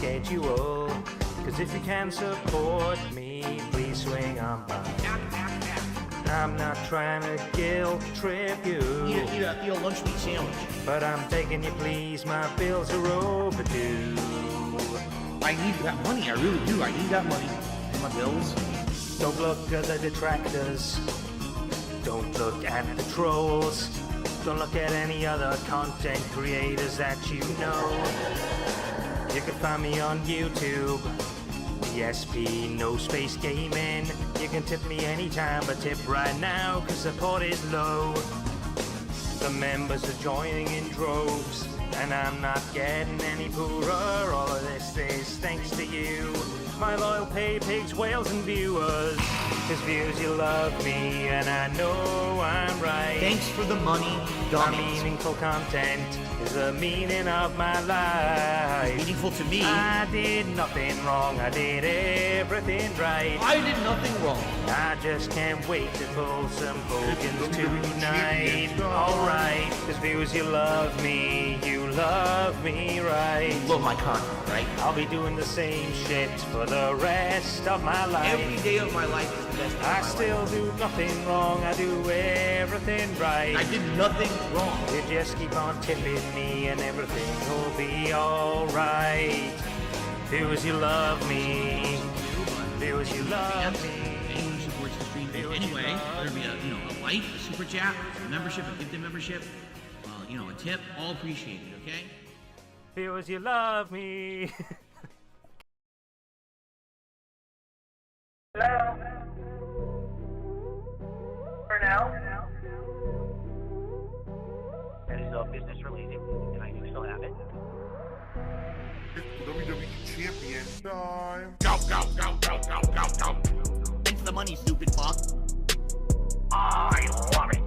schedule. Cause if you can support me, please swing on by. I'm not trying to guilt trip you. Eat a lunch meat sandwich. But I'm begging you please, my bills are overdue. I need that money, I really do. I need that money. And my bills. Don't look at the detractors. Don't look at the trolls. Don't look at any other content creators that you know. You can find me on YouTube. ESP, no space gaming. You can tip me anytime, but tip right now, cause support is low. The members are joining in droves, and I'm not getting any poorer. All of this is thanks to you, my loyal pay pigs, whales and viewers. Cause views, you love me, and I know I'm right. Thanks for the money, My meaningful content is the meaning of my life. Meaningful to me. I did nothing wrong, I did everything right. I did nothing wrong. I just can't wait to pull some Hogans tonight. Alright, cause viewers, you love me right. Love my content, right? I'll be doing the same shit for the rest of my life. Every day of my life is the best day of my life. I still do nothing wrong, I do everything right. I did nothing wrong. You just keep on tipping me and everything will be alright. Viewers, you love me. Viewers, you love me. Anyone who supports the stream anyway, whether it be a like, a super chat, a membership, a gifted membership, a tip, all appreciated, okay? Viewers, you love me. Hello? For now? That is business related, and I do still have it. WWE champion time. Go, go, go, go, go, go, go. It's the money, stupid fuck. I love it.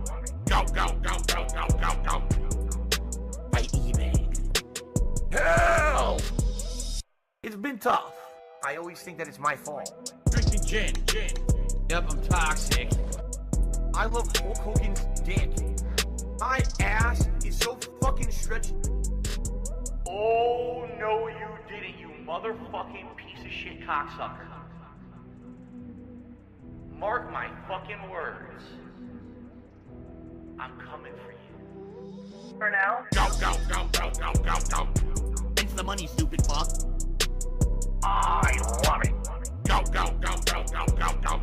Go, go, go, go, go, go, go. By eBay. Hell! It's been tough. I always think that it's my fault. Drinking gin. Yep, I'm toxic. I love Hulk Hogan's dick. My ass is so fucking stretched. Oh, no you didn't, you motherfucking piece of shit cocksucker. Mark my fucking words. I'm coming for you. For now? Go, go, go, go, go, go, go. It's the money, stupid fuck. I love it. Go, go, go, go, go, go, go.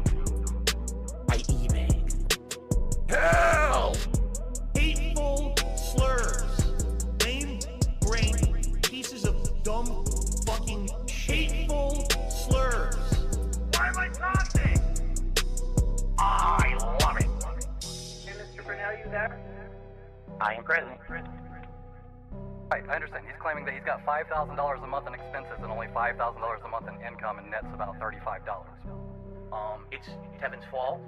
By eBay. Hell! Hateful slurs. Lame brain pieces of dumb fucking hateful slurs. Why am I toxic? I love it. Hey, Mr. Brunel, you there? I am present. Right, I understand. He's claiming that he's got $5,000 a month in expenses and only $5,000 a month in income, and net's about $35. It's Tevin's fault.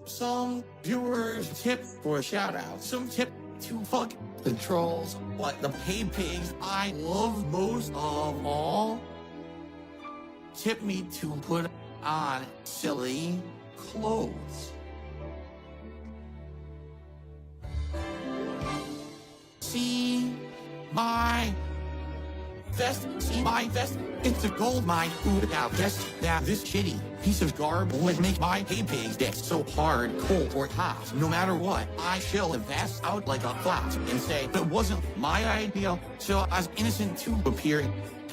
Some viewers tip for a shout out. Some tip to fuck the trolls. But the pay pigs I love most of all tip me to put on silly clothes. See my vest, see my vest. It's a gold mine. Who would have guessed that this shitty piece of garb would make my pay pig's dick so hard, cold, or hot? No matter what, I shall the vest out like a flash and say it wasn't my idea, so I was innocent to appear.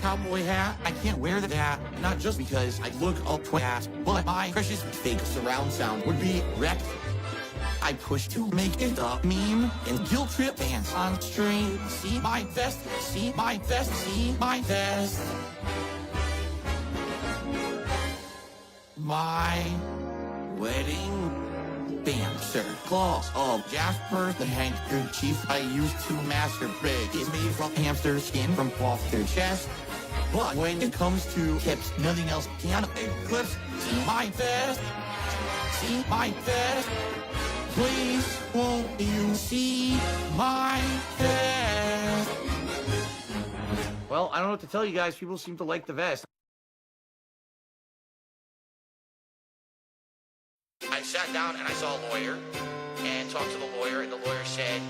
Cowboy hat, I can't wear that, not just because I look up twat, but my precious fake surround sound would be wrecked. I push to make it a meme and guilt trip fans on stream. See my vest, see my vest, see my vest. My wedding dancer, claws of Jasper the handkerchief I used to masturbate is made from hamster skin from off their chest. But when it comes to tips, nothing else can eclipse. See my vest, see my vest. Please, won't you see my vest? Well, I don't know what to tell you guys. People seem to like the vest. I sat down and I saw a lawyer, and talked to the lawyer, and the lawyer said,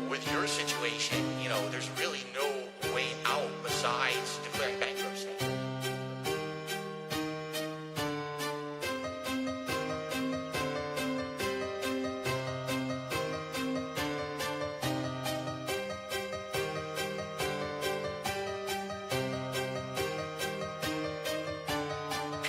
with your situation, there's really no way out besides declaring bankruptcy.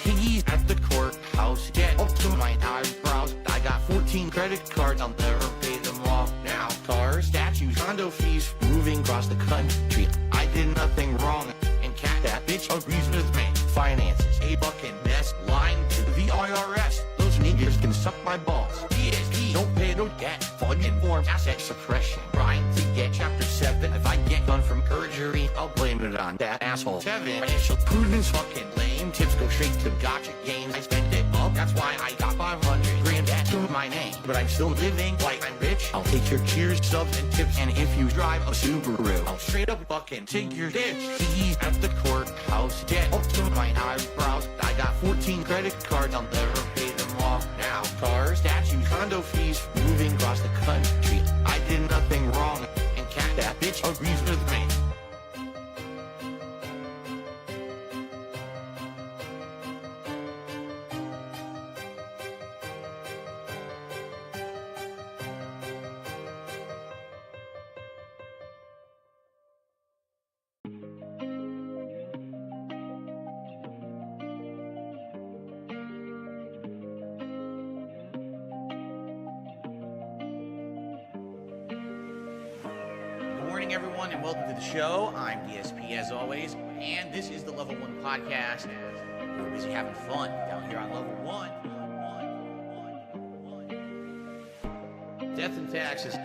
He's at the courthouse, get up to my eyebrows. I got 14 credit cards, I'll never pay them off now. Cars, statues, condo fees, moving across the country. I did nothing wrong, and cat that bitch agrees with me. Finances, a fucking mess, lying to the IRS. Those niggers can suck my balls. DSP, don't pay no debt. Fucking forms, asset suppression. Trying to get chapter 7. If I get done from perjury, I'll blame it on that asshole. 7, financial prudence, fucking lame. Tips go straight to gotcha games. I spent it up, that's why I got 500 grand to my name. But I'm still living like I'm rich. I'll take your cheers, subs, and tips. And if you drive a Subaru, I'll straight up fucking take your ditch. He's at the courthouse, get up to my eyebrows. I got 14 credit cards, I'll never pay them off now. Cars, statues, condo fees, moving across the country. I did nothing wrong, and cat that bitch agrees with me. Good morning, everyone, and welcome to the show. I'm DSP, as always, and this is the Level 1 podcast. We're busy having fun down here on Level 1. Death and taxes,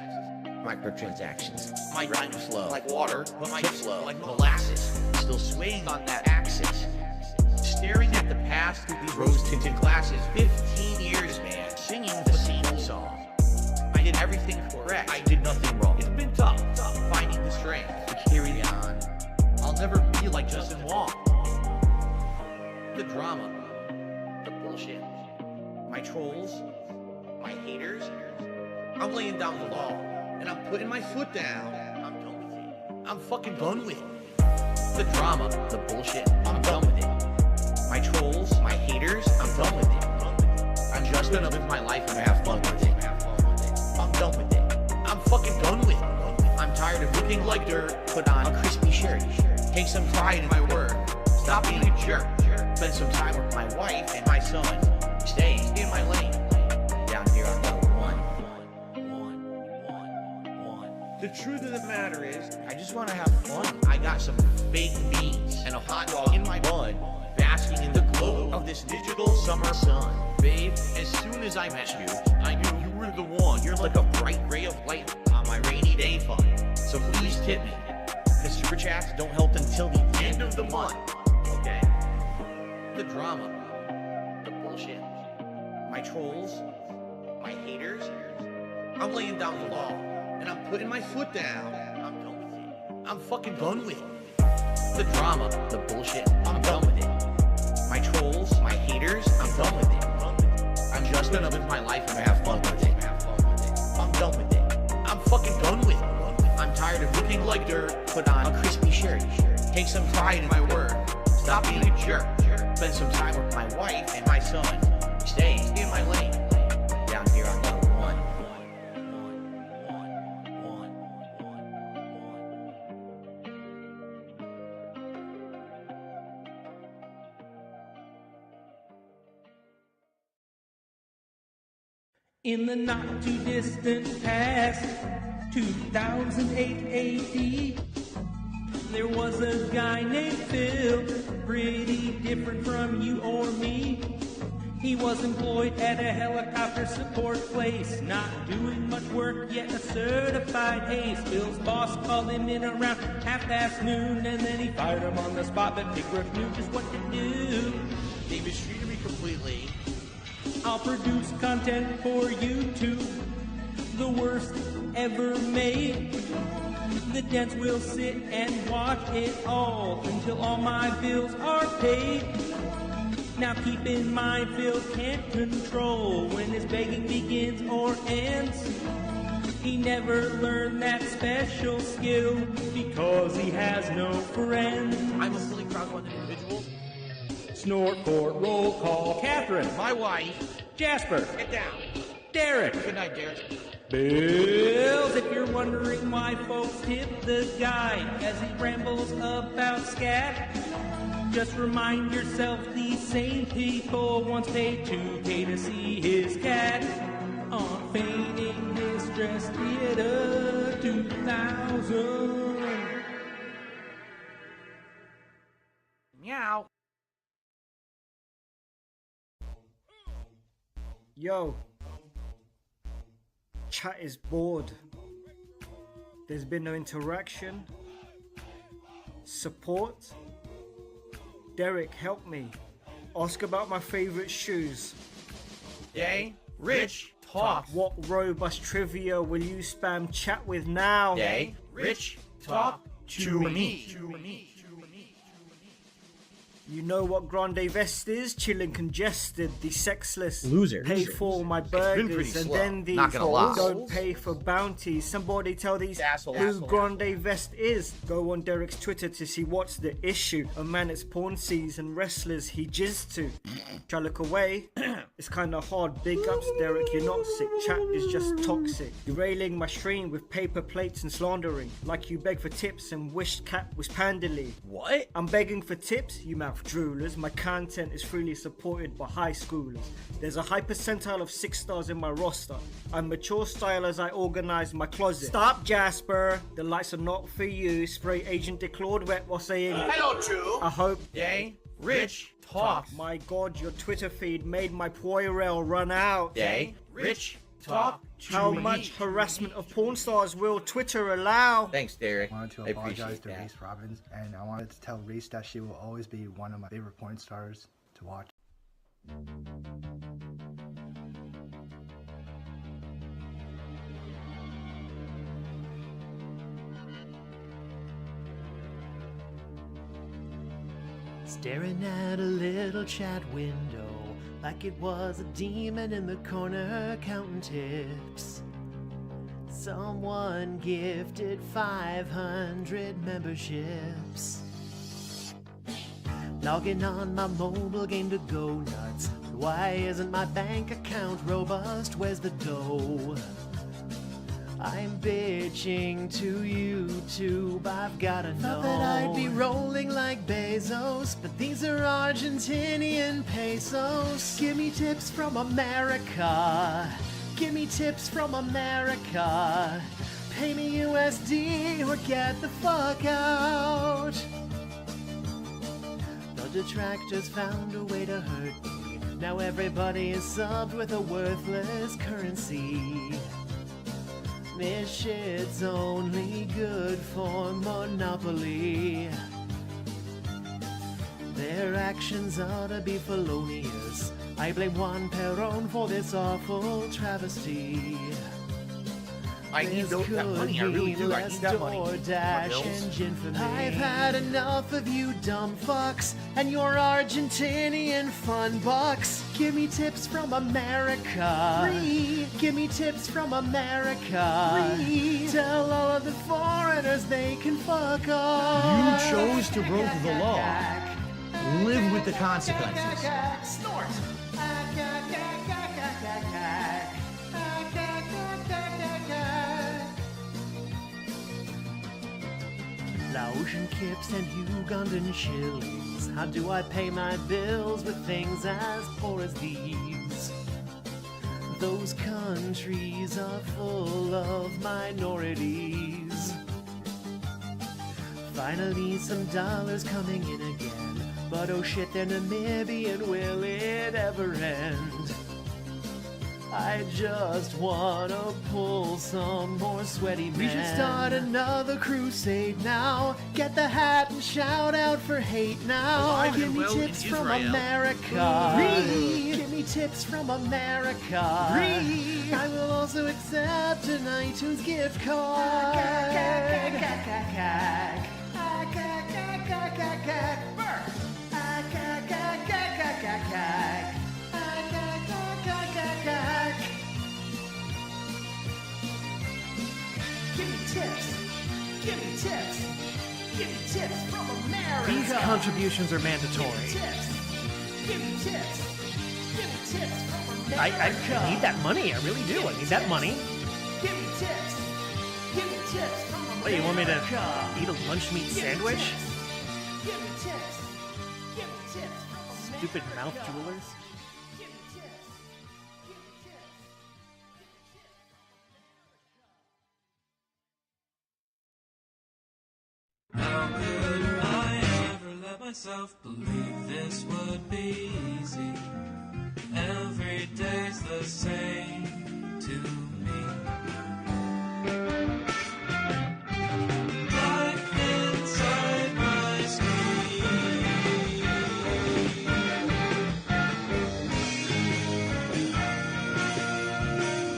microtransactions. My grind slow, like water, but my flow, like molasses. Still swaying on that axis. Staring at the past through these rose-tinted glasses. 15 years, man, singing the same song. I did everything correct. I did nothing wrong. It's been tough finding the strength to carry on. I'll never be like Justin Wong. The drama, the bullshit, my trolls, my haters. I'm laying down the law, and I'm putting my foot down. I'm done with it. I'm fucking done with it. The drama, the bullshit, I'm done with it. My trolls, my haters, I'm done with it. I'm just gonna live my life and have fun with it. I'm done with it. I'm fucking done with it. I'm tired of looking like dirt. Put on a crispy shirt. Take some pride in my work. Stop being a jerk. Spend some time with my wife and my son. Staying in my lane. Down here on Level 1. The truth of the matter is, I just want to have fun. I got some baked beans and a hot dog in my bun. Basking in the glow of this digital summer sun. Babe, as soon as I met you, I knew you were the one. You're like a bright ray of light on my rainy day fun. So please tip me. The super chats don't help until the end of the month. Okay? The drama, the bullshit, my trolls, my haters. I'm laying down the law, and I'm putting my foot down. I'm done with it. I'm fucking done with it. The drama, the bullshit, I'm done with it. My trolls, my haters, I'm done with it. I'm just gonna live my life and have fun with it. I'm done with it. I'm fucking done with it. I'm tired of looking like dirt. Put on a crispy shirt. Take some pride in my work. Stop being a jerk. Spend some time with my wife and my son. Staying in my lane. Down here on Level 1. In the not too distant past, 2008 AD, there was a guy named Phil, pretty different from you or me. He was employed at a helicopter support place, not doing much work, yet a certified ace. Phil's boss called him in around half-past noon, and then he fired him on the spot, but Big Rick knew just what to do. They mistreated me completely. I'll produce content for YouTube, the worst ever made. The dance will sit and watch it all until all my bills are paid. Now keep in mind, Phil can't control when his begging begins or ends. He never learned that special skill because he has no friends. I'm a fully crowdfunded individual. Snort, court, roll call. Catherine. My wife. Jasper. Get down. Derek. Good night, Derek. Bills, if you're wondering why folks tip the guy as he rambles about scat, just remind yourself these same people once paid 2K to see his cat on Feigning Distress Theater 2000. Meow. Yo, chat is bored. There's been no interaction. Support. Derek, help me. Ask about my favorite shoes. Day. Rich. Talk. What robust trivia will you spam chat with now? Day. Rich. Talk. To me. You know what Grande Vest is? Chillin' congested, the sexless. Loser. Pay for my burgers and slow. then the Not gonna lie. don't pay for bounties. Somebody tell these Asshole. who Grande Vest is. Go on Derek's Twitter to see what's the issue. A man it's porn sees and wrestlers he jizzed to. Try look away. It's kinda hard. Big ups Derek, you're not sick. Chat is just toxic. Derailing my stream with paper plates and slandering. Like you beg for tips and wished cat was pandily. What? I'm begging for tips, you mouth droolers. My content is freely supported by high schoolers. There's a high percentile of 6 stars in my roster. I'm mature style as I organize my closet. Stop, Jasper. The lights are not for you. Spray Agent Declawed wet while saying Hello, True. I hope. Day. Rich. Talk. My god, your Twitter feed made my Poirel run out. Day. Rich. Talk. How much harassment of porn stars will Twitter allow? Thanks, Derek. I wanted to I apologize appreciate to that. Reese Robbins, and I wanted to tell Reese that she will always be one of my favorite porn stars to watch. Staring at a little chat window like it was a demon in the corner counting tips. Someone gifted 500 memberships. Logging on my mobile game to go nuts. Why isn't my bank account robust? Where's the dough? I'm bitching to YouTube, I've gotta know. Thought that I'd be rolling like Bezos, but these are Argentinian pesos. Give me tips from America. Give me tips from America. Pay me USD or get the fuck out. The detractors found a way to hurt me. Now everybody is subbed with a worthless currency. This shit's only good for Monopoly. Their actions ought to be felonious. I blame Juan Perón for this awful travesty. I need that money, I really do. I need that money. DoorDash engine for me. I've had enough of you dumb fucks and your Argentinian fun bucks. Give me tips from America. Free. Give me tips from America. Free. Tell all of the foreigners they can fuck off. You chose to broke the law. Live with the consequences. Snort. Laotian kips and Ugandan shillings. How do I pay my bills with things as poor as these? Those countries are full of minorities. Finally, some dollars coming in again. But oh shit, they're Namibian, will it ever end? I just wanna pull some more sweaty men. We should start another crusade now. Get the hat and shout out for hate now. Alive Give and me well tips in from Israel. America. Give me tips from America. I will also accept an iTunes gift card. tips. Give me tips from America. These contributions are mandatory. Give me tips. Give me tips from America. I need that money. I really do. I need that money. Give me tips. Give me tips from America. Wait, you want me to eat a lunch meat sandwich? Give me tips. Give me tips from America. Stupid mouth jewelers. Give me tips. Give me tips. How could I ever let myself believe this would be easy? Every day's the same to me. Life inside my screen.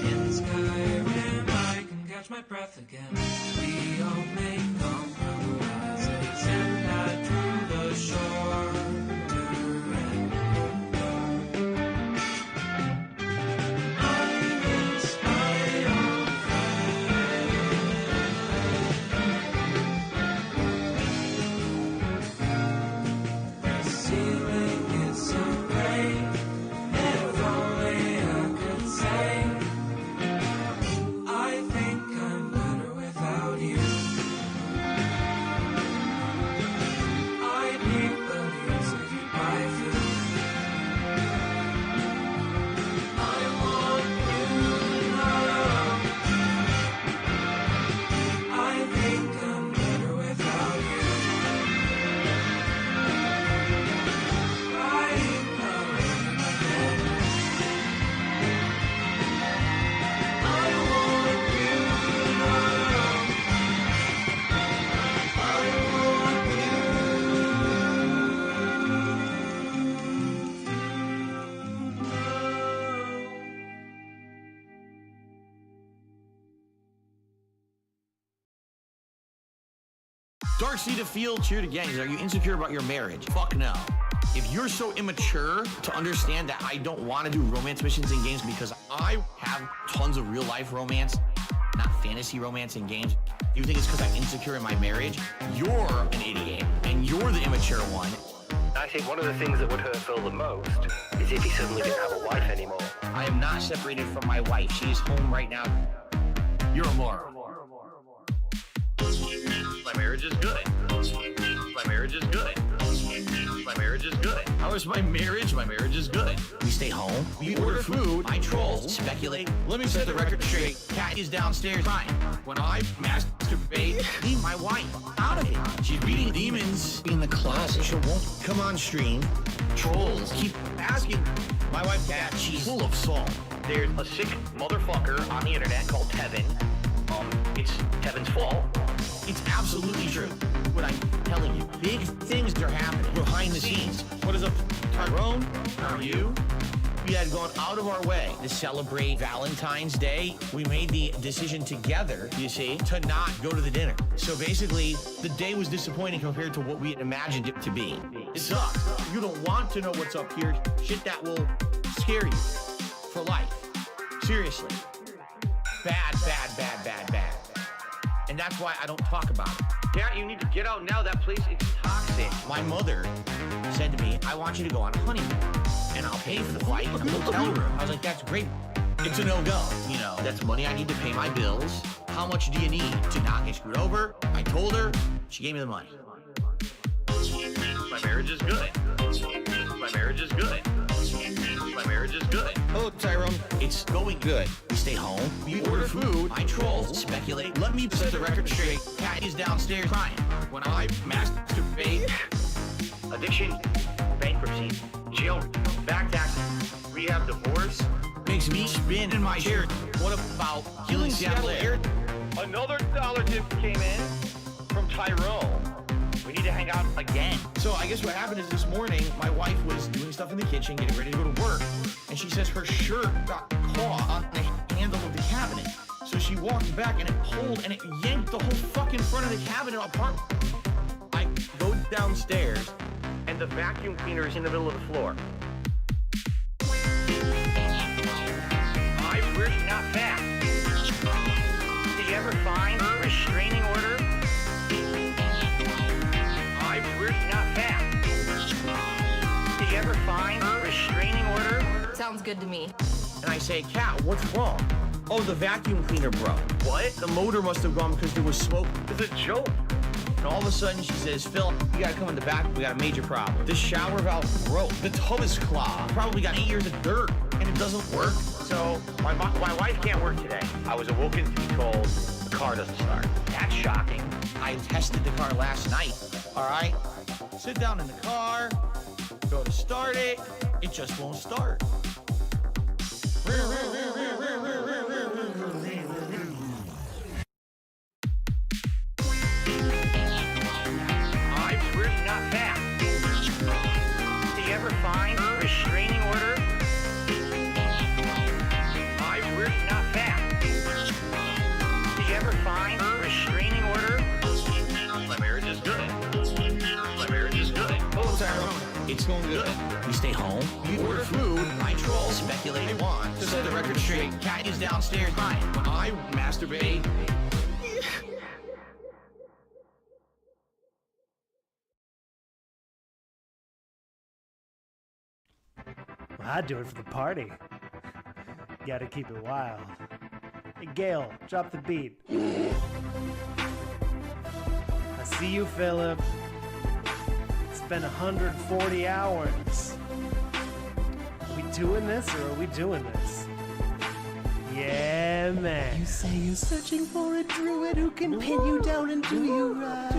In Skyrim I can catch my breath again. We all make compromises and I drew the shorter end. I miss my old friend. The ceiling is so gray. If only I could say I think I'm better without you. I'd eat the leaves if you buy food. I want you to know I think I'm better without you. Crying alone in my bed. I want you to know I want you. Dark Seed of Field, cheer to gangs. Are you insecure about your marriage? Fuck no. If you're so immature to understand that I don't want to do romance missions in games because I have tons of real life romance, not fantasy romance in games, you think it's because I'm insecure in my marriage? You're an idiot, and you're the immature one. I think one of the things that would hurt Phil the most is if he suddenly didn't have a wife anymore. I am not separated from my wife. She is home right now. You're a moron. My marriage is good. My marriage is good. My marriage is good. How is my marriage? My marriage is good. We stay home. We order food. I troll. Speculate. Let me set the record straight. Cat is downstairs crying. When I masturbate, leave my wife out of it. She's beating demons in the closet. She won't come on stream. Trolls keep asking. My wife, Cat, she's full of salt. There's a sick motherfucker on the internet called Tevin. It's Tevin's fault. It's absolutely true. What I'm telling you, big things are happening behind the scenes. What is up, Tyrone? How are you? We had gone out of our way to celebrate Valentine's Day. We made the decision together, you see, to not go to the dinner. So basically, the day was disappointing compared to what we had imagined it to be. It sucks. You don't want to know what's up here. Shit that will scare you for life. Seriously. Bad, bad, bad, bad, bad. And that's why I don't talk about it. Yeah, you need to get out now. That place is toxic. My mother said to me, I want you to go on a honeymoon, and I'll pay for the flight and a hotel room. I was like, that's great. It's a no-go. You know, that's money I need to pay my bills. How much do you need to not get screwed over? I told her. She gave me the money. My marriage is good. My marriage is good. My marriage is good. Hello, Tyrone. It's going good. We stay home. We order food. I troll. Speculate. Let me set the record straight. Cat is downstairs crying. When I masturbate. Addiction, bankruptcy, jail, back taxes, rehab, divorce. Makes me spin in my chair. What about killing Seattle Air? Another dollar tip came in from Tyrone. We need to hang out again. So I guess what happened is this morning, my wife was doing stuff in the kitchen, getting ready to go to work, and she says her shirt got caught on the handle of the cabinet. So she walked back and it pulled and it yanked the whole fucking front of the cabinet apart. I go downstairs and the vacuum cleaner is in the middle of the floor. I'm really not fast. Did you ever find a restraining order find a restraining order? Sounds good to me. And I say, Cat, what's wrong? Oh, the vacuum cleaner broke. What? The motor must have gone because there was smoke. It's a joke. And all of a sudden she says, Phil, you gotta come in the back, we got a major problem. The shower valve broke. The tub is clogged. Probably got 8 years of dirt, and it doesn't work. So, my wife can't work today. I was awoken to be told the car doesn't start. That's shocking. I tested the car last night, all right? Sit down in the car, go to start it, it just won't start. I swear he's not fat. Did you ever find a restraining order? I swear he's not fat. Did you ever find a restraining order? My marriage is good. My marriage is good. Oh, Tyrone, it's going good. We stay home, we order food, I troll, speculate I want. To set the record straight, Cat is downstairs crying. When I masturbate, I'd do it for the party. Gotta keep it wild. Hey, Gail, drop the beat. I see you, Philip. It's been 140 hours. Are we doing this or are we doing this? Yeah, man. You say you're searching for a druid who can pin you down and do you right.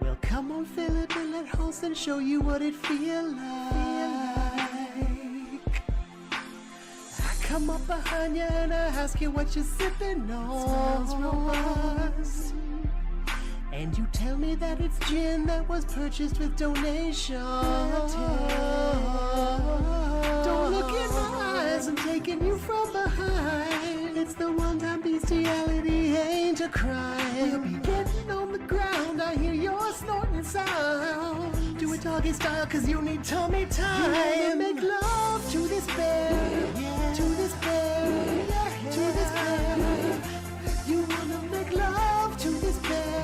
Well, come on, Philip, and let Holston show you what it feel like. I come up behind you and I ask you what you're sipping on. Smells robust. And you tell me that it's gin that was purchased with donation. Don't look in my eyes, I'm taking you from behind. It's the one-time bestiality, ain't a crime. We'll be getting on the ground, I hear your snorting sound. Do it doggy style, cause you need tummy time. You wanna make love to this bear, to this bear, to this bear. You wanna make love to this bear,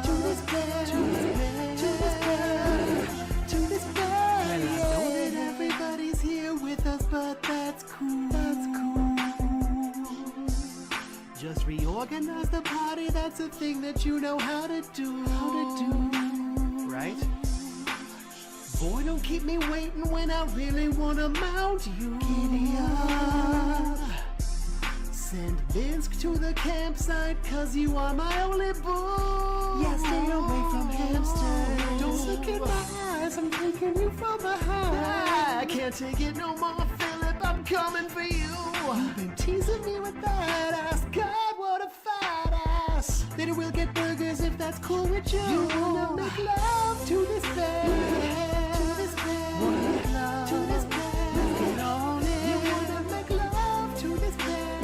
to this bear, to this bear, to this bear, to this bear. And I know that everybody's here with us, but that's cool. That's cool. Just reorganize the party. That's a thing that you know how to do. Right? Boy, don't keep me waiting when I really wanna mount you. Giddy up. Send Binsk to the campsite, cause you are my only boo. Yeah, stay away from hamsters. Don't look in my eyes, I'm taking you from behind. I can't take it no more, Philip, I'm coming for you. You've been teasing me with that ass, God, what a fat ass. Later we'll get burgers if that's cool with you. You wanna make love to this bear, to this bear, to this bear. Let's get on it. You wanna make love to this bear,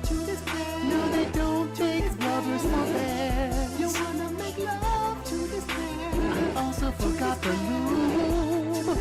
to this bear. No, they don't take rubbers for bears. You wanna make love to this bear. I also forgot the lube.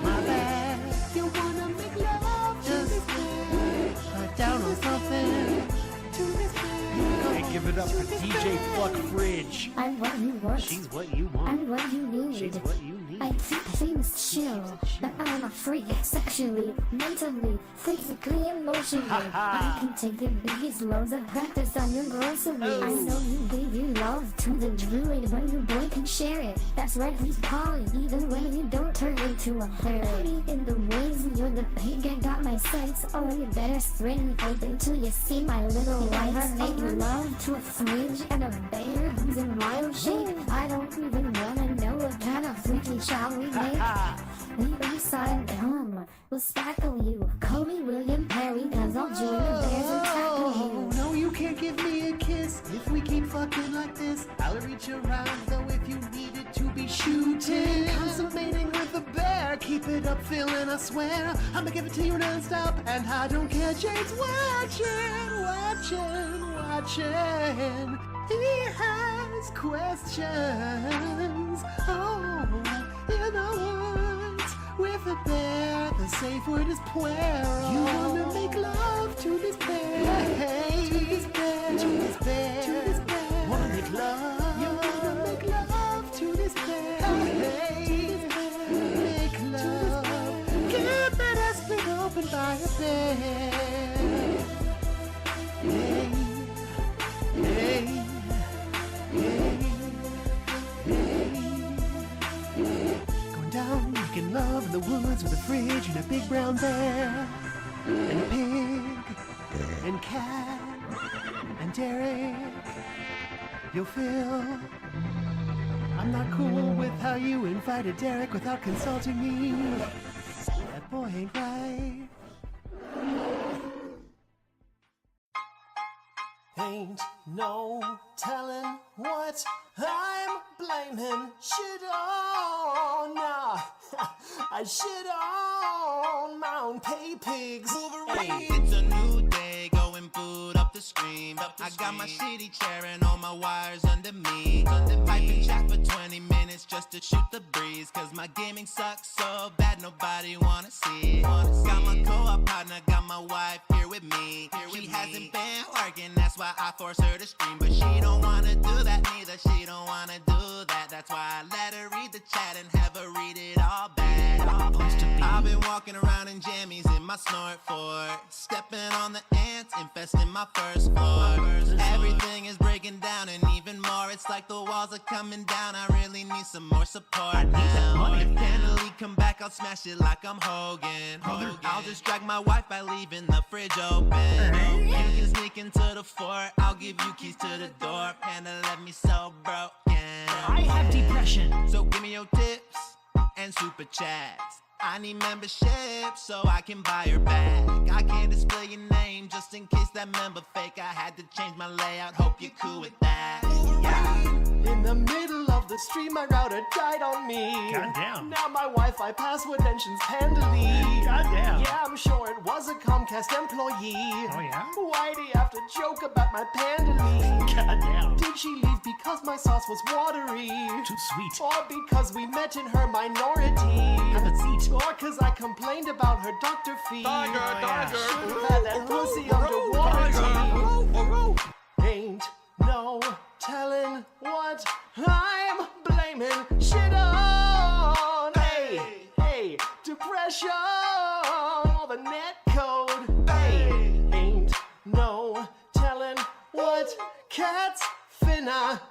My bad. You wanna make love to this bear. Right down on something. To this bear. Hey, give it up for DJ Fuck Fridge. I'm what you want. She's what you want. I'm what you need. She's what you need. I keep things chill. That I'm a freak sexually, mentally, physically, emotionally. I can take the biggest loads of practice on your groceries. I know you gave your love to the druid, but your boy can share it. That's right, he's poly, even when you don't turn into a fairy. In the ways you're the pig, I got my sights. Oh, you better spring open till you see my little lights. Make love to a fridge and a bear who's in wild shape. I don't even wanna know what kind of freaky shall we make. Leave inside come, we'll spackle you. Call me William Perry, cause I'll join the bears and tackle you. No, you can't give me a kiss if we keep fucking like this. I'll reach around though if you need it to be shooting. Consummating with a bear, keep it up, Phil, and I swear I'ma give it to you non-stop. And I don't care, Jade's watching. He has questions. Oh, you know what? With a bear, the safe word is puero. You wanna make love to this bear, hey, to this bear, to this bear, to this bear. Wanna make love? You wanna make love to this bear, hey. Calm down, you can love in the woods with a fridge and a big brown bear. And a pig. And cat. And Derek. You'll feel I'm not cool with how you invited Derek without consulting me. That boy ain't right. Ain't no telling what I'm blaming shit on. Nah, I shit on my own pay pigs. Hey, it's a new day, going boot up the screen. I got my CD chair and all my wires under me. Pipe and chat for 20 minutes just to shoot the breeze. Cause my gaming sucks so bad nobody wanna see it. Got my co-op partner, got my wife here with me. She hasn't been working, that's why I force her to stream. But she don't wanna do that neither, she don't wanna do that. That's why I let her read the chat and have her read it all back. I've been walking around in jammies in my snort fort, stepping on the ants, infesting my first floor. Everything is breaking down and even more. It's like the walls are coming down. I really need some more support now. If Candle come back, I'll smash it like I'm Hogan. I'll just drag my wife by leaving the fridge open. You can sneak into the fort. I'll give you keys to the door. Panda left me so broken. I have depression. So give me your tips and super chats. I need membership so I can buy her back. I can't display your name just in case that member fake. I had to change my layout, hope you're cool with that. Yeah. In the middle of the stream, my router died on me. Goddamn. Now my Wi-Fi password mentions Pandally. Goddamn. Yeah, I'm sure it was a Comcast employee. Oh yeah? Why do you have to joke about my Pandally? Goddamn. Did she leave because my sauce was watery? Too sweet. Or because we met in her minority? Have a seat. Or cause I complained about her doctor fee? Tiger. Should've had that pussy underwater. Ain't no telling what I'm blaming shit on. Hey, depression or the net code. Hey, ain't no telling what cats finna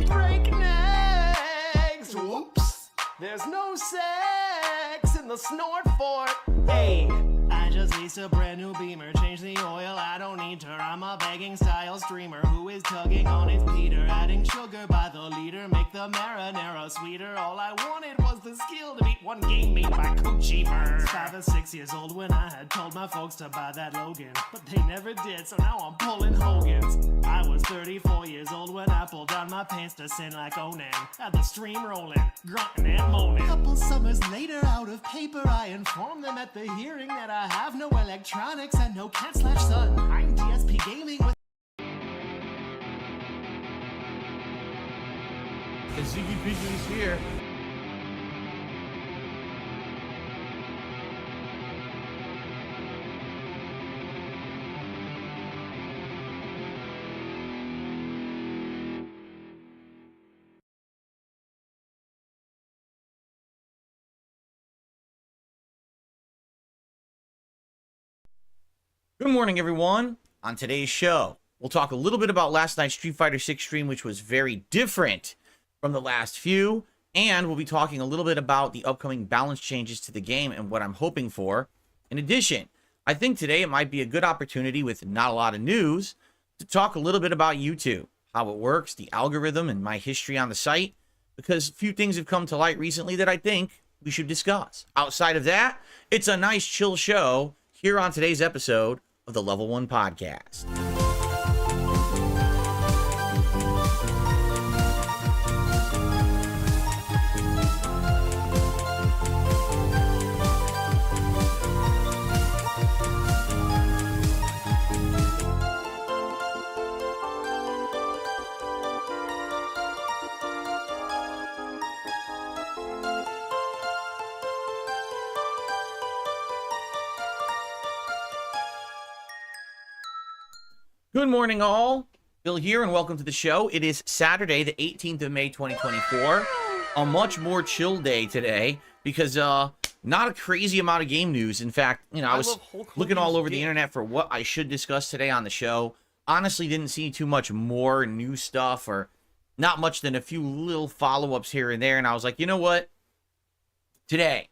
break necks. Whoops, there's no sex in the snort fort. Hey, I just leased a brand new Beamer, change the oil, I don't need her. I'm a begging style streamer who is tugging on his Peter, adding sugar by the liter, make the marinara sweeter. All I wanted was the skill to beat one game made by Coochie Bird. 5 or 6 years old when I had told my folks to buy that Logan, but they never did, so now I'm pulling Hogan's. I was 34 years old when I pulled down my pants to sin like Onan, had the stream rolling, grunting and moaning. Couple summers later, out of paper, I informed them at the hearing that I have no electronics and no cat/son. I'm DSP Gaming with And Ziggy Piggy's here. Good morning, everyone. On today's show, we'll talk a little bit about last night's Street Fighter 6 stream, which was very different from the last few, and we'll be talking a little bit about the upcoming balance changes to the game and what I'm hoping for. In addition, I think today it might be a good opportunity, with not a lot of news, to talk a little bit about YouTube, how it works, the algorithm, and my history on the site, because a few things have come to light recently that I think we should discuss. Outside of that, it's a nice chill show here on today's episode of the Level 1 Podcast. Good morning, all. Bill here, and welcome to the show. It is Saturday, the 18th of May, 2024. A much more chill day today because not a crazy amount of game news. In fact, you know, I was looking all over the internet for what I should discuss today on the show. Honestly, didn't see too much more new stuff, or not much than a few little follow-ups here and there. And I was like, you know what? today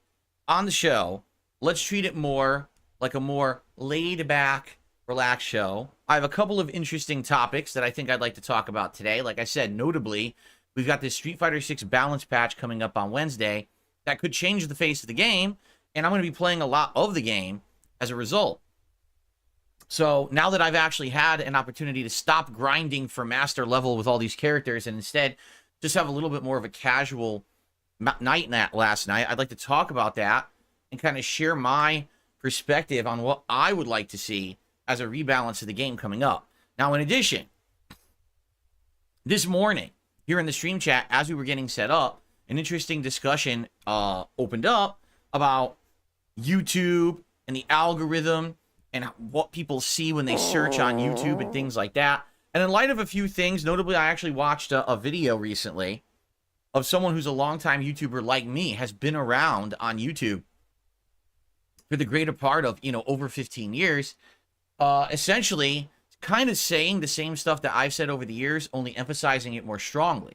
on the show, let's treat it more like a more laid back, relaxed show. I have a couple of interesting topics that I think I'd like to talk about today. Like I said, notably, we've got this Street Fighter 6 balance patch coming up on Wednesday that could change the face of the game, and I'm going to be playing a lot of the game as a result. So now that I've actually had an opportunity to stop grinding for master level with all these characters and instead just have a little bit more of a casual night last night, I'd like to talk about that and kind of share my perspective on what I would like to see as a rebalance of the game coming up. Now, in addition, this morning here in the stream chat, as we were getting set up, an interesting discussion opened up about YouTube and the algorithm and what people see when they search on YouTube and things like that. And in light of a few things, notably, I actually watched a video recently of someone who's a longtime YouTuber like me, has been around on YouTube for the greater part of, over 15 years, essentially kind of saying the same stuff that I've said over the years, only emphasizing it more strongly.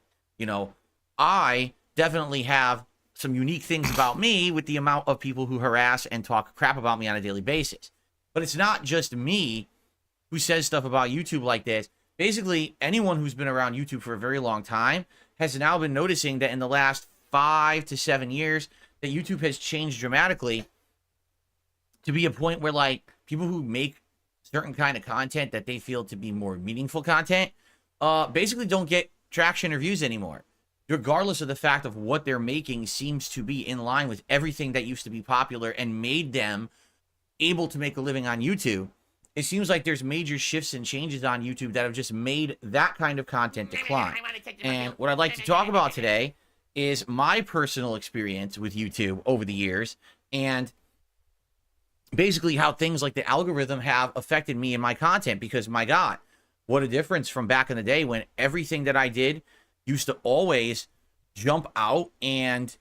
I definitely have some unique things about me with the amount of people who harass and talk crap about me on a daily basis. But it's not just me who says stuff about YouTube like this. Basically, anyone who's been around YouTube for a very long time has now been noticing that in the last 5 to 7 years, that YouTube has changed dramatically to be a point where, like, people who make certain kind of content that they feel to be more meaningful content, basically don't get traction or views anymore, regardless of the fact of what they're making seems to be in line with everything that used to be popular and made them able to make a living on YouTube. It seems like there's major shifts and changes on YouTube that have just made that kind of content decline. And what I'd like to talk about today is my personal experience with YouTube over the years and basically how things like the algorithm have affected me and my content, because my God, what a difference from back in the day when everything that I did used to always jump out and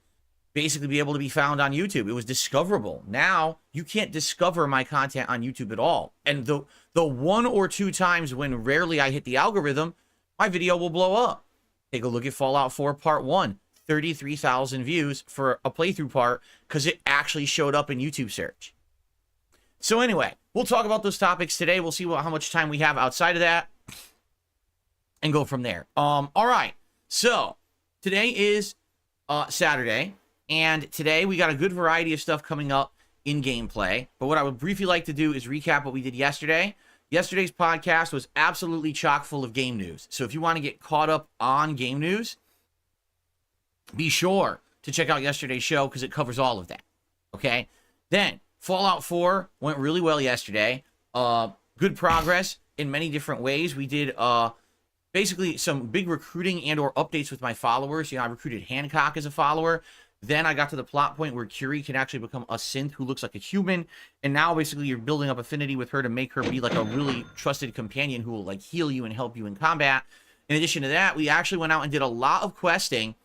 basically be able to be found on YouTube. It was discoverable. Now, you can't discover my content on YouTube at all. And the one or two times when rarely I hit the algorithm, my video will blow up. Take a look at Fallout 4 Part 1. 33,000 views for a playthrough part because it actually showed up in YouTube search. So anyway, we'll talk about those topics today. We'll see how much time we have outside of that and go from there. All right. So today is Saturday. And today we got a good variety of stuff coming up in gameplay. But what I would briefly like to do is recap what we did yesterday. Yesterday's podcast was absolutely chock full of game news. So if you want to get caught up on game news, be sure to check out yesterday's show because it covers all of that. Okay? Then, Fallout 4 went really well yesterday. Good progress in many different ways. We did basically some big recruiting and or updates with my followers. I recruited Hancock as a follower. Then I got to the plot point where Curie can actually become a synth who looks like a human. And now basically you're building up affinity with her to make her be like a really trusted companion who will like heal you and help you in combat. In addition to that, we actually went out and did a lot of questing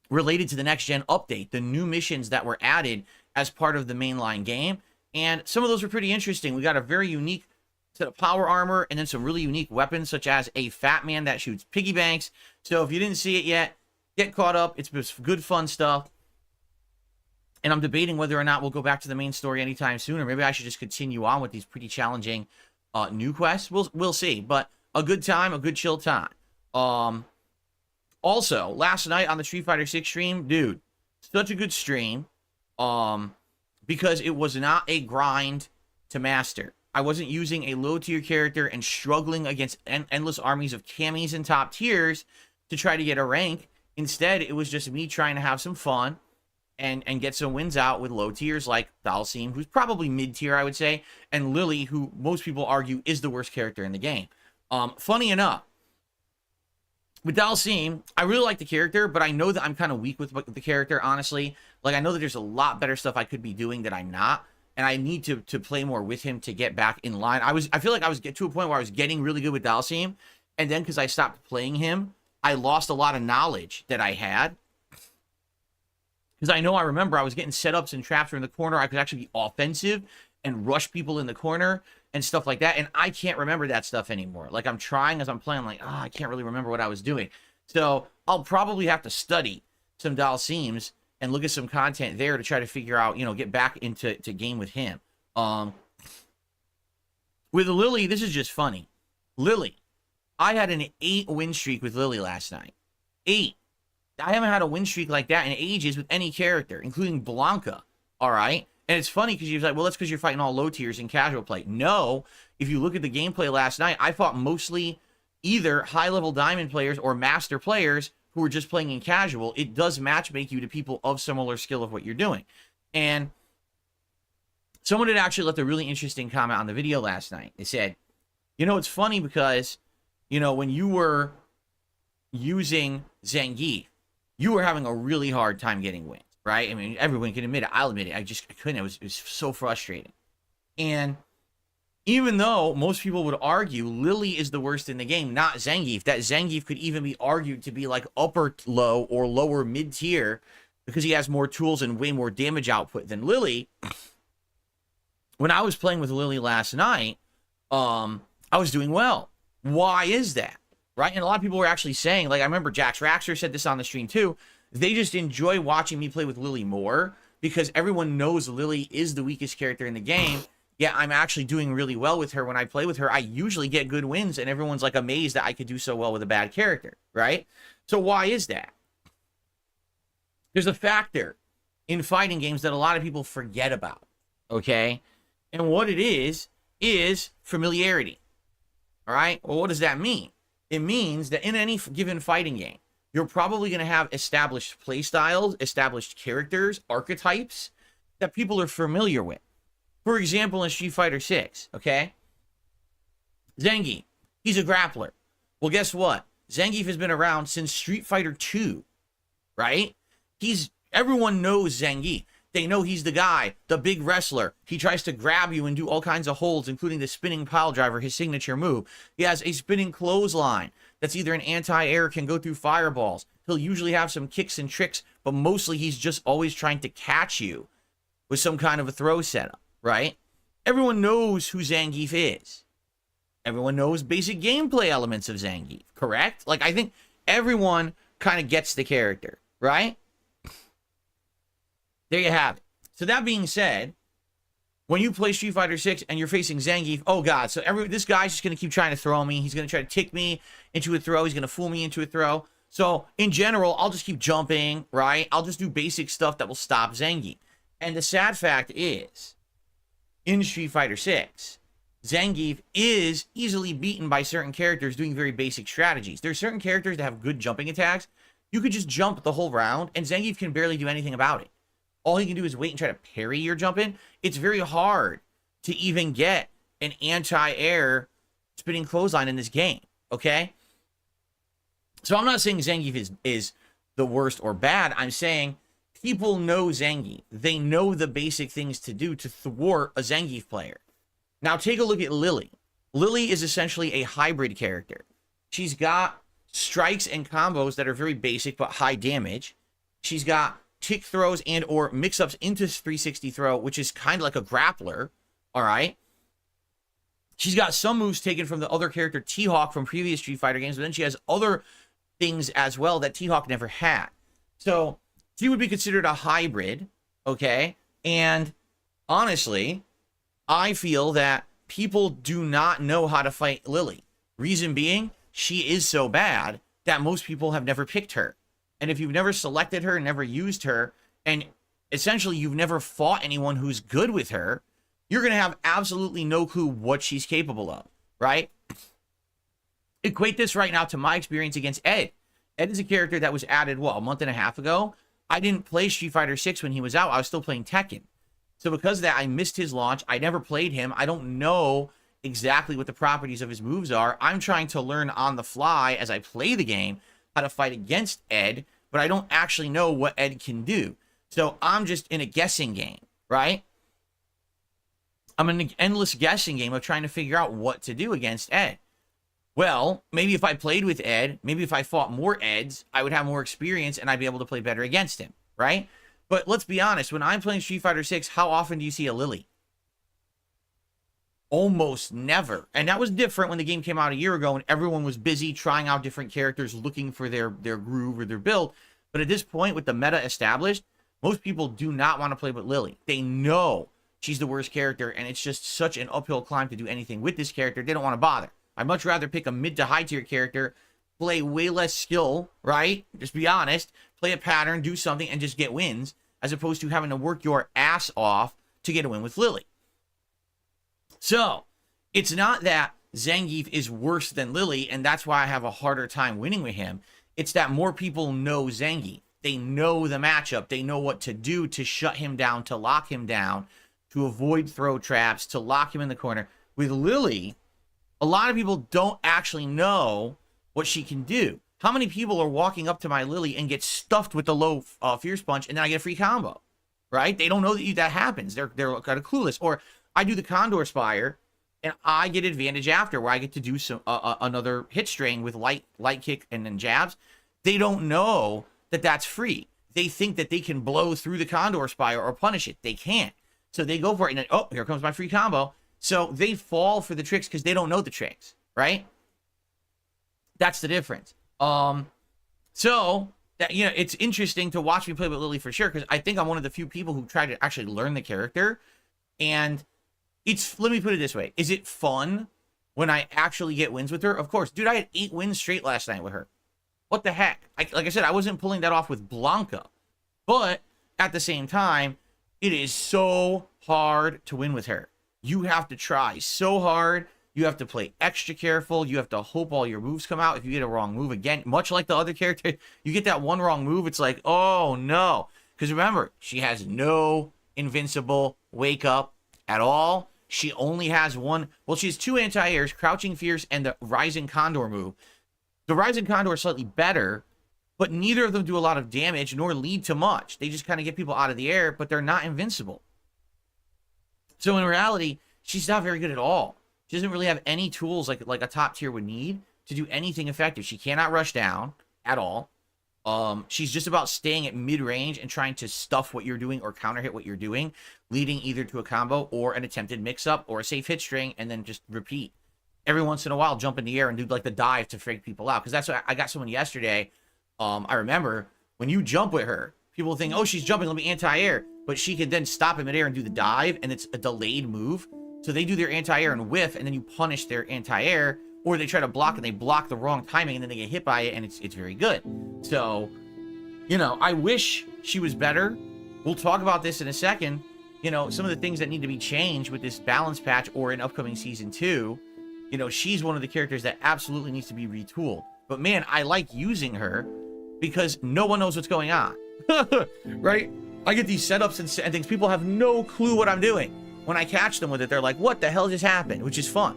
related to the next gen update, the new missions that were added as part of the mainline game. And some of those were pretty interesting. We got a very unique set of power armor and then some really unique weapons such as a Fat Man that shoots piggy banks. So if you didn't see it yet, get caught up. It's just good, fun stuff. And I'm debating whether or not we'll go back to the main story anytime soon, or maybe I should just continue on with these pretty challenging new quests. We'll see. But a good time, a good chill time. Also, last night on the Street Fighter 6 stream, dude, such a good stream. Because it was not a grind to master. I wasn't using a low tier character and struggling against endless armies of camis and top tiers to try to get a rank. Instead, it was just me trying to have some fun and get some wins out with low tiers like Dalsim, who's probably mid tier, I would say, and Lily, who most people argue is the worst character in the game. Funny enough, with Dalsim, I really like the character, but I know that I'm kind of weak with the character, honestly. Like, I know that there's a lot better stuff I could be doing that I'm not, and I need to play more with him to get back in line. I feel like I was to a point where I was getting really good with Dalsim, and then because I stopped playing him, I lost a lot of knowledge that I had. Because I remember I was getting setups and traps in the corner. I could actually be offensive and rush people in the corner and stuff like that. And I can't remember that stuff anymore. Like, I'm trying as I'm playing, like, I can't really remember what I was doing. So I'll probably have to study some Dalsims and look at some content there to try to figure out, you know, get back into game with him. With Lily, this is just funny. Lily, I had an 8 win streak with Lily last night. 8. I haven't had a win streak like that in ages with any character, including Blanca. All right. And it's funny because you're like, well, that's because you're fighting all low tiers in casual play. No, if you look at the gameplay last night, I fought mostly either high-level diamond players or master players who were just playing in casual. It does matchmake you to people of similar skill of what you're doing. And someone had actually left a really interesting comment on the video last night. They said, you know, it's funny because, you know, when you were using Zangief, you were having a really hard time getting wins, right? I mean, everyone can admit it. I'll admit it. I couldn't. It was so frustrating. And even though most people would argue Lily is the worst in the game, not Zangief, that Zangief could even be argued to be like upper low or lower mid tier because he has more tools and way more damage output than Lily. When I was playing with Lily last night, I was doing well. Why is that? Right? And a lot of people were actually saying, like, I remember Jax Raxer said this on the stream too, they just enjoy watching me play with Lily more because everyone knows Lily is the weakest character in the game. Yeah, I'm actually doing really well with her. When I play with her, I usually get good wins, and everyone's like amazed that I could do so well with a bad character, right? So why is that? There's a factor in fighting games that a lot of people forget about, okay? And what it is familiarity, all right? Well, what does that mean? It means that in any given fighting game, you're probably going to have established play styles, established characters, archetypes that people are familiar with. For example, in Street Fighter 6, okay? Zangief, he's a grappler. Well, guess what? Zangief has been around since Street Fighter 2, right? Everyone knows Zangief. They know he's the guy, the big wrestler. He tries to grab you and do all kinds of holds, including the spinning pile driver, his signature move. He has a spinning clothesline that's either an anti-air, can go through fireballs. He'll usually have some kicks and tricks, but mostly he's just always trying to catch you with some kind of a throw setup, right? Everyone knows who Zangief is. Everyone knows basic gameplay elements of Zangief, correct? Like, I think everyone kind of gets the character, right? There you have it. So that being said, when you play Street Fighter 6 and you're facing Zangief, oh god, so this guy's just going to keep trying to throw me. He's going to try to tick me into a throw. He's going to fool me into a throw. So in general, I'll just keep jumping, right? I'll just do basic stuff that will stop Zangief. And the sad fact is, in Street Fighter 6, Zangief is easily beaten by certain characters doing very basic strategies. There are certain characters that have good jumping attacks. You could just jump the whole round, and Zangief can barely do anything about it. All he can do is wait and try to parry your jump in. It's very hard to even get an anti-air spinning clothesline in this game, okay? So I'm not saying Zangief is the worst or bad. I'm saying people know Zangief. They know the basic things to do to thwart a Zangief player. Now take a look at Lily. Lily is essentially a hybrid character. She's got strikes and combos that are very basic but high damage. She's got tick throws and or mix-ups into 360 throw, which is kind of like a grappler, all right? She's got some moves taken from the other character, T-Hawk, from previous Street Fighter games, but then she has other things as well that T-Hawk never had. So she would be considered a hybrid, okay? And honestly, I feel that people do not know how to fight Lily. Reason being, she is so bad that most people have never picked her. And if you've never selected her, never used her, and essentially you've never fought anyone who's good with her, you're going to have absolutely no clue what she's capable of, right? Equate this right now to my experience against Ed. Ed is a character that was added, what, a month and a half ago? I didn't play Street Fighter 6 when he was out. I was still playing Tekken. So because of that, I missed his launch. I never played him. I don't know exactly what the properties of his moves are. I'm trying to learn on the fly as I play the game how to fight against Ed, but I don't actually know what Ed can do. So I'm just in a guessing game, right? I'm in an endless guessing game of trying to figure out what to do against Ed. Well, maybe if I played with Ed, maybe if I fought more Eds, I would have more experience and I'd be able to play better against him, right? But let's be honest, when I'm playing Street Fighter 6, how often do you see a Lily? Almost never. And that was different when the game came out a year ago and everyone was busy trying out different characters, looking for their groove or their build. But at this point, with the meta established, Most people do not want to play with Lily. They know she's the worst character, and it's just such an uphill climb to do anything with this character. They don't want to bother. I'd much rather pick a mid to high tier character, play way less skill, right? Just be honest. Play a pattern, do something, and just get wins, as opposed to having to work your ass off to get a win with Lily. So, it's not that Zangief is worse than Lily, and that's why I have a harder time winning with him. It's that more people know Zangief. They know the matchup. They know what to do to shut him down, to lock him down, to avoid throw traps, to lock him in the corner. With Lily, a lot of people don't actually know what she can do. How many people are walking up to my Lily and get stuffed with the low Fierce Punch, and then I get a free combo, right? They don't know that happens. They're kind of clueless. Or I do the Condor Spire, and I get advantage after, where I get to do some another hit string with light kick and then jabs. They don't know that that's free. They think that they can blow through the Condor Spire or punish it. They can't. So they go for it, and then, oh, here comes my free combo. So they fall for the tricks because they don't know the tricks, right? That's the difference. So that, you know, it's interesting to watch me play with Lily for sure, because I think I'm one of the few people who try to actually learn the character. And it's, let me put it this way. Is it fun when I actually get wins with her? Of course. Dude, I had 8 wins straight last night with her. What the heck? Like I said, I wasn't pulling that off with Blanca. But at the same time, it is so hard to win with her. You have to try so hard. You have to play extra careful. You have to hope all your moves come out. If you get a wrong move, again, much like the other character, you get that one wrong move, it's like, oh no. Because remember, she has no invincible wake up at all. She only has one. Well, she has 2 anti-airs, Crouching Fierce and the Rising Condor move. The Rising Condor is slightly better, but neither of them do a lot of damage nor lead to much. They just kind of get people out of the air, but they're not invincible. So in reality, she's not very good at all. She doesn't really have any tools like a top tier would need to do anything effective. She cannot rush down at all. She's just about staying at mid-range and trying to stuff what you're doing or counter hit what you're doing, leading either to a combo or an attempted mix-up or a safe hit string, and then just repeat. Every once in a while, jump in the air and do like the dive to freak people out. Because that's what I got someone yesterday. I remember when you jump with her, people think, oh, she's jumping, let me anti-air. But she can then stop in midair and do the dive, and it's a delayed move. So they do their anti-air and whiff, and then you punish their anti-air, or they try to block and they block the wrong timing, and then they get hit by it, and it's very good. So, you know, I wish she was better. We'll talk about this in a second. You know, some of the things that need to be changed with this balance patch or in upcoming season 2. You know, she's one of the characters that absolutely needs to be retooled. But man, I like using her because no one knows what's going on. Right? I get these setups and things. People have no clue what I'm doing. When I catch them with it, they're like, what the hell just happened? Which is fun.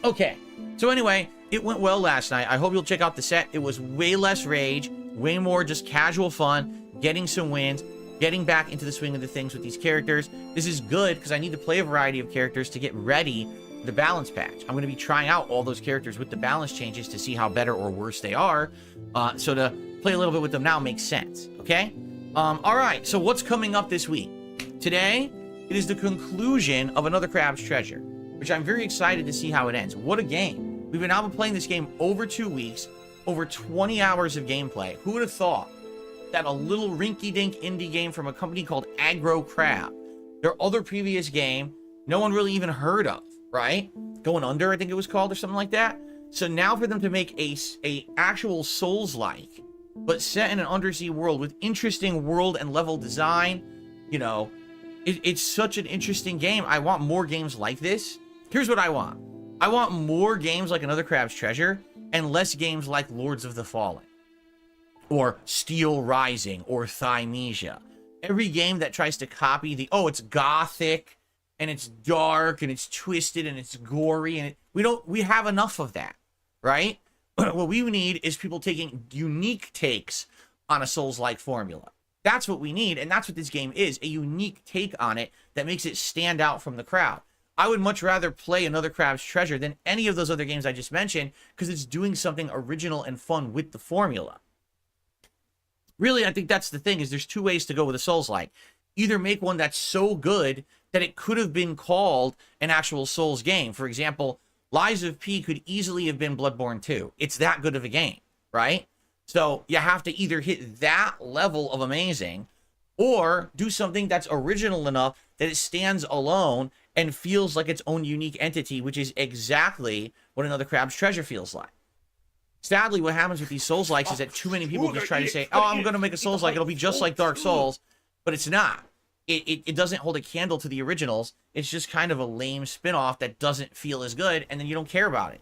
Okay. So anyway, it went well last night. I hope you'll check out the set. It was way less rage, way more just casual fun, getting some wins, getting back into the swing of the things with these characters. This is good because I need to play a variety of characters to get ready for the balance patch. I'm going to be trying out all those characters with the balance changes to see how better or worse they are. So to play a little bit with them now makes sense. Okay? All right. So what's coming up this week? Today, it is the conclusion of another Crab's Treasure, which I'm very excited to see how it ends. What a game. We've now been playing this game over 2 weeks, over 20 hours of gameplay. Who would have thought that a little rinky-dink indie game from a company called Aggro Crab, their other previous game, no one really even heard of, right? Going Under, I think it was called, or something like that. So now for them to make a actual Souls-like, but set in an undersea world with interesting world and level design, you know, it's such an interesting game. I want more games like this. Here's what I want. I want more games like Another Crab's Treasure and less games like Lords of the Fallen or Steel Rising or Thymesia. Every game that tries to copy the, oh, it's gothic and it's dark and it's twisted and it's gory and we have enough of that, right? What we need is people taking unique takes on a Souls-like formula. That's what we need, and that's what this game is, a unique take on it that makes it stand out from the crowd. I would much rather play Another Crab's Treasure than any of those other games I just mentioned because it's doing something original and fun with the formula. Really, I think that's the thing, is there's 2 ways to go with a Souls-like. Either make one that's so good that it could have been called an actual Souls game. For example, Lies of P could easily have been Bloodborne 2. It's that good of a game, right? So you have to either hit that level of amazing or do something that's original enough that it stands alone and feels like its own unique entity, which is exactly what another Crab's Treasure feels like. Sadly, what happens with these Souls-likes is that too many people just try to say, oh, I'm going to make a Souls-like, it'll be just like Dark Souls, but it's not. It doesn't hold a candle to the originals. It's just kind of a lame spin-off that doesn't feel as good, and then you don't care about it.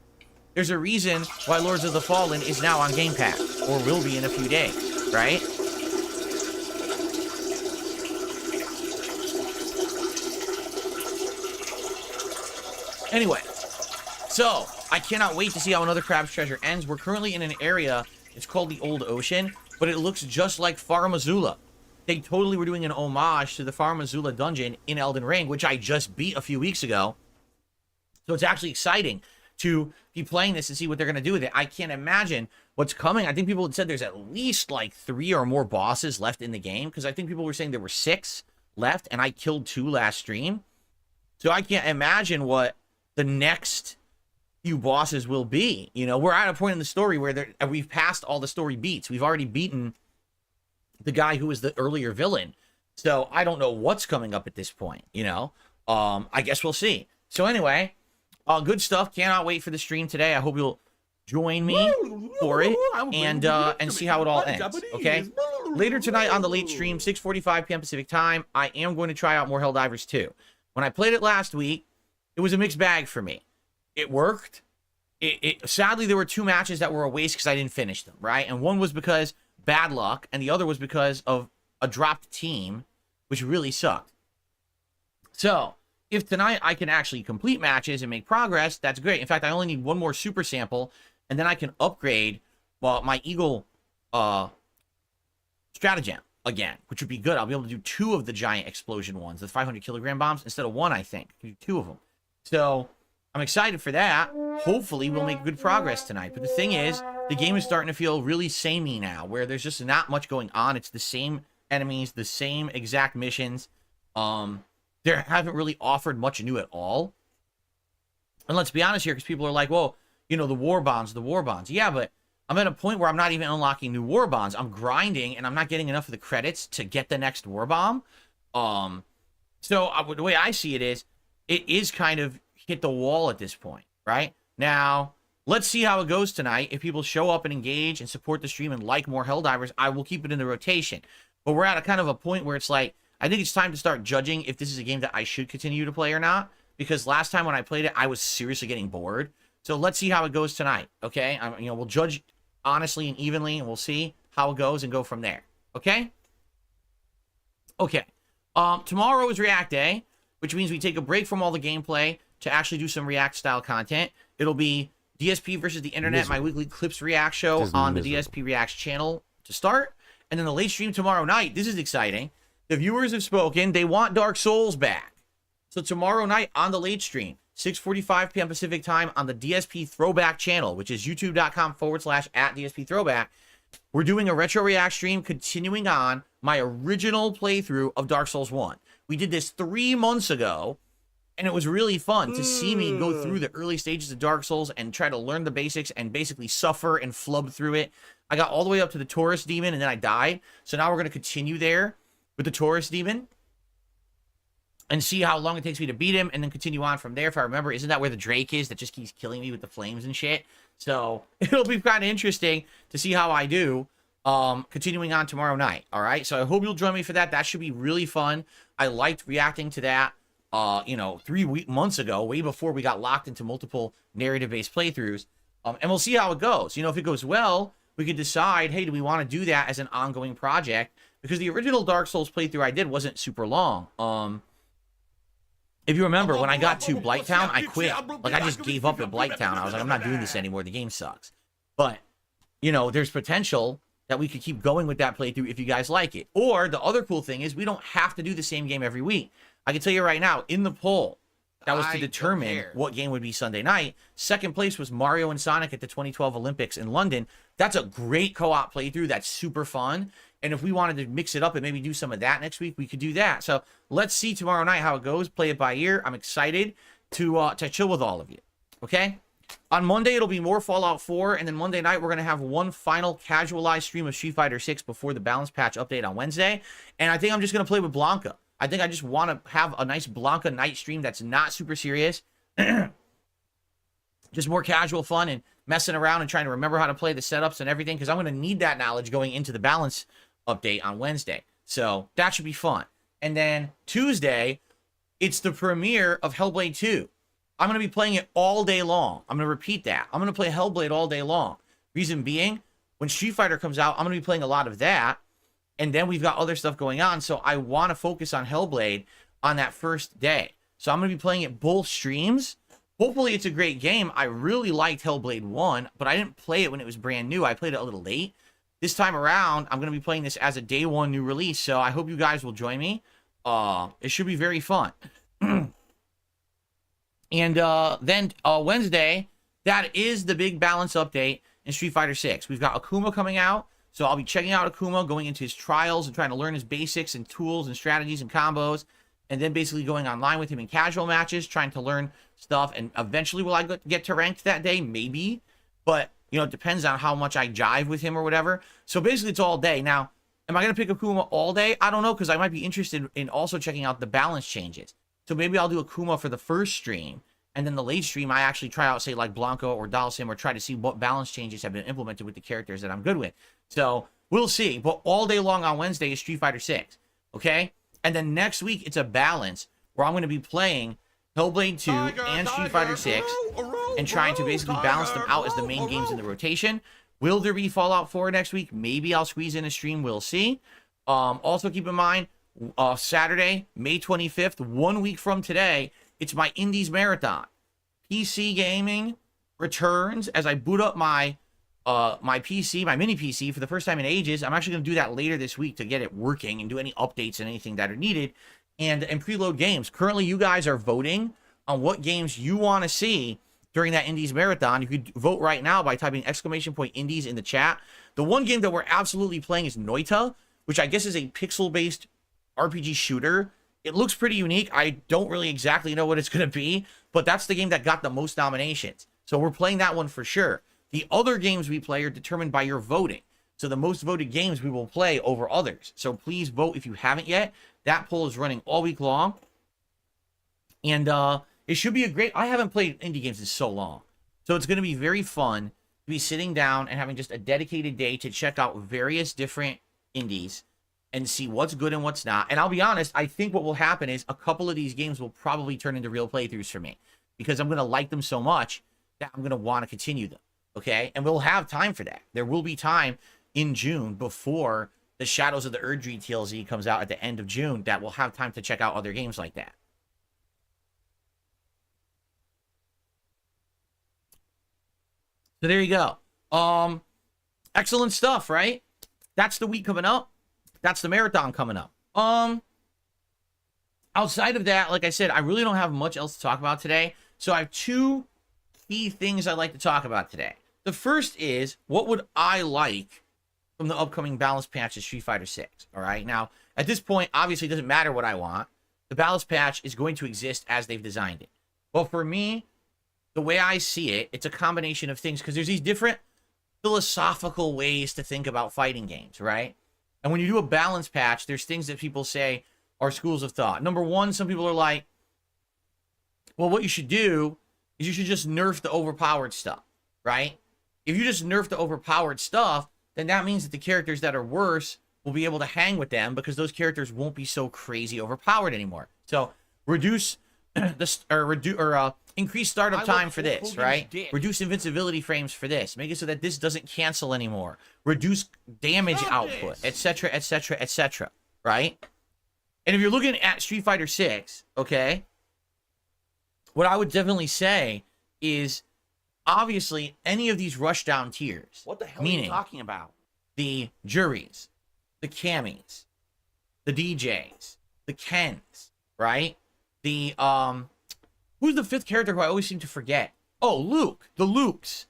There's a reason why Lords of the Fallen is now on Game Pass, or will be in a few days, right? Anyway, so I cannot wait to see how another Crab's Treasure ends. We're currently in an area, it's called the Old Ocean, but it looks just like Farum Azula. They totally were doing an homage to the Farum Azula dungeon in Elden Ring, which I just beat a few weeks ago. So it's actually exciting to be playing this and see what they're going to do with it. I can't imagine what's coming. I think people had said there's at least like 3 or more bosses left in the game, because I think people were saying there were 6 left, and I killed 2 last stream. So I can't imagine what the next few bosses will be. You know, we're at a point in the story where we've passed all the story beats. We've already beaten the guy who was the earlier villain. So I don't know what's coming up at this point, you know. I guess we'll see. So anyway, good stuff. Cannot wait for the stream today. I hope you'll join me for it and see how it all ends, okay? Later tonight on the late stream, 6:45 p.m. Pacific time, I am going to try out more Helldivers 2. When I played it last week, it was a mixed bag for me. It worked. Sadly, there were 2 matches that were a waste because I didn't finish them, right? And one was because bad luck, and the other was because of a dropped team, which really sucked. So, if tonight I can actually complete matches and make progress, that's great. In fact, I only need 1 more super sample, and then I can upgrade, well, my Eagle Stratagem again, which would be good. I'll be able to do 2 of the giant explosion ones, the 500 kilogram bombs, instead of 1, I think. I can do 2 of them. So, I'm excited for that. Hopefully, we'll make good progress tonight. But the thing is, the game is starting to feel really samey now, where there's just not much going on. It's the same enemies, the same exact missions. They haven't really offered much new at all. And let's be honest here, because people are like, well, you know, the war bonds. Yeah, but I'm at a point where I'm not even unlocking new war bonds. I'm grinding, and I'm not getting enough of the credits to get the next war bomb. So the way I see it is kind of hit the wall at this point, right? Now, let's see how it goes tonight. If people show up and engage and support the stream and like more Helldivers, I will keep it in the rotation. But we're at a kind of a point where it's like, I think it's time to start judging if this is a game that I should continue to play or not. Because last time when I played it, I was seriously getting bored. So let's see how it goes tonight, okay? We'll judge honestly and evenly, and we'll see how it goes and go from there, okay? Okay. Tomorrow is React Day, which means we take a break from all the gameplay to actually do some React-style content. It'll be DSP versus the Internet, my weekly Clips React show on the DSP Reacts channel to start. And then the late stream tomorrow night, this is exciting. The viewers have spoken. They want Dark Souls back. So tomorrow night on the late stream, 6:45 p.m. Pacific time on the DSP Throwback channel, which is youtube.com/@DSP Throwback, we're doing a retro React stream continuing on my original playthrough of Dark Souls 1. We did this 3 months ago, and it was really fun to see me go through the early stages of Dark Souls and try to learn the basics and basically suffer and flub through it. I got all the way up to the Taurus Demon, and then I died. So now we're going to continue there with the Taurus Demon and see how long it takes me to beat him, and then continue on from there. If I remember, isn't that where the Drake is that just keeps killing me with the flames and shit? So it'll be kind of interesting to see how I do continuing on tomorrow night. All right, so I hope you'll join me for that. That should be really fun. I liked reacting to that 3 months ago, way before we got locked into multiple narrative-based playthroughs. And we'll see how it goes. If it goes well, we could decide, hey, do we want to do that as an ongoing project? Because the original Dark Souls playthrough I did wasn't super long. If you remember, when I got to Blighttown, I quit. Like, I just gave up at Blighttown. I was like, I'm not doing this anymore. The game sucks. But, there's potential that we could keep going with that playthrough if you guys like it. Or the other cool thing is we don't have to do the same game every week. I can tell you right now, in the poll, that was to determine what game would be Sunday night. Second place was Mario and Sonic at the 2012 Olympics in London. That's a great co-op playthrough. That's super fun. And if we wanted to mix it up and maybe do some of that next week, we could do that. So let's see tomorrow night how it goes. Play it by ear. I'm excited to chill with all of you. Okay? On Monday, it'll be more Fallout 4, and then Monday night, we're going to have one final casualized stream of Street Fighter 6 before the balance patch update on Wednesday. And I think I'm just going to play with Blanca. I think I just want to have a nice Blanca night stream that's not super serious. Just more casual fun and messing around and trying to remember how to play the setups and everything, because I'm going to need that knowledge going into the balance update on Wednesday. So that should be fun. And then Tuesday, it's the premiere of Hellblade 2. I'm going to be playing it all day long. I'm going to repeat that. I'm going to play Hellblade all day long. Reason being, when Street Fighter comes out, I'm going to be playing a lot of that. And then we've got other stuff going on. So I want to focus on Hellblade on that first day. So I'm going to be playing it both streams. Hopefully it's a great game. I really liked Hellblade 1, but I didn't play it when it was brand new. I played it a little late. This time around, I'm going to be playing this as a day one new release. So I hope you guys will join me. It should be very fun. And then Wednesday, that is the big balance update in Street Fighter 6. We've got Akuma coming out, so I'll be checking out Akuma, going into his trials and trying to learn his basics and tools and strategies and combos, and then basically going online with him in casual matches, trying to learn stuff. And eventually, will I get to ranked that day? Maybe, but you know, it depends on how much I jive with him or whatever. So basically, it's all day. Now, am I going to pick Akuma all day? I don't know, because I might be interested in also checking out the balance changes. So maybe I'll do Akuma for the first stream, and then the late stream, I actually try out, say, like Blanco or Dalsim, or try to see what balance changes have been implemented with the characters that I'm good with. So we'll see. But all day long on Wednesday is Street Fighter 6. Okay? And then next week, it's a balance where I'm going to be playing Hellblade 2 and Street Fighter 6 and trying to basically balance them out as the main games in the rotation. Will there be Fallout 4 next week? Maybe I'll squeeze in a stream. We'll see. Also, keep in mind, Saturday, May 25th, 1 week from today, it's my Indies Marathon. PC gaming returns as I boot up my my PC, my mini PC, for the first time in ages. I'm actually going to do that later this week to get it working and do any updates and anything that are needed, and preload games. Currently, you guys are voting on what games you want to see during that Indies Marathon. You could vote right now by typing !Indies in the chat. The one game that we're absolutely playing is Noita, which I guess is a pixel-based RPG shooter. It looks pretty unique. I don't really exactly know what it's going to be, but that's the game that got the most nominations. So we're playing that one for sure. The other games we play are determined by your voting. So the most voted games we will play over others. So please vote if you haven't yet. That poll is running all week long. And it should be a great... I haven't played indie games in so long. So it's going to be very fun to be sitting down and having just a dedicated day to check out various different indies and see what's good and what's not. And I'll be honest, I think what will happen is a couple of these games will probably turn into real playthroughs for me, because I'm going to like them so much that I'm going to want to continue them, okay? And we'll have time for that. There will be time in June before the Shadows of the Erdtree TLZ comes out at the end of June that we'll have time to check out other games like that. So there you go. Excellent stuff, right? That's the week coming up. That's the marathon coming up. Outside of that, like I said, I really don't have much else to talk about today. So I have two key things I'd like to talk about today. The first is, what would I like from the upcoming balance patch of Street Fighter 6? All right. Now, at this point, obviously, it doesn't matter what I want. The balance patch is going to exist as they've designed it. Well, for me, the way I see it, it's a combination of things, because there's these different philosophical ways to think about fighting games, right? And when you do a balance patch, there's things that people say are schools of thought. Number one, some people are like, well, what you should do is you should just nerf the overpowered stuff, right? If you just nerf the overpowered stuff, then that means that the characters that are worse will be able to hang with them, because those characters won't be so crazy overpowered anymore. So reduce increase startup time for this, right? Reduce invincibility frames for this. Make it so that this doesn't cancel anymore. Reduce damage output, etc., etc., etc., right? And if you're looking at Street Fighter 6, okay, what I would definitely say is, obviously, any of these rushdown tiers. What the hell are you talking about? The Juries, the Camis, the DJs, the Kens, right? The, who's the fifth character who I always seem to forget? Oh, Luke. The Lukes.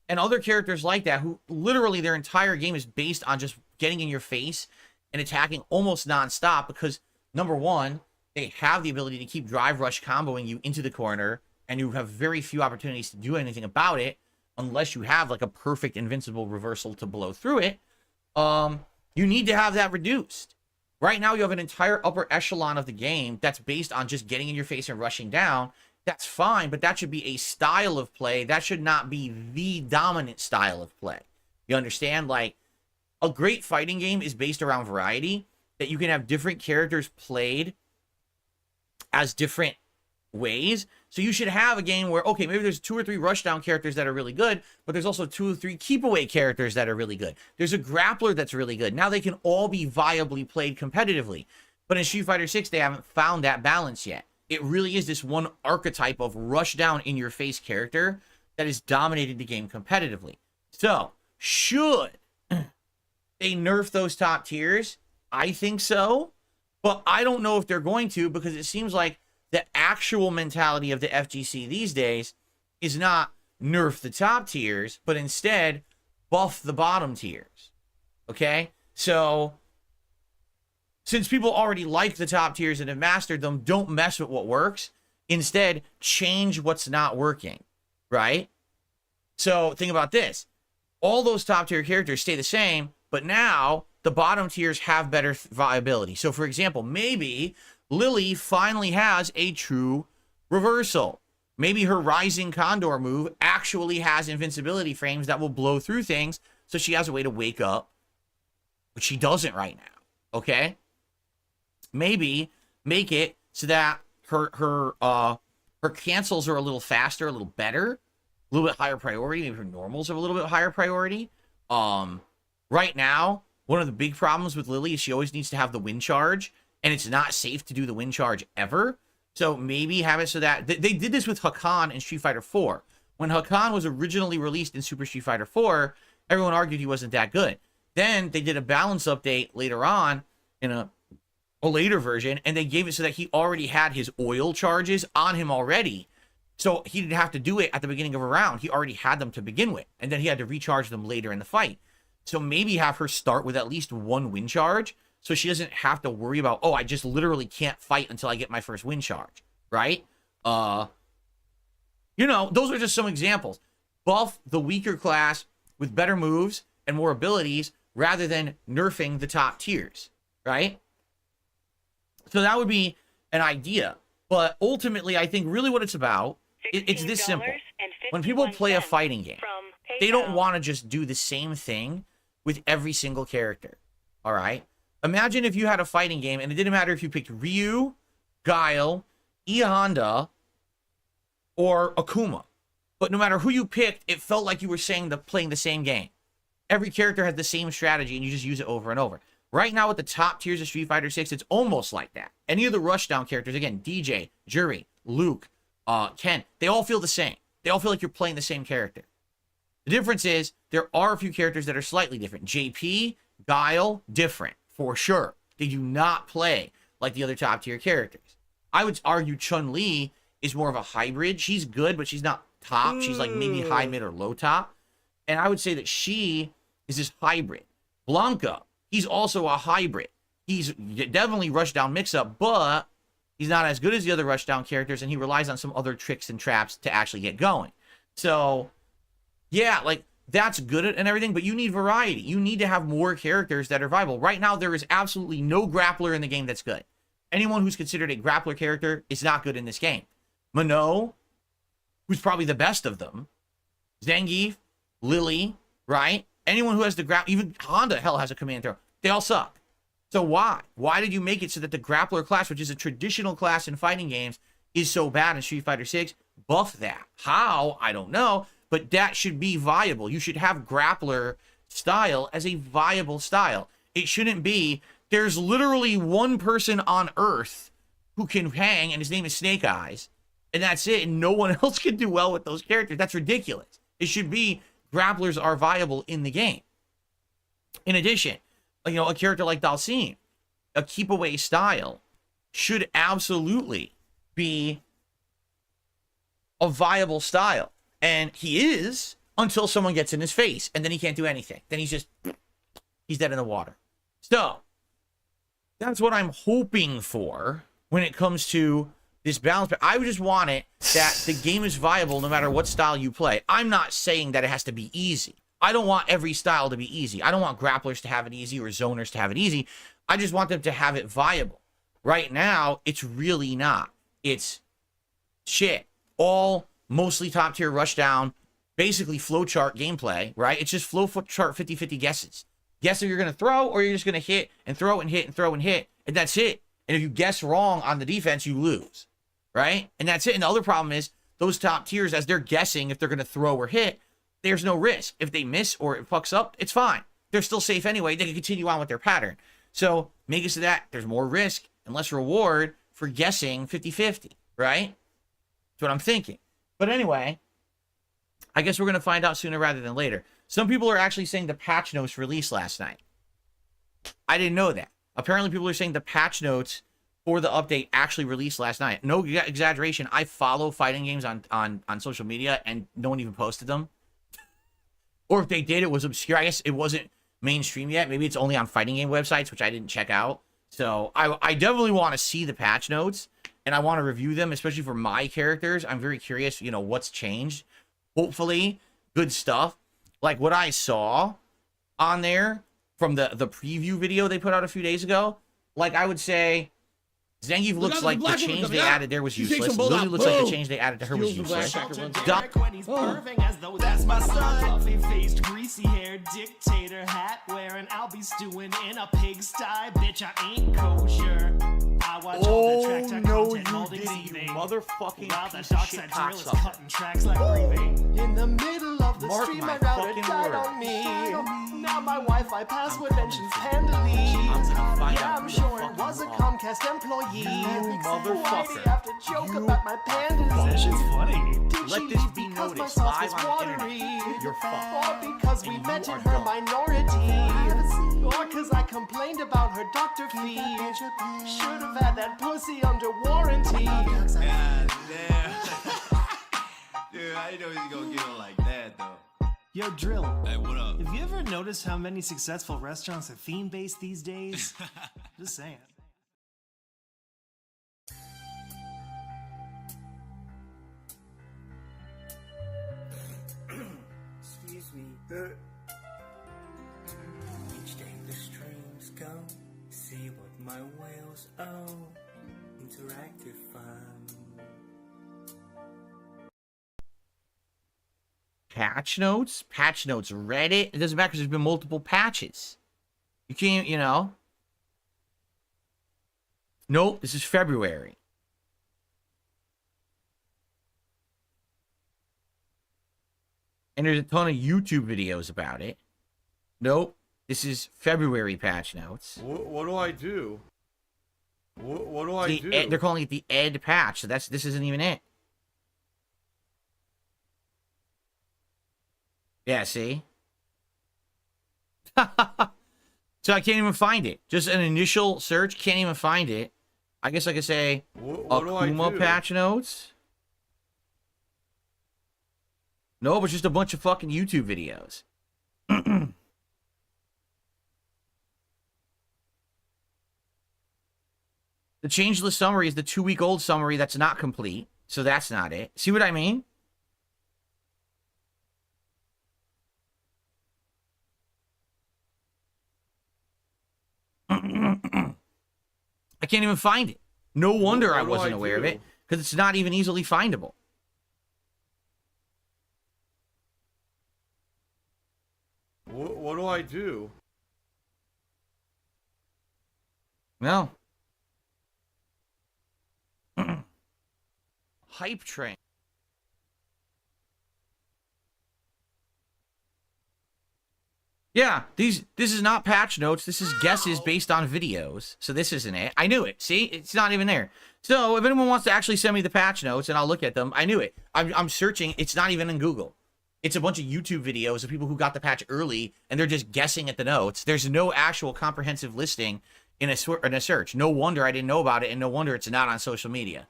And other characters like that, who literally their entire game is based on just getting in your face and attacking almost nonstop, because, number one, they have the ability to keep drive rush comboing you into the corner and you have very few opportunities to do anything about it unless you have like a perfect invincible reversal to blow through it. You need to have that reduced. Right now, you have an entire upper echelon of the game that's based on just getting in your face and rushing down. That's fine, but that should be a style of play. That should not be the dominant style of play. You understand? Like, a great fighting game is based around variety, that you can have different characters played as different ways. So you should have a game where, okay, maybe there's 2 or 3 rushdown characters that are really good, but there's also 2 or 3 keep away characters that are really good. There's a grappler that's really good. Now they can all be viably played competitively. But in Street Fighter 6, they haven't found that balance yet. It really is this one archetype of rushdown in your face character that has dominated the game competitively. So, should they nerf those top tiers? I think so. But I don't know if they're going to, because it seems like the actual mentality of the FGC these days is not nerf the top tiers, but instead buff the bottom tiers. Okay? So, since people already like the top tiers and have mastered them, don't mess with what works. Instead, change what's not working. Right? So, think about this. All those top tier characters stay the same, but now the bottom tiers have better viability. So, for example, maybe Lily finally has a true reversal. Maybe her Rising Condor move actually has invincibility frames that will blow through things, so she has a way to wake up, but she doesn't right now. Okay? Maybe make it so that her cancels are a little faster, a little better, a little bit higher priority. Maybe her normals are a little bit higher priority. Right now, one of the big problems with Lily is she always needs to have the wind charge, and it's not safe to do the wind charge ever. So maybe have it so that they did this with Hakan in Street Fighter 4. When Hakan was originally released in Super Street Fighter 4, everyone argued he wasn't that good. Then they did a balance update later on in a later version, and they gave it so that he already had his oil charges on him already. So he didn't have to do it at the beginning of a round. He already had them to begin with, and then he had to recharge them later in the fight. So maybe have her start with at least 1 wind charge, so she doesn't have to worry about, oh, I just literally can't fight until I get my first wind charge, right? Those are just some examples. Buff the weaker class with better moves and more abilities rather than nerfing the top tiers, right? So that would be an idea. But ultimately, I think really what it's about, it's this simple. When people play a fighting game, they don't want to just do the same thing with every single character, all right? Imagine if you had a fighting game and it didn't matter if you picked Ryu, Guile, E Honda, or Akuma. But no matter who you picked, it felt like you were playing the same game. Every character has the same strategy and you just use it over and over. Right now with the top tiers of Street Fighter 6, it's almost like that. Any of the rushdown characters, again, DJ, Jury, Luke, Ken, they all feel the same. They all feel like you're playing the same character. The difference is there are a few characters that are slightly different. JP, Guile, different. For sure. They do not play like the other top tier characters. I would argue Chun-Li is more of a hybrid. She's good, but she's not top. She's like maybe high, mid, or low top. And I would say that she is this hybrid. Blanca, he's also a hybrid. He's definitely rushdown mix-up, but he's not as good as the other rushdown characters, and he relies on some other tricks and traps to actually get going. So, yeah, like, that's good and everything, but you need variety. You need to have more characters that are viable. Right now, there is absolutely no grappler in the game that's good. Anyone who's considered a grappler character is not good in this game. Minot, who's probably the best of them. Zangief, Lily, right? Anyone who has the grapple, even Honda, hell, has a command throw. They all suck. So why? Why did you make it so that the grappler class, which is a traditional class in fighting games, is so bad in Street Fighter 6? Buff that. How? I don't know. But that should be viable. You should have grappler style as a viable style. It shouldn't be, there's literally one person on Earth who can hang, and his name is Snake Eyes, and that's it, and no one else can do well with those characters. That's ridiculous. It should be, grapplers are viable in the game. In addition, a character like Dalsim, a keep away style, should absolutely be a viable style. And he is until someone gets in his face, and then he can't do anything. Then he's dead in the water. So, that's what I'm hoping for when it comes to this balance. I just want it that the game is viable no matter what style you play. I'm not saying that it has to be easy. I don't want every style to be easy. I don't want grapplers to have it easy or zoners to have it easy. I just want them to have it viable. Right now, it's really not. It's shit. All mostly top tier rushdown, basically flowchart gameplay, right? It's just flowchart 50-50 guesses. Guess if you're going to throw or you're just going to hit and throw and hit and throw and hit. And that's it. And if you guess wrong on the defense, you lose, right? And that's it. And the other problem is those top tiers, as they're guessing if they're going to throw or hit, there's no risk. If they miss or it fucks up, it's fine. They're still safe anyway. They can continue on with their pattern. So make it so that there's more risk and less reward for guessing 50-50, right? That's what I'm thinking. But anyway, I guess we're going to find out sooner rather than later. Some people are actually saying the patch notes released last night. I didn't know that. Apparently people are saying the patch notes for the update actually released last night. No exaggeration. I follow fighting games on social media and no one even posted them. Or if they did, it was obscure. I guess it wasn't mainstream yet. Maybe it's only on fighting game websites, which I didn't check out. So I definitely want to see the patch notes and I want to review them, especially for my characters. I'm very curious, you know, what's changed. Hopefully, good stuff. Like what I saw on there from the preview video they put out a few days ago. Like I would say, Zangief looks like the change they added there was useless. Lily looks like the change they added to her was useless. When he's perving as though that's my son. Fluffy faced, greasy haired dictator hat wearing. I'll be stewing in a pigsty. Bitch, I ain't kosher. I watch all the track content molding seething. Motherfucking while the dark side drill is cutting tracks like breathing. In the middle of the stream, my router died on me. Now my Wi-Fi password mentions handily. Yeah, I'm sure it was a Comcast employee. You motherfucker. Why do you have to joke about my pandas? That shit's funny. Let this be noticed live on the internet. You're fucked. Or because we met in her minority. Or because I complained about her doctor fee. Should have had that pussy under warranty. God damn. Dude, I didn't know he was gonna get on like that though. Yo, Drill. Hey, what up? Have you ever noticed how many successful restaurants are theme-based these days? Just saying. Excuse me. Each day the streams go. See what my whales owe. Interactive fun. Patch notes? Patch notes. Reddit? It doesn't matter because there's been multiple patches. You can't, you know. Nope, this is February. And there's a ton of YouTube videos about it. Nope, this is February patch notes. What do I do? What do I do? They're calling it the Ed patch, so this isn't even it. Yeah, see? So I can't even find it. Just an initial search, can't even find it. I guess I could say what do I Akuma do? patch notes. No, but just a bunch of fucking YouTube videos. The changeless summary is the 2-week-old summary that's not complete, so that's not it. See what I mean? I can't even find it. No wonder I wasn't aware of it, because it's not even easily findable. What do I do? No. Hype train. Yeah, this is not patch notes. This is guesses based on videos. So this isn't it. I knew it. See, it's not even there. So if anyone wants to actually send me the patch notes and I'll look at them, I knew it. I'm searching. It's not even in Google. It's a bunch of YouTube videos of people who got the patch early and they're just guessing at the notes. There's no actual comprehensive listing in a search. No wonder I didn't know about it, and no wonder it's not on social media.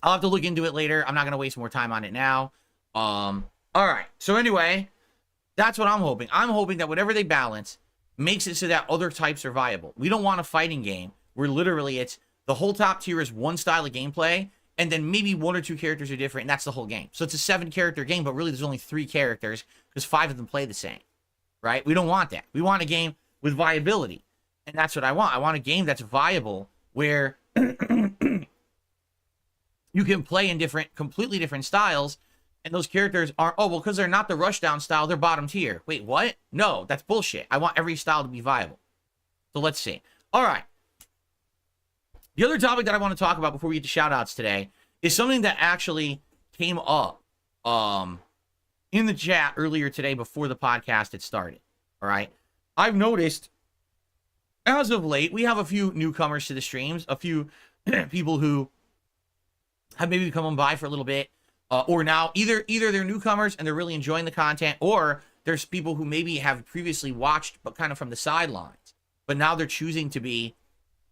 I'll have to look into it later. I'm not going to waste more time on it now. All right. So anyway, that's what I'm hoping. I'm hoping that whatever they balance makes it so that other types are viable. We don't want a fighting game where literally it's The whole top tier is one style of gameplay, and then maybe 1 or 2 characters are different, and that's the whole game. So it's a 7-character game, but really there's only 3 characters because 5 of them play the same, right? We don't want that. We want a game with viability, and that's what I want. I want a game that's viable where you can play in completely different styles, and those characters are, oh, well, because they're not the rushdown style, they're bottom tier. Wait, what? No, that's bullshit. I want every style to be viable. So let's see. All right. The other topic that I want to talk about before we get to shout-outs today is something that actually came up in the chat earlier today before the podcast had started. All right. I've noticed, as of late, we have a few newcomers to the streams, a few people who have maybe come on by for a little bit, or now either they're newcomers and they're really enjoying the content, or there's people who maybe have previously watched but kind of from the sidelines, but now they're choosing to be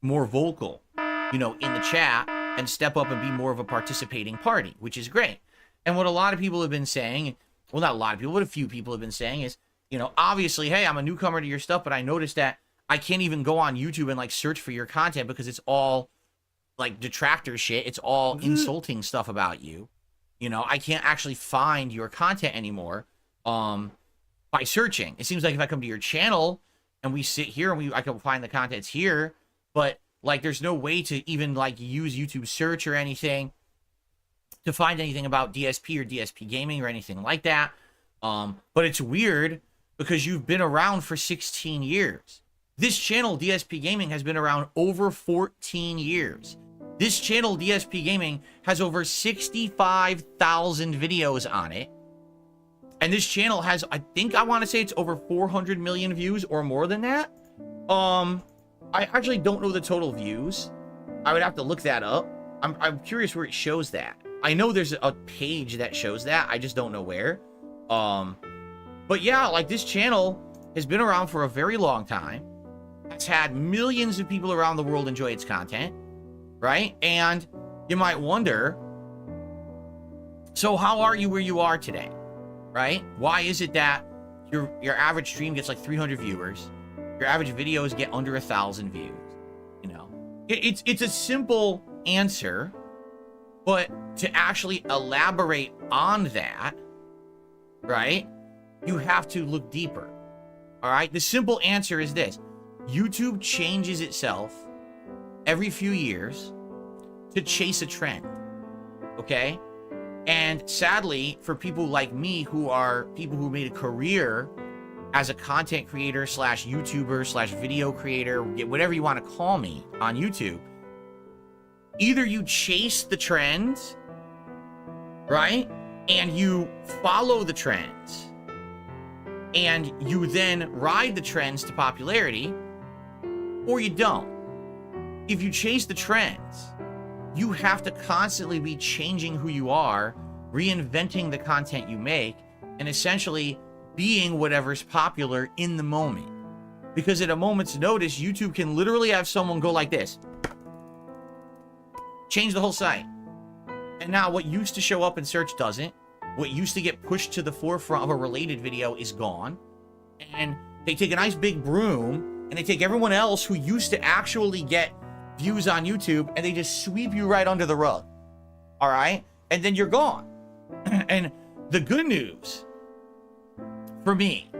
more vocal, you know, in the chat and step up and be more of a participating party, which is great. And what a lot of people have been saying, well, not a lot of people, what a few people have been saying is, you know, obviously, hey, I'm a newcomer to your stuff, but I noticed that I can't even go on YouTube and like search for your content because it's all like detractor shit. It's all insulting stuff about you. You know, I can't actually find your content anymore by searching. It seems like if I come to your channel and we sit here and I can find the contents here, but like there's no way to even like use YouTube search or anything to find anything about DSP or DSP gaming or anything like that. But it's weird because you've been around for 16 years. This channel, DSP Gaming, has been around over 14 years. This channel, DSP Gaming, has over 65,000 videos on it. And this channel has, I want to say it's over 400 million views or more than that. I actually don't know the total views. I would have to look that up. I'm curious where it shows that. I know there's a page that shows that. I just don't know where. But yeah, like this channel has been around for a very long time. It's had millions of people around the world enjoy its content, right? And you might wonder, so how are you where you are today, right? Why is it that your average stream gets like 300 viewers, your average videos get under 1,000 views? You know, it's a simple answer, but to actually elaborate on that, right, you have to look deeper. All right, the simple answer is this: YouTube changes itself every few years to chase a trend, okay? And sadly, for people like me who are people who made a career as a content creator slash YouTuber slash video creator, whatever you want to call me on YouTube, either you chase the trends, right? And you follow the trends and you then ride the trends to popularity, or you don't. If you chase the trends, you have to constantly be changing who you are, reinventing the content you make, and essentially being whatever's popular in the moment. Because at a moment's notice, YouTube can literally have someone go like this, change the whole site. And now what used to show up in search doesn't. What used to get pushed to the forefront of a related video is gone. And they take a nice big broom and they take everyone else who used to actually get views on YouTube and they just sweep you right under the rug. All right? And then you're gone. And the good news for me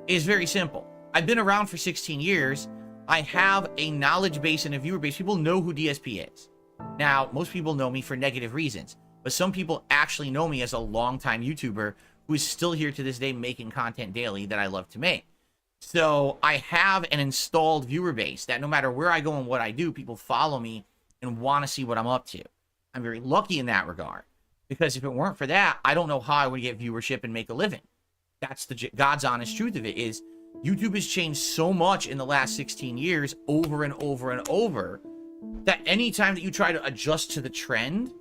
is very simple. I've been around for 16 years. I have a knowledge base and a viewer base. People know who DSP is. Now, most people know me for negative reasons, but some people actually know me as a longtime YouTuber who is still here to this day making content daily that I love to make. So I have an installed viewer base that no matter where I go and what I do, people follow me and want to see what I'm up to. I'm very lucky in that regard, because if it weren't for that, I don't know how I would get viewership and make a living. That's the God's honest truth of it, is YouTube has changed so much in the last 16 years over and over and over that anytime that you try to adjust to the trend,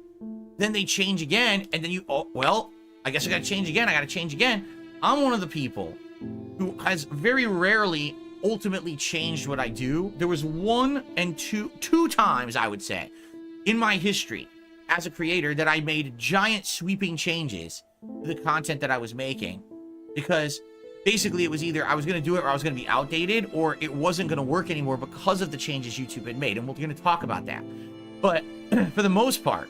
then they change again, and then you, oh, well, I guess I gotta change again, I gotta change again. I'm one of the people who has very rarely ultimately changed what I do. There was two times, I would say, in my history as a creator that I made giant sweeping changes to the content that I was making, because basically it was either I was going to do it or I was going to be outdated, or it wasn't going to work anymore because of the changes YouTube had made. And we're going to talk about that. But for the most part,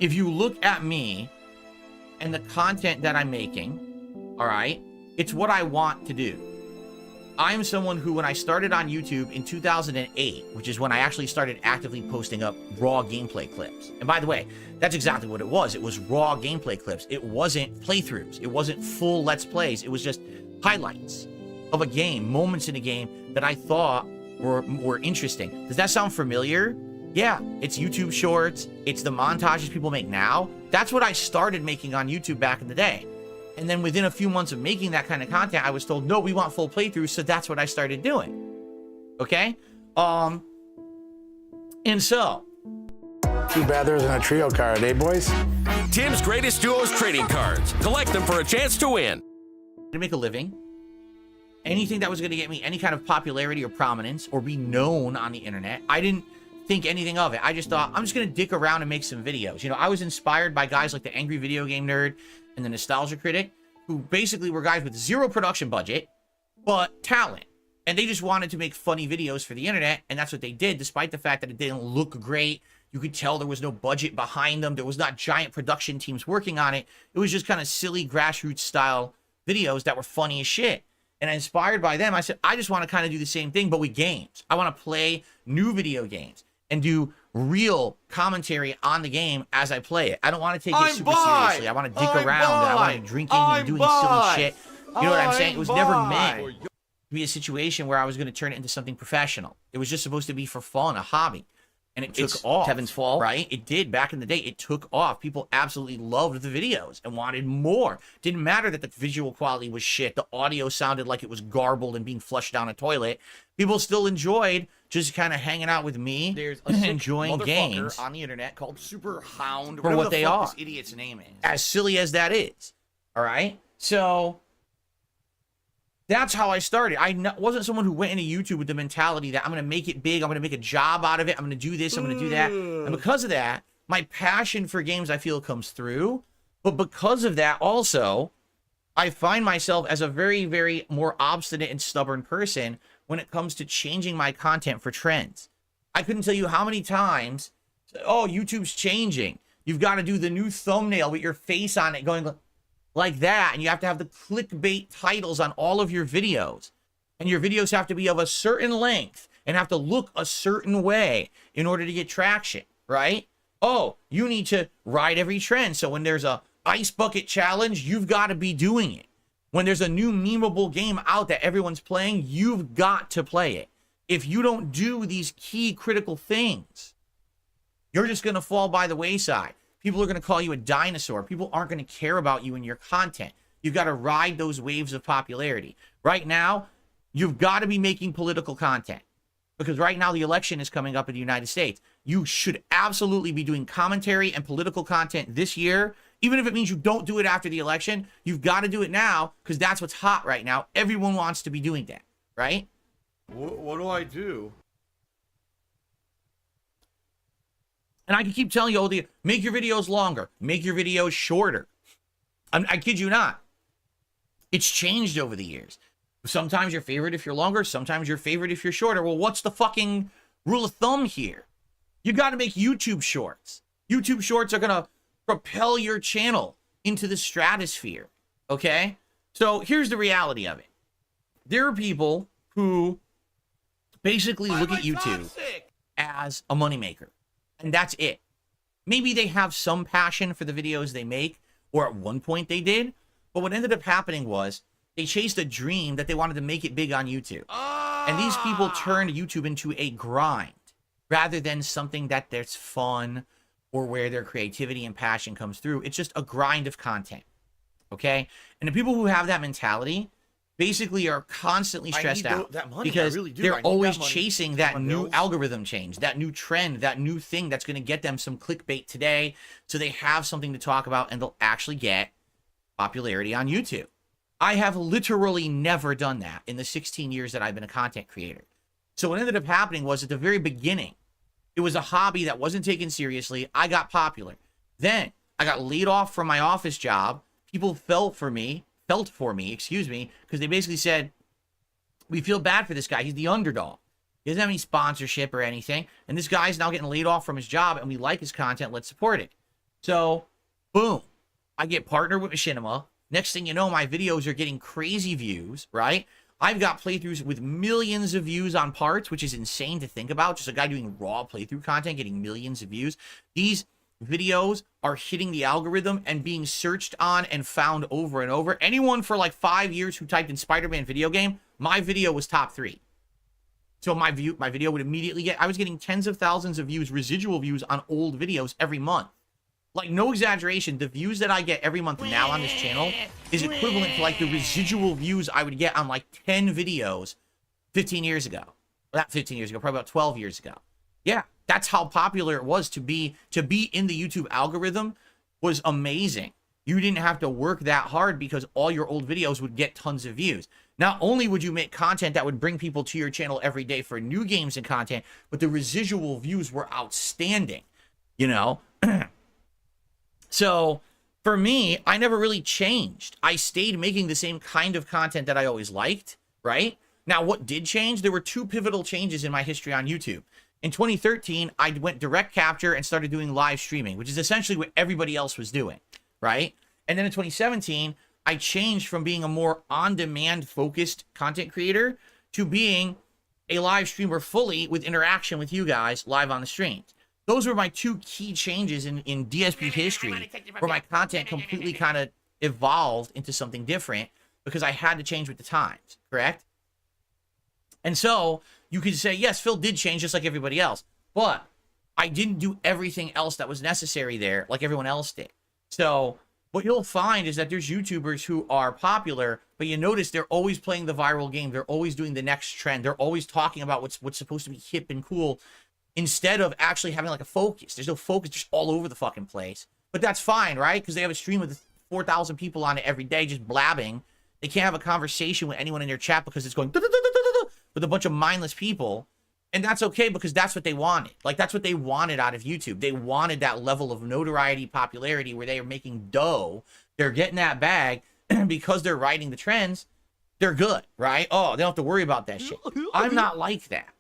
if you look at me and the content that I'm making, all right, it's what I want to do. I'm someone who, when I started on YouTube in 2008, which is when I actually started actively posting up raw gameplay clips. And by the way, that's exactly what it was. It was raw gameplay clips. It wasn't playthroughs. It wasn't full Let's Plays. It was just highlights of a game, moments in a game that I thought were interesting. Does that sound familiar? Yeah, it's YouTube Shorts. It's the montages people make now. That's what I started making on YouTube back in the day. And then within a few months of making that kind of content, I was told, no, we want full playthroughs. So that's what I started doing. Okay? And so. Too bad there isn't a trio card, eh, boys? Tim's Greatest Duos trading cards. Collect them for a chance to win. To make a living. Anything that was going to get me any kind of popularity or prominence or be known on the internet, I didn't think anything of it. I just thought, I'm just going to dick around and make some videos. You know, I was inspired by guys like the Angry Video Game Nerd and the Nostalgia Critic, who basically were guys with zero production budget, but talent. And they just wanted to make funny videos for the internet, and that's what they did, despite the fact that it didn't look great. You could tell there was no budget behind them. There was not giant production teams working on it. It was just kind of silly grassroots style videos that were funny as shit. And inspired by them, I said, I just want to kind of do the same thing, but with games. I want to play new video games and do real commentary on the game as I play it. I don't want to take it super seriously. I want to dick around. And I want to drinking and doing silly shit. You know what I'm saying? It was never meant to be a situation where I was going to turn it into something professional. It was just supposed to be for fun, a hobby. And it took off. Kevin's fault, right? It did. Back in the day, it took off. People absolutely loved the videos and wanted more. Didn't matter that the visual quality was shit. The audio sounded like it was garbled and being flushed down a toilet. People still enjoyed just kind of hanging out with me. There's enjoying games on the internet called Super Hound, for what they are. This idiot's name is. As silly as that is. All right? So that's how I started. I wasn't someone who went into YouTube with the mentality that I'm going to make it big. I'm going to make a job out of it. I'm going to do this. I'm going to do that. And because of that, my passion for games, I feel, comes through. But because of that also, I find myself as a very, very more obstinate and stubborn person when it comes to changing my content for trends. I couldn't tell you how many times, oh, YouTube's changing. You've got to do the new thumbnail with your face on it going like that, and you have to have the clickbait titles on all of your videos, and your videos have to be of a certain length and have to look a certain way in order to get traction, right? Oh, you need to ride every trend, so when there's a ice bucket challenge, you've got to be doing it. When there's a new memeable game out that everyone's playing, you've got to play it. If you don't do these key critical things, you're just going to fall by the wayside. People are going to call you a dinosaur. People aren't going to care about you and your content. You've got to ride those waves of popularity. Right now, you've got to be making political content. Because right now, the election is coming up in the United States. You should absolutely be doing commentary and political content this year. Even if it means you don't do it after the election, you've got to do it now because that's what's hot right now. Everyone wants to be doing that, right? What do I do? And I can keep telling you, oh, make your videos longer. Make your videos shorter. I kid you not. It's changed over the years. Sometimes your favorite if you're longer. Sometimes your favorite if you're shorter. Well, what's the fucking rule of thumb here? You got to make YouTube shorts. YouTube shorts are going to propel your channel into the stratosphere. Okay? So here's the reality of it. There are people who basically look at YouTube as a moneymaker. And that's it. Maybe they have some passion for the videos they make, or at one point they did. But what ended up happening was they chased a dream that they wanted to make it big on YouTube. And these people turned YouTube into a grind rather than something that there's fun or where their creativity and passion comes through. It's just a grind of content. Okay? And the people who have that mentality basically are constantly stressed out because they're always chasing that new algorithm change, that new trend, that new thing that's going to get them some clickbait today so they have something to talk about and they'll actually get popularity on YouTube. I have literally never done that in the 16 years that I've been a content creator. So what ended up happening was at the very beginning, it was a hobby that wasn't taken seriously. I got popular. Then I got laid off from my office job. People felt for me, because they basically said, we feel bad for this guy. He's the underdog. He doesn't have any sponsorship or anything. And this guy's now getting laid off from his job, and we like his content. Let's support it. So, boom. I get partnered with Machinima. Next thing you know, my videos are getting crazy views, right? I've got playthroughs with millions of views on parts, which is insane to think about. Just a guy doing raw playthrough content getting millions of views. These videos are hitting the algorithm and being searched on and found over and over. Anyone for like 5 years who typed in Spider-Man video game, my video was top 3. So my video would immediately get, I was getting tens of thousands of views, residual views on old videos every month. Like, no exaggeration, the views that I get every month now on this channel is equivalent to like the residual views I would get on like 10 videos 15 years ago. Well, not 15 years ago, probably about 12 years ago. Yeah, that's how popular it was to be in the YouTube algorithm was amazing. You didn't have to work that hard because all your old videos would get tons of views. Not only would you make content that would bring people to your channel every day for new games and content, but the residual views were outstanding, you know? So for me, I never really changed. I stayed making the same kind of content that I always liked, right? Now, what did change? There were 2 pivotal changes in my history on YouTube. In 2013, I went direct capture and started doing live streaming, which is essentially what everybody else was doing, right? And then in 2017, I changed from being a more on-demand focused content creator to being a live streamer fully with interaction with you guys live on the streams. Those were my 2 key changes in DSP history, where my content completely kind of evolved into something different because I had to change with the times, correct? And so you could say, yes, Phil did change just like everybody else, but I didn't do everything else that was necessary there like everyone else did. So what you'll find is that there's YouTubers who are popular, but you notice they're always playing the viral game. They're always doing the next trend. They're always talking about what's supposed to be hip and cool, instead of actually having like a focus. There's no focus, just all over the fucking place. But that's fine, right? Because they have a stream with 4,000 people on it every day just blabbing. They can't have a conversation with anyone in their chat because it's going with a bunch of mindless people. And that's okay because that's what they wanted. Like, that's what they wanted out of YouTube. They wanted that level of notoriety, popularity, where they are making dough. They're getting that bag because they're riding the trends. They're good, right? Oh, they don't have to worry about that shit. I'm not like that.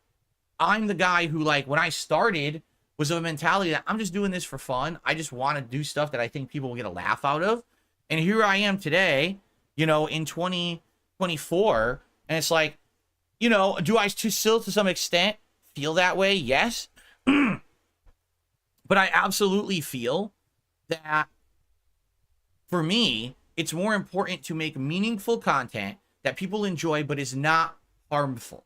I'm the guy who, like, when I started, was of a mentality that I'm just doing this for fun. I just want to do stuff that I think people will get a laugh out of. And here I am today, you know, in 2024. And it's like, you know, do I still to some extent feel that way? Yes. But I absolutely feel that for me, it's more important to make meaningful content that people enjoy, but is not harmful.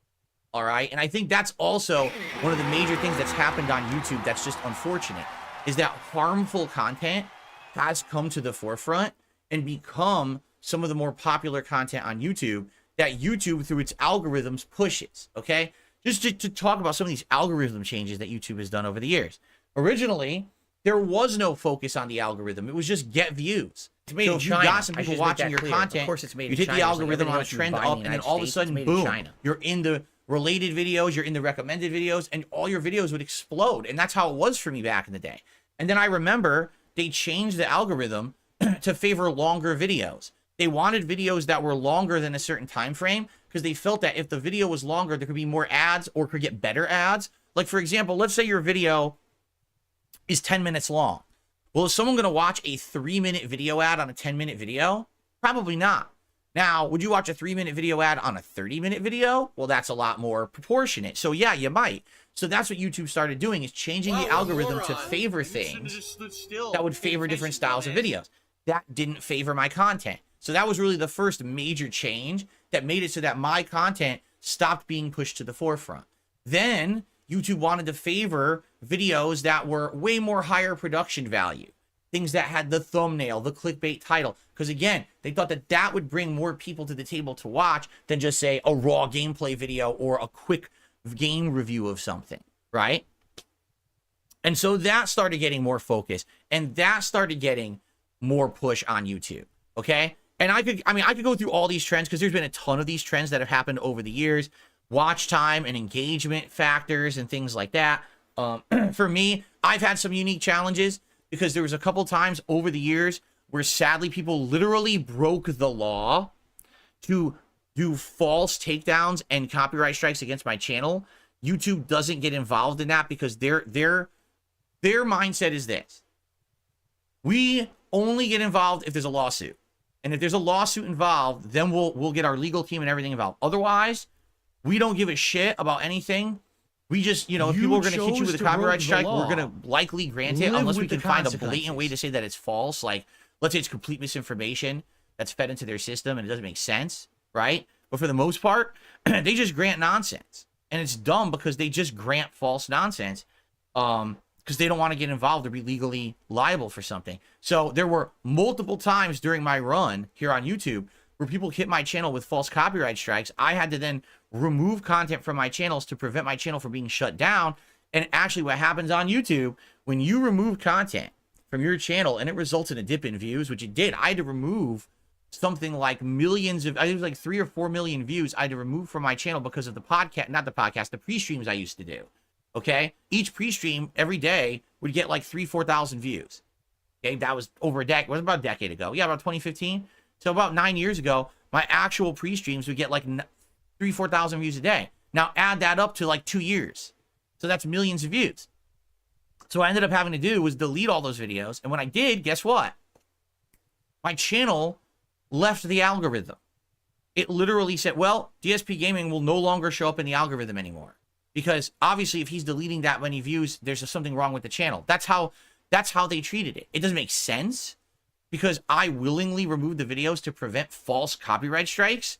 All right. And I think that's also one of the major things that's happened on YouTube that's just unfortunate, is that harmful content has come to the forefront and become some of the more popular content on YouTube that YouTube, through its algorithms, pushes. Okay. Just to talk about some of these algorithm changes that YouTube has done over the years. Originally, there was no focus on the algorithm. It was just get views. It's made so in if China. you got some people watching your content, of course it's made you in hit China. the Like algorithm on a trend up, and then all of a sudden, boom, you're in the related videos, you're in the recommended videos, and all your videos would explode. And that's how it was for me back in the day. And then I remember they changed the algorithm to favor longer videos. They wanted videos that were longer than a certain time frame because they felt that if the video was longer, there could be more ads or could get better ads. Like, for example, let's say your video is 10 minutes long. Well, is someone going to watch a 3-minute video ad on a 10-minute video? Probably not. Now, would you watch a 3-minute video ad on a 30-minute video? Well, that's a lot more proportionate. So yeah, you might. So that's what YouTube started doing, is changing the algorithm to favor things that would favor different styles of videos. That didn't favor my content. So that was really the first major change that made it so that my content stopped being pushed to the forefront. Then YouTube wanted to favor videos that were way more higher production value. Things that had the thumbnail, the clickbait title. Because again, they thought that that would bring more people to the table to watch than just, say, a raw gameplay video or a quick game review of something, right? And so that started getting more focus. And that started getting more push on YouTube, okay? And I could go through all these trends because there's been a ton of these trends that have happened over the years. Watch time and engagement factors and things like that. For me, I've had some unique challenges because there was a couple times over the years where sadly people literally broke the law to do false takedowns and copyright strikes against my channel YouTube doesn't get involved in that because their mindset is this. We only get involved if there's a lawsuit. And if there's a lawsuit involved, then we'll get our legal team and everything involved. Otherwise, we don't give a shit about anything. We just, if people are going to hit you with a copyright strike, we're going to likely grant it unless we can find a blatant way to say that it's false. Like, let's say it's complete misinformation that's fed into their system and it doesn't make sense, right? But for the most part, they just grant nonsense. And it's dumb because they just grant false nonsense because they don't want to get involved or be legally liable for something. So there were multiple times during my run here on YouTube where people hit my channel with false copyright strikes. I had to then remove content from my channels to prevent my channel from being shut down. And actually what happens on YouTube, when you remove content from your channel and it results in a dip in views, which it did, I had to remove something like millions of, I think it was like 3 or 4 million views I had to remove from my channel because of the podcast, not the podcast, the pre-streams I used to do. Okay. Each pre-stream every day would get like 3,000-4,000 views. Okay. That was over a decade, was about a decade ago. Yeah. About 2015. So about 9 years ago, my actual pre-streams would get like 3,000-4,000 views a day. Now add that up to like 2 years. So that's millions of views. So what I ended up having to do was delete all those videos. And when I did, guess what? My channel left the algorithm. It literally said, well, DSP Gaming will no longer show up in the algorithm anymore. Because obviously if he's deleting that many views, there's something wrong with the channel. That's how they treated it. It doesn't make sense because I willingly removed the videos to prevent false copyright strikes,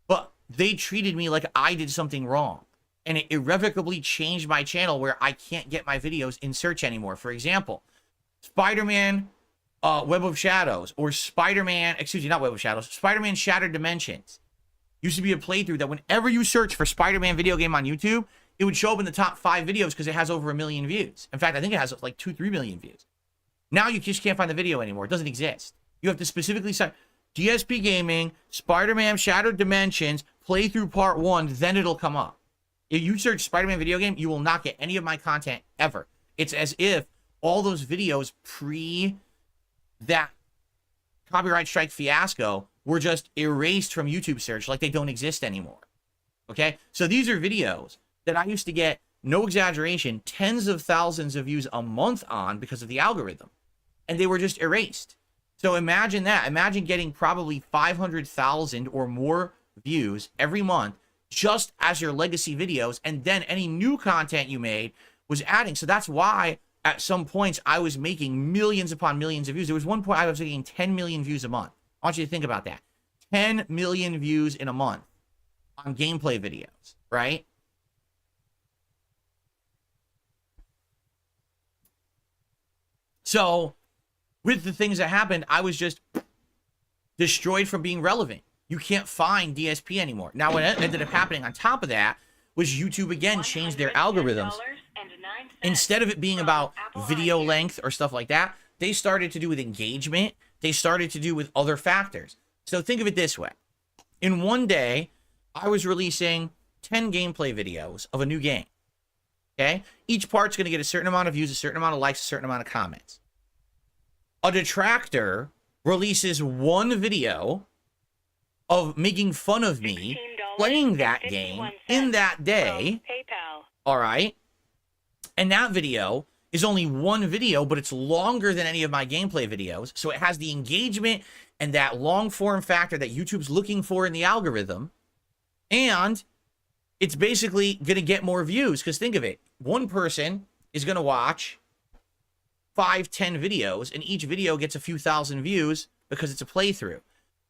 but they treated me like I did something wrong. And it irrevocably changed my channel where I can't get my videos in search anymore. For example, Spider-Man Web of Shadows or Spider-Man Shattered Dimensions used to be a playthrough that whenever you search for Spider-Man video game on YouTube, it would show up in the top 5 videos because it has over 1 million views. In fact, I think it has like 2-3 million views. Now you just can't find the video anymore. It doesn't exist. You have to specifically say DSP Gaming, Spider-Man Shattered Dimensions, playthrough part 1, then it'll come up. If you search Spider-Man video game, you will not get any of my content ever. It's as if all those videos pre that copyright strike fiasco were just erased from YouTube search like they don't exist anymore. Okay? So these are videos that I used to get, no exaggeration, tens of thousands of views a month on because of the algorithm. And they were just erased. So imagine that. Imagine getting probably 500,000 or more views every month just as your legacy videos, and then any new content you made was adding. So that's why at some points I was making millions upon millions of views. There was one point I was making 10 million views a month. I want you to think about that. 10 million views in a month on gameplay videos, right? So with the things that happened, I was just destroyed from being relevant. You can't find DSP anymore. Now, what ended up happening on top of that was YouTube again changed their algorithms. Instead of it being about video length or stuff like that, they started to do with engagement. They started to do with other factors. So think of it this way. In one day, I was releasing 10 gameplay videos of a new game. Okay? Each part's going to get a certain amount of views, a certain amount of likes, a certain amount of comments. A detractor releases one video of making fun of me playing that game in that day. All right. And that video is only one video, but it's longer than any of my gameplay videos. So it has the engagement and that long form factor that YouTube's looking for in the algorithm. And it's basically going to get more views. Because think of it. One person is going to watch 5-10 videos, and each video gets a few thousand views because it's a playthrough.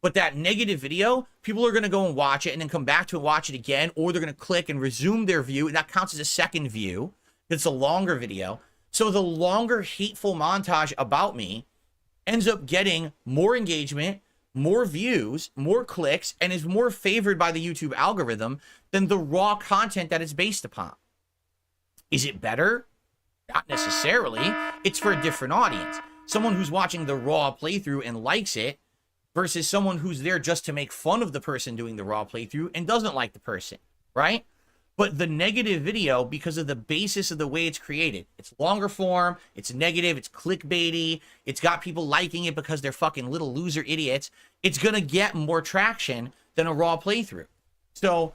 But that negative video, people are going to go and watch it and then come back to it and watch it again, or they're going to click and resume their view, and that counts as a second view. It's a longer video. So the longer hateful montage about me ends up getting more engagement, more views, more clicks, and is more favored by the YouTube algorithm than the raw content that it's based upon. Is it better? Not necessarily. It's for a different audience. Someone who's watching the raw playthrough and likes it versus someone who's there just to make fun of the person doing the raw playthrough and doesn't like the person, right? But the negative video, because of the basis of the way it's created, it's longer form, it's negative, it's clickbaity, it's got people liking it because they're fucking little loser idiots, it's going to get more traction than a raw playthrough. So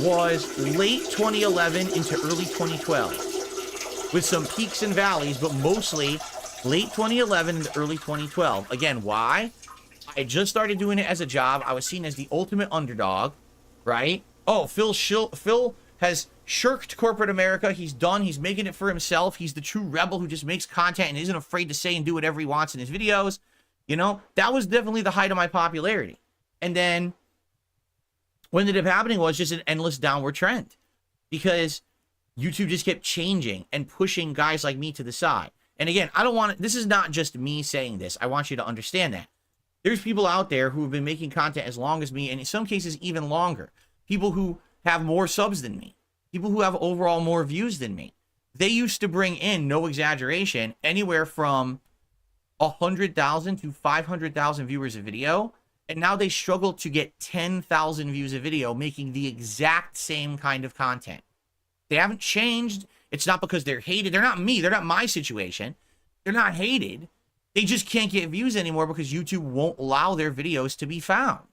was late 2011 into early 2012, with some peaks and valleys, but mostly late 2011 into early 2012. Again, why? I just started doing it as a job. I was seen as the ultimate underdog, right? Oh, Phil has shirked corporate America. He's done. He's making it for himself. He's the true rebel who just makes content and isn't afraid to say and do whatever he wants in his videos. You know, that was definitely the height of my popularity. And then what ended up happening was just an endless downward trend, because YouTube just kept changing and pushing guys like me to the side. And again, I don't want to, this is not just me saying this. I want you to understand that there's people out there who have been making content as long as me, and in some cases even longer. People who have more subs than me. People who have overall more views than me. They used to bring in, no exaggeration, anywhere from 100,000 to 500,000 viewers a video. And now they struggle to get 10,000 views a video making the exact same kind of content. They haven't changed. It's not because they're hated. They're not me. They're not my situation. They're not hated. They just can't get views anymore because YouTube won't allow their videos to be found.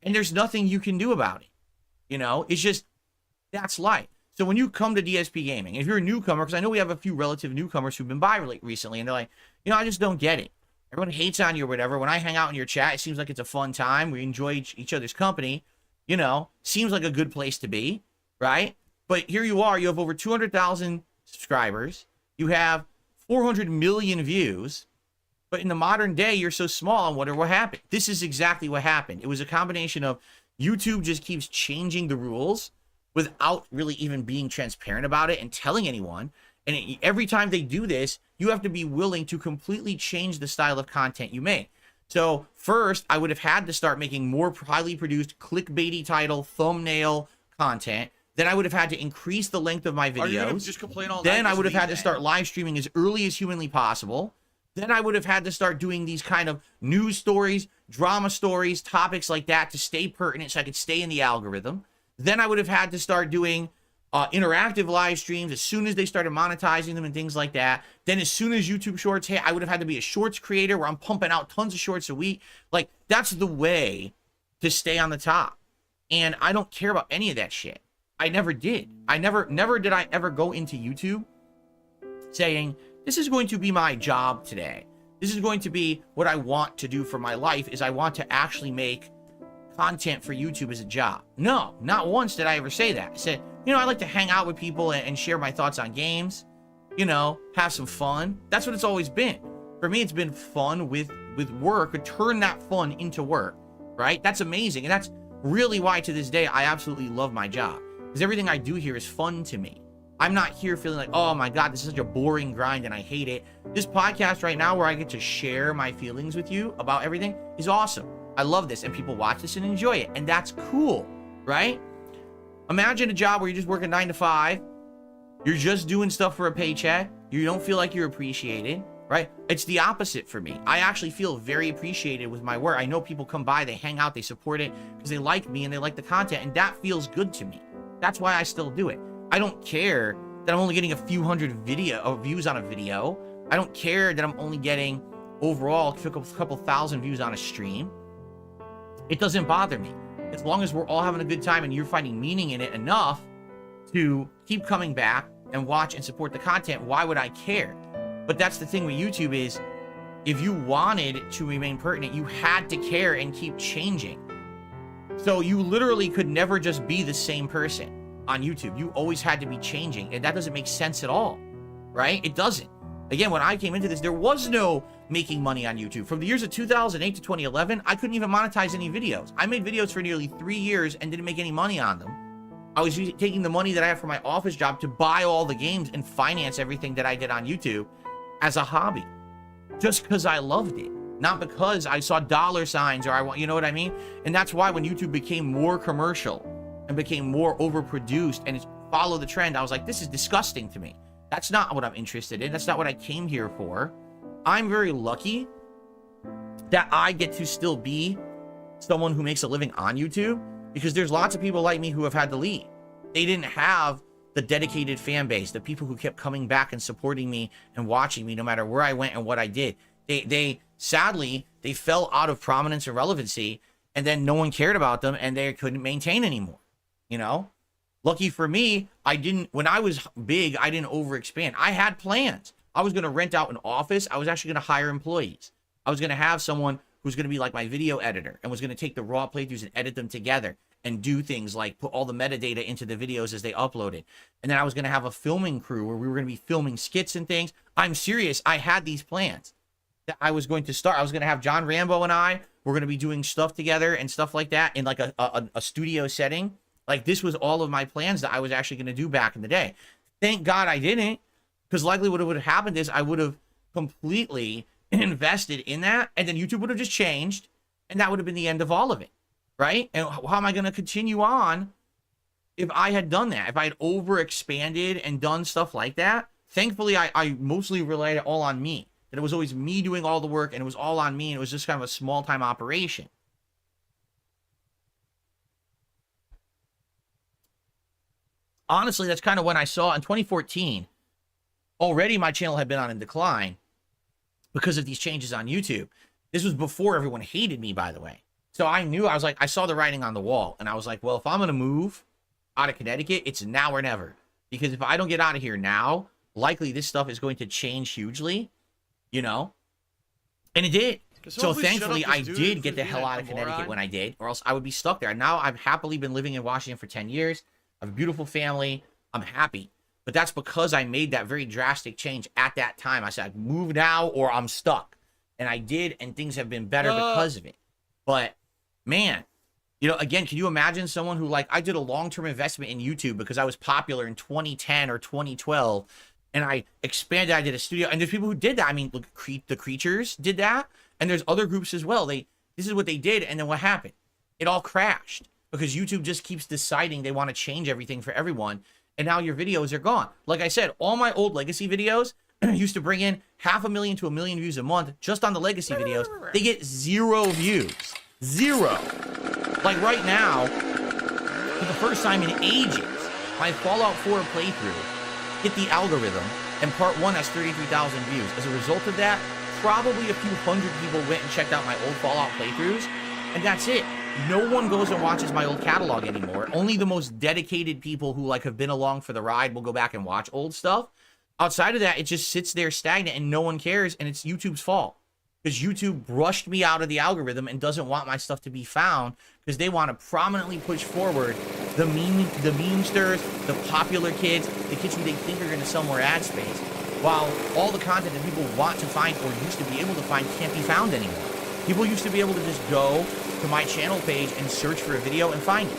And there's nothing you can do about it. You know, it's just, that's life. So when you come to DSP Gaming, if you're a newcomer, because I know we have a few relative newcomers who've been by recently, and they're like, you know, I just don't get it. Everyone hates on you or whatever. When I hang out in your chat, it seems like it's a fun time. We enjoy each other's company. You know, seems like a good place to be, right? But here you are. You have over 200,000 subscribers. You have 400 million views. But in the modern day, you're so small, I wonder what happened. This is exactly what happened. It was a combination of YouTube just keeps changing the rules without really even being transparent about it and telling anyone. And every time they do this, you have to be willing to completely change the style of content you make. So first, I would have had to start making more highly produced clickbaity title, thumbnail content. Then I would have had to increase the length of my videos. Are you gonna just complain all Then night? I would have had to start live streaming as early as humanly possible. Then I would have had to start doing these kind of news stories, drama stories, topics like that to stay pertinent so I could stay in the algorithm. Then I would have had to start doing interactive live streams as soon as they started monetizing them and things like that. Then as soon as YouTube Shorts hit, I would have had to be a shorts creator where I'm pumping out tons of shorts a week. Like, that's the way to stay on the top. And I don't care about any of that shit. I never did. Never did I ever go into YouTube saying, this is going to be my job today. This is going to be what I want to do for my life, is I want to actually make content for YouTube as a job. No, not once did I ever say that. I said, you know, I like to hang out with people and share my thoughts on games, you know, have some fun. That's what it's always been. For me, it's been fun with work, but turn that fun into work, right? That's amazing. And that's really why to this day, I absolutely love my job, because everything I do here is fun to me. I'm not here feeling like, oh my God, this is such a boring grind and I hate it. This podcast right now where I get to share my feelings with you about everything is awesome. I love this, and people watch this and enjoy it, and that's cool, right? Imagine a job where you're just working 9 to 5. You're just doing stuff for a paycheck. You don't feel like you're appreciated, right? It's the opposite for me. I actually feel very appreciated with my work. I know people come by, they hang out, they support it because they like me and they like the content, and that feels good to me. That's why I still do it. I don't care that I'm only getting a few hundred views on a video. I don't care that I'm only getting overall a couple thousand views on a stream. It doesn't bother me. As long as we're all having a good time and you're finding meaning in it enough to keep coming back and watch and support the content, why would I care? But that's the thing with YouTube is, if you wanted to remain pertinent, you had to care and keep changing. So you literally could never just be the same person on YouTube. You always had to be changing, and that doesn't make sense at all, right? It doesn't. Again, when I came into this, there was no making money on YouTube. From the years of 2008 to 2011, I couldn't even monetize any videos. I made videos for nearly 3 years and didn't make any money on them. I was taking the money that I had from my office job to buy all the games and finance everything that I did on YouTube as a hobby, just because I loved it, not because I saw dollar signs or I want, you know what I mean? And that's why when YouTube became more commercial and became more overproduced and it followed the trend, I was like, this is disgusting to me. That's not what I'm interested in. That's not what I came here for. I'm very lucky that I get to still be someone who makes a living on YouTube, because there's lots of people like me who have had to leave. They didn't have the dedicated fan base, the people who kept coming back and supporting me and watching me no matter where I went and what I did. They sadly, they fell out of prominence and relevancy, and then no one cared about them and they couldn't maintain anymore. you know? Lucky for me, when I was big, I didn't overexpand. I had plans. I was going to rent out an office. I was actually going to hire employees. I was going to have someone who's going to be like my video editor and was going to take the raw playthroughs and edit them together and do things like put all the metadata into the videos as they uploaded. And then I was going to have a filming crew where we were going to be filming skits and things. I'm serious. I had these plans that I was going to start. I was going to have John Rambo and we're going to be doing stuff together and stuff like that in like a studio setting. Like, this was all of my plans that I was actually going to do back in the day. Thank God I didn't, because likely what would have happened is I would have completely invested in that, and then YouTube would have just changed, and that would have been the end of all of it, right? And how am I going to continue on if I had done that? If I had overexpanded and done stuff like that? Thankfully, I mostly relied it all on me. That it was always me doing all the work, and it was all on me, and it was just kind of a small-time operation. Honestly, that's kind of when I saw in 2014, already my channel had been on a decline because of these changes on YouTube. This was before everyone hated me, by the way. So I knew, I was like, I saw the writing on the wall, and I was like, well, if I'm going to move out of Connecticut, it's now or never. Because if I don't get out of here now, likely this stuff is going to change hugely, you know? And it did. So thankfully, I did get the hell out of Connecticut when I did, or else I would be stuck there. Now I've happily been living in Washington for 10 years. I have a beautiful family. I'm happy. But that's because I made that very drastic change at that time. I said, move now or I'm stuck. And I did, and things have been better because of it. But, man, you know, again, can you imagine someone who, like, I did a long-term investment in YouTube because I was popular in 2010 or 2012, and I expanded, I did a studio, and there's people who did that. I mean, look, the Creatures did that, and there's other groups as well. This is what they did, and then what happened? It all crashed. Because YouTube just keeps deciding they want to change everything for everyone. And now your videos are gone. Like I said, all my old legacy videos used to bring in 500,000 to 1 million views a month just on the legacy videos. They get 0 views. 0. Like right now, for the first time in ages, my Fallout 4 playthrough hit the algorithm, and part 1 has 33,000 views. As a result of that, probably a few hundred people went and checked out my old Fallout playthroughs, and that's it. No one goes and watches my old catalog anymore. Only the most dedicated people who like have been along for the ride will go back and watch old stuff. Outside of that, it just sits there stagnant and no one cares, and it's YouTube's fault. Because YouTube brushed me out of the algorithm and doesn't want my stuff to be found because they want to prominently push forward the memesters, the popular kids, the kids who they think are going to sell more ad space, while all the content that people want to find or used to be able to find can't be found anymore. People used to be able to just go to my channel page and search for a video and find it.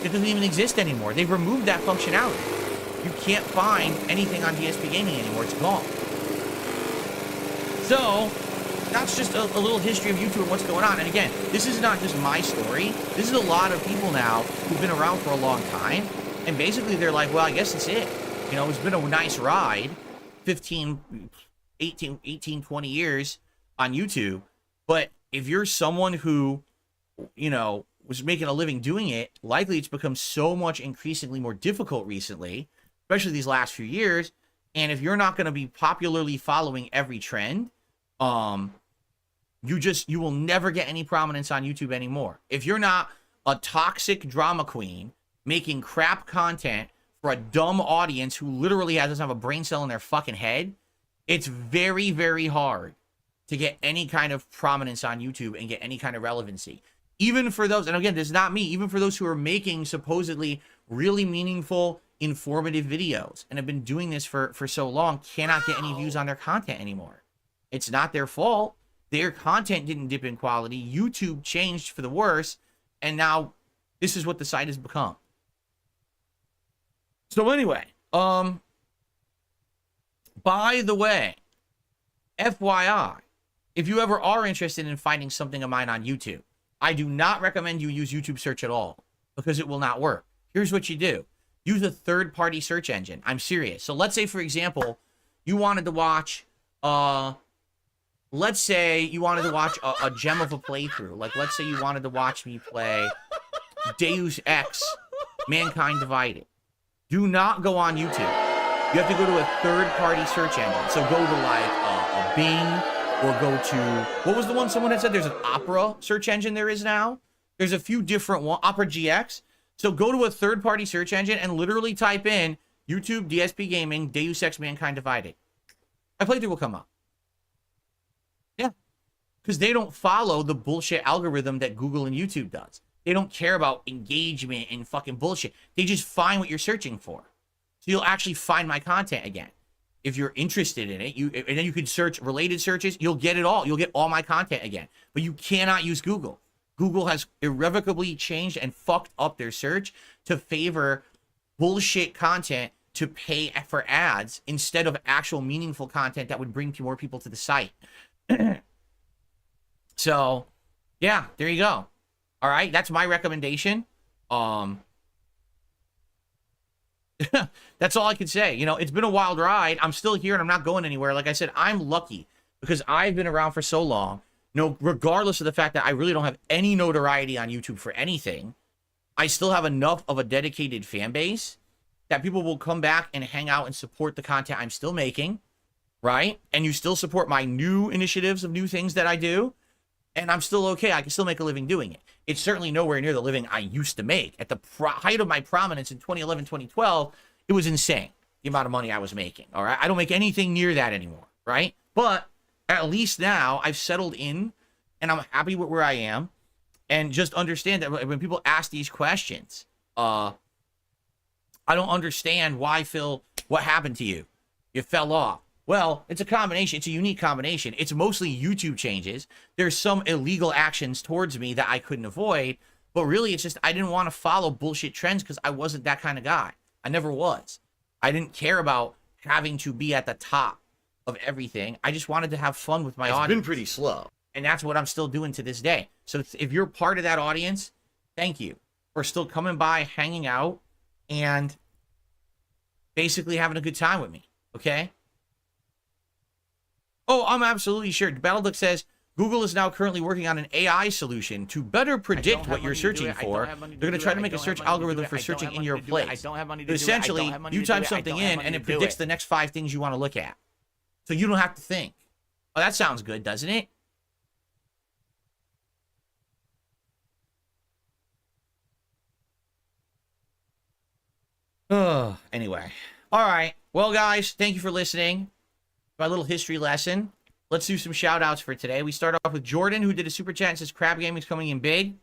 It doesn't even exist anymore. They've removed that functionality. You can't find anything on DSP Gaming anymore. It's gone. So, that's just a little history of YouTube and what's going on. And again, this is not just my story. This is a lot of people now who've been around for a long time. And basically they're like, well, I guess that's it. You know, it's been a nice ride. 15, 18, 20 years on YouTube. But if you're someone who, you know, was making a living doing it, likely it's become so much increasingly more difficult recently, especially these last few years. And if you're not going to be popularly following every trend, you will never get any prominence on YouTube anymore. If you're not a toxic drama queen making crap content for a dumb audience who literally doesn't have a brain cell in their fucking head, it's very, very hard to get any kind of prominence on YouTube and get any kind of relevancy. Even for those, and again, this is not me, even for those who are making supposedly really meaningful, informative videos and have been doing this for so long, cannot get any views on their content anymore. It's not their fault. Their content didn't dip in quality. YouTube changed for the worse, and now this is what the site has become. So anyway, by the way, FYI, if you ever are interested in finding something of mine on YouTube, I do not recommend you use YouTube search at all because it will not work. Here's what you do. Use a third-party search engine. I'm serious. So let's say, for example, you wanted to watch, let's say you wanted to watch a gem of a playthrough. Like, let's say you wanted to watch me play Deus Ex, Mankind Divided. Do not go on YouTube. You have to go to a third-party search engine. So go to, like, a Bing, or go to, what was the one someone had said? There's an Opera search engine there is now. There's a few different ones. Opera GX. So go to a third-party search engine and literally type in YouTube DSP Gaming Deus Ex Mankind Divided. My playthrough will come up. Yeah. Because they don't follow the bullshit algorithm that Google and YouTube does. They don't care about engagement and fucking bullshit. They just find what you're searching for. So you'll actually find my content again. If you're interested in it, and then you can search related searches, you'll get it all. You'll get all my content again. But you cannot use Google. Google has irrevocably changed and fucked up their search to favor bullshit content to pay for ads instead of actual meaningful content that would bring more people to the site. So, yeah, there you go. All right, that's my recommendation. That's all I can say. You know, it's been a wild ride. I'm still here and I'm not going anywhere. Like I said, I'm lucky because I've been around for so long. No, regardless of the fact that I really don't have any notoriety on YouTube for anything, I still have enough of a dedicated fan base that people will come back and hang out and support the content I'm still making, right? And you still support my new initiatives of new things that I do, and I'm still okay. I can still make a living doing it. It's certainly nowhere near the living I used to make. At the height of my prominence in 2011, 2012, it was insane, the amount of money I was making, all right? I don't make anything near that anymore, right? But at least now I've settled in and I'm happy with where I am. And just understand that when people ask these questions, I don't understand why, Phil, what happened to you? You fell off. Well, it's a combination. It's a unique combination. It's mostly YouTube changes. There's some illegal actions towards me that I couldn't avoid. But really, it's just I didn't want to follow bullshit trends because I wasn't that kind of guy. I never was. I didn't care about having to be at the top of everything. I just wanted to have fun with my audience. It's been pretty slow. And that's what I'm still doing to this day. So if you're part of that audience, thank you for still coming by, hanging out, and basically having a good time with me, okay? Oh, I'm absolutely sure. BattleDuck says, Google is now currently working on an AI solution to better predict what you're searching for. They're going to try to make a search algorithm for searching in your place. Essentially, you type something in, and it predicts the next 5 things you want to look at. So you don't have to think. Oh, that sounds good, doesn't it? Anyway. All right. Well, guys, thank you for listening. My little history lesson. Let's do some shout outs for today. We start off with Jordan, who did a super chat and says Crab Gaming's coming in big.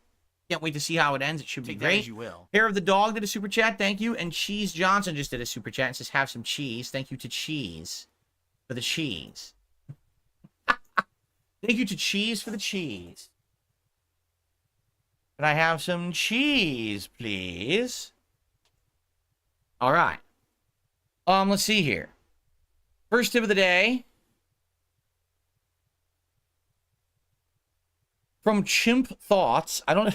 Can't wait to see how it ends. It should be great. As you will. Hair of the Dog did a super chat. Thank you. And Cheese Johnson just did a super chat and says have some cheese. Thank you to Cheese for the cheese. Thank you to Cheese for the cheese. Can I have some cheese, please? All right. Let's see here. First tip of the day. From Chimp Thoughts. I don't...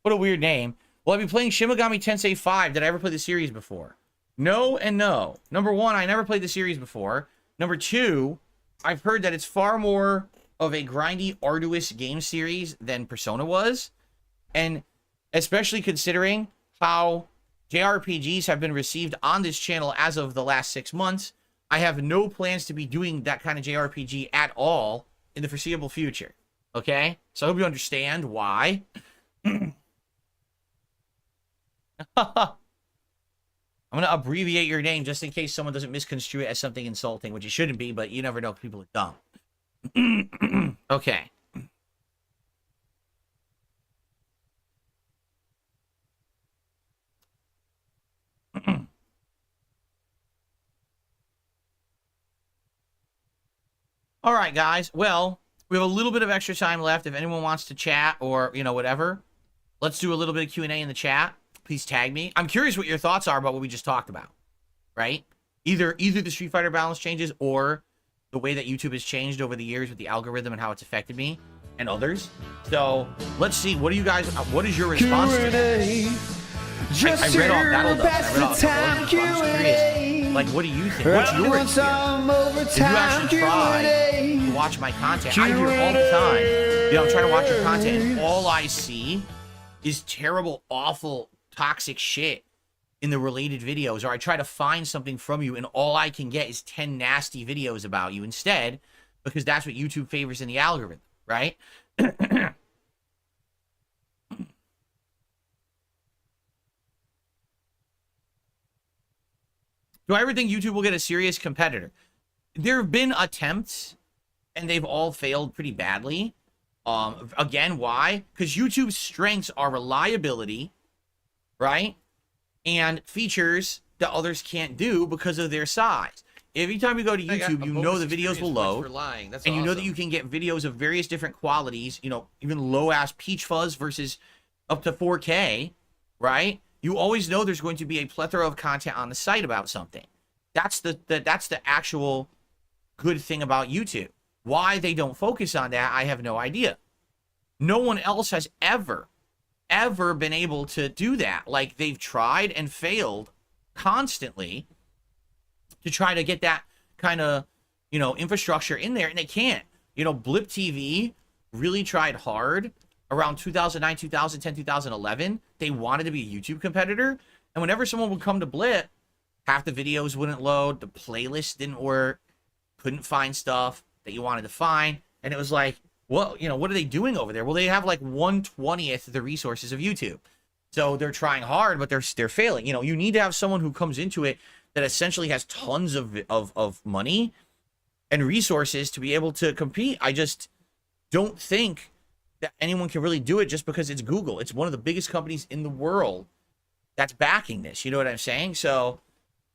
What a weird name. Will I be playing Shin Megami Tensei 5? Did I ever play the series before? No and no. Number 1, I never played the series before. Number 2, I've heard that it's far more of a grindy, arduous game series than Persona was. And especially considering how JRPGs have been received on this channel as of the last 6 months, I have no plans to be doing that kind of JRPG at all in the foreseeable future. Okay? So I hope you understand why. I'm going to abbreviate your name just in case someone doesn't misconstrue it as something insulting, which it shouldn't be, but you never know. People are dumb. Okay. All right, guys. Well, we have a little bit of extra time left. If anyone wants to chat or, you know, whatever, let's do a little bit of Q&A in the chat. Please tag me. I'm curious what your thoughts are about what we just talked about, right? Either the Street Fighter balance changes or the way that YouTube has changed over the years with the algorithm and how it's affected me and others. So let's see. What do you guys? What is your response to that? I read off BattleDuck. I read off I'm just curious. Like, what do you think? What's your experience? If you actually try to watch my content, I hear all the time, you know, I'm trying to watch your content, and all I see is terrible, awful, toxic shit in the related videos, or I try to find something from you, and all I can get is 10 nasty videos about you instead, because that's what YouTube favors in the algorithm, right? Do I ever think YouTube will get a serious competitor? There have been attempts, and they've all failed pretty badly. Again, why? Because YouTube's strengths are reliability, right? And features that others can't do because of their size. Every time you go to YouTube, you know the videos will load, and you know that you can get videos of various different qualities, you know, even low-ass peach fuzz versus up to 4K, right? You always know there's going to be a plethora of content on the site about something. That's the actual good thing about YouTube. Why they don't focus on that, I have no idea. No one else has ever been able to do that. Like, they've tried and failed constantly to try to get that kind of, you know, infrastructure in there, and they can't. You know, Blip TV really tried hard around 2009, 2010, 2011. They wanted to be a YouTube competitor, and whenever someone would come to Blip, half the videos wouldn't load, the playlist didn't work, couldn't find stuff that you wanted to find, and it was like, well, you know, what are they doing over there? Well, they have like 1/20th of the resources of YouTube. So they're trying hard, but they're failing. You know, you need to have someone who comes into it that essentially has tons of money and resources to be able to compete. I just don't think that anyone can really do it just because it's Google. It's one of the biggest companies in the world that's backing this. You know what I'm saying? So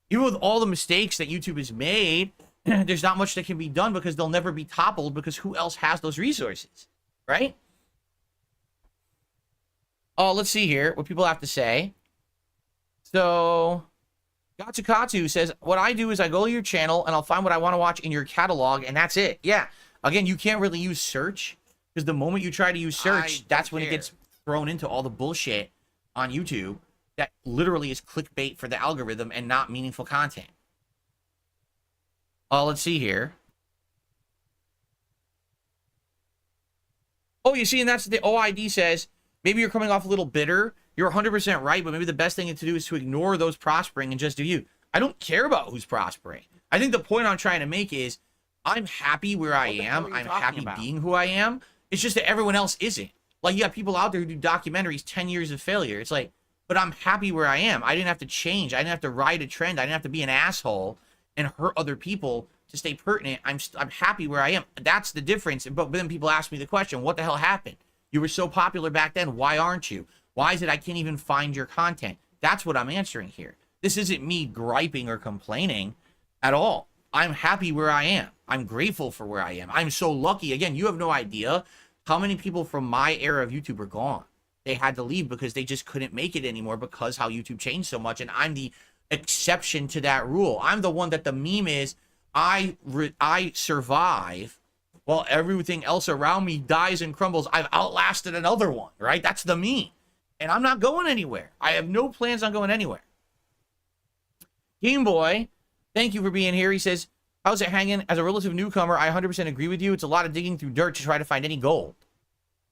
even with all the mistakes that YouTube has made, there's not much that can be done because they'll never be toppled, because who else has those resources, right? Oh, let's see here what people have to say. So Gatsukatsu says, what I do is I go to your channel and I'll find what I want to watch in your catalog, and that's it. Yeah. Again, you can't really use search, because the moment you try to use search, that's when it gets thrown into all the bullshit on YouTube that literally is clickbait for the algorithm and not meaningful content. Let's see here. Oh, you see, and that's the OID says, maybe you're coming off a little bitter. You're 100% right, but maybe the best thing to do is to ignore those prospering and just do you. I don't care about who's prospering. I think the point I'm trying to make is I'm happy where I am. I'm happy being who I am. It's just that everyone else isn't. Like, you got people out there who do documentaries, 10 years of failure. It's like, but I'm happy where I am. I didn't have to change. I didn't have to ride a trend. I didn't have to be an asshole and hurt other people to stay pertinent. I'm happy where I am. That's the difference. But then people ask me the question, what the hell happened? You were so popular back then. Why aren't you? Why is it I can't even find your content? That's what I'm answering here. This isn't me griping or complaining at all. I'm happy where I am. I'm grateful for where I am. I'm so lucky. Again, you have no idea how many people from my era of YouTube are gone. They had to leave because they just couldn't make it anymore because how YouTube changed so much. And I'm the exception to that rule. I'm the one that the meme is, I survive while everything else around me dies and crumbles. I've outlasted another one, right? That's the meme. And I'm not going anywhere. I have no plans on going anywhere. Game Boy, thank you for being here. He says, how's it hanging? As a relative newcomer, I 100% agree with you. It's a lot of digging through dirt to try to find any gold.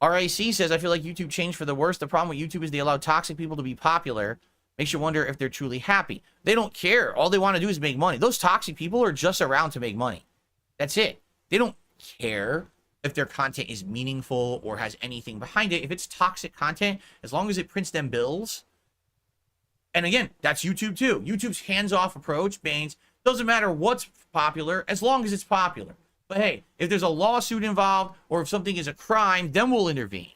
RAC says, I feel like YouTube changed for the worst. The problem with YouTube is they allow toxic people to be popular. Makes you wonder if they're truly happy. They don't care. All they want to do is make money. Those toxic people are just around to make money. That's it. They don't care if their content is meaningful or has anything behind it. If it's toxic content, as long as it prints them bills. And again, that's YouTube too. YouTube's hands-off approach means doesn't matter what's popular as long as it's popular. But hey, if there's a lawsuit involved or if something is a crime, then we'll intervene.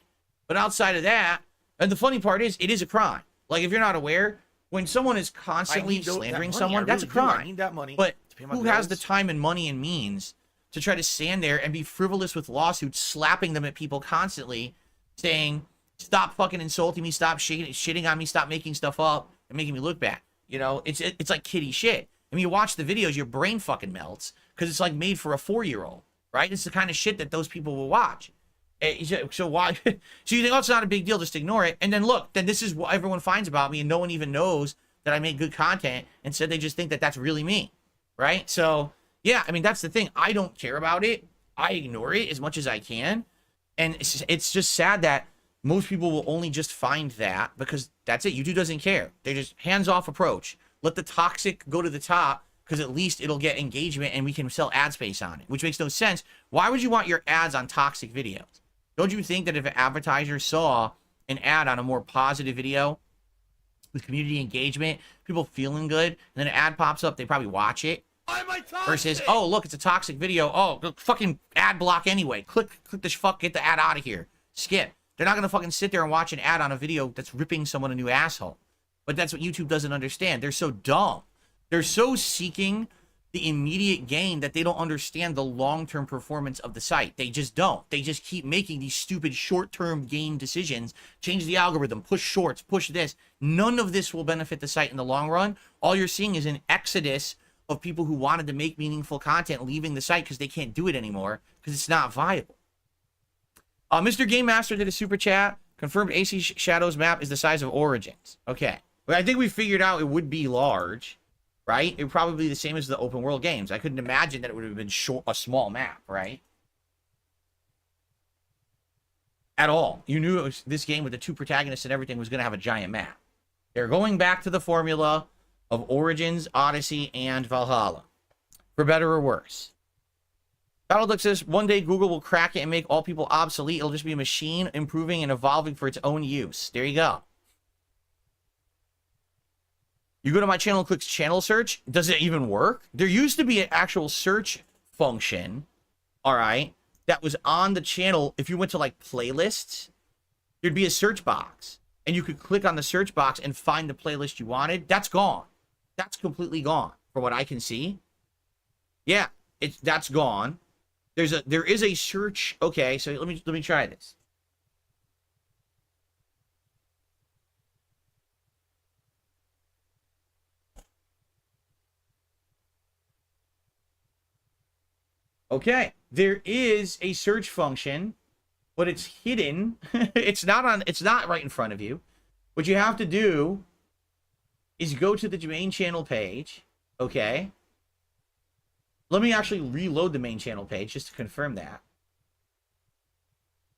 But outside of that, and the funny part is, it is a crime. Like, if you're not aware, when someone is constantly slandering someone, that's a crime. I need that money. But to pay my who bills. has the time and money and means to try to stand there and be frivolous with lawsuits, slapping them at people constantly, saying, stop fucking insulting me, stop shitting on me, stop making stuff up and making me look bad. You know, it's like kiddie shit. I mean, you watch the videos, your brain fucking melts because it's like made for a 4-year-old, right? It's the kind of shit that those people will watch. So why? So you think, oh, it's not a big deal, just ignore it. And then look, then this is what everyone finds about me, and no one even knows that I make good content. Instead, they just think that that's really me, right? So yeah, I mean, that's the thing. I don't care about it. I ignore it as much as I can, and it's just sad that most people will only just find that because that's it. YouTube doesn't care. They just hands-off approach. Let the toxic go to the top because at least it'll get engagement and we can sell ad space on it, which makes no sense. Why would you want your ads on toxic videos? Don't you think that if an advertiser saw an ad on a more positive video with community engagement, people feeling good, and then an ad pops up, they probably watch it. Versus, oh, look, it's a toxic video. Oh, fucking ad block anyway. Click this fuck, get the ad out of here. Skip. They're not going to fucking sit there and watch an ad on a video that's ripping someone a new asshole. But that's what YouTube doesn't understand. They're so dumb. They're so seeking the immediate gain that they don't understand the long-term performance of the site. They just don't. They just keep making these stupid short-term gain decisions. Change the algorithm, push shorts, push this. None of this will benefit the site in the long run. All you're seeing is an exodus of people who wanted to make meaningful content leaving the site because they can't do it anymore because it's not viable. Mr. Game Master did a super chat. Confirmed AC Shadows map is the size of Origins. Okay. Well, I think we figured out it would be large, right? It would probably be the same as the open world games. I couldn't imagine that it would have been a small map, right? At all. You knew it was, this game with the two protagonists and everything was going to have a giant map. They're going back to the formula of Origins, Odyssey, and Valhalla. For better or worse. Battleduck says, one day Google will crack it and make all people obsolete. It'll just be a machine improving and evolving for its own use. There you go. You go to my channel and click channel search. Does it even work? There used to be an actual search function, all right, that was on the channel. If you went to like playlists, there'd be a search box. And you could click on the search box and find the playlist you wanted. That's gone. That's completely gone from what I can see. Yeah, that's gone. There is a search. Okay, so let me try this. Okay, there is a search function, but it's hidden. It's not right in front of you. What you have to do is go to the main channel page. Okay. Let me actually reload the main channel page just to confirm that.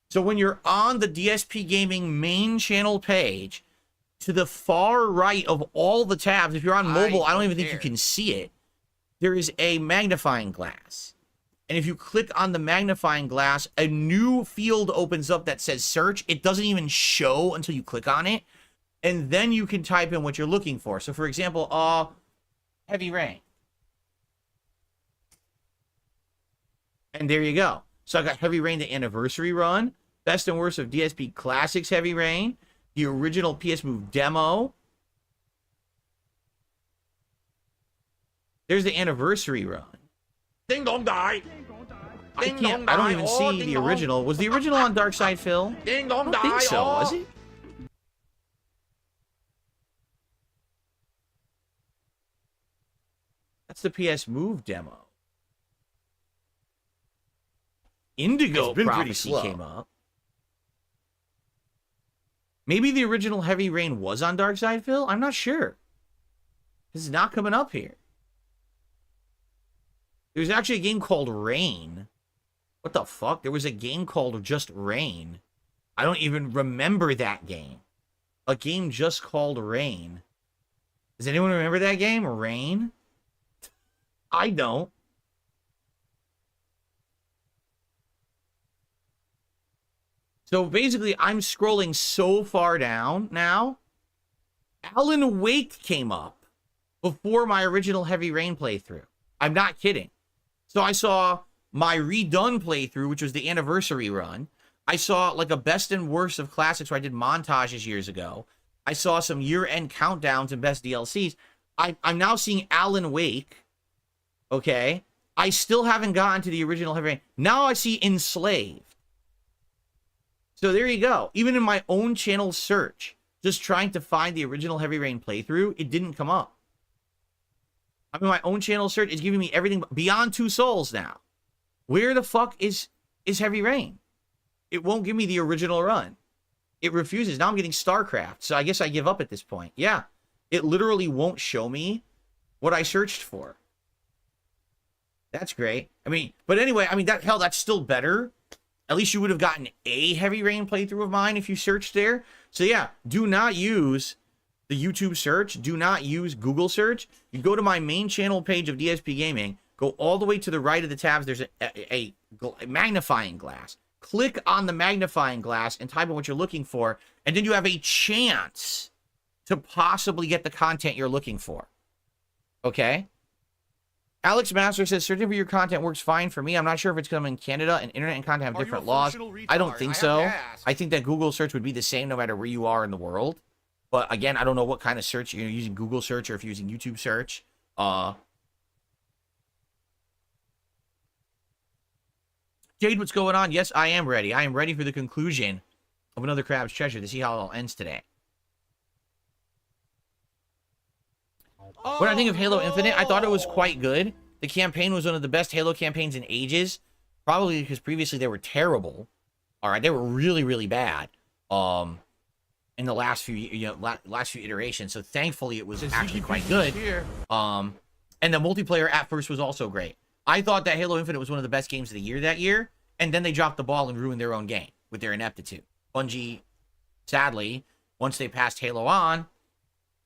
So when you're on the DSP Gaming main channel page, to the far right of all the tabs, if you're on mobile, I don't even think you can see it. There is a magnifying glass. And if you click on the magnifying glass, a new field opens up that says search. It doesn't even show until you click on it. And then you can type in what you're looking for. So for example, heavy rain. And there you go. So I got Heavy Rain, the anniversary run, best and worst of DSP Classics Heavy Rain, the original PS Move demo. There's the anniversary run. Ding dong die. I don't even see the original. Was the original on Dark Side Phil? Ding dong I don't think so, was it? That's the PS Move demo. Indigo Prophecy came up. Maybe the original Heavy Rain was on Dark Side Phil? I'm not sure. This is not coming up here. There's actually a game called Rain. What the fuck? There was a game called just Rain. I don't even remember that game. A game just called Rain. Does anyone remember that game? Rain? I don't. So basically, I'm scrolling so far down now. Alan Wake came up before my original Heavy Rain playthrough. I'm not kidding. So I saw my redone playthrough, which was the anniversary run. I saw like a best and worst of classics where I did montages years ago. I saw some year-end countdowns and best DLCs. I'm now seeing Alan Wake. Okay. I still haven't gotten to the original Heavy Rain. Now I see Enslaved. So there you go. Even in my own channel search, just trying to find the original Heavy Rain playthrough, it didn't come up. I'm in my own channel search. It's giving me everything beyond Two Souls now. Where the fuck is Heavy Rain? It won't give me the original run. It refuses. Now I'm getting StarCraft. So I guess I give up at this point. Yeah. It literally won't show me what I searched for. That's great. I mean, but anyway, I mean, that's still better. At least you would have gotten a Heavy Rain playthrough of mine if you searched there. So yeah, do not use the YouTube search. Do not use Google search. You go to my main channel page of DSP Gaming. Go all the way to the right of the tabs. There's a magnifying glass. Click on the magnifying glass and type in what you're looking for. And then you have a chance to possibly get the content you're looking for. Okay? Alex Master says, searching for your content works fine for me. I'm not sure if it's coming in Canada, and internet and content have different laws. I don't think so. I think that Google search would be the same no matter where you are in the world. But again, I don't know what kind of search you're using, Google search or if you're using YouTube search. Jade, what's going on? Yes, I am ready. I am ready for the conclusion of another Crab's Treasure to see how it all ends today. When I think of Halo Infinite, I thought it was quite good. The campaign was one of the best Halo campaigns in ages. Probably because previously they were terrible. All right, they were really, really bad. In the last few, last few iterations. So thankfully it was actually quite good. And the multiplayer at first was also great. I thought that Halo Infinite was one of the best games of the year that year. And then they dropped the ball and ruined their own game with their ineptitude. Bungie, sadly, once they passed Halo on,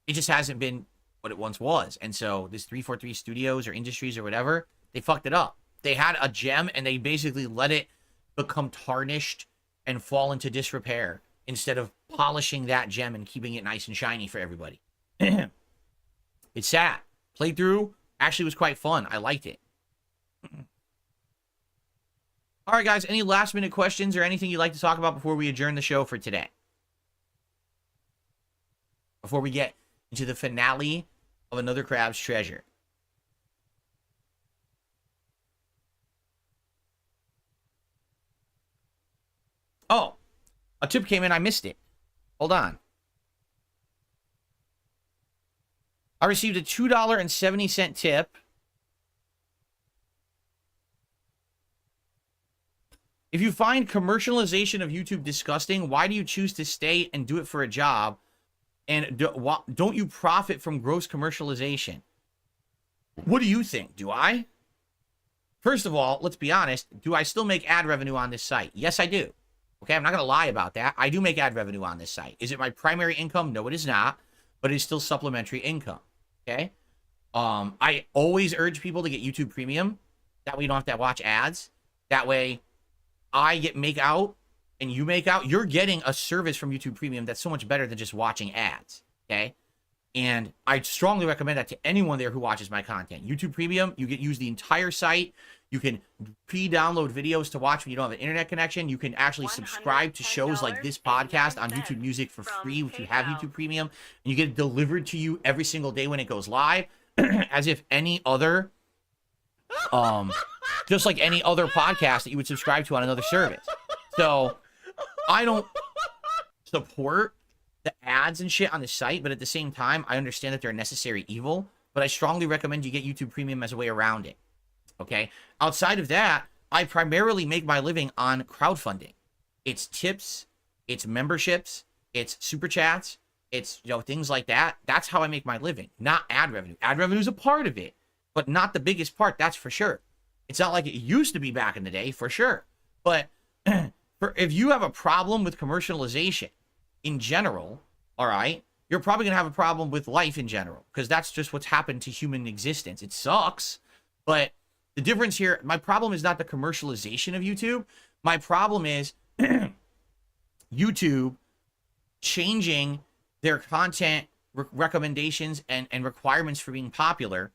it just hasn't been what it once was. And so this 343 Studios or Industries or whatever, they fucked it up. They had a gem and they basically let it become tarnished and fall into disrepair instead of polishing that gem and keeping it nice and shiny for everybody. It's sad. Playthrough actually was quite fun. I liked it. All right, guys, any last minute questions or anything you'd like to talk about before we adjourn the show for today? Before we get into the finale of another Crab's Treasure. Oh, a tip came in. I missed it. Hold on. I received a $2.70 tip. If you find commercialization of YouTube disgusting, why do you choose to stay and do it for a job? And don't you profit from gross commercialization? What do you think? Do I? First of all, let's be honest. Do I still make ad revenue on this site? Yes, I do. Okay, I'm not going to lie about that. I do make ad revenue on this site. Is it my primary income? No, it is not. But it is still supplementary income. Okay? I always urge people to get YouTube Premium. That way you don't have to watch ads. That way I make out and you make out. You're getting a service from YouTube Premium that's so much better than just watching ads. Okay? And I strongly recommend that to anyone there who watches my content. YouTube Premium, you use the entire site. You can pre-download videos to watch when you don't have an internet connection. You can actually subscribe to shows like this podcast on YouTube Music for free if you have YouTube Premium. And you get it delivered to you every single day when it goes live. As if any other, just like any other podcast that you would subscribe to on another service. So I don't support the ads and shit on the site, but at the same time, I understand that they're a necessary evil. But I strongly recommend you get YouTube Premium as a way around it. Okay? Outside of that, I primarily make my living on crowdfunding. It's tips, it's memberships, it's super chats, it's things like that. That's how I make my living, not ad revenue. Ad revenue is a part of it, but not the biggest part, that's for sure. It's not like it used to be back in the day, for sure. But if you have a problem with commercialization in general, all right, you're probably going to have a problem with life in general, because that's just what's happened to human existence. It sucks, but the difference here, my problem is not the commercialization of YouTube. My problem is YouTube changing their content recommendations and requirements for being popular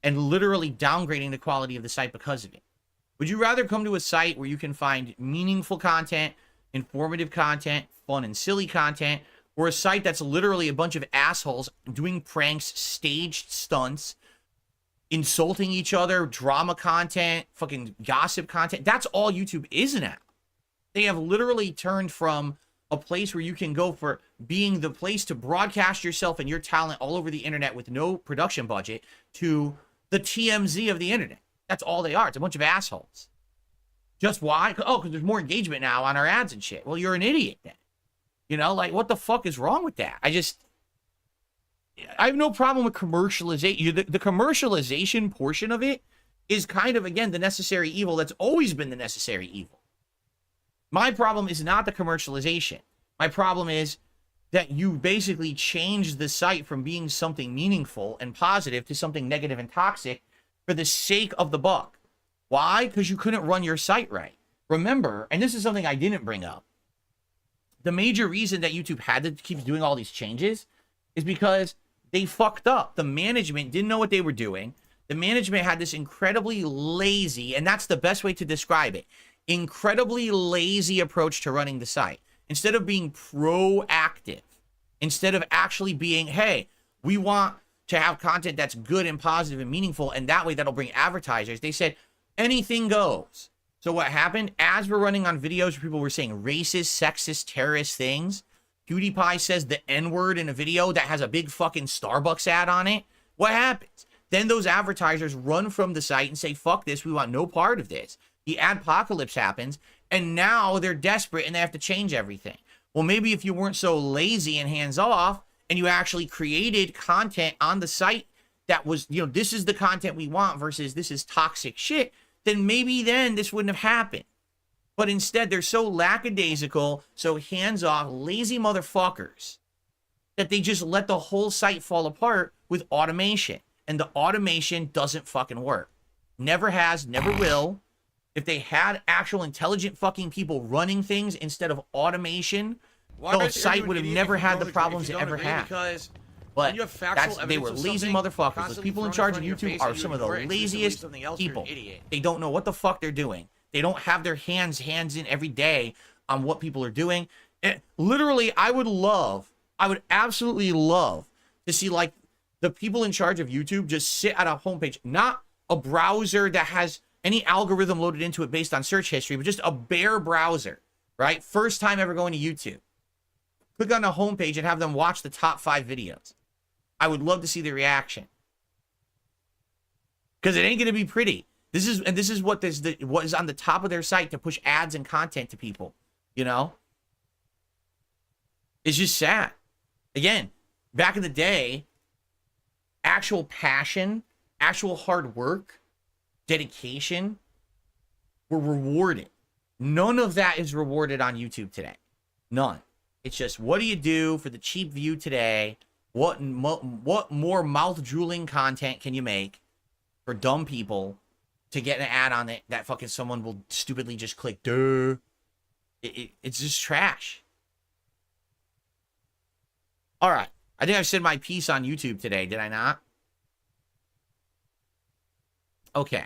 and literally downgrading the quality of the site because of it. Would you rather come to a site where you can find meaningful content, informative content, fun and silly content, or a site that's literally a bunch of assholes doing pranks, staged stunts, insulting each other, drama content, fucking gossip content? That's all YouTube is now. They have literally turned from a place where you can go for being the place to broadcast yourself and your talent all over the internet with no production budget to the TMZ of the internet. That's all they are. It's a bunch of assholes. Just why? Oh, because there's more engagement now on our ads and shit. Well, you're an idiot then. What the fuck is wrong with that? I have no problem with commercialization. The commercialization portion of it is kind of, again, the necessary evil that's always been the necessary evil. My problem is not the commercialization. My problem is that you basically changed the site from being something meaningful and positive to something negative and toxic for the sake of the buck. Why? Because you couldn't run your site right. Remember, and this is something I didn't bring up, the major reason that YouTube had to keep doing all these changes is because they fucked up. The management didn't know what they were doing. The management had this incredibly lazy, and that's the best way to describe it, incredibly lazy approach to running the site. Instead of being proactive, instead of actually being, hey, we want to have content that's good and positive and meaningful, and that way that'll bring advertisers, they said anything goes. So what happened, as we're running on videos where people were saying racist, sexist, terrorist things, PewDiePie says the N-word in a video that has a big fucking Starbucks ad on it, what happens? Then those advertisers run from the site and say, fuck this, we want no part of this. The adpocalypse happens, and now they're desperate and they have to change everything. Well, maybe if you weren't so lazy and hands-off, and you actually created content on the site that was, you know, this is the content we want versus this is toxic shit, then maybe then this wouldn't have happened. But instead, they're so lackadaisical, so hands-off, lazy motherfuckers that they just let the whole site fall apart with automation. And the automation doesn't fucking work. Never has, never will. If they had actual intelligent fucking people running things instead of automation, the site would have never had the problems it ever had. But they were lazy motherfuckers. The people in charge of YouTube are some of the laziest people. They don't know what the fuck they're doing. They don't have their hands in every day on what people are doing. And literally, I would absolutely love to see like the people in charge of YouTube just sit at a homepage, not a browser that has any algorithm loaded into it based on search history, but just a bare browser, right? First time ever going to YouTube. Click on the homepage and have them watch the top 5 videos. I would love to see the reaction. Because it ain't going to be pretty. This is what is on the top of their site to push ads and content to people, you know? It's just sad. Again, back in the day, actual passion, actual hard work, dedication were rewarded. None of that is rewarded on YouTube today. None. It's just, what do you do for the cheap view today? What more mouth-drooling content can you make for dumb people to get an ad on it that fucking someone will stupidly just click, duh. It's just trash. All right. I think I've said my piece on YouTube today, did I not? Okay.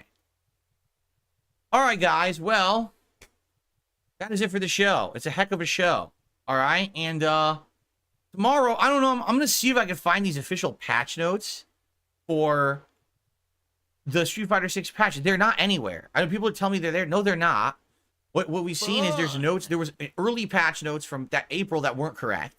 All right, guys. Well, that is it for the show. It's a heck of a show. All right. And tomorrow, I don't know. I'm going to see if I can find these official patch notes for the Street Fighter 6 patch. They're not anywhere. I know people tell me they're there. No, they're not. What we've seen is there's notes. There was early patch notes from that April that weren't correct.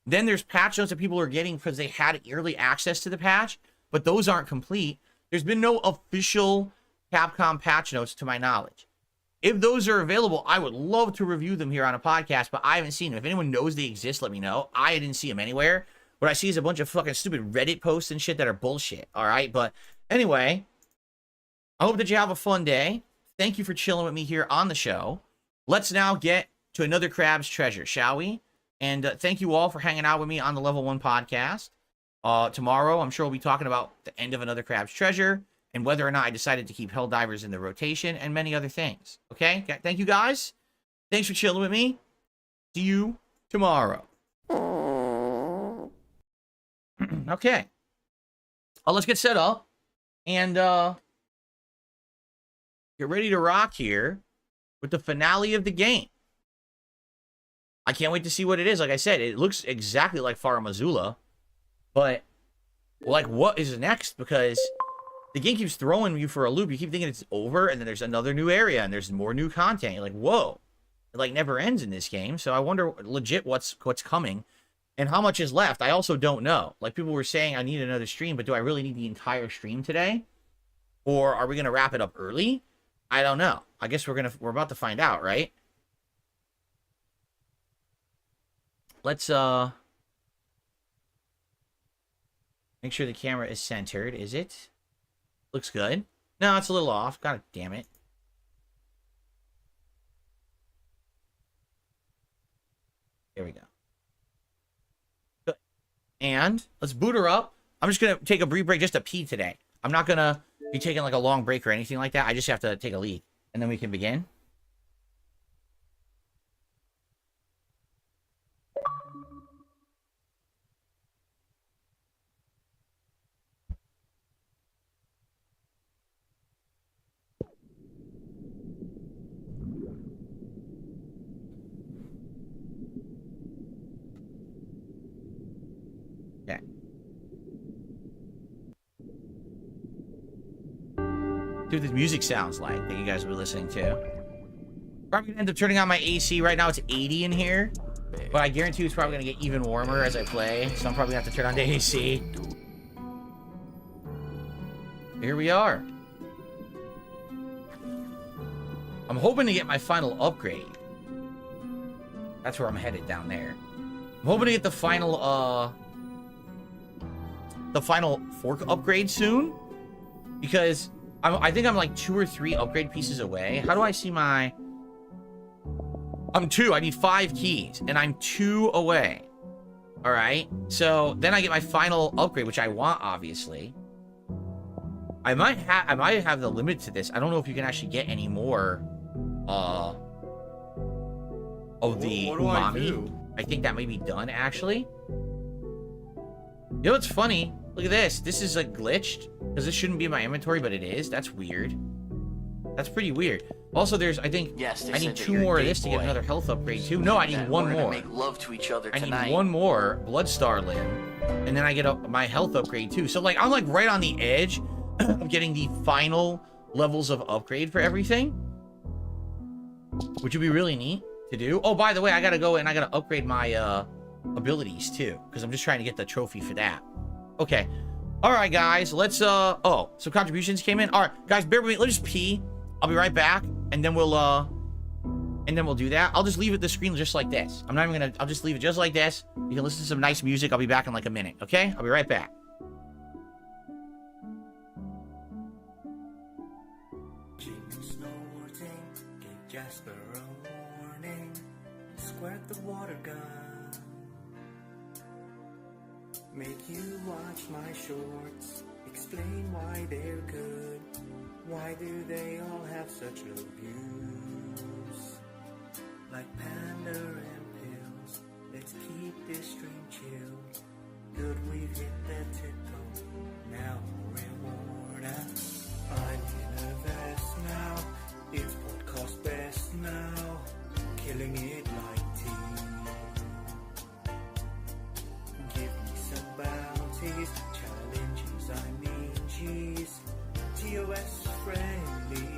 Then there's patch notes that people are getting because they had early access to the patch, but those aren't complete. There's been no official Capcom patch notes to my knowledge. If those are available, I would love to review them here on a podcast, but I haven't seen them. If anyone knows they exist, let me know. I didn't see them anywhere. What I see is a bunch of fucking stupid Reddit posts and shit that are bullshit, all right? But anyway, I hope that you have a fun day. Thank you for chilling with me here on the show. Let's now get to another Crab's Treasure, shall we? And thank you all for hanging out with me on the Level 1 podcast. Tomorrow, I'm sure we'll be talking about the end of another Crab's Treasure and whether or not I decided to keep Helldivers in the rotation and many other things. Okay? Thank you, guys. Thanks for chilling with me. See you tomorrow. Okay. Let's get set up and get ready to rock here with the finale of the game. I can't wait to see what it is. Like I said, it looks exactly like Faramazula, but like what is next? Because the game keeps throwing you for a loop. You keep thinking it's over, and then there's another new area, and there's more new content. You're like, whoa, it like never ends in this game. So I wonder legit what's coming and how much is left. I also don't know. Like people were saying, I need another stream, but do I really need the entire stream today? Or are we gonna wrap it up early? I don't know. I guess we're about to find out, right? Let's make sure the camera is centered. Is it? Looks good. No, it's a little off. God damn it. There we go. Good. And let's boot her up. I'm just going to take a brief break just to pee today. I'm not going to be taking like a long break or anything like that. I just have to take a leak. And then we can begin. See what this music sounds like that you guys will be listening to. Probably gonna end up turning on my AC. Right now it's 80 in here, but I guarantee it's probably gonna get even warmer as I play. So I'm probably gonna have to turn on the AC. Here we are. I'm hoping to get my final upgrade. That's where I'm headed, down there. I'm hoping to get the final fork upgrade soon, because I think I'm like 2 or 3 upgrade pieces away. How do I see my... I'm 2. I need 5 keys, and I'm 2 away. All right. So then I get my final upgrade, which I want, obviously. I might have the limit to this. I don't know if you can actually get any more of the umami. I think that may be done, actually. You know what's funny? Look at this. This is like glitched, because this shouldn't be in my inventory, but it is. That's weird. That's pretty weird. Also, there's, I think, I need 2 more of this to get another health upgrade too. No, I need 1 more. Make love to each other I tonight. need 1 more Bloodstar limb, and then I get my health upgrade too. So like, I'm like right on the edge of getting the final levels of upgrade for everything, which would be really neat to do. Oh, by the way, I gotta go and I gotta upgrade my abilities too, because I'm just trying to get the trophy for that. Okay. All right, guys, let's oh, some contributions came in. All right, guys, bear with me. Let's just pee. I'll be right back, and then we'll do that. I'll just leave it the screen just like this. I'm not even gonna, I'll just leave it just like this. You can listen to some nice music. I'll be back in like a minute, okay? I'll be right back. Jasper a warning, squirt the water gun. Make you watch my shorts, explain why they're good. Why do they all have such low views? Like Panda and pills, let's keep this stream chill. Good, we've hit the tickle, now reward us. I'm in a vest now, it's podcast best now, killing it like tea. Give me some bounties, challenges, I mean cheese, TOS friendly.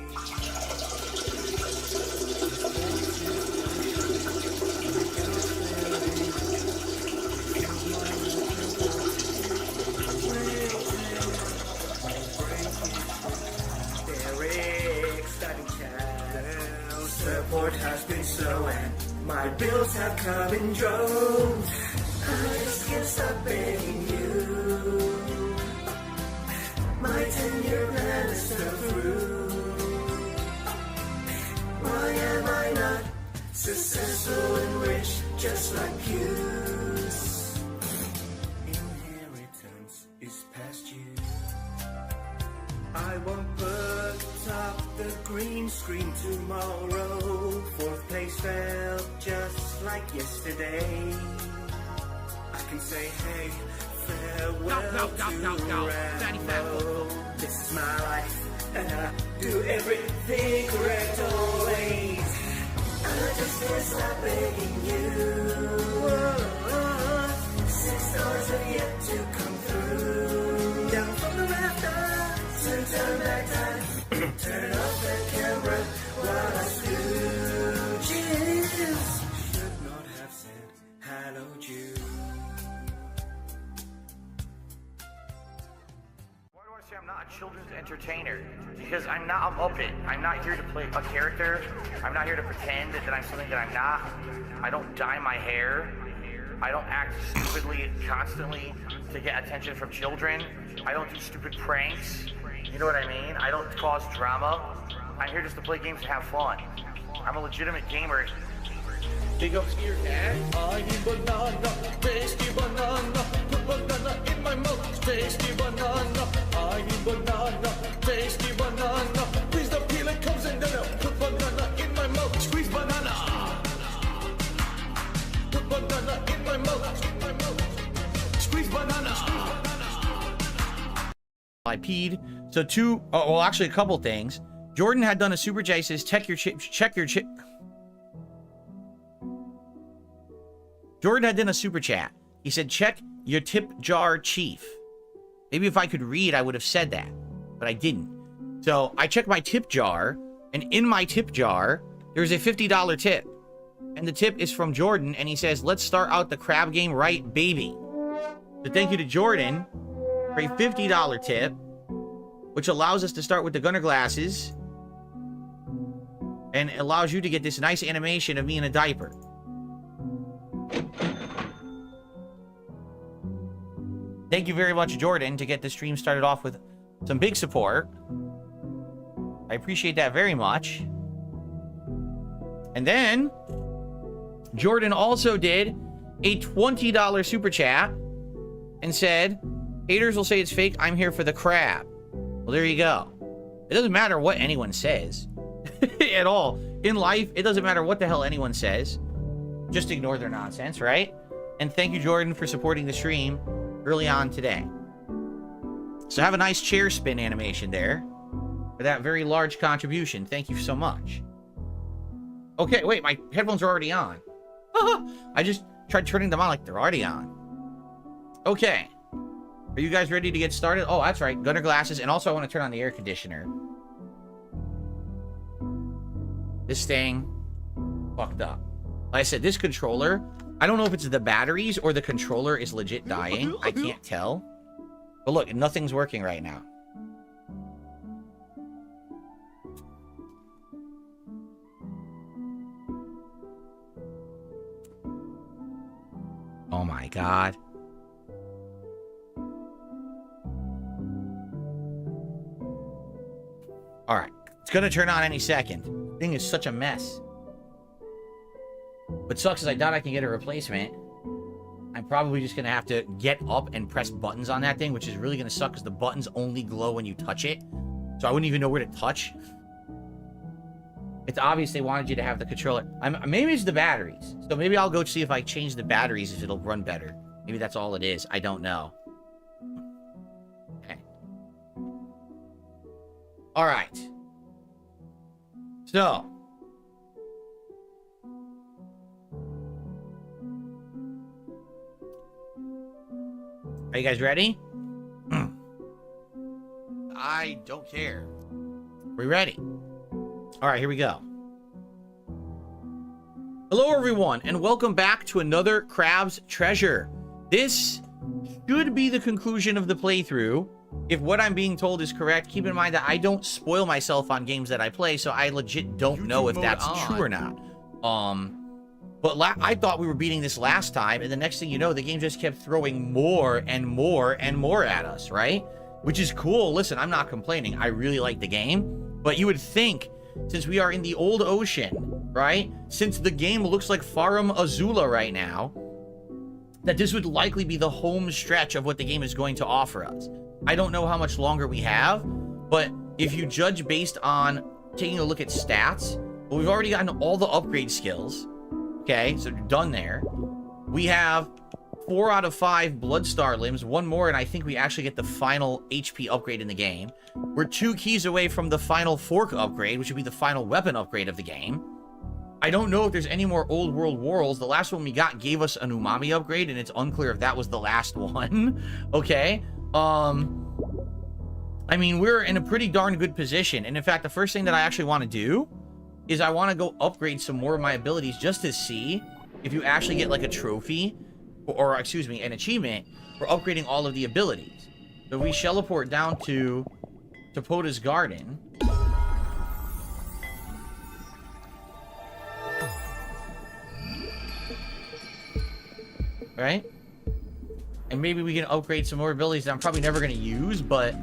Support has been slow and my bills have come in droves. I just can't stop begging you. My 10-year plan is still through. Why am I not successful and rich just like you? Inheritance is past you. I won't put up the green screen tomorrow. 4th place felt just like yesterday. I can say, hey, farewell to Rambo. This is my life, and I do everything correct always. I just can't stop begging you. 6 stars have yet to come through. Down from the rafters to turn back time. Turn off the camera while I scooches. Should not have said hello, Jude. Why do I say I'm not a children's entertainer? Because I'm not a Muppet. I'm not here to play a character. I'm not here to pretend that I'm something that I'm not. I don't dye my hair. I don't act stupidly constantly to get attention from children. I don't do stupid pranks. You know what I mean? I don't cause drama. I'm here just to play games and have fun. I'm a legitimate gamer. Big ups here, Dad. I eat banana, tasty banana. Put banana in my mouth, tasty banana. I eat banana, tasty banana. Squeeze the peel, it comes in there. Put banana in my mouth, squeeze banana. Put banana in my mouth, squeeze banana. I peed. So well, actually a couple things. Jordan had done a super chat. He says, check your chip. Jordan had done a super chat. He said, check your tip jar, chief. Maybe if I could read, I would have said that, but I didn't. So I checked my tip jar, and in my tip jar, there's a $50 tip. And the tip is from Jordan, and he says, let's start out the crab game right, baby. So thank you to Jordan for a $50 tip, which allows us to start with the gunner glasses and allows you to get this nice animation of me in a diaper. Thank you very much, Jordan, to get the stream started off with some big support. I appreciate that very much. And then Jordan also did a $20 super chat and said, haters will say it's fake. I'm here for the crab. Well, there you go. It doesn't matter what anyone says at all. In life, it doesn't matter what the hell anyone says. Just ignore their nonsense, right? And thank you, Jordan, for supporting the stream early on today. So have a nice chair spin animation there for that very large contribution. Thank you so much. Okay, wait, my headphones are already on. I just tried turning them on like they're already on. Okay. Are you guys ready to get started? Oh, that's right. Gunner glasses. And also I want to turn on the air conditioner. This thing fucked up. Like I said, this controller, I don't know if it's the batteries or the controller is legit dying. I can't tell. But look, nothing's working right now. Oh my God. All right. It's going to turn on any second. The thing is such a mess. What sucks is I doubt I can get a replacement. I'm probably just going to have to get up and press buttons on that thing, which is really going to suck because the buttons only glow when you touch it. So I wouldn't even know where to touch. It's obvious they wanted you to have the controller. Maybe it's the batteries. So maybe I'll go see if I change the batteries if it'll run better. Maybe that's all it is. I don't know. Okay. All right. So. Are you guys ready? I don't care. We ready? All right, here we go. Hello, everyone, and welcome back to another Crab's Treasure. This should be the conclusion of the playthrough. If what I'm being told is correct, keep in mind that I don't spoil myself on games that I play, so I legit don't know if that's true or not. But I thought we were beating this last time, and the next thing you know, the game just kept throwing more and more and more at us, right? Which is cool. Listen, I'm not complaining. I really like the game. But you would think, since we are in the old ocean, right? Since the game looks like Farum Azula right now, that this would likely be the home stretch of what the game is going to offer us. I don't know how much longer we have, but if you judge based on taking a look at stats, well, we've already gotten all the upgrade skills. Okay, so you're done there. We have 4 out of 5 Bloodstar limbs, 1 more, and I think we actually get the final HP upgrade in the game. We're 2 keys away from the final fork upgrade, which would be the final weapon upgrade of the game. I don't know if there's any more old world worlds. The last one we got gave us an umami upgrade, and it's unclear if that was the last one. Okay. I mean, we're in a pretty darn good position. And in fact, the first thing that I actually want to do is I want to go upgrade some more of my abilities just to see if you actually get like a trophy or excuse me, an achievement for upgrading all of the abilities. So we teleport down to Pota's Garden. Right? And maybe we can upgrade some more abilities that I'm probably never going to use, but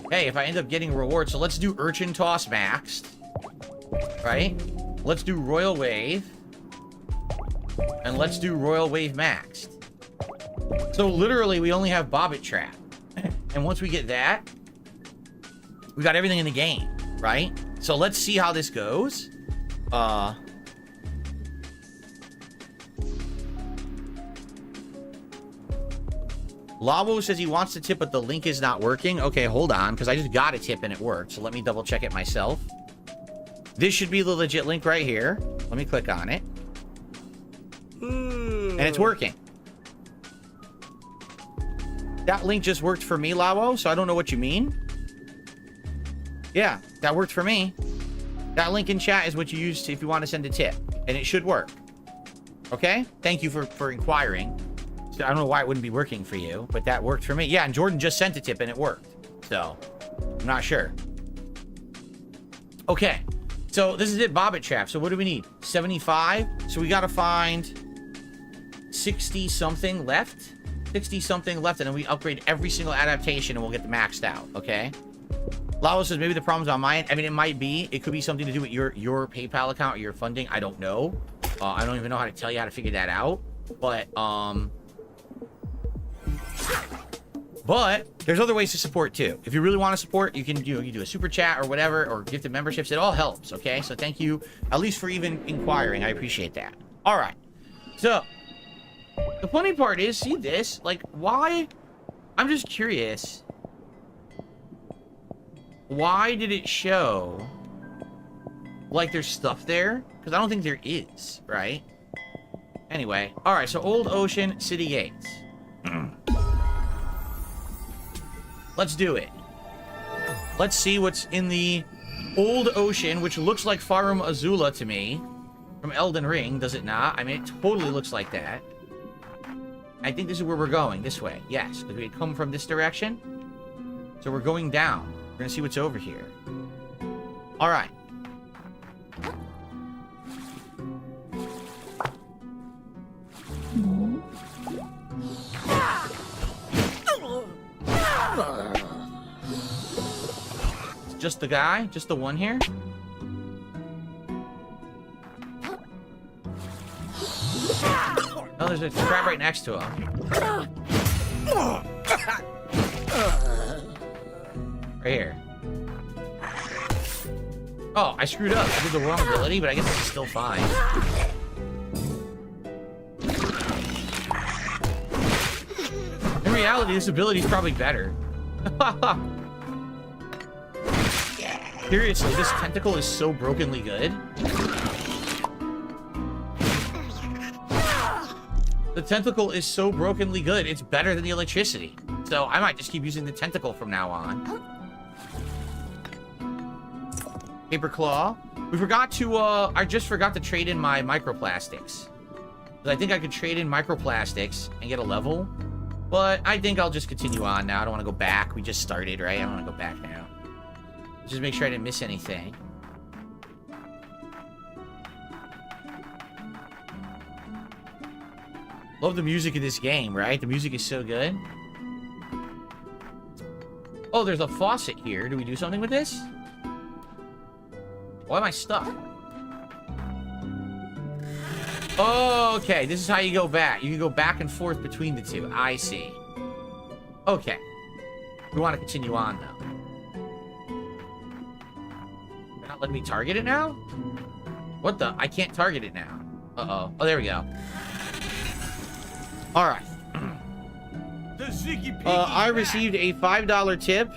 hey, if I end up getting a reward. So let's do Urchin Toss maxed. Right? Let's do Royal Wave. And let's do Royal Wave maxed. So literally, we only have Bobbit Trap. And once we get that, we got everything in the game, right? So let's see how this goes. Lavo says he wants to tip, but the link is not working. Okay, hold on, because I just got a tip and it worked. So let me double check it myself. This should be the legit link right here. Let me click on it. And it's working. That link just worked for me, Lavo, so I don't know what you mean. Yeah, that worked for me. That link in chat is what you use if you want to send a tip. And it should work. Okay? Thank you for inquiring. So I don't know why it wouldn't be working for you, but that worked for me. Yeah, and Jordan just sent a tip and it worked. So, I'm not sure. Okay. So, this is it, Bobbit Trap. So, what do we need? 75? So, we got to find 60-something left. 60-something left, and then we upgrade every single adaptation, and we'll get the maxed out, okay? Lalo says, maybe the problem's on my end. I mean, it might be. It could be something to do with your PayPal account or your funding. I don't know. I don't even know how to tell you how to figure that out. But there's other ways to support, too. If you really want to support, you can do a super chat or whatever, or gifted memberships. It all helps, okay? So thank you, at least for even inquiring. I appreciate that. All right. So, the funny part is, see this? Like, why? I'm just curious. Why did it show like there's stuff there? Because I don't think there is, right? Anyway. Alright, so Old Ocean, City Gates. Let's do it. Let's see what's in the Old Ocean, which looks like Farum Azula to me. From Elden Ring, does it not? I mean, it totally looks like that. I think this is where we're going. This way. Yes, because we had come from this direction. So we're going down. We're gonna see what's over here. Alright. Just the guy? Just the one here? Oh, there's a crab right next to him. Right here. Oh, I screwed up. I did the wrong ability, but I guess it's still fine. In reality, this ability is probably better. Seriously, this tentacle is so brokenly good. The tentacle is so brokenly good. It's better than the electricity. So I might just keep using the tentacle from now on. Paper claw. We forgot to, I just forgot to trade in my microplastics. I think I could trade in microplastics and get a level. But I think I'll just continue on now. I don't want to go back. We just started, right? I don't want to go back now. Just make sure I didn't miss anything. Love the music in this game, right? The music is so good. Oh, there's a faucet here. Do we do something with this? Why am I stuck? Oh, okay. This is how you go back. You can go back and forth between the two. I see. Okay. We want to continue on, though. They're not letting me target it now? What the? I can't target it now. Uh-oh. Oh, there we go. Alright. I received a $5 tip.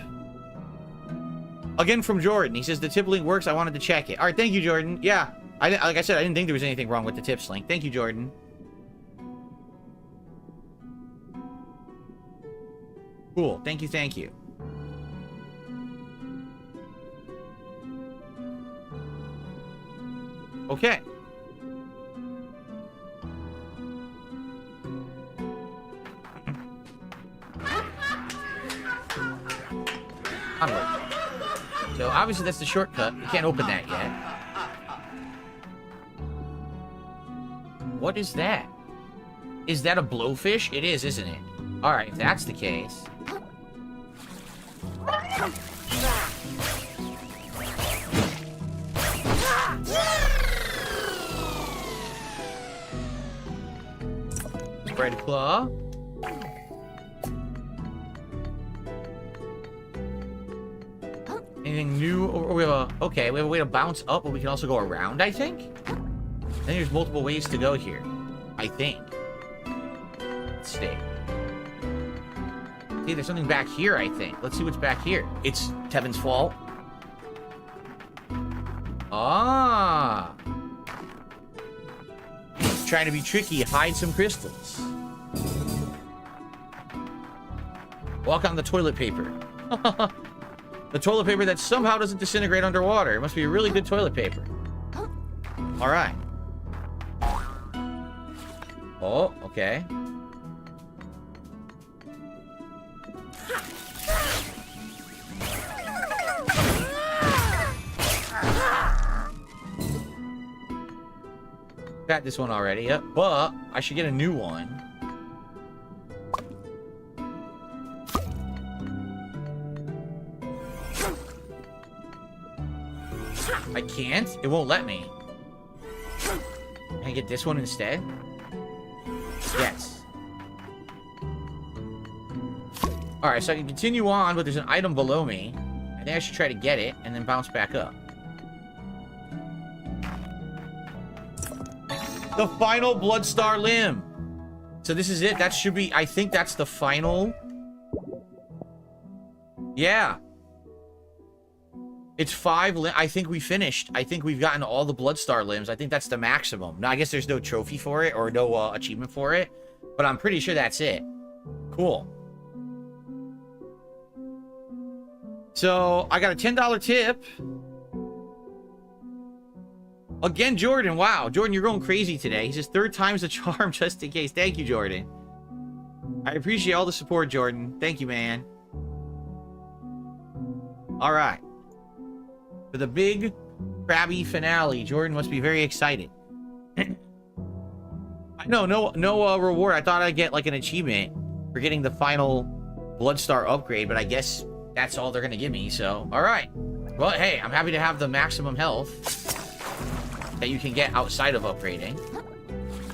Again from Jordan. He says the tip link works. I wanted to check it. Alright, thank you, Jordan. Yeah. Like I said, I didn't think there was anything wrong with the tips link. Thank you, Jordan. Cool. Thank you, thank you. Okay. Onward. So obviously that's the shortcut. We can't open that yet. What is that? Is that a blowfish? It is, isn't it? Alright, if that's the case. Spread claw. Anything new? Or we have a... Okay, we have a way to bounce up, but we can also go around, I think? I think there's multiple ways to go here. I think. Let's see. See, there's something back here, I think. Let's see what's back here. It's Tevin's fault. Ah. Trying to be tricky. Hide some crystals. Walk on the toilet paper. The toilet paper that somehow doesn't disintegrate underwater. It must be a really good toilet paper. All right. Oh, okay. Got this one already, yep. But I should get a new one. I can't? It won't let me. Can I get this one instead? Yes. Alright, so I can continue on, but there's an item below me. I think I should try to get it and then bounce back up. The final Bloodstar limb. So this is it. That should be... I think that's the final... Yeah. It's 5 limbs. I think we finished. I think we've gotten all the Bloodstar limbs. I think that's the maximum. Now, I guess there's no trophy for it or no achievement for it. But I'm pretty sure that's it. Cool. So, I got a $10 tip. Again, Jordan. Wow. Jordan, you're going crazy today. He says 3rd time's a charm just in case. Thank you, Jordan. I appreciate all the support, Jordan. Thank you, man. All right. For the big Crabby finale, Jordan must be very excited. I know, no reward. I thought I'd get like an achievement for getting the final Bloodstar upgrade, but I guess that's all they're gonna give me. So, all right. Well, hey, I'm happy to have the maximum health that you can get outside of upgrading,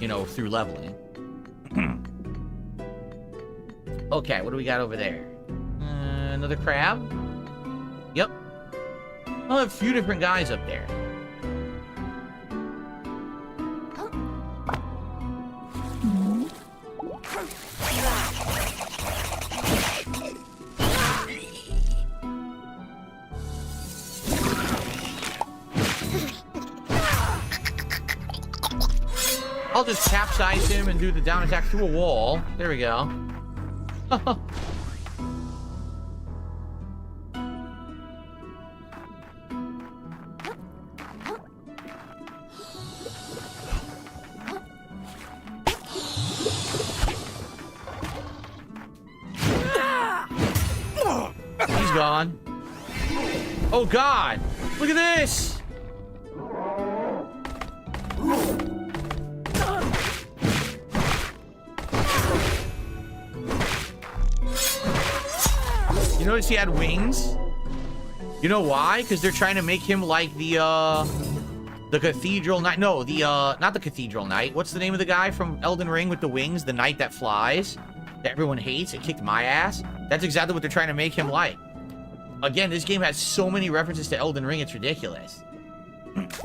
you know, through leveling. Okay, what do we got over there? Another crab? Yep. I'll have a few different guys up there. I'll just capsize him and do the down attack through a wall. There we go. He's gone. Oh God! Look at this! You notice he had wings? You know why? Because they're trying to make him like the Cathedral Knight. No, not the Cathedral Knight. What's the name of the guy from Elden Ring with the wings? The knight that flies? That everyone hates? It kicked my ass? That's exactly what they're trying to make him like. Again, this game has so many references to Elden Ring, it's ridiculous. Looks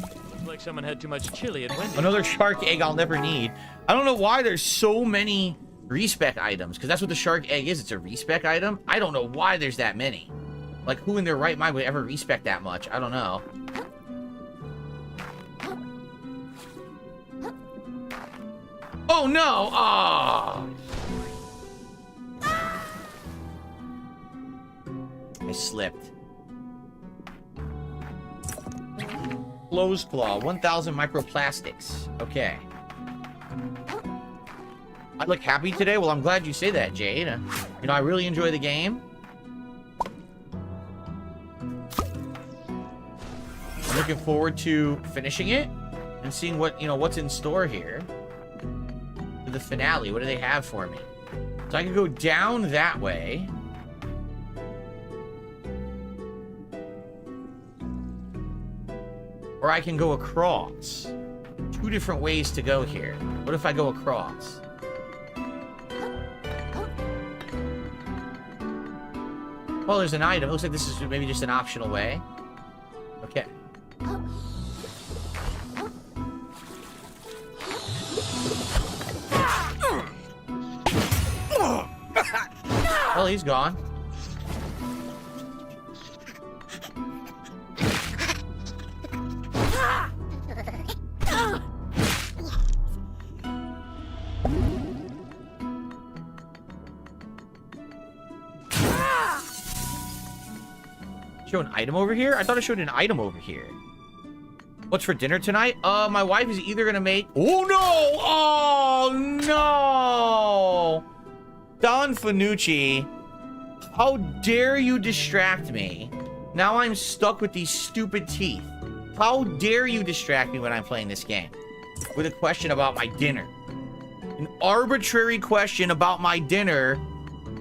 like someone had too much chili at Wendy's. Another shark egg I'll never need. I don't know why there's so many respec items, because that's what the shark egg is. It's a respec item. I don't know why there's that many. Like, who in their right mind would ever respec that much? I don't know. Oh no! Oh! I slipped. Closed claw, 1,000 microplastics. Okay. I look happy today? Well, I'm glad you say that, Jade. You know, I really enjoy the game. I'm looking forward to finishing it and seeing what, you know, what's in store here. For the finale, what do they have for me? So I can go down that way. Or I can go across. 2 different ways to go here. What if I go across? Well, there's an item. It looks like this is maybe just an optional way. Okay. Well, he's gone. Show an item over here? I thought I showed an item over here. What's for dinner tonight? My wife is either gonna make... Oh, no! Oh, no! Don Fanucci, how dare you distract me? Now I'm stuck with these stupid teeth. How dare you distract me when I'm playing this game? With a question about my dinner. An arbitrary question about my dinner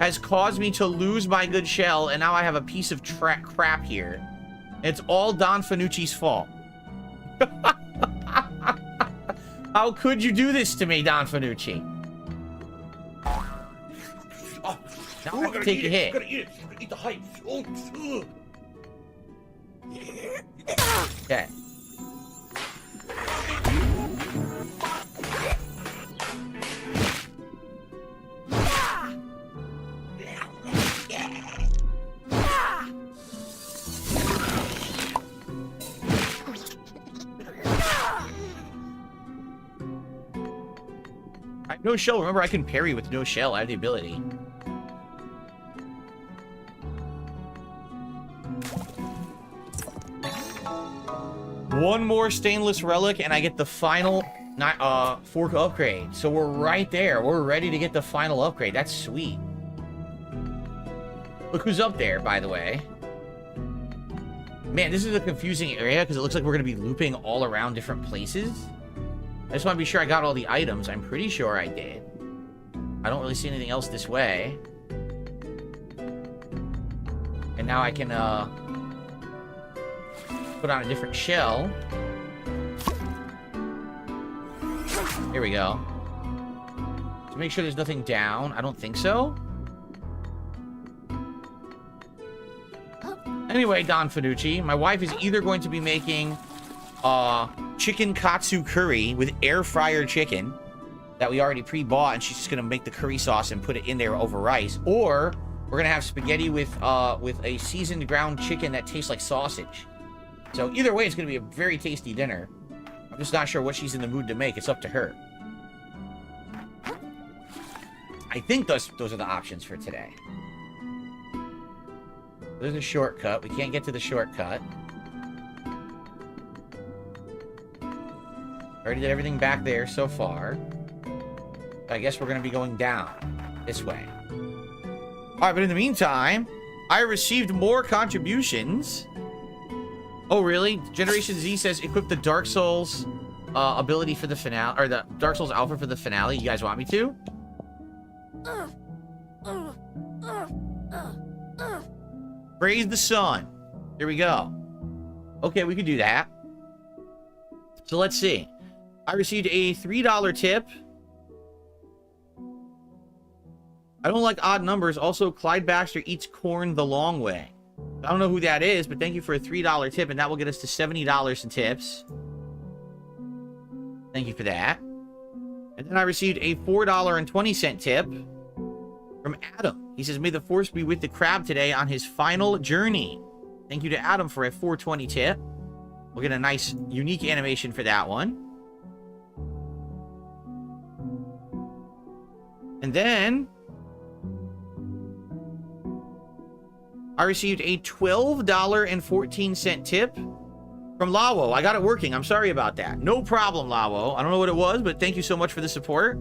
has caused me to lose my good shell, and now I have a piece of crap here. It's all Don Fanucci's fault. How could you do this to me, Don Fanucci? Oh, now I have to take a hit. I'm gonna eat it. I'm gonna eat the hype. Oh, okay. No shell. Remember, I can parry with no shell. I have the ability. One more stainless relic, and I get the final fork upgrade. So we're right there. We're ready to get the final upgrade. That's sweet. Look who's up there, by the way. Man, this is a confusing area because it looks like we're going to be looping all around different places. I just want to be sure I got all the items. I'm pretty sure I did. I don't really see anything else this way. And now I can, put on a different shell. Here we go. To make sure there's nothing down. I don't think so. Anyway, Don Fanucci, my wife is either going to be making chicken katsu curry with air fryer chicken that we already pre-bought, and she's just gonna make the curry sauce and put it in there over rice, or we're gonna have spaghetti with a seasoned ground chicken that tastes like sausage. So either way, it's gonna be a very tasty dinner. I'm just not sure what she's in the mood to make. It's up to her. I think those are the options for today. There's a shortcut. We can't get to the shortcut. Already did everything back there so far. I guess we're going to be going down this way. Alright, but in the meantime, I received more contributions. Oh, really? Generation Z says equip the Dark Souls ability for the finale, or the Dark Souls Alpha for the finale. You guys want me to? Praise the sun. Here we go. Okay, we can do that. So let's see. I received a $3 tip. I don't like odd numbers. Also, Clyde Baxter eats corn the long way. I don't know who that is, but thank you for a $3 tip, and that will get us to $70 in tips. Thank you for that. And then I received a $4.20 tip from Adam. He says, may the force be with the crab today on his final journey. Thank you to Adam for a $4.20 tip. We'll get a nice, unique animation for that one. And then I received a $12.14 tip from Lawo. I got it working. I'm sorry about that. No problem, Lawo. I don't know what it was, but thank you so much for the support.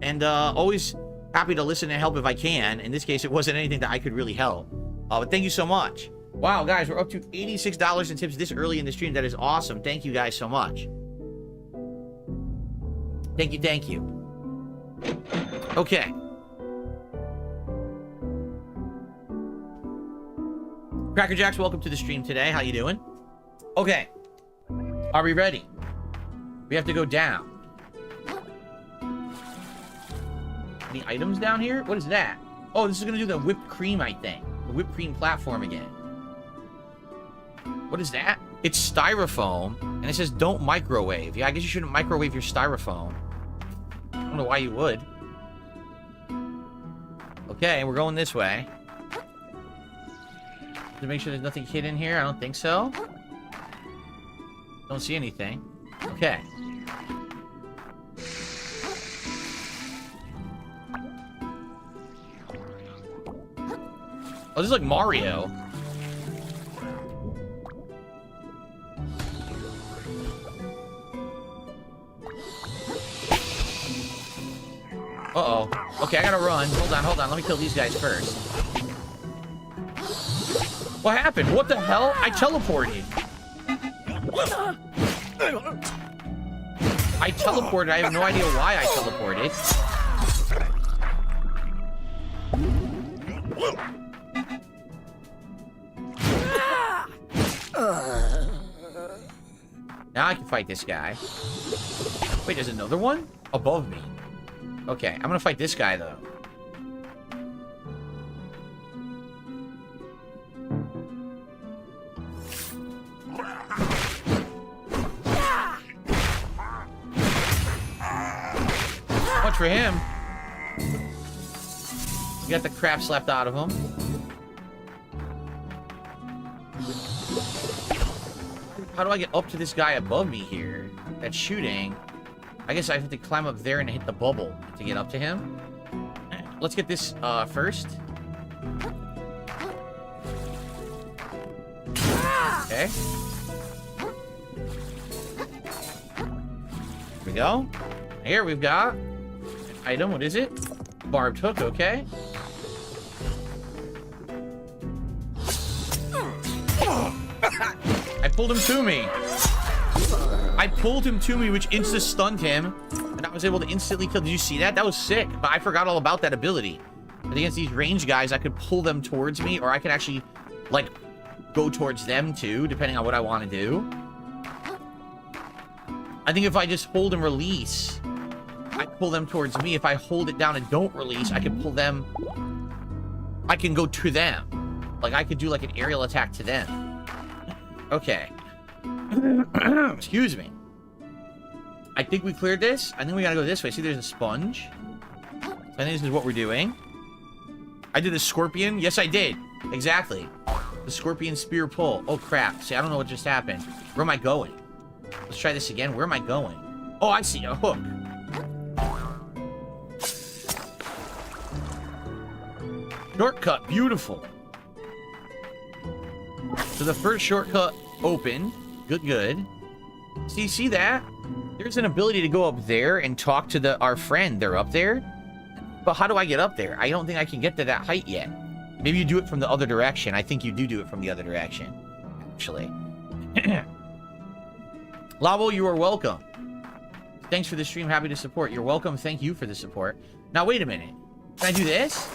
And always happy to listen and help if I can. In this case, it wasn't anything that I could really help. But thank you so much. Wow, guys, we're up to $86 in tips this early in the stream. That is awesome. Thank you guys so much. Thank you, thank you. Okay. Cracker Jacks, welcome to the stream today. How you doing? Okay. Are we ready? We have to go down. Any items down here? What is that? Oh, this is going to do the whipped cream, I think. The whipped cream platform again. What is that? It's styrofoam, and it says don't microwave. Yeah, I guess you shouldn't microwave your styrofoam. I don't know why you would. Okay, we're going this way. To make sure there's nothing hidden here. I don't think so. Don't see anything. Okay. Oh, this is like Mario. Uh-oh. Okay, I gotta run. Hold on. Let me kill these guys first. What happened? What the hell? I teleported. I teleported. I have no idea why I teleported. Now I can fight this guy. Wait, there's another one? Above me. Okay, I'm gonna fight this guy, though. Much for him. You got the crap slapped out of him. How do I get up to this guy above me here that's shooting? I guess I have to climb up there and hit the bubble to get up to him. Let's get this first. Okay. Here we go. Here we've got an item. What is it? Barbed hook, okay. I pulled him to me. I pulled him to me, which insta-stunned him, and I was able to instantly kill. Did you see that? That was sick, but I forgot all about that ability. But against these range guys, I could pull them towards me, or I could actually, like, go towards them, too, depending on what I want to do. I think if I just hold and release, I pull them towards me. If I hold it down and don't release, I can pull them. I can go to them. Like, I could do, like, an aerial attack to them. Okay. Excuse me. I think we cleared this. I think we gotta go this way. See, there's a sponge. So I think this is what we're doing. I did a scorpion. Yes, I did. Exactly. The scorpion spear pull. Oh, crap. See, I don't know what just happened. Where am I going? Let's try this again. Where am I going? Oh, I see. A hook. Shortcut. Beautiful. So the first shortcut open. Good. See that? There's an ability to go up there and talk to our friend. They're up there. But how do I get up there? I don't think I can get to that height yet. Maybe you do it from the other direction. I think you do it from the other direction, actually. Lavo, you are welcome. Thanks for the stream. Happy to support. You're welcome. Thank you for the support. Now, wait a minute. Can I do this?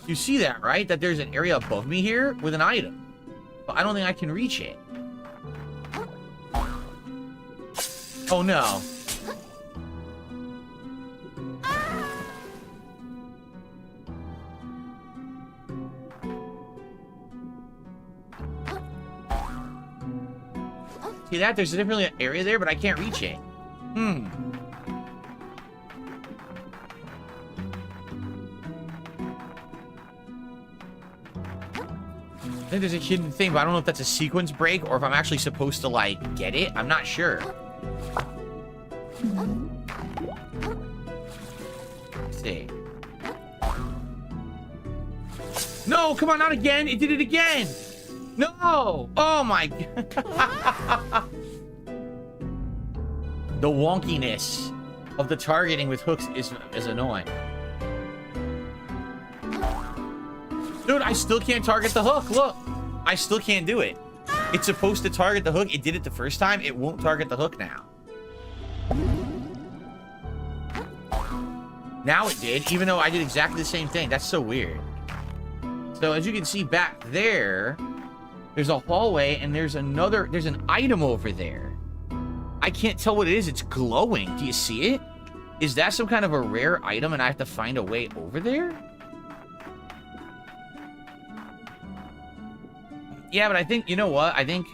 You see that, right? That there's an area above me here with an item. But I don't think I can reach it. Oh, no. See that? There's definitely an area there, but I can't reach it. I think there's a hidden thing, but I don't know if that's a sequence break or if I'm actually supposed to, like, get it. I'm not sure. Let's see. No, come on, not again. It did it again. No. Oh, my God. The wonkiness of the targeting with hooks is annoying. Dude, I still can't target the hook. Look, I still can't do it. It's supposed to target the hook. It did it the first time. It won't target the hook now. Now it did, even though I did exactly the same thing. That's so weird. So as you can see back there, there's a hallway and there's an item over there. I can't tell what it is. It's glowing. Do you see it? Is that some kind of a rare item and I have to find a way over there? Yeah, but I think, you know what? I think,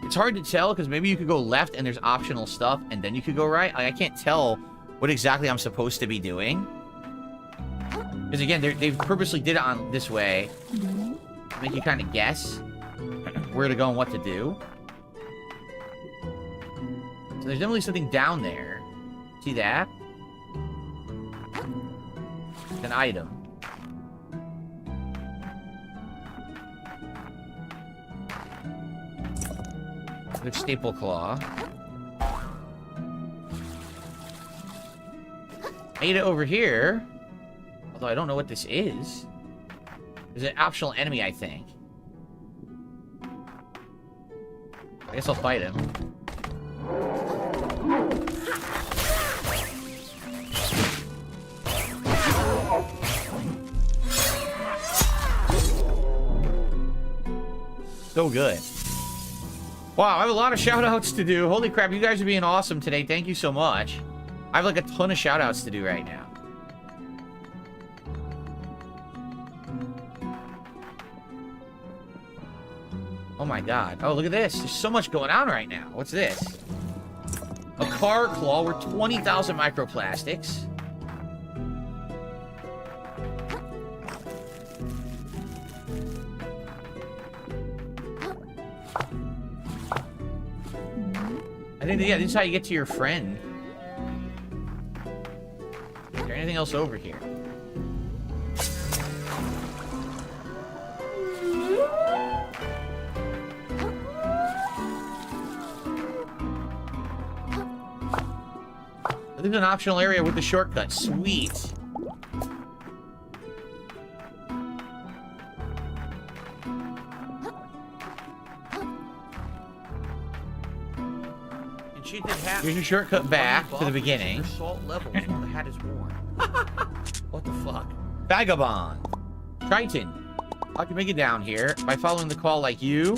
it's hard to tell because maybe you could go left and there's optional stuff and then you could go right. Like, I can't tell what exactly I'm supposed to be doing. Because again, they've purposely did it on this way to make you kind of guess where to go and what to do. So there's definitely something down there. See that? It's an item. The staple claw. Made it over here. Although I don't know what this is. There's an optional enemy, I think. I guess I'll fight him. So good. Wow, I have a lot of shout-outs to do. Holy crap, you guys are being awesome today. Thank you so much. I have like a ton of shout-outs to do right now. Oh my god. Oh, look at this. There's so much going on right now. What's this? A car claw worth 20,000 microplastics. I think, yeah, this is how you get to your friend. Is there anything else over here? There's an optional area with the shortcut. Sweet. Here's your shortcut back to the beginning. Salt levels while the hat is worn. What the fuck? Vagabond. Triton. I can make it down here by following the call like you.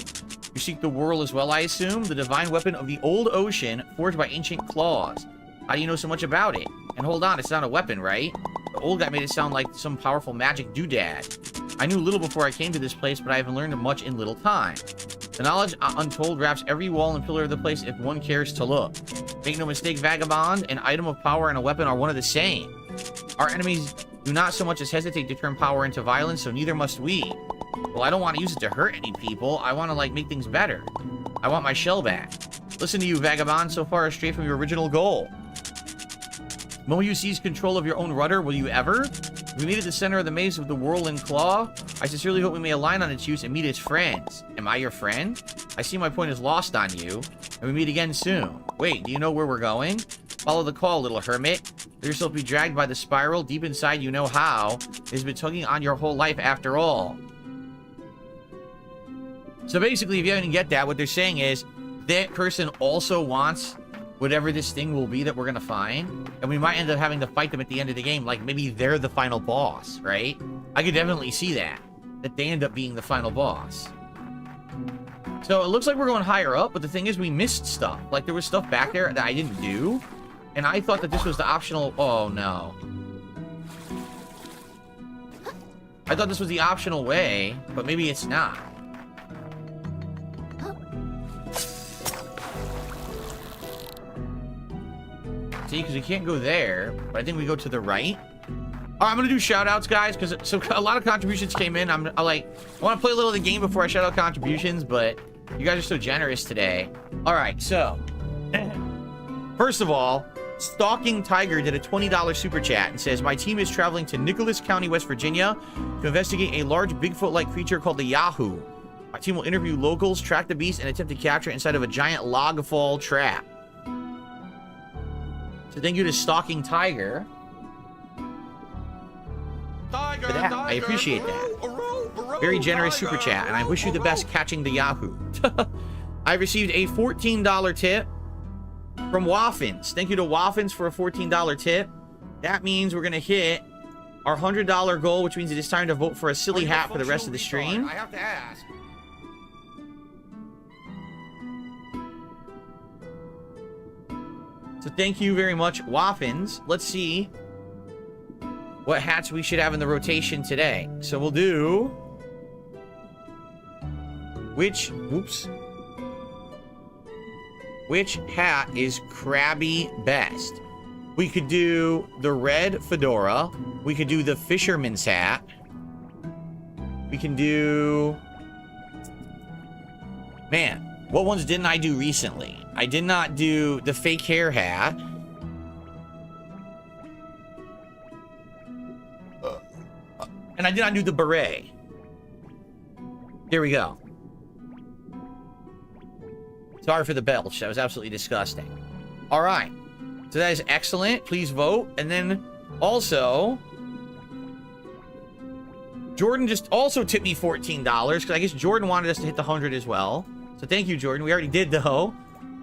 You seek the whirl as well, I assume. The divine weapon of the old ocean, forged by ancient claws. How do you know so much about it? And hold on, it's not a weapon, right? The old guy made it sound like some powerful magic doodad. I knew little before I came to this place, but I haven't learned much in little time. The knowledge untold wraps every wall and pillar of the place if one cares to look. Make no mistake, Vagabond, an item of power and a weapon are one of the same. Our enemies do not so much as hesitate to turn power into violence, so neither must we. Well, I don't want to use it to hurt any people. I want to, like, make things better. I want my shell back. Listen to you, Vagabond, so far astray from your original goal. When will you seize control of your own rudder? Will you ever? We meet at the center of the maze of the whirling claw. I sincerely hope we may align on its use and meet as friends. Am I your friend? I see my point is lost on you, and we meet again soon. Wait, do you know where we're going? Follow the call, little hermit. Let yourself be dragged by the spiral. Deep inside, you know how. It has been tugging on your whole life after all. So basically, if you didn't get that, what they're saying is that person also wants whatever this thing will be that we're gonna find, and we might end up having to fight them at the end of the game. Like, maybe they're the final boss, right? I could definitely see that they end up being the final boss. So it looks like we're going higher up, but the thing is we missed stuff. Like, there was stuff back there that I didn't do, and I thought that this was the optional... Oh, no. I thought this was the optional way, but maybe it's not. See, because we can't go there, but I think we go to the right. All right, I'm gonna do shout-outs, guys, because so a lot of contributions came in. I want to play a little of the game before I shout out contributions, but you guys are so generous today. All right, so first of all, Stalking Tiger did a $20 super chat and says, my team is traveling to Nicholas County, West Virginia to investigate a large Bigfoot-like creature called the Yahoo. My team will interview locals, track the beast, and attempt to capture it inside of a giant log fall trap. So thank you to Stalking Tiger. For that. I appreciate that. Very generous super chat, and I wish you the best catching the Yahoo. I received a $14 tip from Waffins. Thank you to Waffins for a $14 tip. That means we're going to hit our $100 goal, which means it is time to vote for a silly hat for the rest of the stream. I have to ask. So thank you very much, Waffins. Let's see what hats we should have in the rotation today. So we'll do... Which hat is Crabby best? We could do the red fedora. We could do the fisherman's hat. We can do... Man, what ones didn't I do recently? I did not do the fake hair hat. And I did not do the beret. There we go. Sorry for the belch. That was absolutely disgusting. All right. So that is excellent. Please vote. And then Also, Jordan just also tipped me $14 because I guess Jordan wanted us to hit the 100 as well. So thank you, Jordan. We already did though,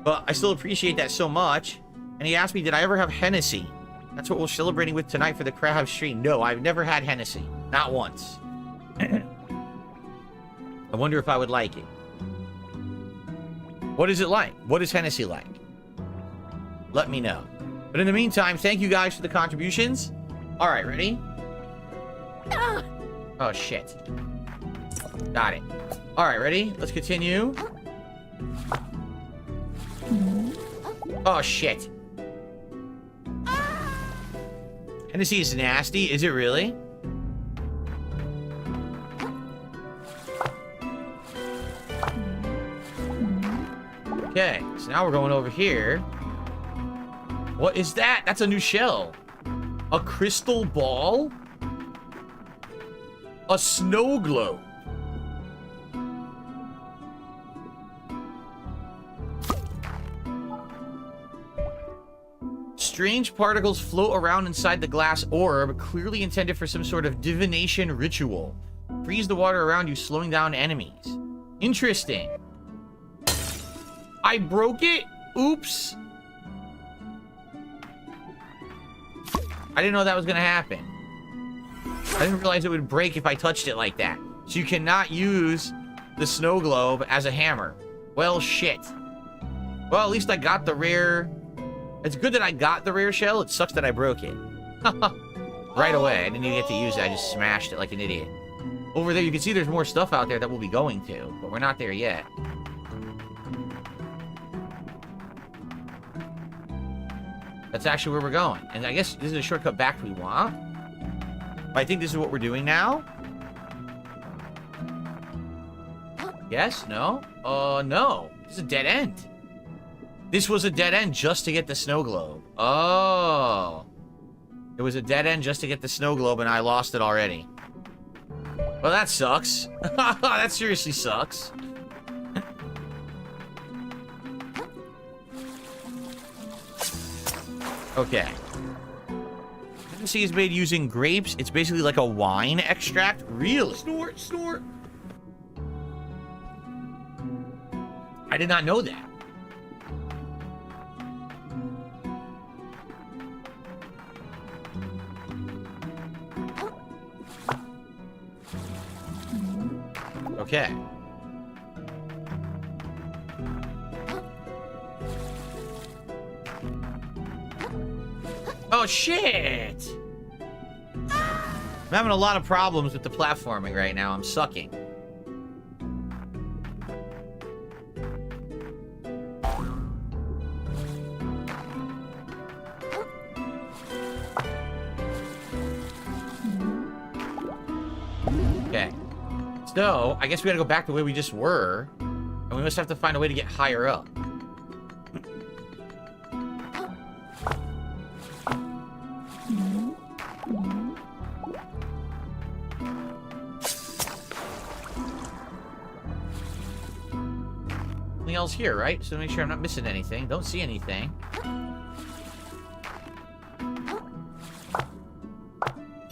but I still appreciate that so much. And he asked me, did I ever have Hennessy? That's what we're celebrating with tonight for the Crab stream. No, I've never had Hennessy. Not once. I wonder if I would like it. What is it like? What is Hennessy like? Let me know. But in the meantime, thank you guys for the contributions. All right, ready? Oh, shit. Got it. All right, ready? Let's continue. Oh, shit. Hennessy is nasty. Is it really? Okay, so now we're going over here. What is that? That's a new shell. A crystal ball? A snow globe. Strange particles float around inside the glass orb, clearly intended for some sort of divination ritual. Freeze the water around you, slowing down enemies. Interesting. I broke it? Oops. I didn't know that was gonna happen. I didn't realize it would break if I touched it like that. So you cannot use the snow globe as a hammer. Well, shit. Well, at least I got the rare... It's good that I got the rare shell. It sucks that I broke it. Right away. I didn't even get to use it. I just smashed it like an idiot. Over there, you can see there's more stuff out there that we'll be going to. But we're not there yet. That's actually where we're going. And I guess this is a shortcut back we want. But I think this is what we're doing now. Yes? No? No. This is a dead end. This was a dead end just to get the snow globe. Oh. It was a dead end just to get the snow globe and I lost it already. Well, that sucks. That seriously sucks. Okay. Hennessy is made using grapes. It's basically like a wine extract. Really? Snort, snort. I did not know that. Okay. Oh, shit! I'm having a lot of problems with the platforming right now. I'm sucking. Okay. So, I guess we gotta go back the way we just were. And we must have to find a way to get higher up. Something else here, right? So make sure I'm not missing anything. Don't see anything.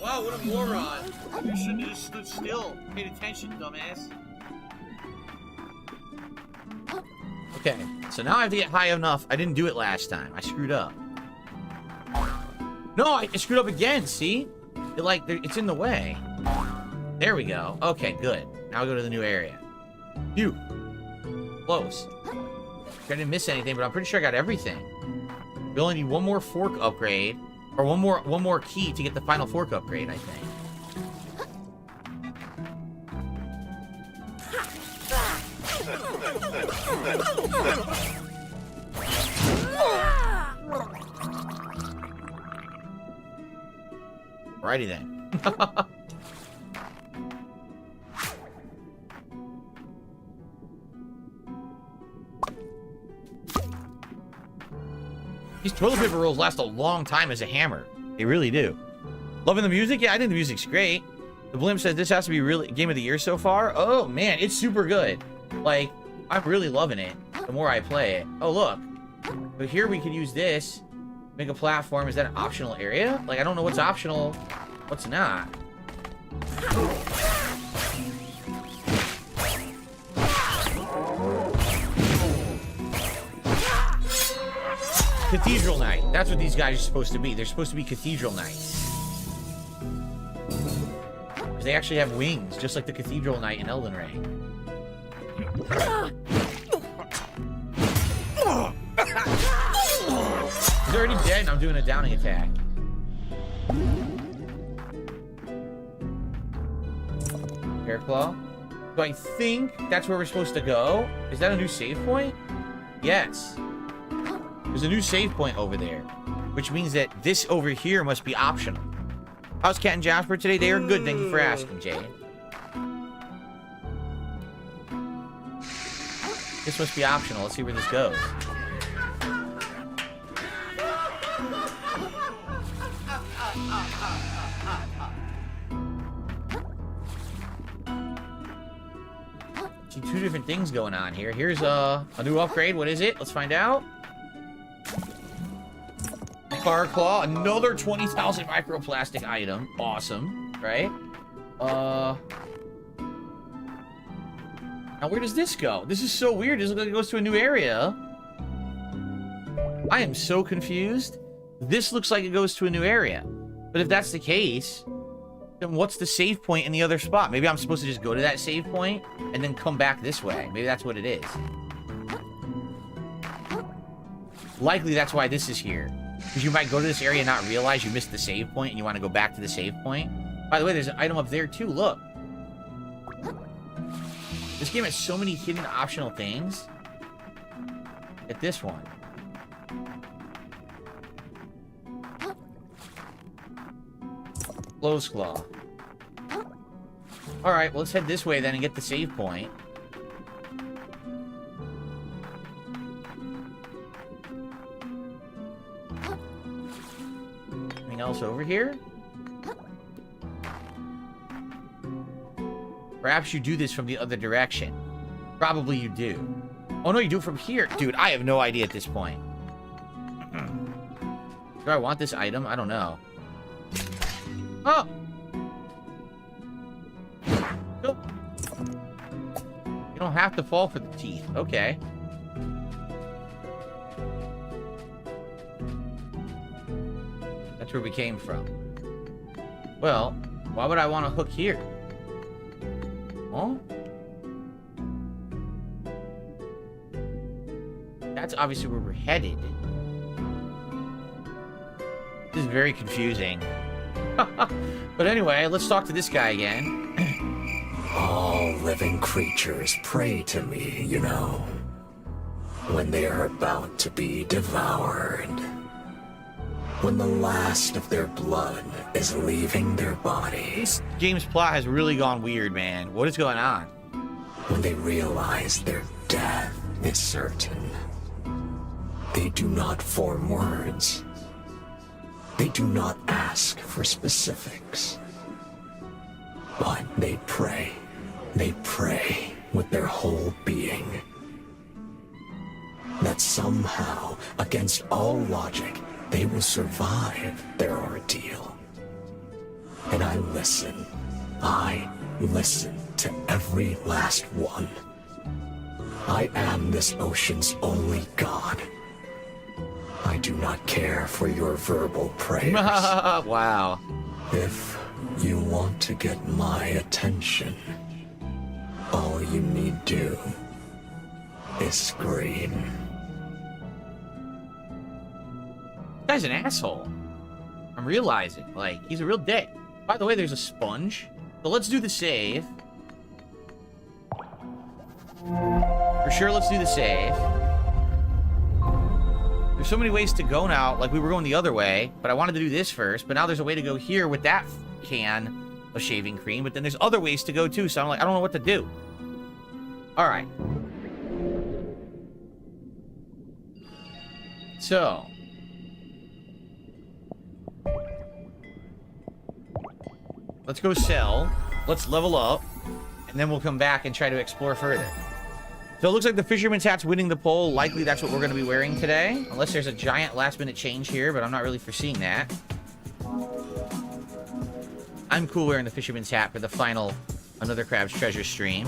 Wow, what a moron. You should have just stood still. Paid attention, dumbass. Okay, so now I have to get high enough. I didn't do it last time. I screwed up. No, I screwed up again, see? It's in the way. There we go. Okay, good. Now we go to the new area. Phew. Close. I didn't miss anything, but I'm pretty sure I got everything. We only need one more fork upgrade. Or one more key to get the final fork upgrade, I think. Alrighty then. These toilet paper rolls last a long time as a hammer. They really do. Loving the music? Yeah, I think the music's great. The Blimp says this has to be really game of the year so far. Oh man, it's super good. Like, I'm really loving it the more I play it. Oh look. But here we can use this Make a platform. Is that an optional area? Like, I don't know what's optional, what's not. Cathedral Knight. That's what these guys are supposed to be. They're supposed to be Cathedral Knights. Because they actually have wings, just like the Cathedral Knight in Elden Ring. He's already dead, and I'm doing a downing attack. Hairclaw. So I think that's where we're supposed to go. Is that a new save point? Yes. There's a new save point over there, which means that this over here must be optional. How's Cat and Jasper today? They are good. Thank you for asking, Jay. This must be optional. Let's see where this goes. See, two different things going on here. Here's a new upgrade. What is it? Let's find out. Bar Claw, another 20,000 microplastic item. Awesome, right? Now where does this go? This is so weird. This looks like it goes to a new area. I am so confused. This looks like it goes to a new area. But if that's the case, then what's the save point in the other spot? Maybe I'm supposed to just go to that save point and then come back this way. Maybe that's what it is. Likely that's why this is here. Because you might go to this area and not realize you missed the save point and you want to go back to the save point. By the way, there's an item up there too. Look. This game has so many hidden optional things. At this one. Close Claw. Alright, well, let's head this way then and get the save point. Anything else over here? Perhaps you do this from the other direction. Probably you do. Oh no, you do it from here. Dude, I have no idea at this point. Do I want this item? I don't know. Oh! Nope. You don't have to fall for the teeth. Okay. That's where we came from. Well, why would I want to hook here? Huh? That's obviously where we're headed. This is very confusing. But anyway, let's talk to this guy again. All living creatures pray to me, you know, when they are about to be devoured. When the last of their blood is leaving their bodies. This game's plot has really gone weird, man. What is going on? When they realize their death is certain. They do not form words. They do not ask for specifics. But they pray. They pray with their whole being. That somehow, against all logic, they will survive their ordeal. And I listen. I listen to every last one. I am this ocean's only god. I do not care for your verbal prayers. Wow. If you want to get my attention, all you need do is scream. This guy's an asshole. I'm realizing. Like, he's a real dick. By the way, there's a sponge. So let's do the save. For sure, let's do the save. There's so many ways to go now. Like, we were going the other way, but I wanted to do this first. But now there's a way to go here with that can of shaving cream. But then there's other ways to go, too. So I'm like, I don't know what to do. All right. So. Let's go sell. Let's level up. And then we'll come back and try to explore further. So it looks like the fisherman's hat's winning the poll. Likely that's what we're going to be wearing today. Unless there's a giant last-minute change here, but I'm not really foreseeing that. I'm cool wearing the fisherman's hat for the final Another Crab's Treasure stream.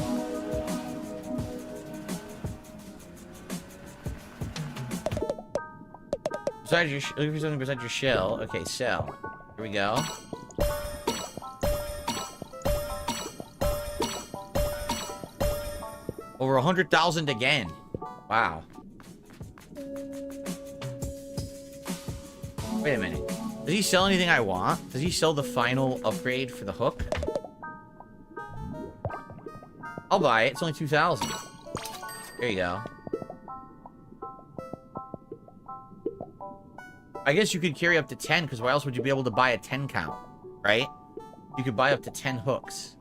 Besides your, looking for something besides your shell. Okay, sell. Here we go. Over 100,000 again. Wow. Wait a minute. Does he sell anything I want? Does he sell the final upgrade for the hook? I'll buy it. It's only 2,000. There you go. I guess you could carry up to 10, because why else would you be able to buy a 10 count, right? You could buy up to 10 hooks.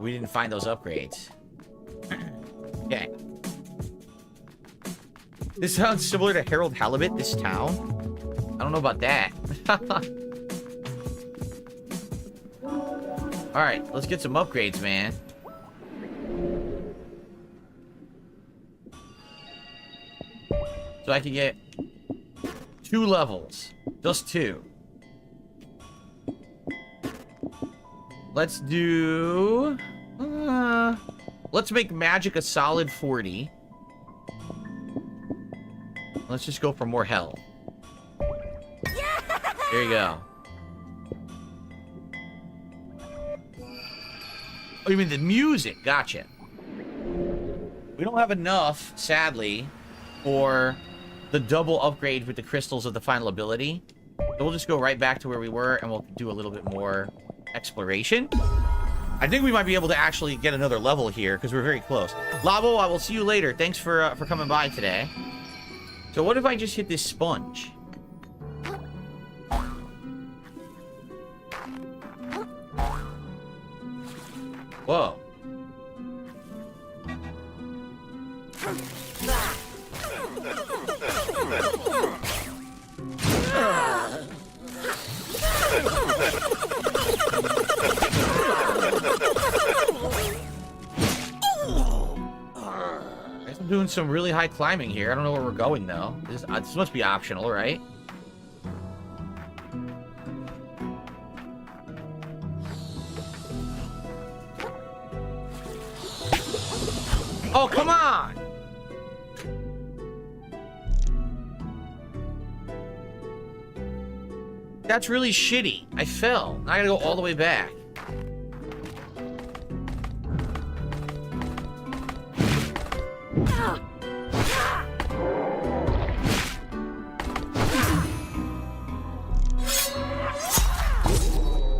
We didn't find those upgrades. Okay. This sounds similar to Harold Halibut, this town. I don't know about that. Alright, let's get some upgrades, man. So I can get 2 levels. Just 2. Let's do... let's make magic a solid 40. Let's just go for more health. There you go. Oh, you mean the music? Gotcha. We don't have enough, sadly, for the double upgrade with the crystals of the final ability. So we'll just go right back to where we were, and we'll do a little bit more exploration. I think we might be able to actually get another level here, because we're very close. Labo, I will see you later. Thanks for coming by today. So what if I just hit this sponge? Whoa. I'm doing some really high climbing here. I don't know where we're going, though. This must be optional, right? Oh, come on! That's really shitty. I fell. Now I gotta go all the way back.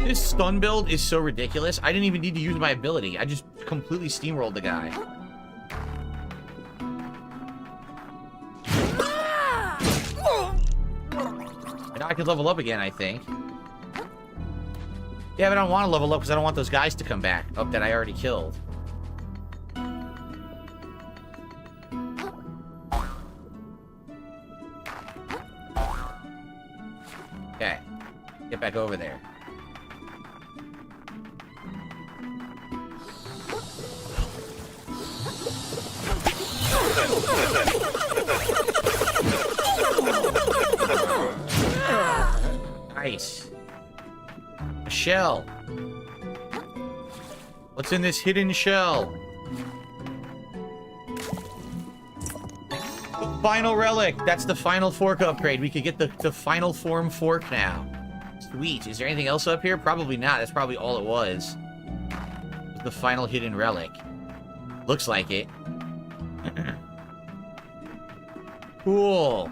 This stun build is so ridiculous. I didn't even need to use my ability. I just completely steamrolled the guy. And now I can level up again, I think. Yeah, but I don't want to level up because I don't want those guys to come back up that I already killed. Okay. Get back over there. Nice. A shell. What's in this hidden shell? The final relic. That's the final fork upgrade. We could get the final form fork now. Sweet. Is there anything else up here? Probably not. That's probably all it was. The final hidden relic. Looks like it. Cool.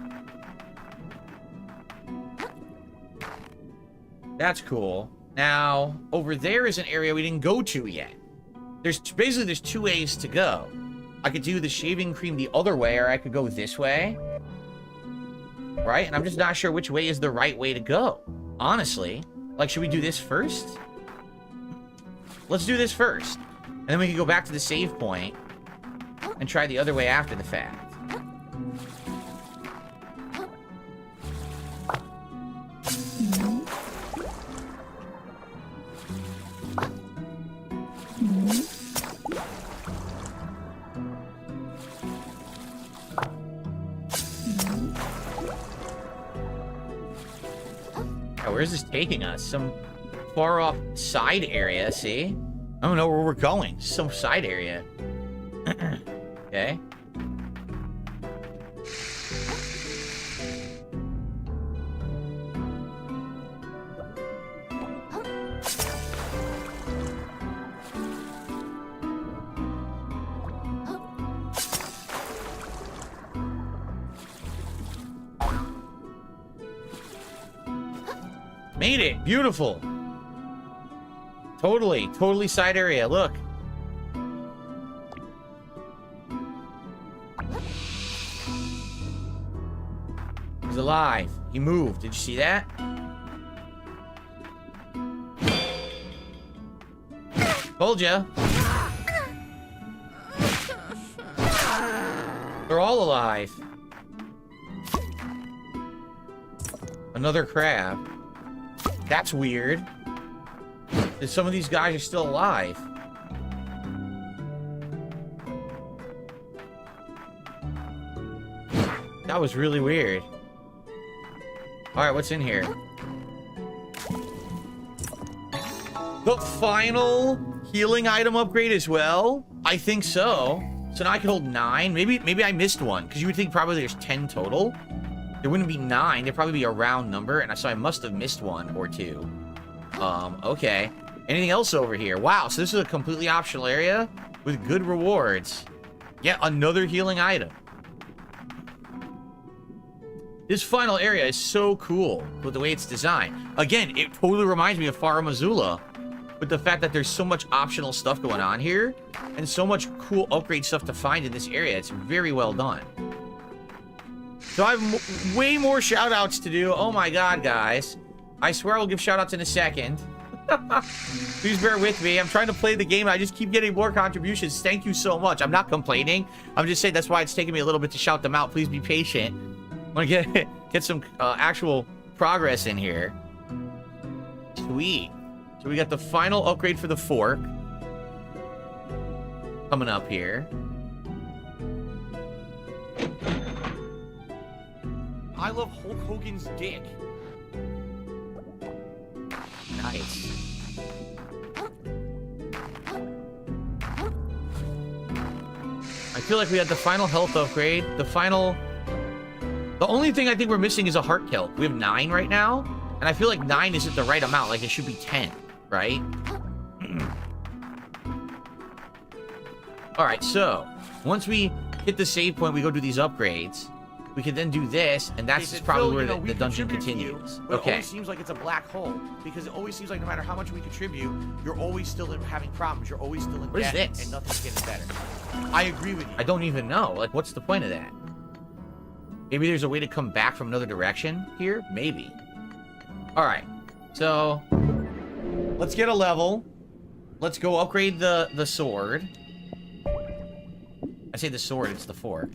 That's cool. Now, over there is an area we didn't go to yet. There's 2 ways to go. I could do the shaving cream the other way, or I could go this way. Right? And I'm just not sure which way is the right way to go. Honestly. Like, should we do this first? Let's do this first. And then we can go back to the save point and try the other way after the fact. Yeah, where's this taking us? Some far off side area, see? I don't know where we're going. Some side area. Okay. Made it. Beautiful. Totally side area. Look. He's alive. He moved. Did you see that? Told ya. They're all alive. Another crab. That's weird. That some of these guys are still alive. That was really weird. Alright, what's in here? The final healing item upgrade as well? I think so. So now I can hold 9. Maybe I missed one, because you would think probably there's 10 total. There wouldn't be 9. There'd probably be a round number, and so I must have missed 1 or 2. Okay. Anything else over here? Wow, so this is a completely optional area with good rewards. Yeah, another healing item. This final area is so cool with the way it's designed. Again, it totally reminds me of Far Missoula, with the fact that there's so much optional stuff going on here, and so much cool upgrade stuff to find in this area. It's very well done. So I have way more shout-outs to do. Oh my god, guys. I swear I'll give shout-outs in a second. Please bear with me. I'm trying to play the game. I just keep getting more contributions. Thank you so much. I'm not complaining. I'm just saying that's why it's taking me a little bit to shout them out. Please be patient. I want to get some actual progress in here. Sweet. So we got the final upgrade for the fork coming up here. I love Hulk Hogan's dick. Nice. I feel like we had the final health upgrade. The only thing I think we're missing is a heart kill. We have 9 right now, and I feel like 9 isn't the right amount. Like, it should be 10, right? Alright, so once we hit the save point, we go do these upgrades. We can then do this, and that's just probably where the dungeon continues. But Okay. it always seems like it's a black hole, because it always seems like no matter how much we contribute, you're always still having problems. You're always still in What is debt, this? and nothing's getting better. I agree with you. I don't even know. Like, what's the point of that? Maybe there's a way to come back from another direction here? Maybe. Alright. So, let's get a level. Let's go upgrade the sword. I say the sword, it's the fork.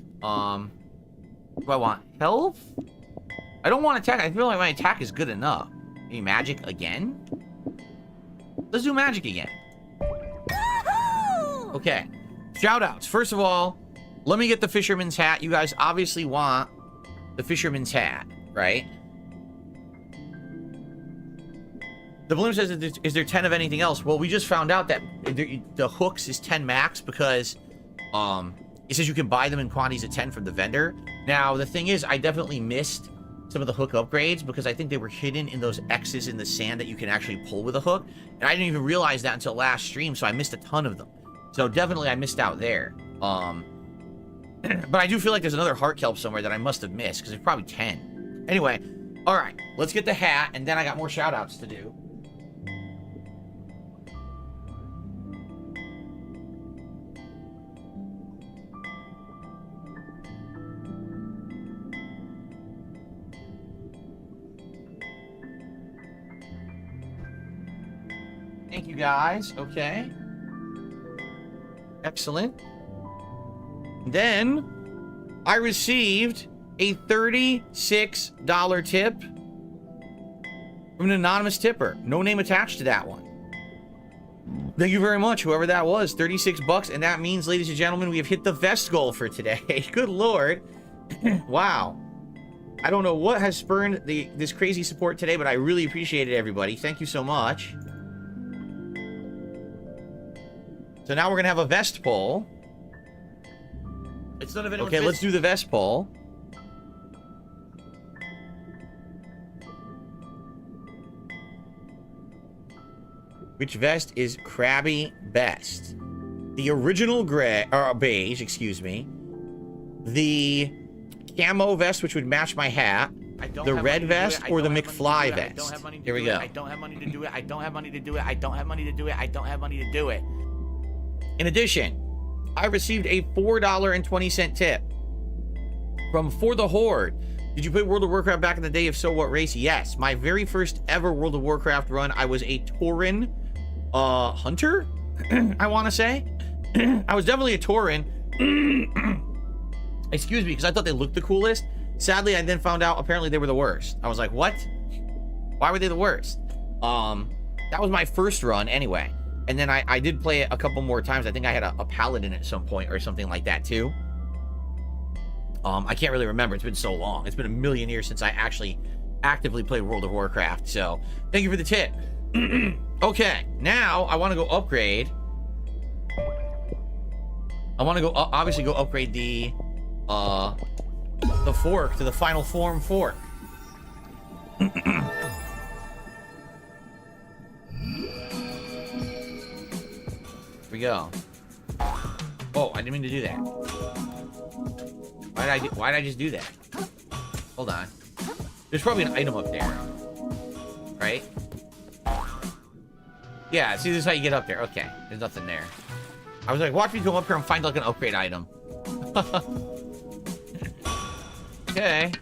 Do I want health? I don't want attack. I feel like my attack is good enough. Maybe magic again? Let's do magic again. Okay. Shoutouts. First of all, let me get the fisherman's hat. You guys obviously want the fisherman's hat, right? The balloon says, is there 10 of anything else? Well, we just found out that the hooks is 10 max because it says you can buy them in quantities of 10 from the vendor. Now, the thing is, I definitely missed some of the hook upgrades because I think they were hidden in those X's in the sand that you can actually pull with a hook. And I didn't even realize that until last stream, so I missed a ton of them. So definitely I missed out there. But I do feel like there's another heart kelp somewhere that I must have missed because there's probably 10. Anyway, all right, let's get the hat, and then I got more shout-outs to do. Thank you, guys. Okay. Excellent. Then, I received a $36 tip from an anonymous tipper. No name attached to that one. Thank you very much, whoever that was. 36 bucks, and that means, ladies and gentlemen, we have hit the vest goal for today. Good lord. Wow. I don't know what has spurned this crazy support today, but I really appreciate it, everybody. Thank you so much. So now we're going to have a vest poll. It's none of anyone's Okay, let's do the vest poll. Which vest is Crabby best? The original gray, or beige, excuse me. The camo vest, which would match my hat. The red vest, or the McFly vest? Here we go. I don't have money to do it. I don't have money to do it. I don't have money to do it. I don't have money to do it. In addition, I received a $4.20 tip from For the Horde. Did you play World of Warcraft back in the day? If so, what race? Yes. My very first ever World of Warcraft run, I was a Tauren hunter, I want to say. I was definitely a Tauren. Excuse me, because I thought they looked the coolest. Sadly, I then found out apparently they were the worst. I was like, what? Why were they the worst? That was my first run anyway. And then I did play it a couple more times. I think I had a paladin at some point or something like that too. I can't really remember. It's been so long. It's been a million years since I actually actively played World of Warcraft. So thank you for the tip. Okay, now I want to go upgrade. I want to go obviously go upgrade the fork to the final form fork. Here we go. Oh, I didn't mean to do that. Why did I just do that? Hold on. There's probably an item up there. Right? Yeah, see, this is how you get up there. Okay, there's nothing there. I was like, watch me go up here and find like an upgrade item. Okay.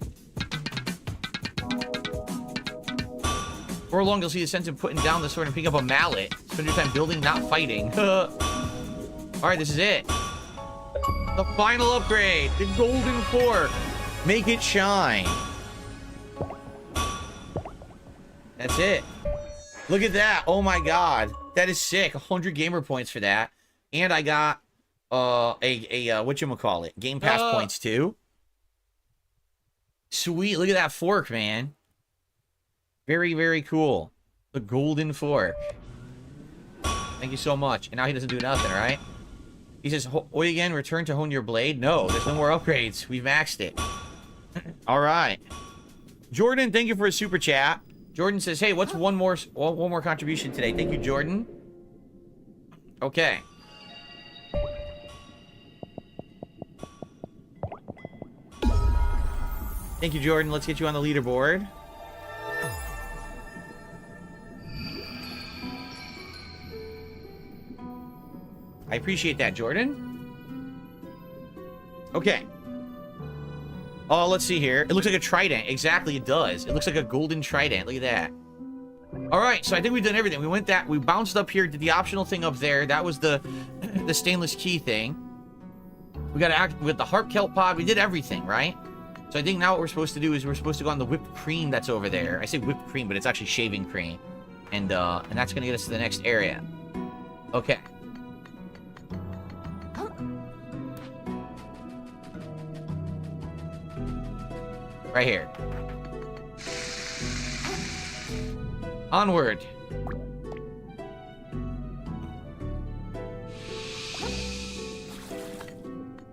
For long, you'll see the sense in putting down the sword and picking up a mallet. Spend your time building, not fighting. Alright, this is it. The final upgrade. The golden fork. Make it shine. That's it. Look at that. Oh my god. That is sick. 100 gamer points for that. And I got whatchamacallit? Game Pass points too. Sweet. Look at that fork, man. Very, very cool. The golden fork. Thank you so much. And now he doesn't do nothing, right? He says, Oi again, return to hone your blade. No, there's no more upgrades. We've maxed it. All right. Jordan, thank you for a super chat. Jordan says, hey, what's one more contribution today? Thank you, Jordan. Okay. Thank you, Jordan. Let's get you on the leaderboard. I appreciate that, Jordan. Okay. Oh, let's see here. It looks like a trident. Exactly, it does. It looks like a golden trident. Look at that. All right, so I think we've done everything. We bounced up here, did the optional thing up there. That was the stainless key thing. We got with the harp kelp pod. We did everything, right? So I think now what we're supposed to do is we're supposed to go on the whipped cream that's over there. I say whipped cream, but it's actually shaving cream. And that's gonna get us to the next area. Okay. Right here. Onward.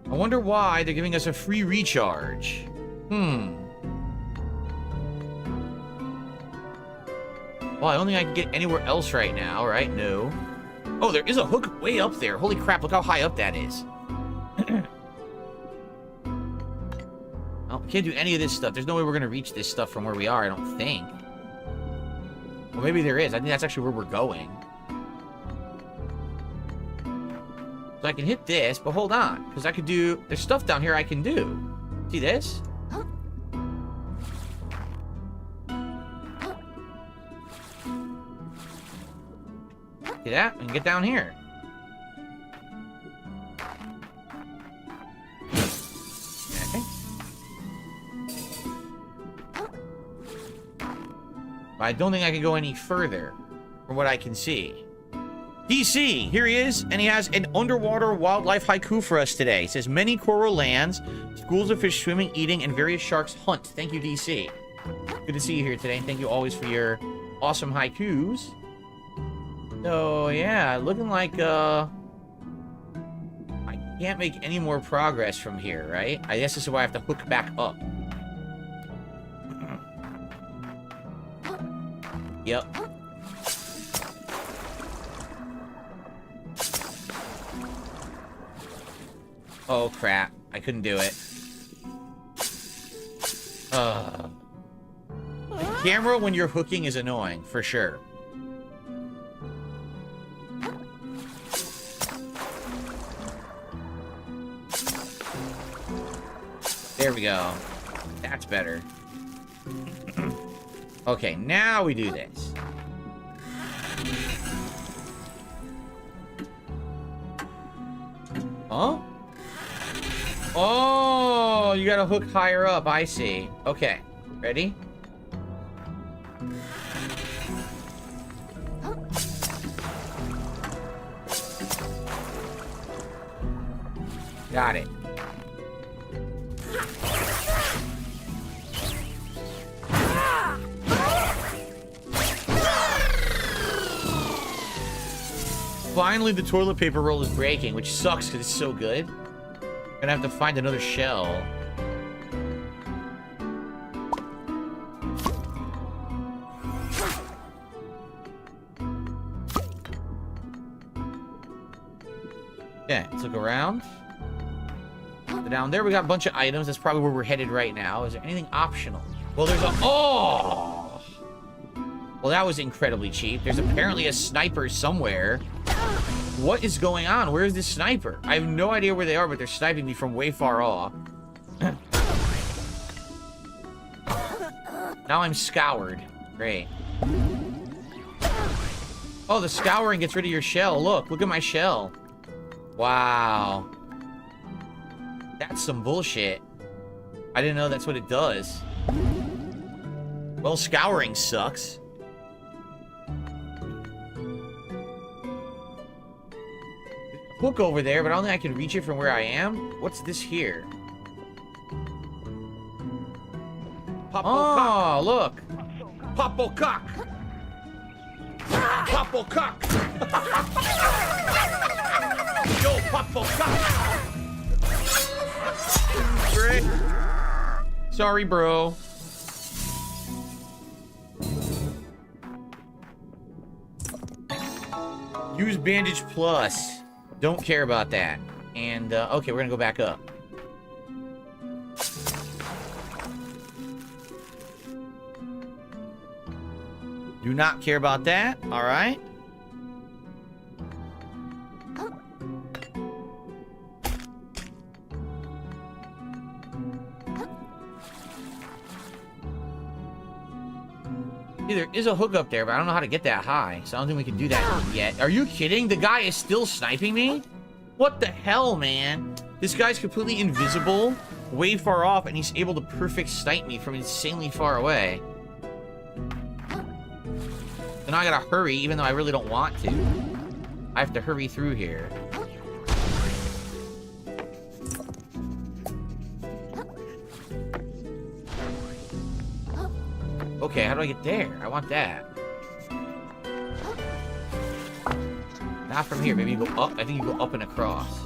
I wonder why they're giving us a free recharge. Well, I don't think I can get anywhere else right now, right? No. Oh, there is a hook way up there. Holy crap, look how high up that is. Well, we can't do any of this stuff. There's no way we're going to reach this stuff from where we are, I don't think. Well, maybe there is. I think that's actually where we're going. So I can hit this, but hold on. Because I could do... There's stuff down here I can do. See this? See that? I can get down here. Okay. But I don't think I can go any further from what I can see. DC, here he is, and he has an underwater wildlife haiku for us today. It says, many coral lands, schools of fish swimming, eating, and various sharks hunt. Thank you, DC. Good to see you here today, and thank you always for your awesome haikus. So, yeah, looking like, I can't make any more progress from here, right? I guess this is why I have to hook back up. Yep. Oh, crap. I couldn't do it. The camera when you're hooking is annoying, for sure. There we go. That's better. Okay, now we do this. Huh? Oh, you gotta hook higher up. I see. Okay, ready? Got it. Finally, the toilet paper roll is breaking, which sucks because it's so good. Gonna have to find another shell. Okay, let's look around. So down there, we got a bunch of items. That's probably where we're headed right now. Is there anything optional? Well, there's a... Oh! Well, that was incredibly cheap. There's apparently a sniper somewhere. What is going on? Where is this sniper? I have no idea where they are, but they're sniping me from way far off. Now I'm scoured. Great. Oh, the scouring gets rid of your shell. Look at my shell. Wow. That's some bullshit. I didn't know that's what it does. Well, scouring sucks. Hook over there, but I don't think I can reach it from where I am. What's this here? Oh, look. Popplecock! Popplecock! Yo, Popplecock! Frick. Sorry, bro. Use bandage plus. Don't care about that. And, okay, we're gonna go back up. Do not care about that. All right. There is a hook up there, but I don't know how to get that high, so I don't think we can do that yet. Are you kidding? The guy is still sniping me? What the hell, man? This guy's completely invisible, way far off, and he's able to perfect snipe me from insanely far away. So now I gotta hurry, even though I really don't want to. I have to hurry through here. Okay, how do I get there? I want that. Not from here. Maybe you go up. I think you go up and across.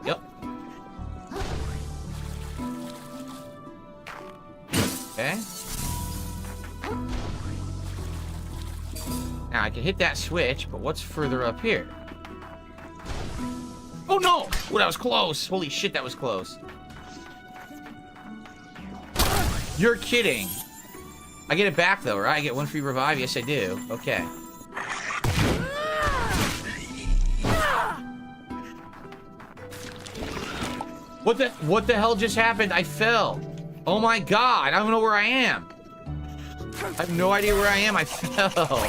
Yep. Okay. Now, I can hit that switch, but what's further up here? Oh, no! Oh, that was close. Holy shit, that was close. You're kidding. I get it back, though, right? I get one free revive? Yes, I do. Okay. What the hell just happened? I fell. Oh, my God. I don't know where I am. I have no idea where I am. I fell.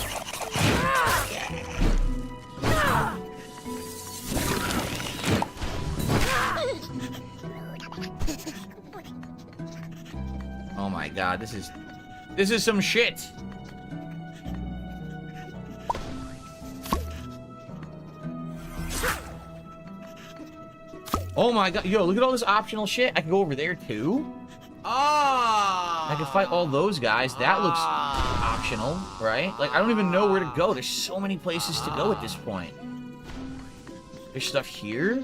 my god, this is some shit. Oh my god, yo, look at all this optional shit. I can go over there too. I can fight all those guys. That looks optional, right? Like, I don't even know where to go. There's so many places to go at this point. There's stuff here.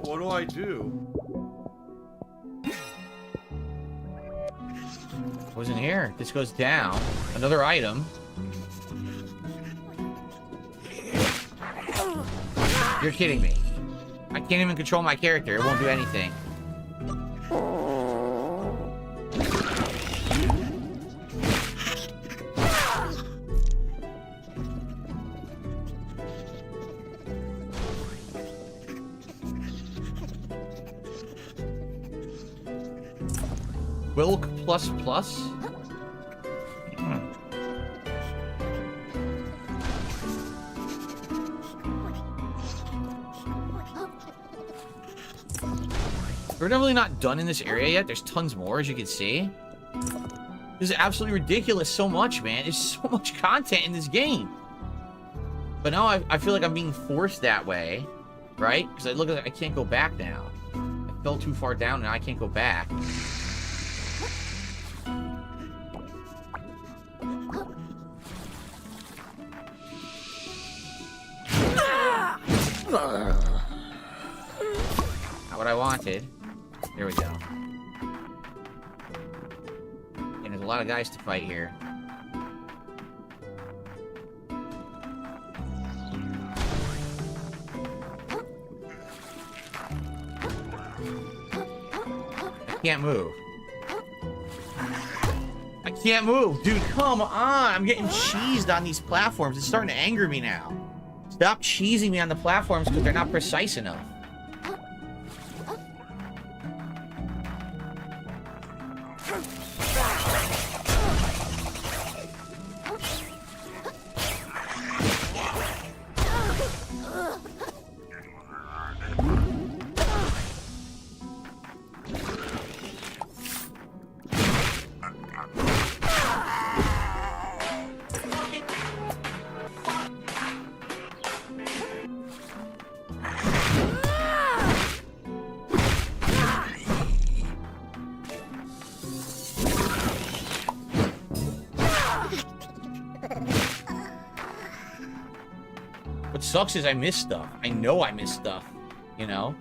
What do I do? Wasn't here. This goes down. Another item. You're kidding me. I can't even control my character. It won't do anything. Wilk plus plus? We're definitely not done in this area yet. There's tons more, as you can see. This is absolutely ridiculous. So much, man. There's so much content in this game. But now I feel like I'm being forced that way, right? Because I look at I can't go back now. I fell too far down and I can't go back. Not what I wanted. There we go. And there's a lot of guys to fight here. I can't move. I can't move. Dude, come on. I'm getting cheesed on these platforms. It's starting to anger me now. Stop cheesing me on the platforms because they're not precise enough. What sucks is I missed stuff. I know I missed stuff, you know?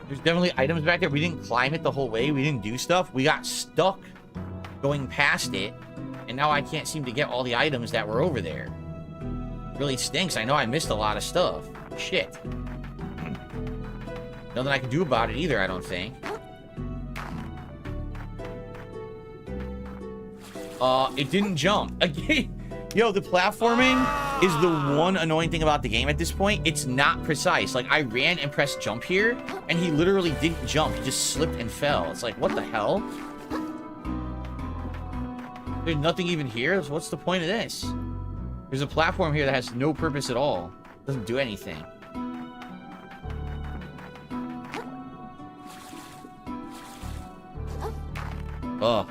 There's definitely items back there. We didn't climb it the whole way. We didn't do stuff. We got stuck going past it, and now I can't seem to get all the items that were over there. It really stinks. I know I missed a lot of stuff. Shit. Nothing I can do about it either, I don't think. It didn't jump. Again. Yo, the platforming is the one annoying thing about the game at this point. It's not precise. Like, I ran and pressed jump here, and he literally didn't jump. He just slipped and fell. It's like, what the hell? There's nothing even here. So what's the point of this? There's a platform here that has no purpose at all. Doesn't do anything. Ugh.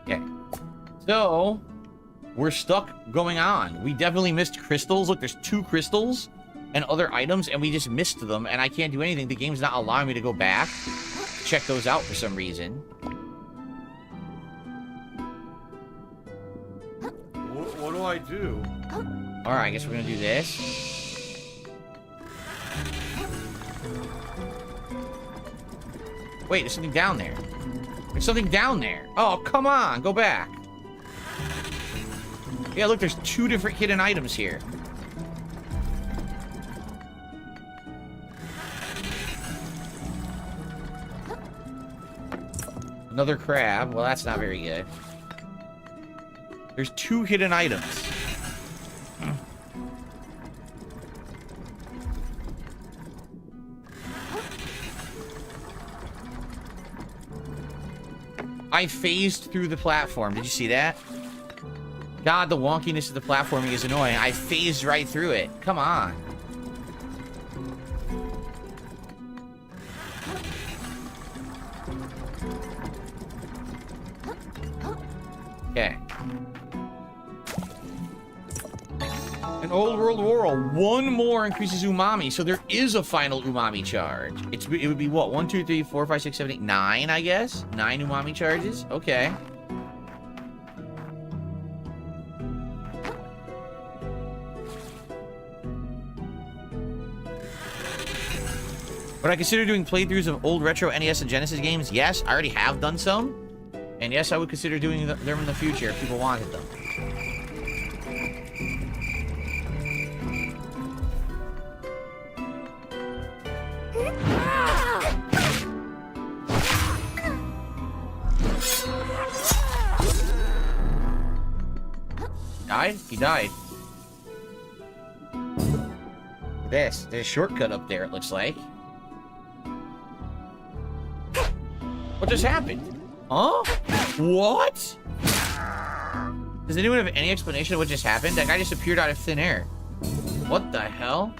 Okay. So, we're stuck going on. We definitely missed crystals. Look, there's 2 crystals and other items, and we just missed them, and I can't do anything. The game's not allowing me to go back, check those out for some reason. What do I do? Alright, I guess we're gonna do this. Wait, there's something down there. There's something down there. Oh, come on, go back. Yeah, look, there's 2 different hidden items here. Another crab. Well, that's not very good. There's 2 hidden items. I phased through the platform. Did you see that? God, the wonkiness of the platforming is annoying. I phased right through it. Come on. Okay. An old world whirl. One more increases umami. So there is a final umami charge. It would be what? 1, 2, 3, 4, 5, 6, 7, 8, 9, I guess? 9 umami charges? Okay. Would I consider doing playthroughs of old retro NES and Genesis games? Yes, I already have done some. And yes, I would consider doing them in the future if people wanted them. Died? He died. There's a shortcut up there, it looks like. What just happened? Huh? What? Does anyone have any explanation of what just happened? That guy just appeared out of thin air. What the hell?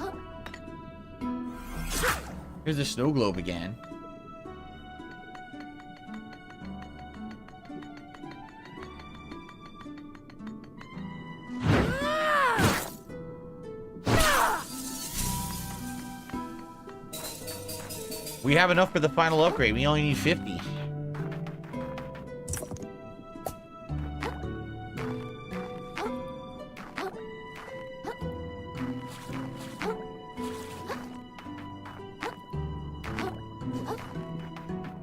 Here's the snow globe again. We have enough for the final upgrade. We only need 50.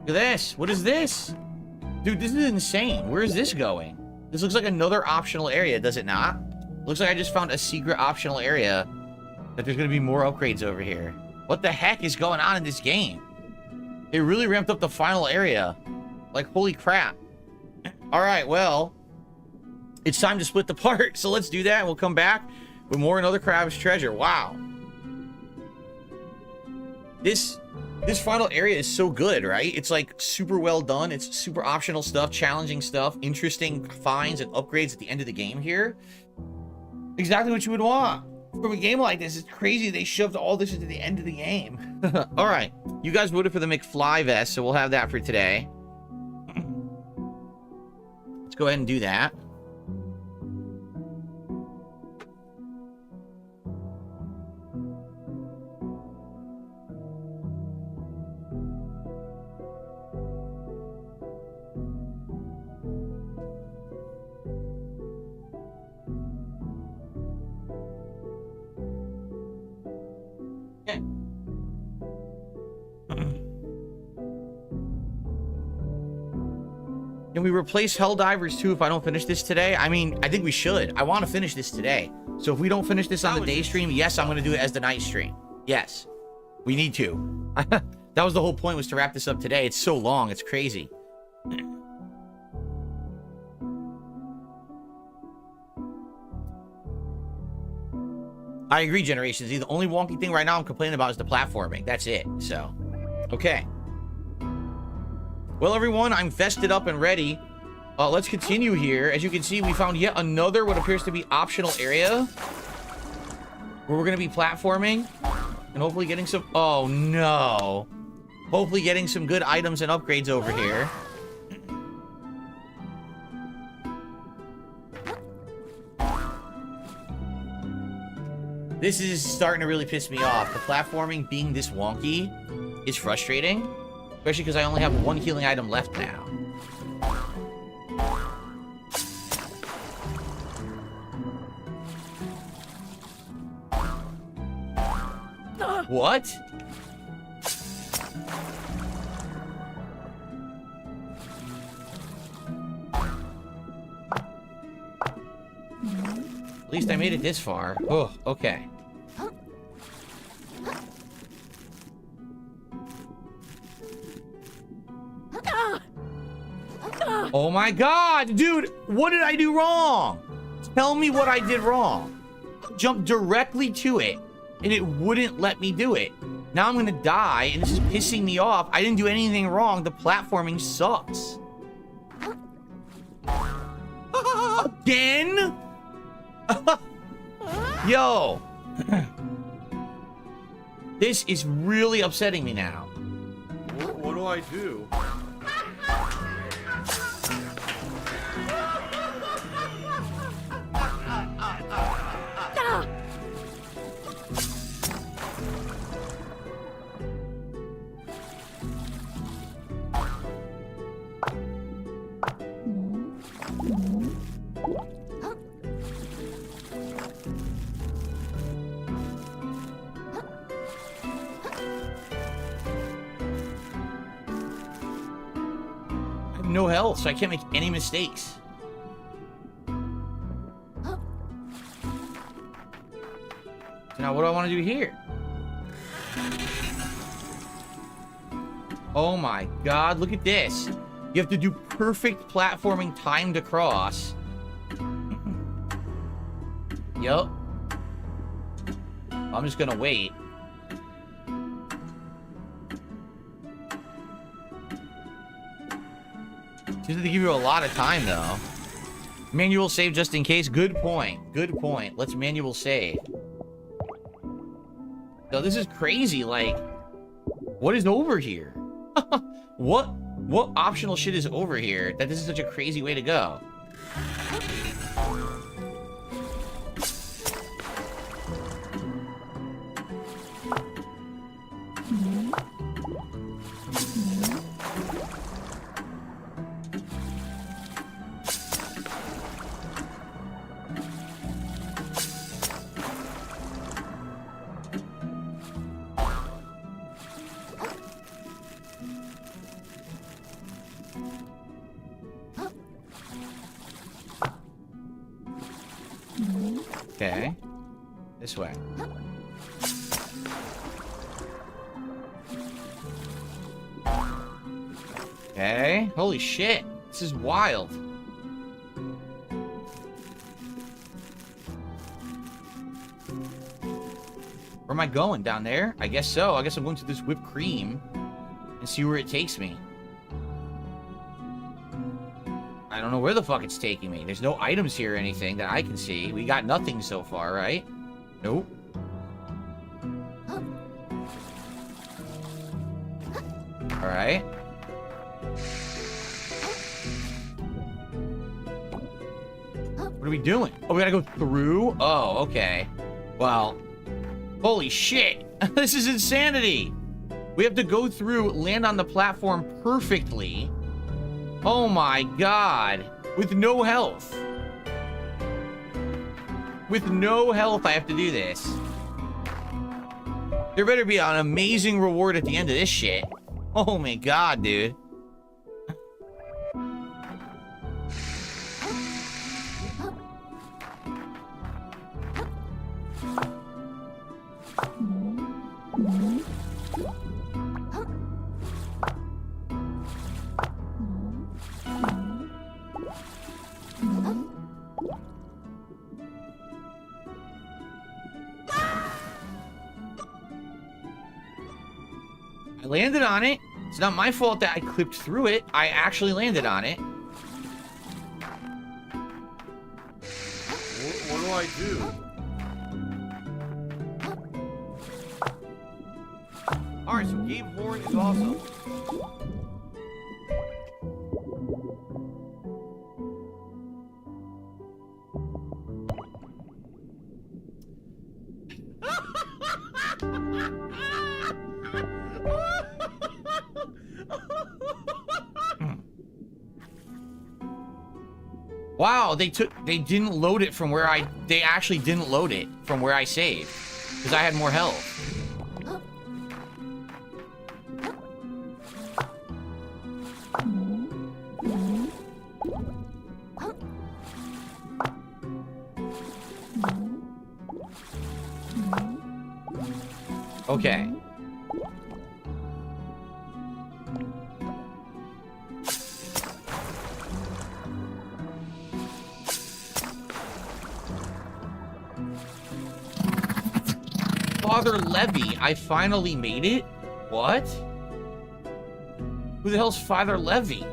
Look at this. What is this? Dude, this is insane. Where is this going? This looks like another optional area, does it not? Looks like I just found a secret optional area that there's going to be more upgrades over here. What the heck is going on in this game? They really ramped up the final area. Like, holy crap. Alright, well, it's time to split the part, so let's do that, and we'll come back with more Another Crab's Treasure. Wow. This final area is so good, right? It's like super well done. It's super optional stuff, challenging stuff, interesting finds and upgrades at the end of the game here. Exactly what you would want from a game like this. It's crazy they shoved all this into the end of the game. All right, you guys voted for the McFly vest, so we'll have that for today. Let's go ahead and do that. Can we replace Helldivers 2 if I don't finish this today? I mean, I think we should. I want to finish this today. So if we don't finish this on the day stream, yes, I'm going to do it as the night stream. Yes. We need to. That was the whole point, was to wrap this up today. It's so long. It's crazy. I agree, Generation Z. The only wonky thing right now I'm complaining about is the platforming. That's it. So, okay. Well, everyone, I'm vested up and ready. Let's continue here. As you can see, we found yet another what appears to be optional area where we're going to be platforming and hopefully getting some... Oh, no. Hopefully getting some good items and upgrades over here. This is starting to really piss me off. The platforming being this wonky is frustrating. Especially because I only have one healing item left now. What? At least I made it this far. Oh, okay. Oh my god, dude, what did I do wrong? Tell me what I did wrong. Jumped directly to it, and it wouldn't let me do it. Now I'm gonna die, and this is pissing me off. I didn't do anything wrong. The platforming sucks. Again? Yo. This is really upsetting me now. What do I do? No health, so I can't make any mistakes. So now what do I want to do here? Oh my god, look at this. You have to do perfect platforming timed across. Yup. I'm just gonna wait. Seems to give you a lot of time, though. Manual save just in case. Good point. Good point. Let's manual save. So this is crazy. Like, what is over here? What optional shit is over here that this is such a crazy way to go? Okay. This way. Okay. Holy shit. This is wild. Where am I going? Down there? I guess so. I guess I'm going to this whipped cream and see where it takes me. I don't know where the fuck it's taking me. There's no items here or anything that I can see. We got nothing so far, right? Nope. Alright. What are we doing? Oh, we gotta go through? Oh, okay. Well, holy shit. This is insanity. We have to go through, land on the platform perfectly. Oh my god. With no health. With no health, I have to do this. There better be an amazing reward at the end of this shit. Oh my god, dude. I landed on it. It's not my fault that I clipped through it. I actually landed on it. What do I do? Alright, so Gabe Horn is awesome. Wow, they didn't load it from where they actually didn't load it from where I saved. Because I had more health. Okay. Father Levy, I finally made it? What? Who the hell's Father Levy?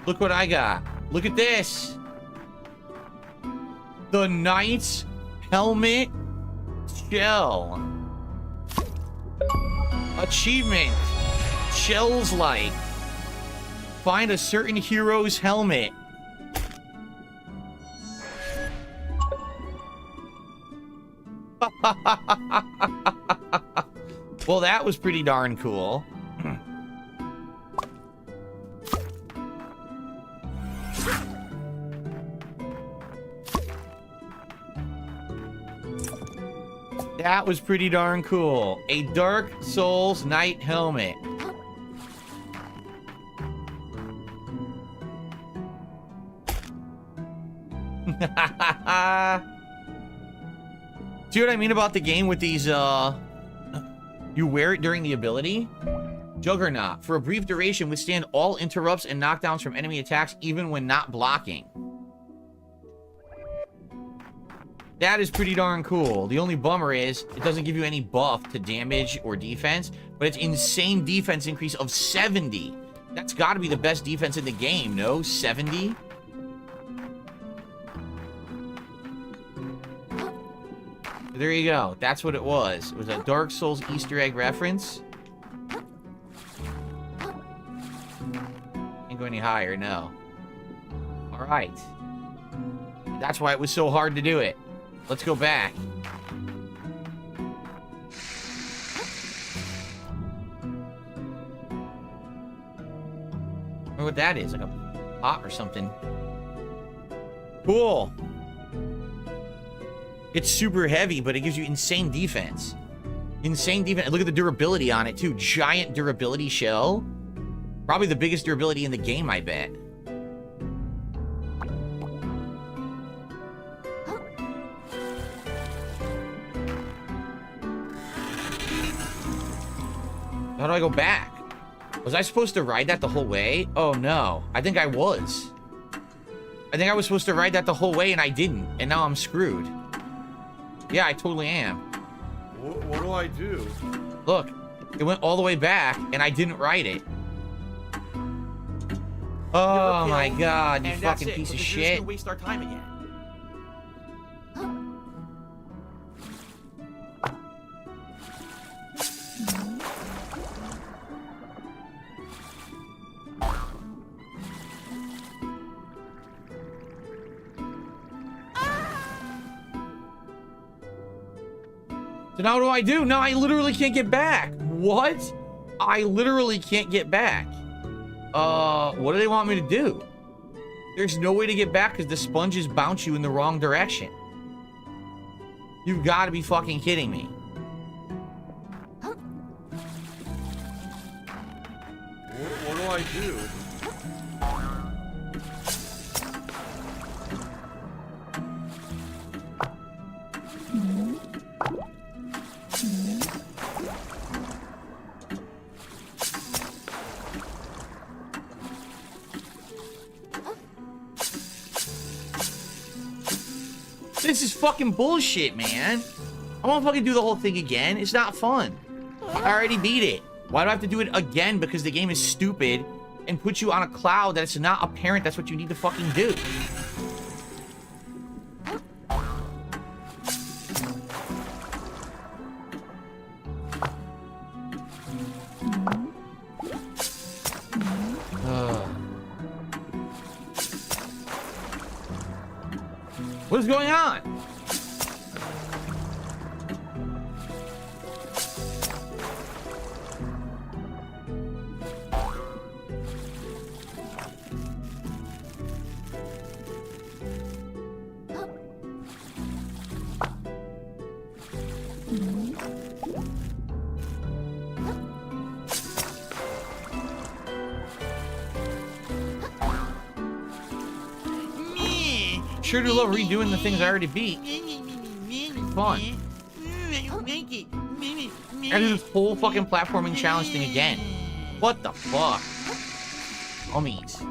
Look what I got. Look at this. The Knight's Helmet Shell. Achievement. Shells like. Find a certain hero's helmet. Well, that was pretty darn cool. That was pretty darn cool. A Dark Souls Knight helmet. See what I mean about the game with these, you wear it during the ability? Juggernaut. For a brief duration, withstand all interrupts and knockdowns from enemy attacks, even when not blocking. That is pretty darn cool. The only bummer is, it doesn't give you any buff to damage or defense, but it's insane defense increase of 70. That's gotta be the best defense in the game, no? 70? There you go. That's what it was. It was a Dark Souls Easter egg reference. Can't go any higher, no. Alright. That's why it was so hard to do it. Let's go back. I wonder what that is. Like a pot or something. Cool. It's super heavy, but it gives you insane defense. Insane defense. Look at the durability on it, too. Giant durability shell. Probably the biggest durability in the game, I bet. How do I go back? Was I supposed to ride that the whole way? Oh, no. I think I was. I think I was supposed to ride that the whole way, and I didn't. And now I'm screwed. Yeah, I totally am. What do I do? Look, it went all the way back, and I didn't ride it. Oh my god, you fucking piece of shit. We're just gonna waste our time again. So now what do I do? Now I literally can't get back. What? I literally can't get back. What do they want me to do? There's no way to get back because the sponges bounce you in the wrong direction. You've got to be fucking kidding me. What do I do? This is fucking bullshit, man. I won't fucking do the whole thing again. It's not fun. I already beat it. Why do I have to do it again? Because the game is stupid and puts you on a cloud that it's not apparent that's what you need to fucking do. What is going on? Sure do love redoing the things I already beat. Fun. I do this whole fucking platforming challenge thing again. What the fuck? Homies.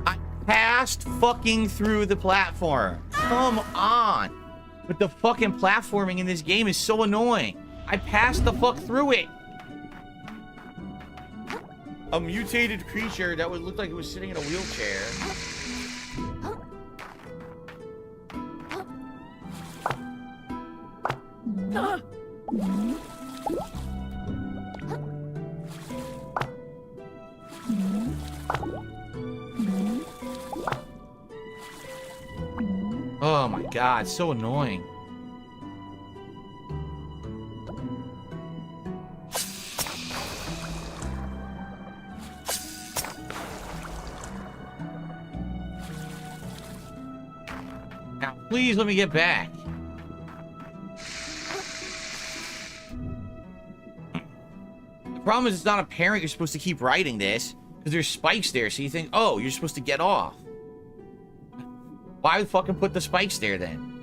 I passed fucking through the platform. Come on. But the fucking platforming in this game is so annoying. I passed the fuck through it. A mutated creature that would look like it was sitting in a wheelchair. Oh my god, so annoying. Now, please let me get back. The problem is it's not apparent you're supposed to keep riding this because there's spikes there, so you think, oh, you're supposed to get off. Why fucking put the spikes there then?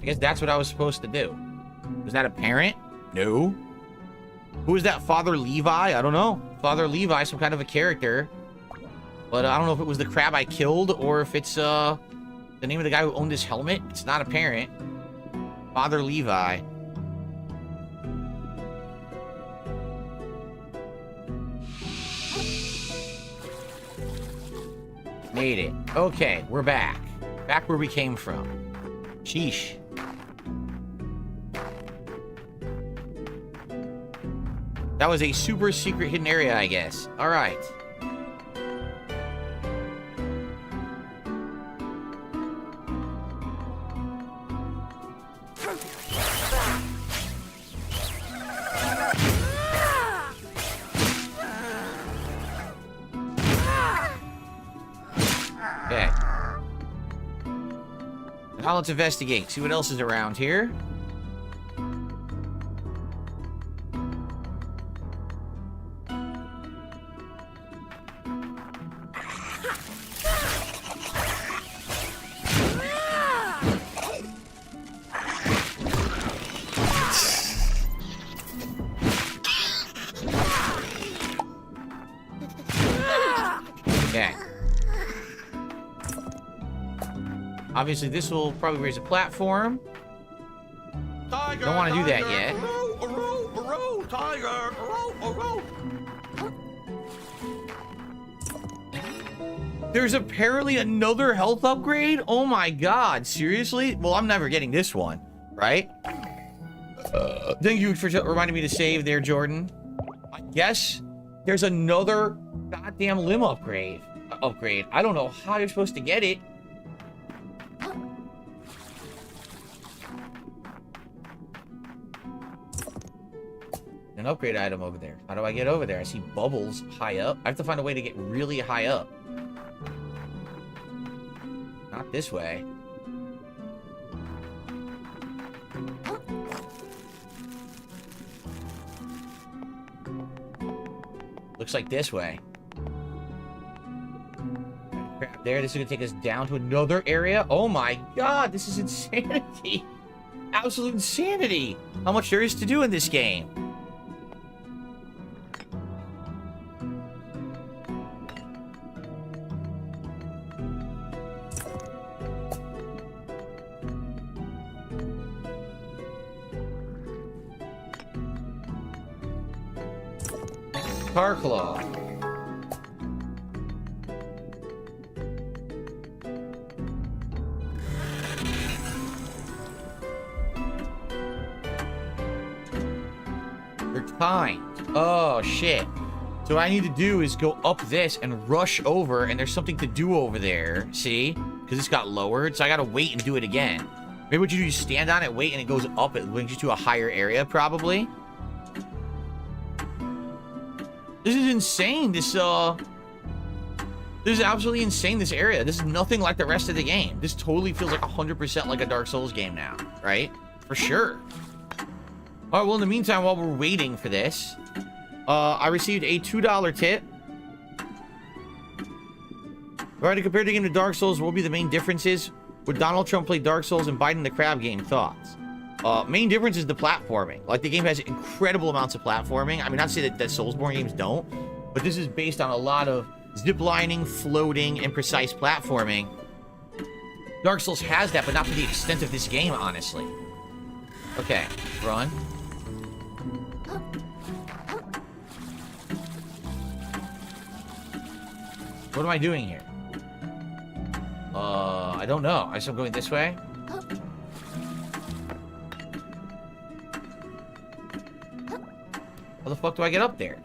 I guess that's what I was supposed to do. Was that apparent? No. Who is that? Father Levi? I don't know. Father Levi, some kind of a character. But I don't know if it was the crab I killed or if it's the name of the guy who owned his helmet. It's not apparent. Father Levi. Made it. Okay, we're back. Back where we came from. Sheesh. That was a super secret hidden area, I guess. All right. Okay. Now let's investigate. See what else is around here. Okay. Obviously, this will probably raise a platform. Tiger, Don't want to do that tiger, yet. Tiger. There's apparently another health upgrade? Oh my god, seriously? Well, I'm never getting this one, right? Thank you for reminding me to save there, Jordan. I guess there's another goddamn limb upgrade. I don't know how you're supposed to get it. An upgrade item over there. How do I get over there? I see bubbles high up. I have to find a way to get really high up. Not this way. Looks like this way. Crap, there. This is gonna take us down to another area. Oh my god, this is insanity. Absolute insanity. How much there is to do in this game. Car claw. You're timed. Oh shit. So what I need to do is go up this and rush over, and there's something to do over there. See? Because it's got lowered, so I gotta wait and do it again. Maybe what you do is stand on it, wait, and it goes up. It brings you to a higher area, probably. This is insane. This is absolutely insane, this area. This is nothing like the rest of the game. This totally feels like 100% like a Dark Souls game now, right? For sure. All right, well, in the meantime, while we're waiting for this, I received a $2 tip. All right, to compare the game to Dark Souls, what will be the main differences? Would Donald Trump play Dark Souls and Biden the Crab game? Thoughts? Main difference is the platforming. Like, the game has incredible amounts of platforming. I mean, not to say that Soulsborne games don't, but this is based on a lot of ziplining, floating, and precise platforming. Dark Souls has that, but not to the extent of this game, honestly. Okay, run. What am I doing here? I don't know. I guess I'm going this way. How the fuck do I get up there?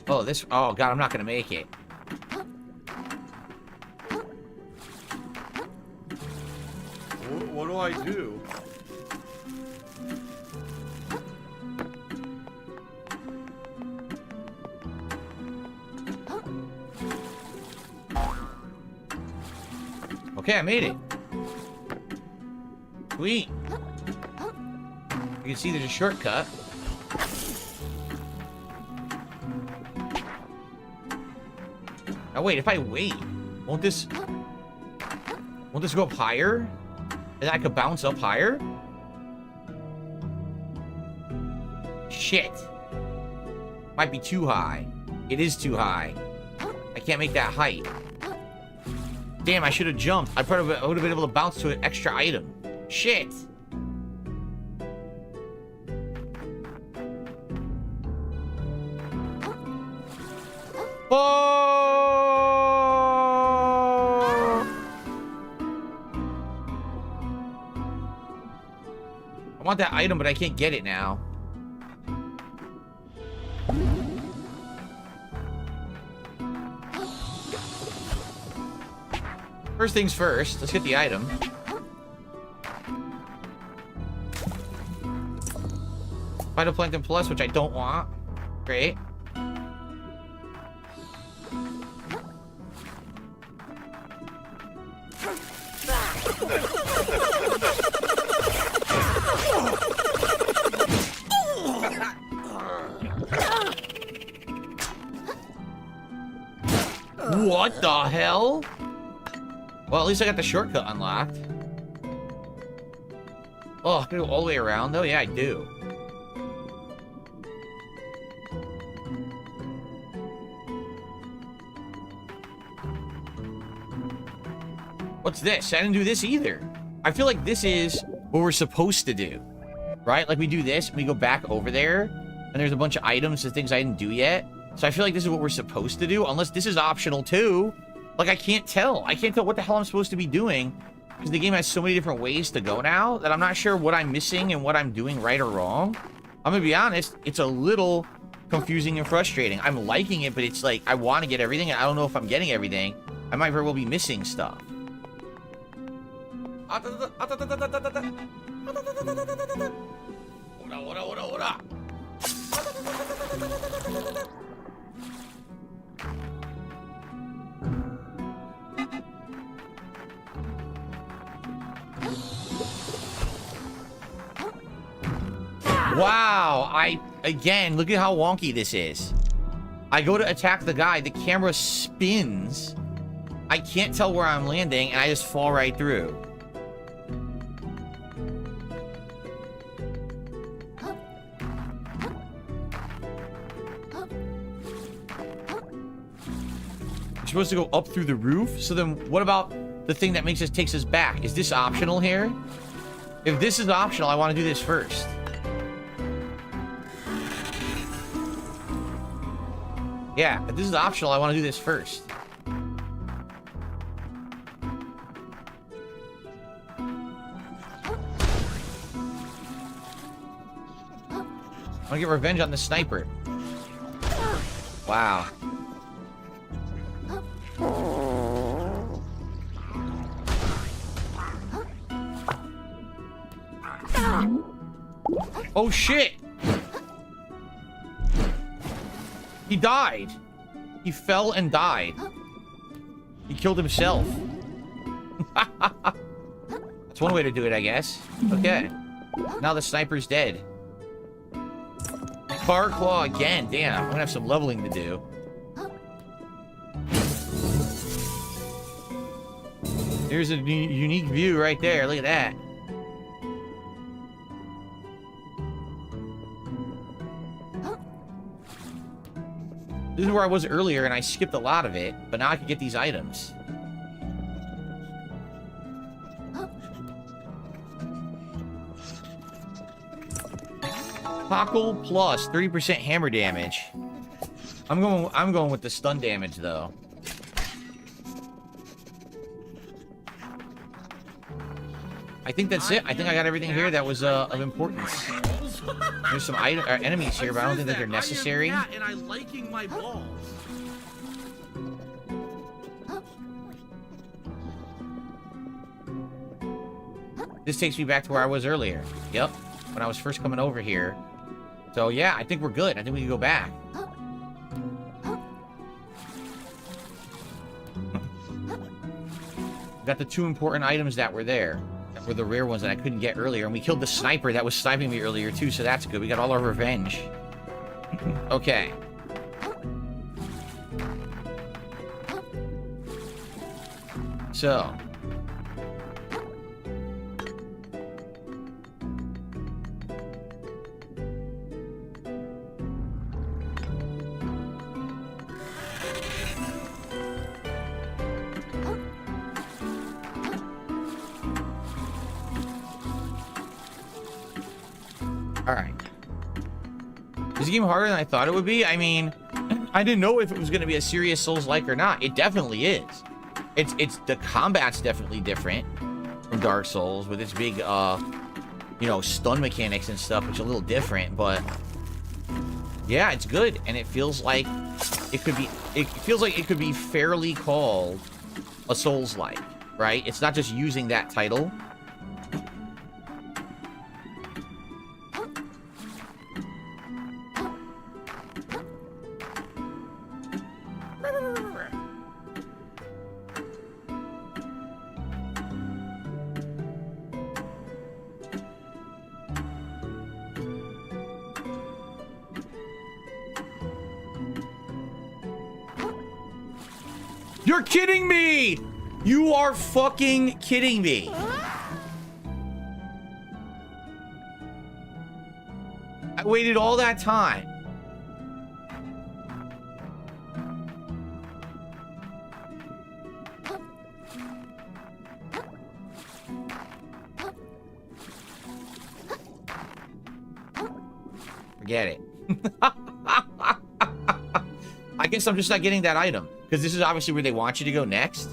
Oh, this... Oh, God, I'm not gonna make it. What do I do? Okay, I made it. Sweet. You can see there's a shortcut. Now wait, if I wait, won't this go up higher? And I could bounce up higher? Shit. Might be too high. It is too high. I can't make that height. Damn, I should have jumped. I would have been able to bounce to an extra item. Shit. Oh! I want that item, but I can't get it now. First things first, let's get the item. Phytoplankton Plus, which I don't want. Great. What the hell? Well, at least I got the shortcut unlocked. Oh, I gotta go all the way around, though? Yeah, I do. What's this? I didn't do this either. I feel like this is what we're supposed to do. Right? Like, we do this, and we go back over there, and there's a bunch of items and things I didn't do yet. So I feel like this is what we're supposed to do, unless this is optional, too. Like, I can't tell. I can't tell what the hell I'm supposed to be doing, because the game has so many different ways to go now that I'm not sure what I'm missing and what I'm doing right or wrong. I'm gonna be honest, it's a little confusing and frustrating. I'm liking it, but it's like, I want to get everything, and I don't know if I'm getting everything. I might very well be missing stuff. Wow, again, look at how wonky this is. I go to attack the guy, the camera spins. I can't tell where I'm landing, and I just fall right through. You're supposed to go up through the roof? So then what about the thing that takes us back? Is this optional here? If this is optional, I want to do this first. Yeah, if this is optional, I want to do this first. I want to get revenge on the sniper. Wow. Oh shit! He died. He fell and died. He killed himself. That's one way to do it, I guess. Okay. Now the sniper's dead. Bar claw again. Damn, I'm gonna have some leveling to do. There's a unique view right there. Look at that. This is where I was earlier, and I skipped a lot of it, but now I can get these items. Cockle plus 30% hammer damage. I'm going with the stun damage though. I think that's it. I think I got everything here that was of importance. There's some enemies here, but I don't think that they're necessary. I am and I liking my balls. This takes me back to where I was earlier. Yep, when I was first coming over here. So yeah, I think we're good. I think we can go back. Got the 2 important items that were there. That were the rare ones that I couldn't get earlier. And we killed the sniper that was sniping me earlier too, so that's good. We got all our revenge. Okay. So. Alright. Is the game harder than I thought it would be? I mean, I didn't know if it was going to be a serious Souls-like or not. It definitely is. It's the combat's definitely different from Dark Souls with its big, you know, stun mechanics and stuff, which is a little different, but yeah, it's good. And it feels like it could be fairly called a Souls-like, right? It's not just using that title. You're kidding me! You are fucking kidding me. I waited all that time. Forget it. I guess I'm just not getting that item. Because this is obviously where they want you to go next.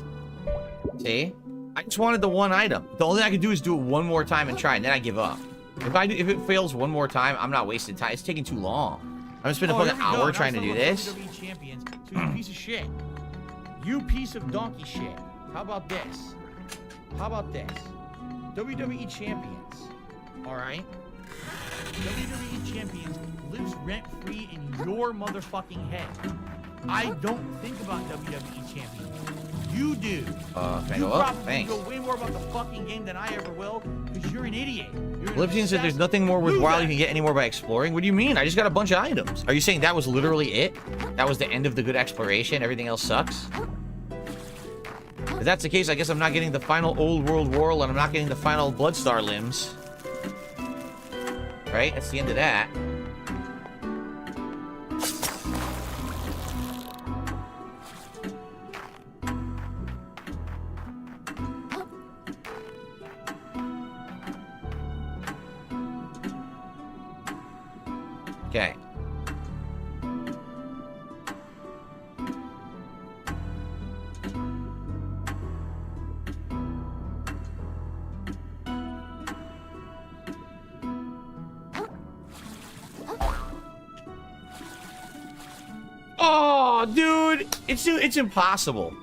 See? I just wanted the one item. The only thing I can do is do it one more time and try, and then I give up. If it fails one more time, I'm not wasting time. It's taking too long. I'm gonna spend a fucking hour trying to do this. WWE champions, so you piece of shit. You piece of donkey shit. How about this? How about this? WWE champions. Alright? WWE champions lives rent-free in your motherfucking head. I don't think about WWE champions. You do. Can I go up? Thanks. You know way more about the fucking game than I ever will, because you're an idiot. Lipsian said there's nothing more worthwhile you can get anymore by exploring. What do you mean? I just got a bunch of items. Are you saying that was literally it? That was the end of the good exploration? Everything else sucks? If that's the case, I guess I'm not getting the final Old World Whirl, and I'm not getting the final Bloodstar limbs. Right? That's the end of that. Okay. Oh, dude, it's impossible.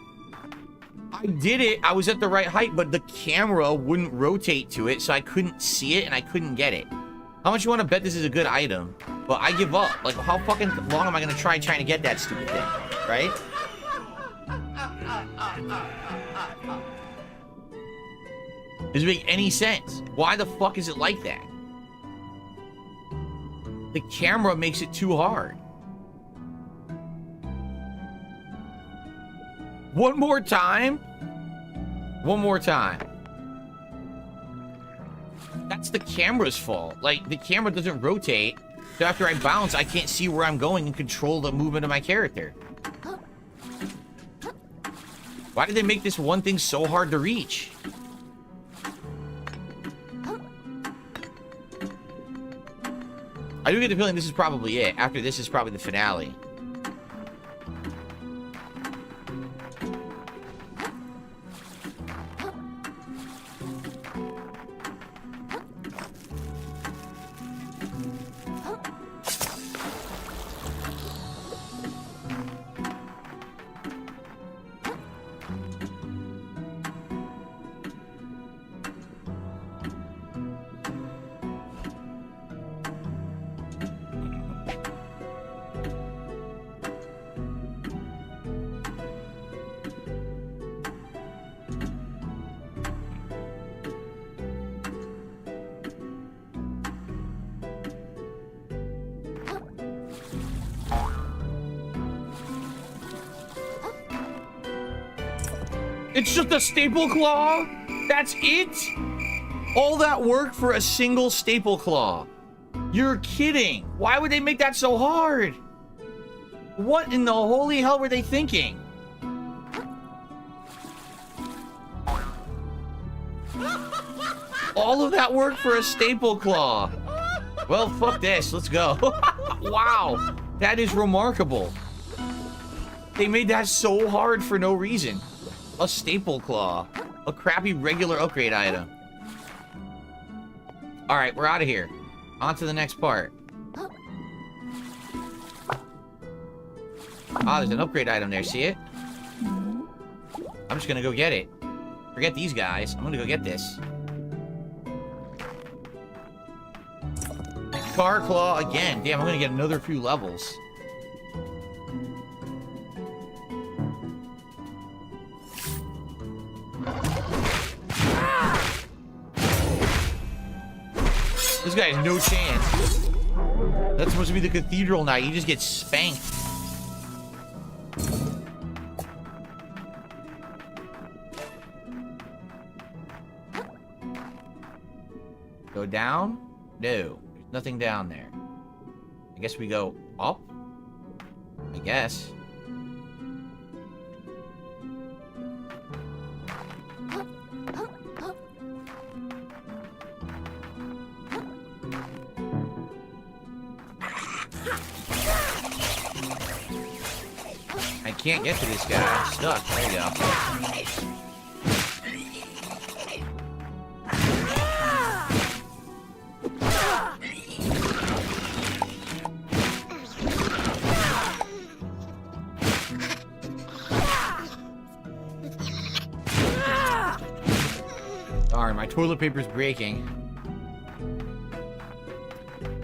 I did it. I was at the right height, but the camera wouldn't rotate to it, so I couldn't see it and I couldn't get it. How much you want to bet this is a good item? But I give up. Like, how fucking long am I gonna trying to get that stupid thing, right? Doesn't make any sense. Why the fuck is it like that? The camera makes it too hard. One more time? One more time. That's the camera's fault. Like, the camera doesn't rotate So after I bounce, I can't see where I'm going and control the movement of my character. Why did they make this one thing so hard to reach? I do get the feeling this is probably it. After this is probably the finale. It's just a staple claw? That's it? All that work for a single staple claw? You're kidding. Why would they make that so hard? What in the holy hell were they thinking? All of that work for a staple claw. Well, fuck this. Let's go. Wow. That is remarkable. They made that so hard for no reason. A staple claw. A crappy regular upgrade item. Alright, we're out of here. On to the next part. Ah, there's an upgrade item there. See it? I'm just gonna go get it. Forget these guys. I'm gonna go get this. Car claw again. Damn, I'm gonna get another few levels. This guy has no chance. That's supposed to be the cathedral knight. You just get spanked. Go down? No. There's nothing down there. I guess we go up? I guess. I can't get to this guy. I'm stuck. There you go. Darn, my toilet paper's breaking.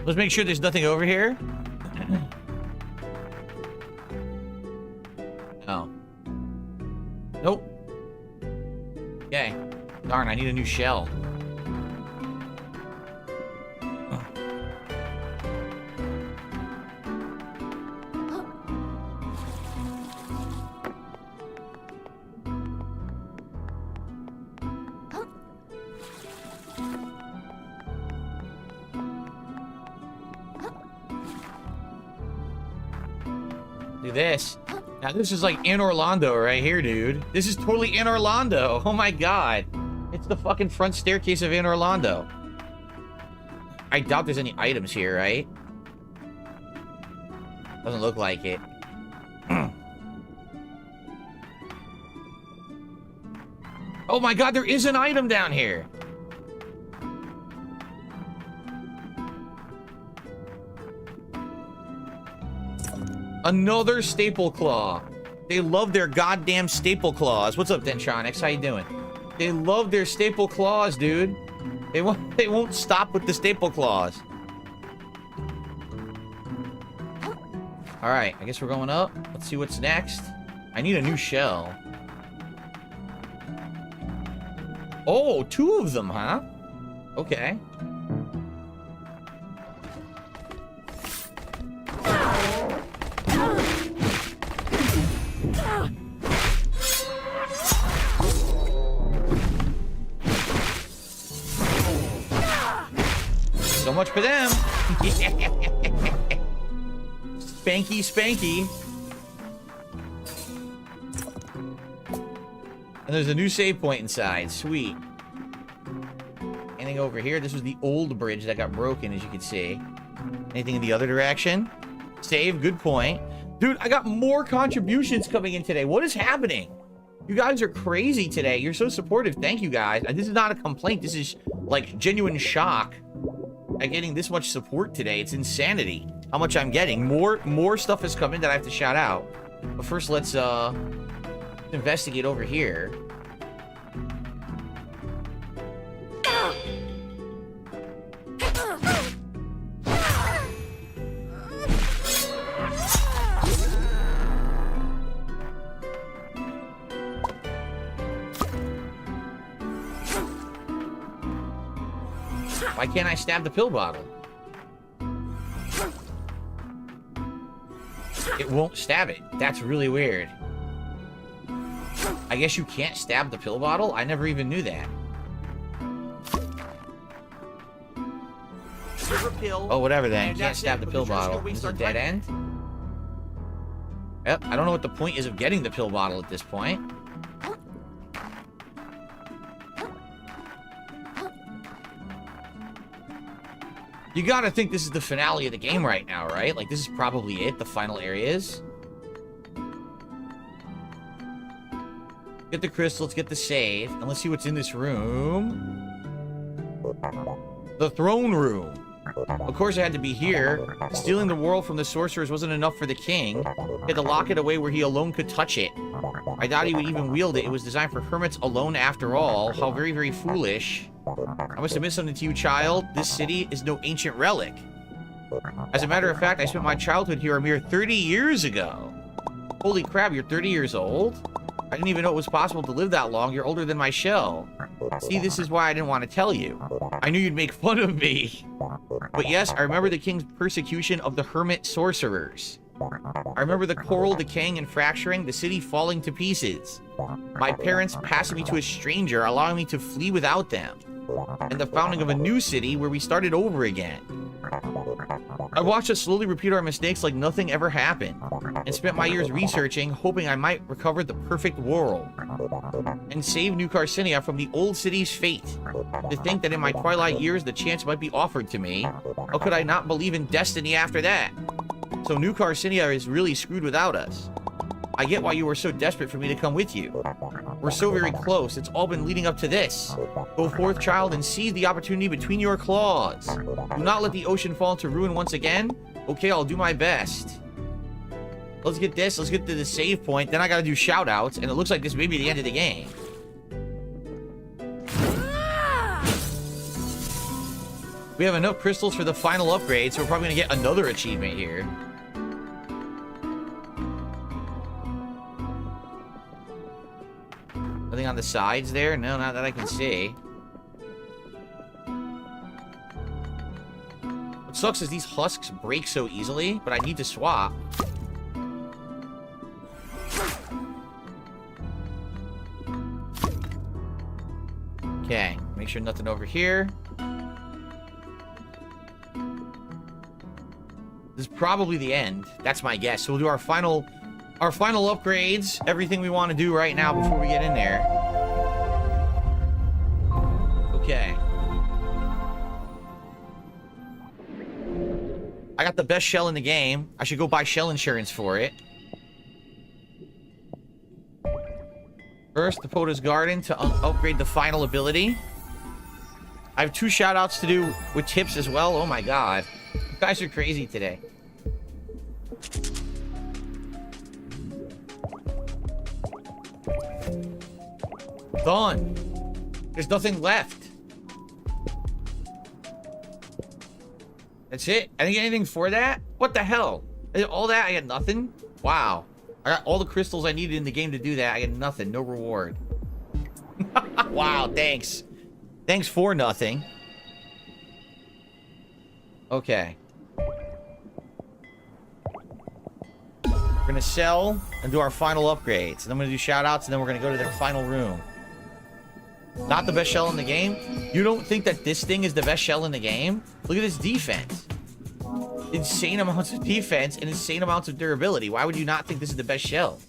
Let's make sure there's nothing over here. No. Nope. Okay. Darn, I need a new shell. Do this. Now this is like in Orlando right here, dude. This is totally in Orlando. Oh my god. It's the fucking front staircase of in Orlando. I doubt there's any items here, right? Doesn't look like it. Oh my god, there is an item down here. Another staple claw. They love their goddamn staple claws. What's up, Dentronics? How you doing? They love their staple claws, dude. They won't stop with the staple claws. All right, I guess we're going up. Let's see what's next. I need a new shell. Oh, 2 of them, huh? Okay. So much for them. Spanky Spanky. And there's a new save point inside. Sweet. Anything over here? This was the old bridge that got broken, as you can see. Anything in the other direction? Save. Good point. Dude, I got more contributions coming in today. What is happening? You guys are crazy today. You're so supportive. Thank you, guys. This is not a complaint. This is, like, genuine shock at getting this much support today. It's insanity how much I'm getting. More stuff has come in that I have to shout out. But first, let's investigate over here. Why can't I stab the pill bottle? It won't stab it. That's really weird. I guess you can't stab the pill bottle? I never even knew that. Oh, whatever then. You can't stab the pill bottle. Is it a dead end? Yep, I don't know what the point is of getting the pill bottle at this point. You gotta think this is the finale of the game right now, right? Like, this is probably it, the final areas. Get the crystal, let's get the save, and let's see what's in this room. The throne room. Of course, it had to be here. Stealing the world from the sorcerers wasn't enough for the king. He had to lock it away where he alone could touch it. I doubt he would even wield it. It was designed for hermits alone after all. How very, very foolish. I must admit something to you, child. This city is no ancient relic. As a matter of fact, I spent my childhood here a mere 30 years ago. Holy crap, you're 30 years old? I didn't even know it was possible to live that long. You're older than my shell. See, this is why I didn't want to tell you. I knew you'd make fun of me. But yes, I remember the king's persecution of the hermit sorcerers. I remember the coral decaying and fracturing, the city falling to pieces. My parents passing me to a stranger, allowing me to flee without them. And the founding of a new city where we started over again. I watched us slowly repeat our mistakes like nothing ever happened, and spent my years researching, hoping I might recover the perfect world, and save New Carcinia from the old city's fate. To think that in my twilight years the chance might be offered to me, how could I not believe in destiny after that? So New Carcinia is really screwed without us. I get why you were so desperate for me to come with you. We're so very close. It's all been leading up to this. Go forth, child, and seize the opportunity between your claws. Do not let the ocean fall into ruin once again. Okay, I'll do my best. Let's get this. Let's get to the save point. Then I gotta do shout-outs, and it looks like this may be the end of the game. We have enough crystals for the final upgrade, so we're probably gonna get another achievement here. Nothing on the sides there? No, not that I can see. What sucks is these husks break so easily, but I need to swap. Okay, make sure nothing over here. This is probably the end. That's my guess. So we'll do our final upgrades, everything we want to do right now before we get in there. Okay. I got the best shell in the game. I should go buy shell insurance for it. First, the Pota's Garden to upgrade the final ability. I have 2 shout-outs to do with tips as well. Oh my god. You guys are crazy today. Done. There's nothing left. That's it? I didn't get anything for that? What the hell? All that? I got nothing? Wow. I got all the crystals I needed in the game to do that. I got nothing. No reward. Wow, thanks. Thanks for nothing. Okay. We're gonna sell and do our final upgrades. And I'm gonna do shout-outs, and then we're gonna go to their final room. Not the best shell in the game? You don't think that this thing is the best shell in the game? Look at this defense. insane amounts of defense and insane amounts of durability. Why would you not think this is the best shell?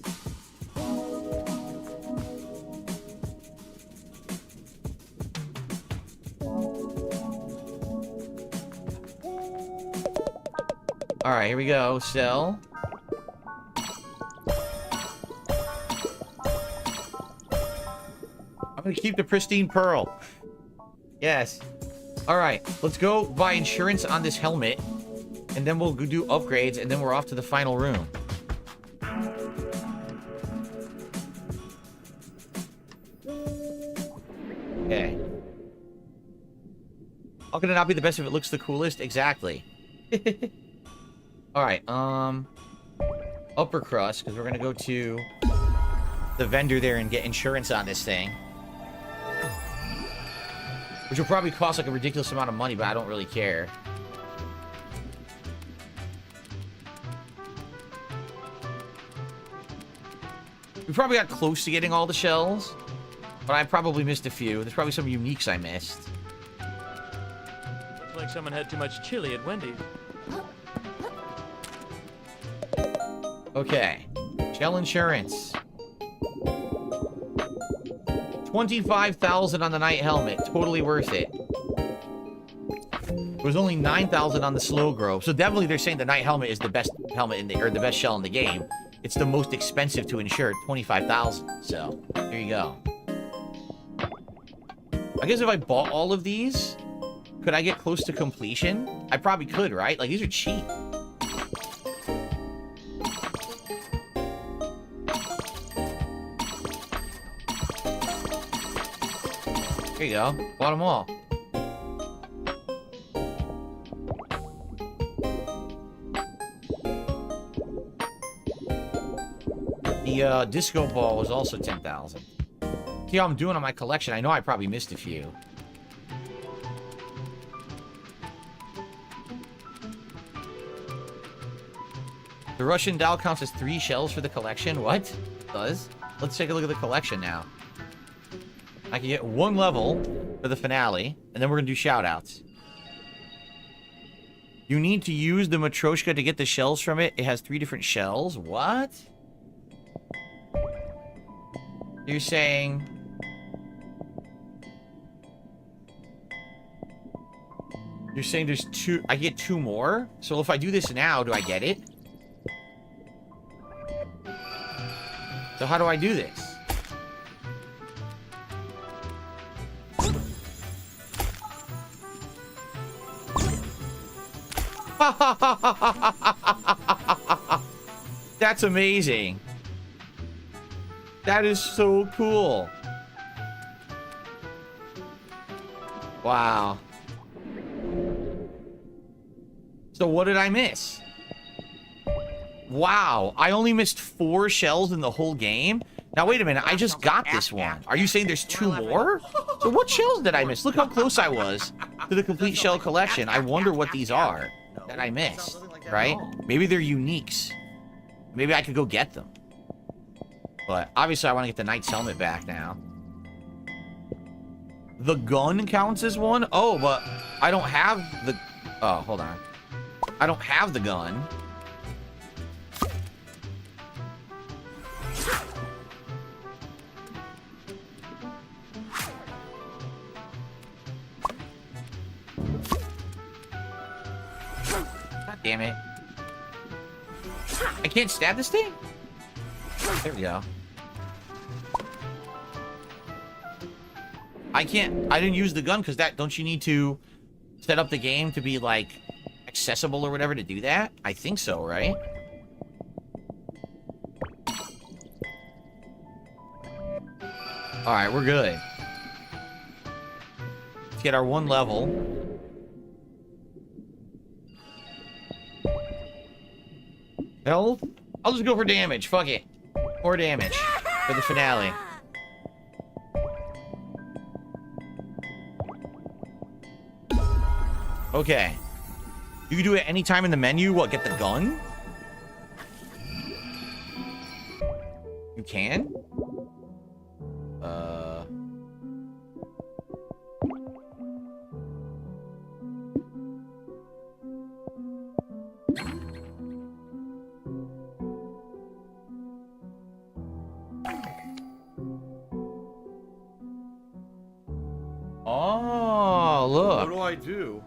All right, here we go. Sell. I'm gonna keep the pristine pearl. Yes. All right, let's go buy insurance on this helmet, and then we'll go do upgrades, and then we're off to the final room. Okay. How can it not be the best if it looks the coolest? Exactly. All right, upper crust, because we're gonna go to the vendor there and get insurance on this thing, which will probably cost like a ridiculous amount of money, but I don't really care. We probably got close to getting all the shells, but I probably missed a few. There's probably some uniques I missed. Looks like someone had too much chili at Wendy's. Okay. Shell insurance. 25,000 on the night helmet. Totally worth it. It was only 9,000 on the slow grow. So definitely they're saying the night helmet is the best helmet in the, or the best shell in the game. It's the most expensive to insure, 25,000. So there you go. I guess if I bought all of these, could I get close to completion? I probably could, right? Like, these are cheap. There you go. Bought them all. The disco ball was also 10,000. See how I'm doing on my collection? I know I probably missed a few. The Russian doll counts as 3 shells for the collection. What? It does? Let's take a look at the collection now. I can get 1 level for the finale, and then we're gonna do shoutouts. You need to use the Matryoshka to get the shells from it. It has 3 different shells. What? You're saying... You're saying there's 2... I get 2 more? So if I do this now, do I get it? So how do I do this? That's amazing. That is so cool. Wow. So what did I miss? Wow, I only missed 4 shells in the whole game? Now wait a minute, I just got this one. Are you saying there's 2 more? So what shells did I miss? Look how close I was to the complete shell collection. I wonder what these are that I missed, right? Maybe they're uniques. Maybe I could go get them. But obviously I want to get the Knight's helmet back now. The gun counts as 1? Oh, but I don't have the... Oh, hold on. I don't have the gun. God damn it. I can't stab this thing? There we go. I didn't use the gun because that, don't you need to set up the game to be like accessible or whatever to do that? I think so, right? Alright, we're good. Let's get our 1 level. Health? I'll just go for damage. Fuck it. More damage for the finale. Okay. You can do it anytime in the menu. What, get the gun? You can? do I do?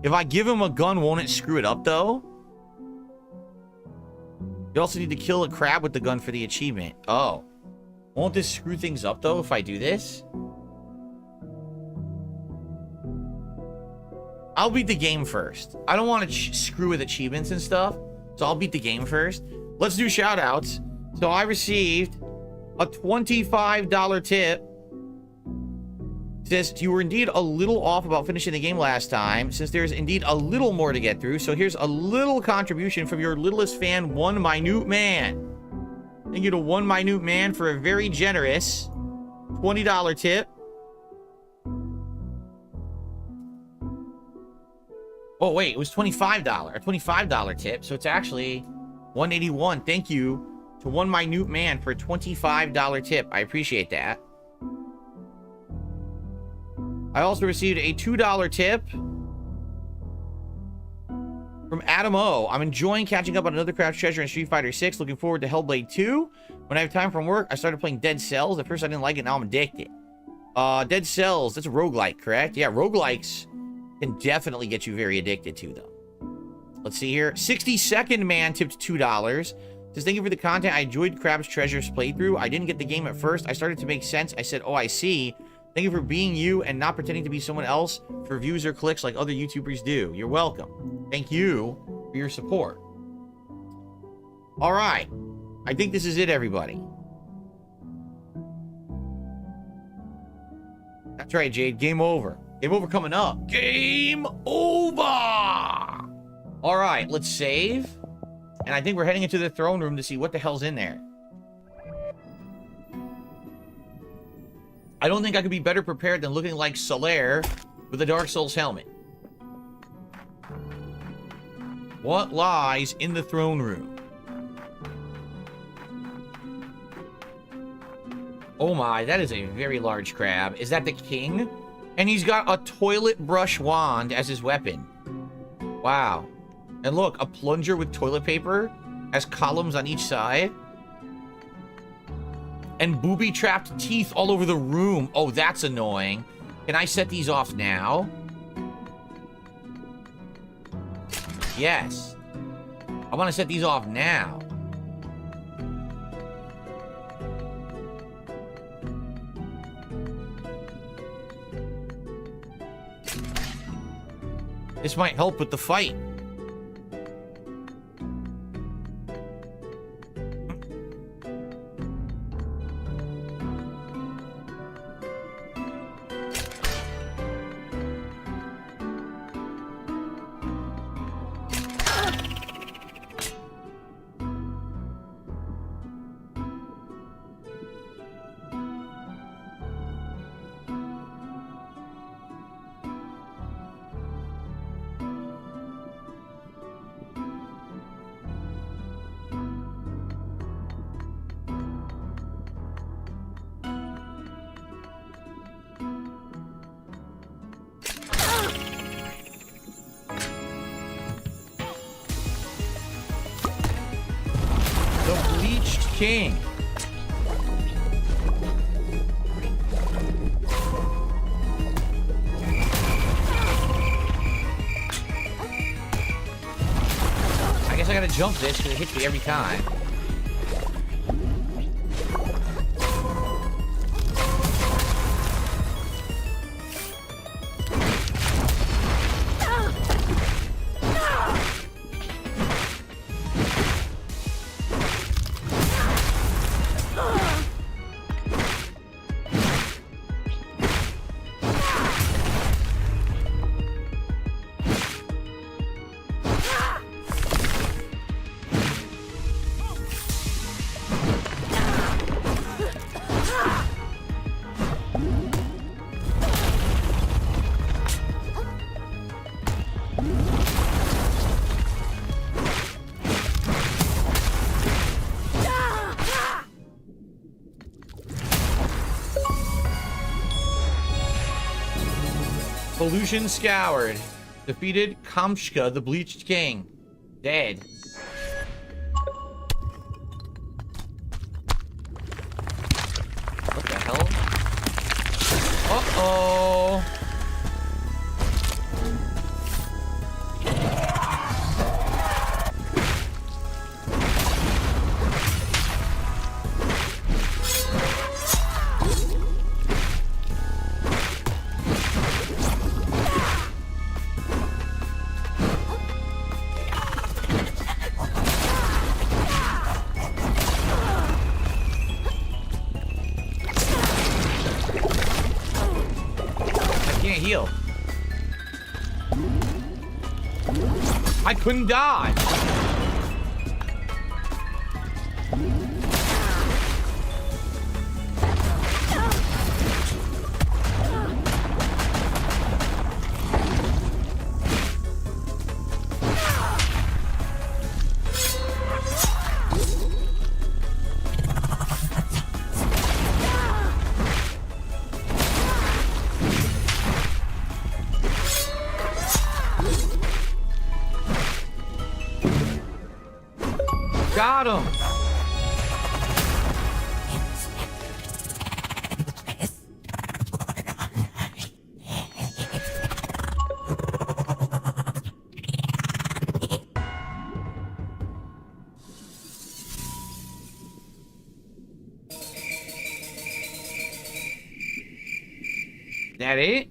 If I give him a gun, won't it screw it up, though? You also need to kill a crab with the gun for the achievement. Oh. Won't this screw things up, though, if I do this? I'll beat the game first. I don't want to screw with achievements and stuff, so I'll beat the game first. Let's do shout-outs. So I received a $25 tip. It says, you were indeed a little off about finishing the game last time, since there's indeed a little more to get through. So here's a little contribution from your littlest fan, One Minute Man. Thank you to One Minute Man for a very generous $20 tip. Oh, wait, it was $25. A $25 tip, so it's actually $181. Thank you to One Minute Man for a $25 tip. I appreciate that. I also received a $2 tip from Adam O. I'm enjoying catching up on another craft treasure in Street Fighter 6. Looking forward to Hellblade 2. When I have time from work, I started playing Dead Cells. At first, I didn't like it. Now I'm addicted. Dead Cells, that's a roguelike, correct? Yeah, roguelikes can definitely get you very addicted to them. Let's see here. 60-second man tipped $2. Says, thank you for the content. I enjoyed Crab's Treasures playthrough. I didn't get the game at first. I started to make sense. I said, oh, I see. Thank you for being you and not pretending to be someone else for views or clicks like other YouTubers do. You're welcome. Thank you for your support. All right. I think this is it, everybody. That's right, Jade. Game over. Game over coming up. Game over! All right, let's save. And I think we're heading into the throne room to see what the hell's in there. I don't think I could be better prepared than looking like Solaire with a Dark Souls helmet. What lies in the throne room? Oh my, that is a very large crab. Is that the king? And he's got a toilet brush wand as his weapon. Wow. And look, a plunger with toilet paper has columns on each side. And booby-trapped teeth all over the room. Oh, that's annoying. Can I set these off now? Yes. I want to set these off now. This might help with the fight. King. I guess I gotta jump this because it hits me every time. Pollution scoured. Defeated Kamshka, the Bleached King. Dead. What the hell? Uh-oh. I couldn't dodge. Got him. That it?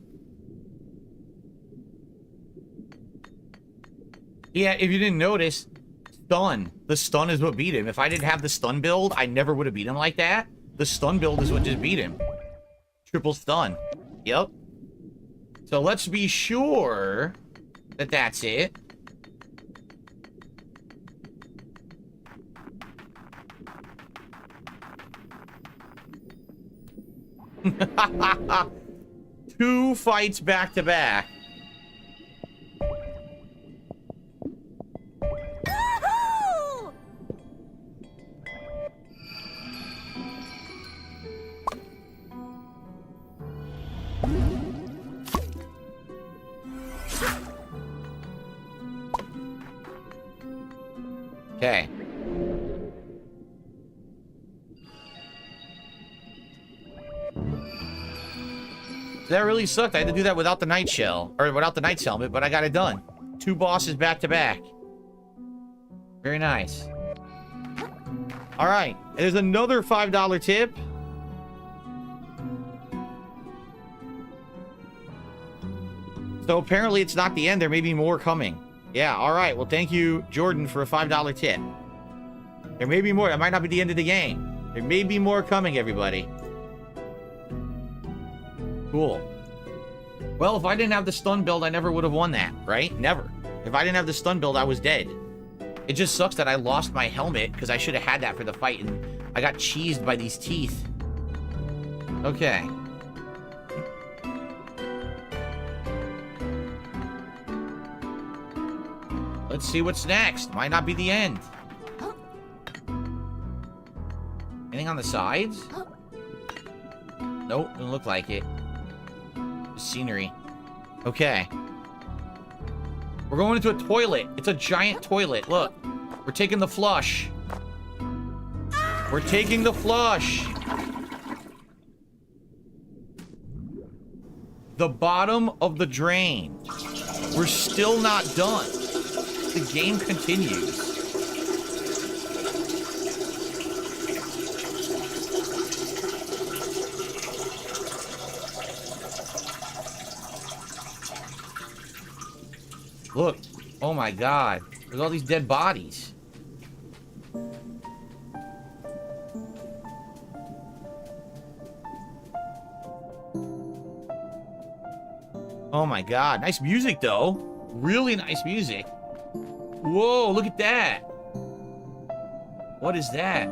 Yeah, if you didn't notice, stun. The stun is what beat him. If I didn't have the stun build, I never would have beat him like that. The stun build is what just beat him. Triple stun. Yep. So let's be sure that that's it. Two fights back to back. Okay. That really sucked. I had to do that without the night shell, or without the knight's helmet, but I got it done. Two bosses back to back. Very nice. All right, there's another $5 tip. So apparently it's not the end. There may be more coming. Yeah, all right. Well, thank you, Jordan, for a $5 tip. There may be more. That might not be the end of the game. There may be more coming, everybody. Cool. Well, if I didn't have the stun build, I never would have won that, right? Never. If I didn't have the stun build, I was dead. It just sucks that I lost my helmet, because I should have had that for the fight, and I got cheesed by these teeth. Okay. Let's see what's next. Might not be the end. Anything on the sides? Nope, doesn't look like it. Scenery. Okay. We're going into a toilet. It's a giant toilet. Look. We're taking the flush. We're taking the flush. The bottom of the drain. We're still not done. The game continues. Look. Oh my god. There's all these dead bodies. Oh my god. Nice music though. Really nice music. Whoa, look at that. What is that?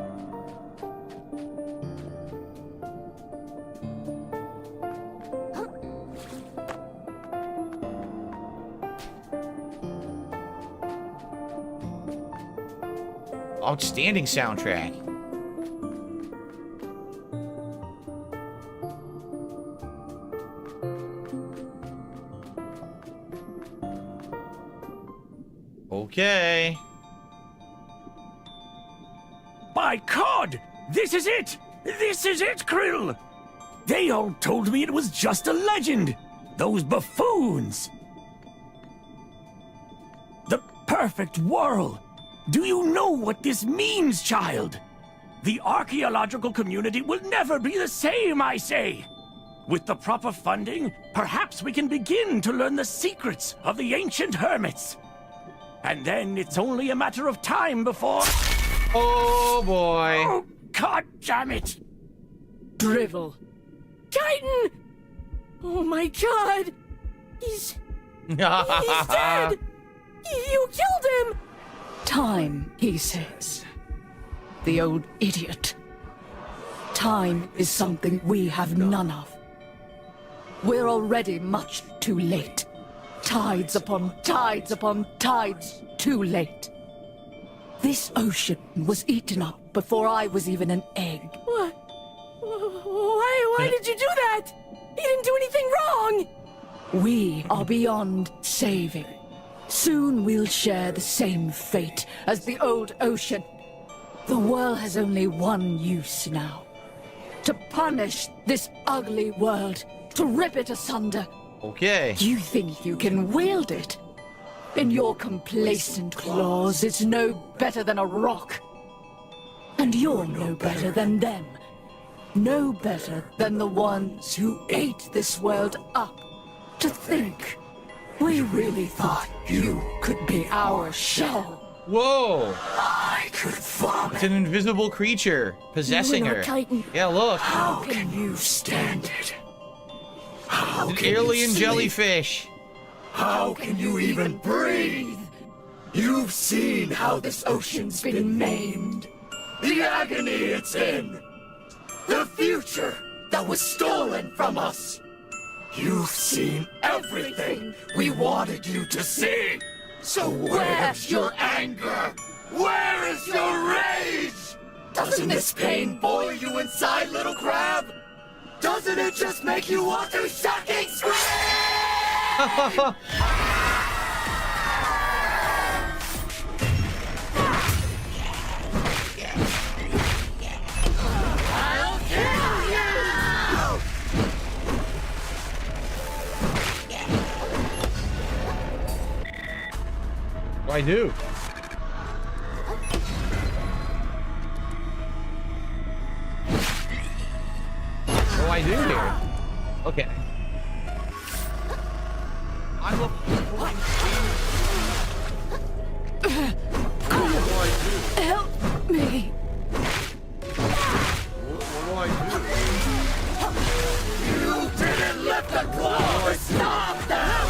Outstanding soundtrack. Okay. By God! This is it! This is it, Krill! They all told me it was just a legend! Those buffoons! The perfect whirl! Do you know what this means, child? The archaeological community will never be the same, I say! With the proper funding, perhaps we can begin to learn the secrets of the ancient hermits. And then it's only a matter of time before... Oh, boy. Oh, God damn it! Drivel. Titan! Oh my God! He's dead! You killed him! Time, he says. The old idiot. Time is something we have none of. We're already much too late. Tides upon tides upon tides too late. This ocean was eaten up before I was even an egg. What? Why did you do that? You didn't do anything wrong! We are beyond saving. Soon we'll share the same fate as the old ocean. The world has only one use now. To punish this ugly world. To rip it asunder. Okay. You think you can wield it? In your complacent claws, it's no better than a rock. And you're no better than them. No better than the ones who ate this world up. To think, we really thought you could be our shell. Whoa! I could vomit. It's an invisible creature possessing her. Titan. Yeah, look. How can you stand it? How An can you alien sleep? jellyfish. How can you even breathe? You've seen how this ocean's been maimed. The agony it's in. The future that was stolen from us. You've seen everything we wanted you to see. So where's your anger? Where is your rage? Doesn't this pain boil you inside, little crab? Doesn't it just make you want to fucking scream? I'll kill you! What do I do? What do I do here? Okay. I'm a Help me. What do I do? You didn't let the claws stop them!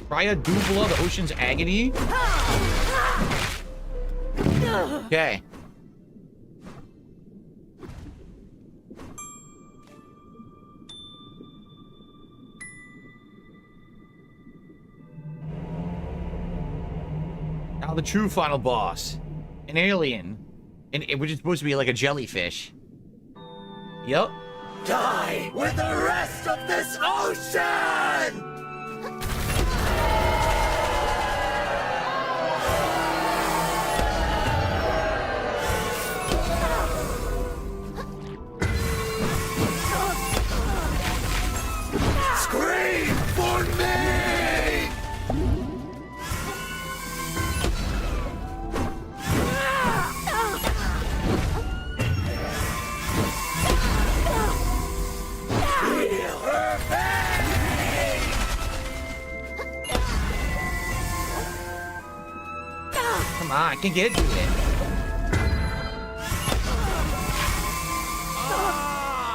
Raya Dubla, the ocean's agony. Okay. Now the true final boss. An alien. Which is supposed to be like a jellyfish. Yep. Die with the rest of this ocean! Scream for me! Feel her pain! Come on, I can get to it.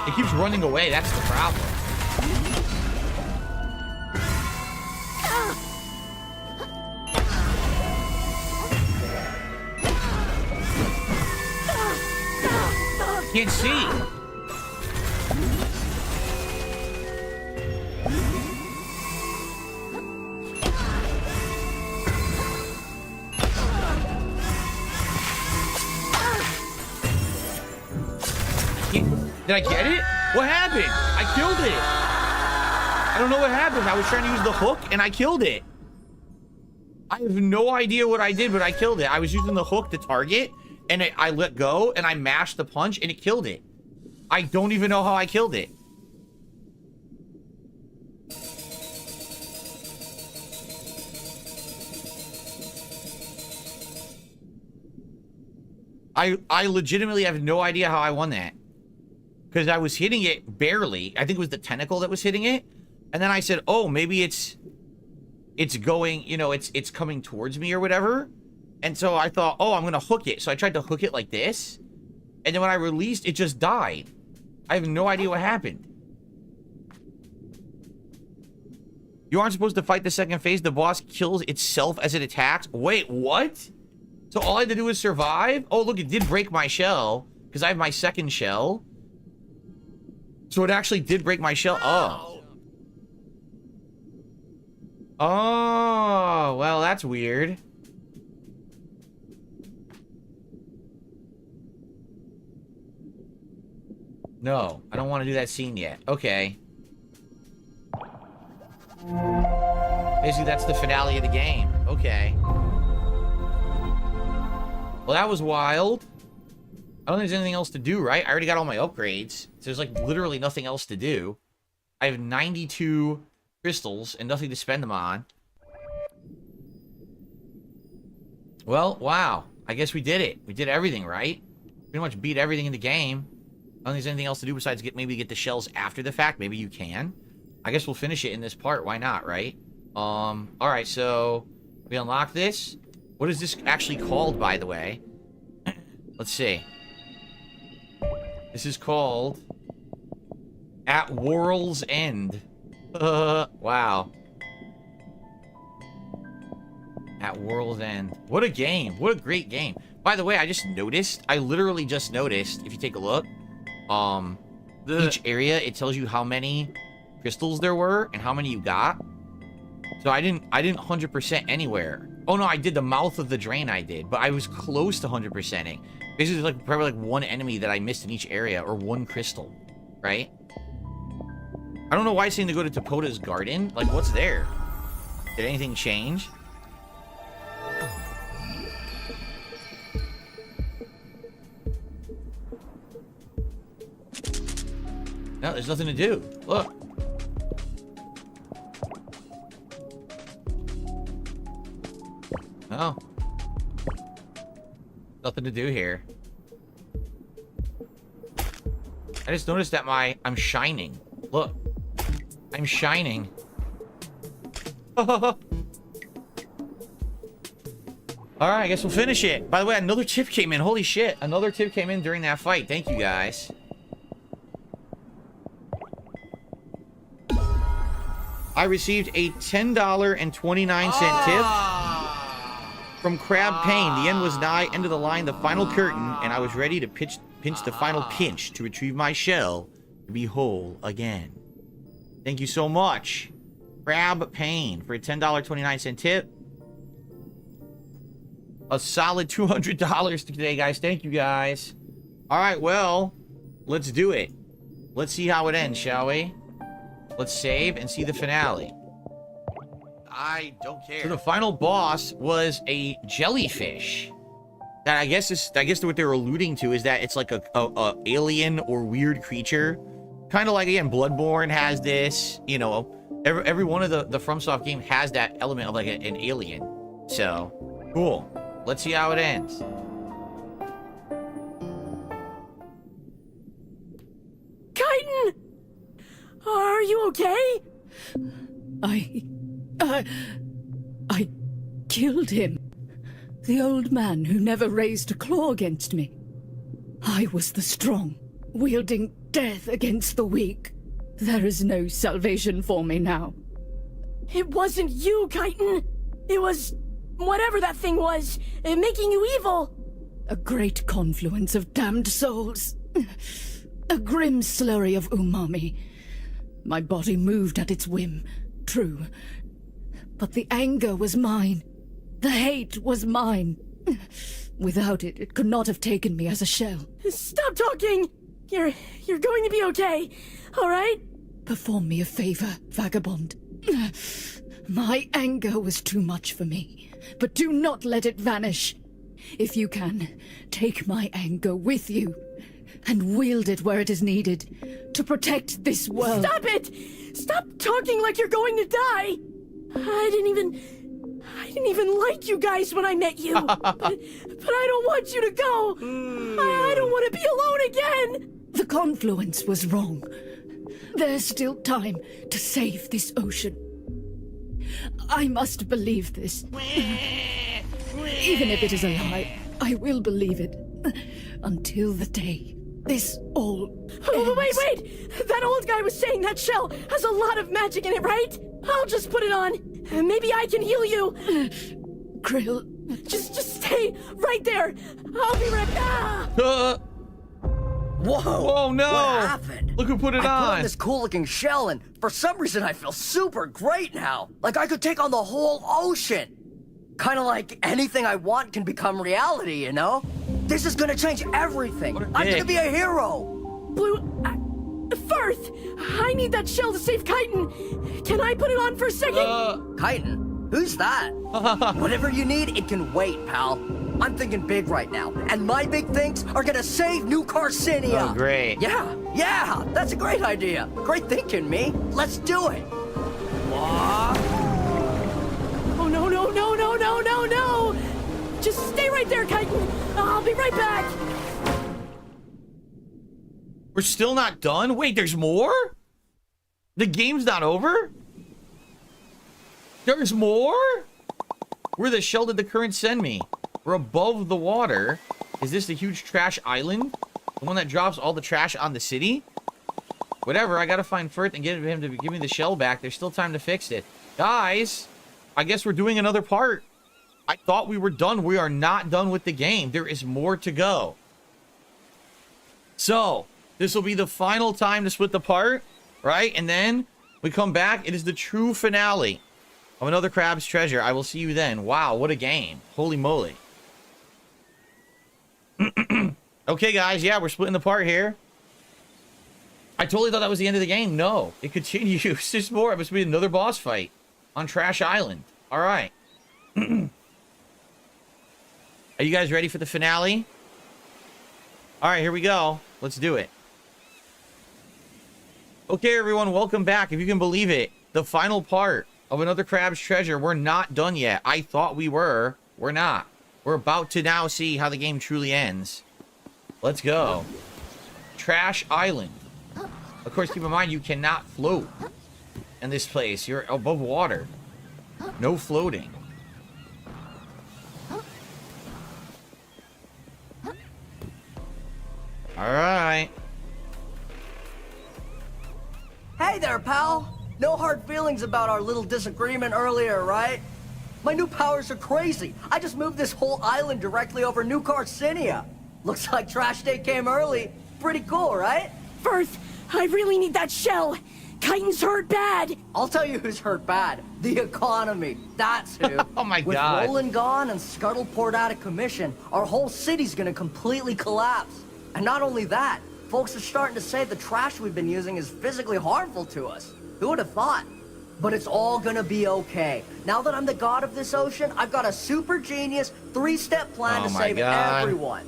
It keeps running away, that's the problem. Can't see. Did I get it? What happened? I killed it. I don't know what happened. I was trying to use the hook and I killed it. I have no idea what I did, but I killed it. I was using the hook to target and I let go and I mashed the punch and it killed it. I don't even know how I killed it. I legitimately have no idea how I won that. Because I was hitting it barely. I think it was the tentacle that was hitting it. And then I said, oh, maybe it's going, you know, it's coming towards me or whatever. And so I thought, oh, I'm going to hook it. So I tried to hook it like this. and then when I released, it just died. I have no idea what happened. You aren't supposed to fight the second phase. The boss kills itself as it attacks. Wait, what? So all I had to do was survive? Oh, look, it did break my shell. Because I have my second shell. So it actually did break my shell. Oh. Oh, well, that's weird. No, I don't want to do that scene yet. Okay. Basically, that's the finale of the game. Okay. Well, that was wild. I don't think there's anything else to do, right? I already got all my upgrades. So there's, like, literally nothing else to do. I have 92 crystals and nothing to spend them on. Well, wow. I guess we did it. We did everything, right? Pretty much beat everything in the game. I don't think there's anything else to do besides maybe get the shells after the fact. Maybe you can. I guess we'll finish it in this part. Why not, right? Alright, so we unlock this. What is this actually called, by the way? Let's see. This is called At World's End. Wow. At World's End. What a game. What a great game. By the way, I literally just noticed, if you take a look, each area, it tells you how many crystals there were and how many you got. So I didn't 100% anywhere. Oh no, I did the mouth of the drain, I did, but I was close to 100%ing. Basically, like probably like one enemy that I missed in each area, or one crystal, right? I don't know why it's saying to go to Topota's garden. Like, what's there? Did anything change? No, there's nothing to do. Look. Oh. Nothing to do here. I just noticed that I'm shining. Look. I'm shining. Alright, I guess we'll finish it. By the way, another tip came in. Holy shit. Another tip came in during that fight. Thank you, guys. I received a $10.29 tip from Crab Pain. The end was nigh, end of the line, the final curtain, and I was ready to pinch the final pinch to retrieve my shell to be whole again. Thank you so much, Crab Pain, for a $10.29 tip. A solid $200 today, guys. Thank you, guys. All right, well, let's do it. Let's see how it ends, shall we? Let's save and see the finale. I don't care. So the final boss was a jellyfish. That I guess what they were alluding to is that it's like a alien or weird creature. Kind of like, again, Bloodborne has this, you know, every one of the FromSoft game has that element of like an alien. So, cool. Let's see how it ends. Kaiten! Are you okay? I killed him. The old man who never raised a claw against me. I was the strong, wielding death against the weak. There is no salvation for me now. It wasn't you, Kaiten. It was whatever that thing was, making you evil. A great confluence of damned souls. A grim slurry of umami. My body moved at its whim, true. But the anger was mine. The hate was mine. Without it, it could not have taken me as a shell. Stop talking! You're going to be okay, all right? Perform me a favor, vagabond. My anger was too much for me, but do not let it vanish. If you can, take my anger with you, and wield it where it is needed, to protect this world. Stop it! Stop talking like you're going to die! I didn't even like you guys when I met you. but I don't want you to go. I don't want to be alone again. The confluence was wrong. There's still time to save this ocean. I must believe this. Even if it is a lie, I will believe it. Until the day this all Oh, wait! That old guy was saying that shell has a lot of magic in it, right? I'll just put it on. Maybe I can heal you. Krill. Just stay right there. I'll be right back. Whoa! Whoa, no! What happened? Look who put it I on! put on this cool-looking shell, and for some reason I feel super great now. Like I could take on the whole ocean. Kind of like anything I want can become reality, you know? This is gonna change everything. I'm gonna be a hero. Blue, Firth, I need that shell to save Chitin. Can I put it on for a second? Chitin? Who's that? Whatever you need, it can wait, pal. I'm thinking big right now, and my big things are gonna save New Carcinia. Oh, great. Yeah, that's a great idea. Great thinking, me. Let's do it. Oh, no. Just stay right there, Chitin. I'll be right back. We're still not done? Wait, there's more? The game's not over? There's more? Where the shell did the current send me? We're above the water. Is this the huge trash island? The one that drops all the trash on the city? Whatever, I gotta find Firth and get him to give me the shell back. There's still time to fix it. Guys, I guess we're doing another part. I thought we were done. We are not done with the game. There is more to go. So, this will be the final time to split the part, right? And then we come back. It is the true finale of Another Crab's Treasure. I will see you then. Wow, what a game. Holy moly. Okay, guys. Yeah, we're splitting the part here. I totally thought that was the end of the game. No, it continues. There's more. It must be another boss fight on Trash Island. All right. Are you guys ready for the finale? All right, here we go. Let's do it. Okay, everyone, welcome back. If you can believe it, the final part of Another Crab's Treasure. We're not done yet. I thought we were. We're not. We're about to now see how the game truly ends. Let's go. Trash Island. Of course, keep in mind, you cannot float in this place. You're above water. No floating. All right. Hey there, pal. No hard feelings about our little disagreement earlier, right? My new powers are crazy. I just moved this whole island directly over New Carcinia. Looks like Trash Day came early. Pretty cool, right? Firth, I really need that shell. Chitin's hurt bad. I'll tell you who's hurt bad. The economy. That's who. Oh my With God. Roland gone and Scuttleport out of commission, our whole city's gonna completely collapse. And not only that, folks are starting to say the trash we've been using is physically harmful to us. Who would have thought? But it's all gonna be okay. Now that I'm the god of this ocean, I've got a super genius 3-step plan to save everyone.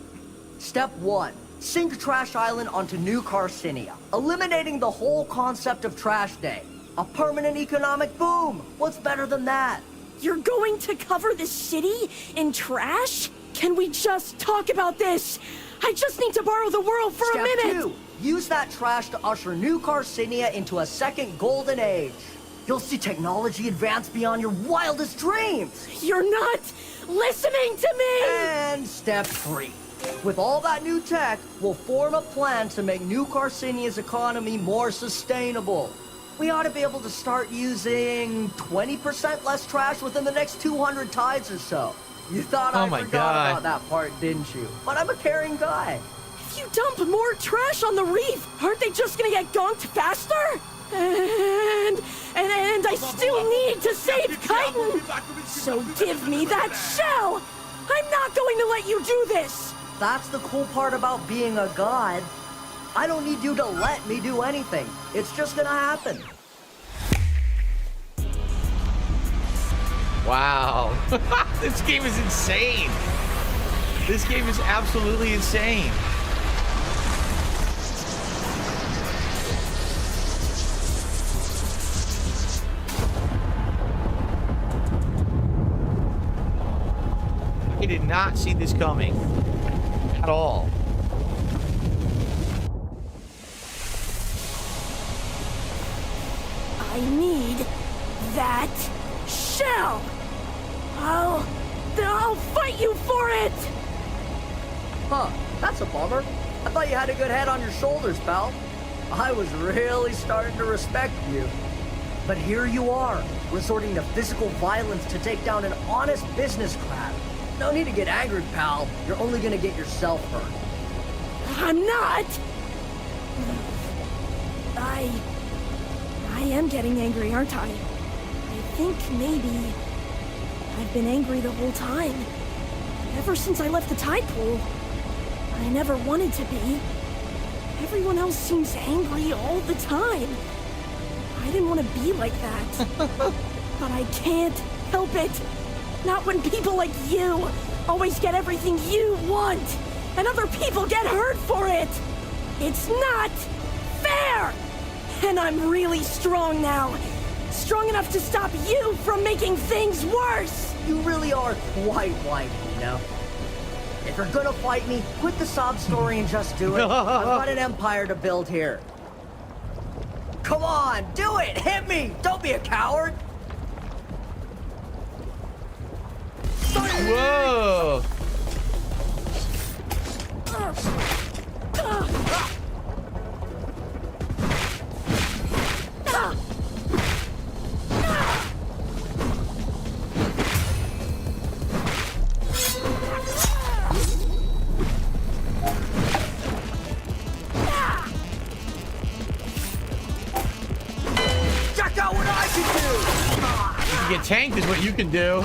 Step 1. Sink Trash Island onto New Carcinia, eliminating the whole concept of Trash Day. A permanent economic boom. What's better than that? You're going to cover the city in trash? Can we just talk about this? I just need to borrow the world for a minute. Step 2. Use that trash to usher New Carcinia into a second golden age. You'll see technology advance beyond your wildest dreams. You're not listening to me. And step 3. With all that new tech, we'll form a plan to make New Carcinia's economy more sustainable. We ought to be able to start using 20% less trash within the next 200 tides or so. You thought I forgot about that part, didn't you? But I'm a caring guy. If you dump more trash on the reef, aren't they just gonna get gonked faster? And I still need to save Chitin. So give me that shell. I'm not going to let you do this. That's the cool part about being a god. I don't need you to let me do anything. It's just gonna happen. Wow. This game is insane. This game is absolutely insane. I did not see this coming at all. I need that shell. I'll fight you for it. Huh, that's a bummer. I thought you had a good head on your shoulders, pal. I was really starting to respect you. But here you are, resorting to physical violence to take down an honest business crab. No need to get angry, pal. You're only gonna get yourself hurt. I'm not! I am getting angry, aren't I? I think maybe I've been angry the whole time. Ever since I left the tide pool. I never wanted to be. Everyone else seems angry all the time. I didn't want to be like that. But I can't help it. Not when people like you always get everything you want, and other people get hurt for it. It's not fair! And I'm really strong now. Strong enough to stop you from making things worse! You really are quite white, you know? If you're gonna fight me, quit the sob story and just do it. I've got an empire to build here. Come on, do it! Hit me! Don't be a coward! Whoa! Check out what I can do! You can get tanked is what you can do.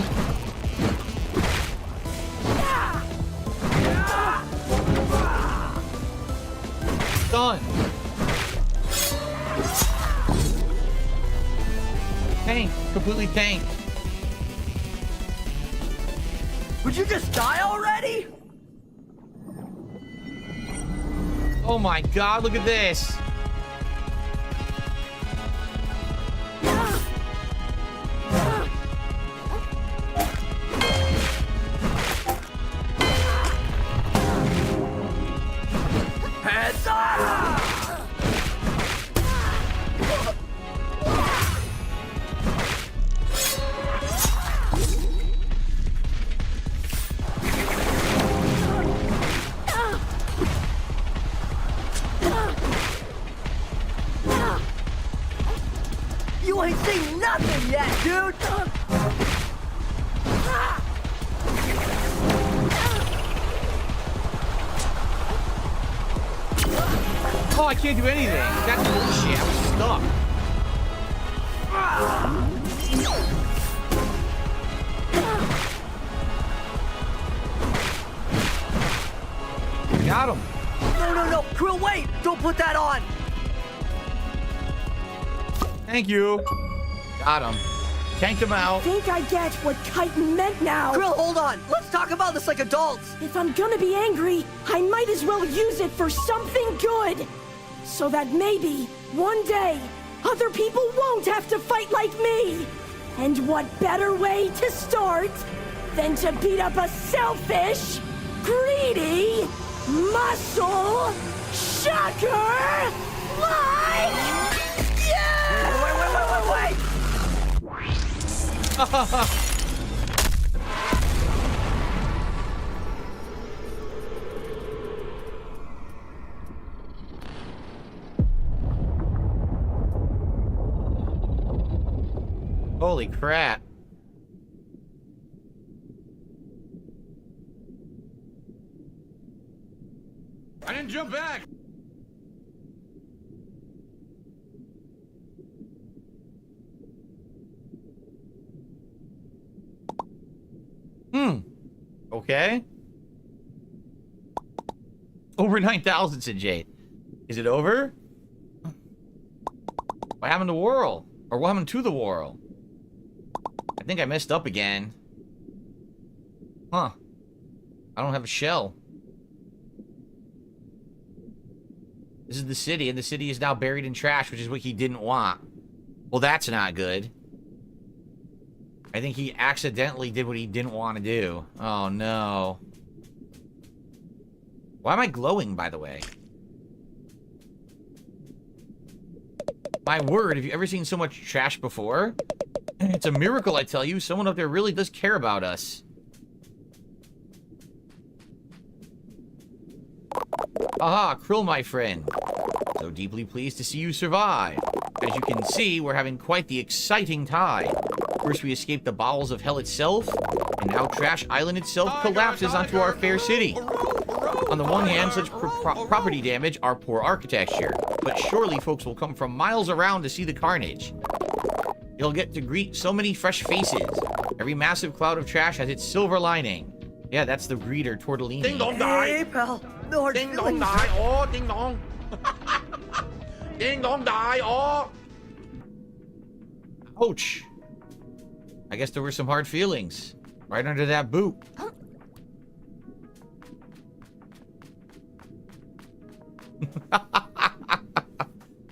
Done. Tank. Completely tanked. Would you just die already? Oh my god, look at this. Heads up! You ain't seen nothing yet, dude! Oh, I can't do anything. That's bullshit. I was stuck. Got him. No, Krill, wait! Don't put that on! Thank you. Got him. Tanked him out. I think I get what chitin meant now. Krill, hold on! Let's talk about this like adults! If I'm gonna be angry, I might as well use it for something good. So that maybe, one day, other people won't have to fight like me. And what better way to start than to beat up a selfish, greedy, muscle shocker like you! Wait! Holy crap. I didn't jump back. Okay. Over 9,000, said Jade. Is it over? What happened to Whirl? Or what happened to the Whirl? I think I messed up again. Huh. I don't have a shell. This is the city, and the city is now buried in trash, which is what he didn't want. Well, that's not good. I think he accidentally did what he didn't want to do. Oh, no. Why am I glowing, by the way? My word, have you ever seen so much trash before? It's a miracle, I tell you. Someone up there really does care about us. Aha, Krill, my friend. So deeply pleased to see you survive. As you can see, we're having quite the exciting time. First, we escaped the bowels of hell itself, and now Trash Island itself collapses onto our fair city. On the one hand, such property damage our poor architecture, but surely folks will come from miles around to see the carnage. You'll get to greet so many fresh faces. Every massive cloud of trash has its silver lining. Yeah, that's the greeter, Tortellini. Ding dong die. Hey, pal. No hard Ding dong feelings. die. Oh, ding dong. Ding dong die. Oh. Ouch. I guess there were some hard feelings. Right under that boot.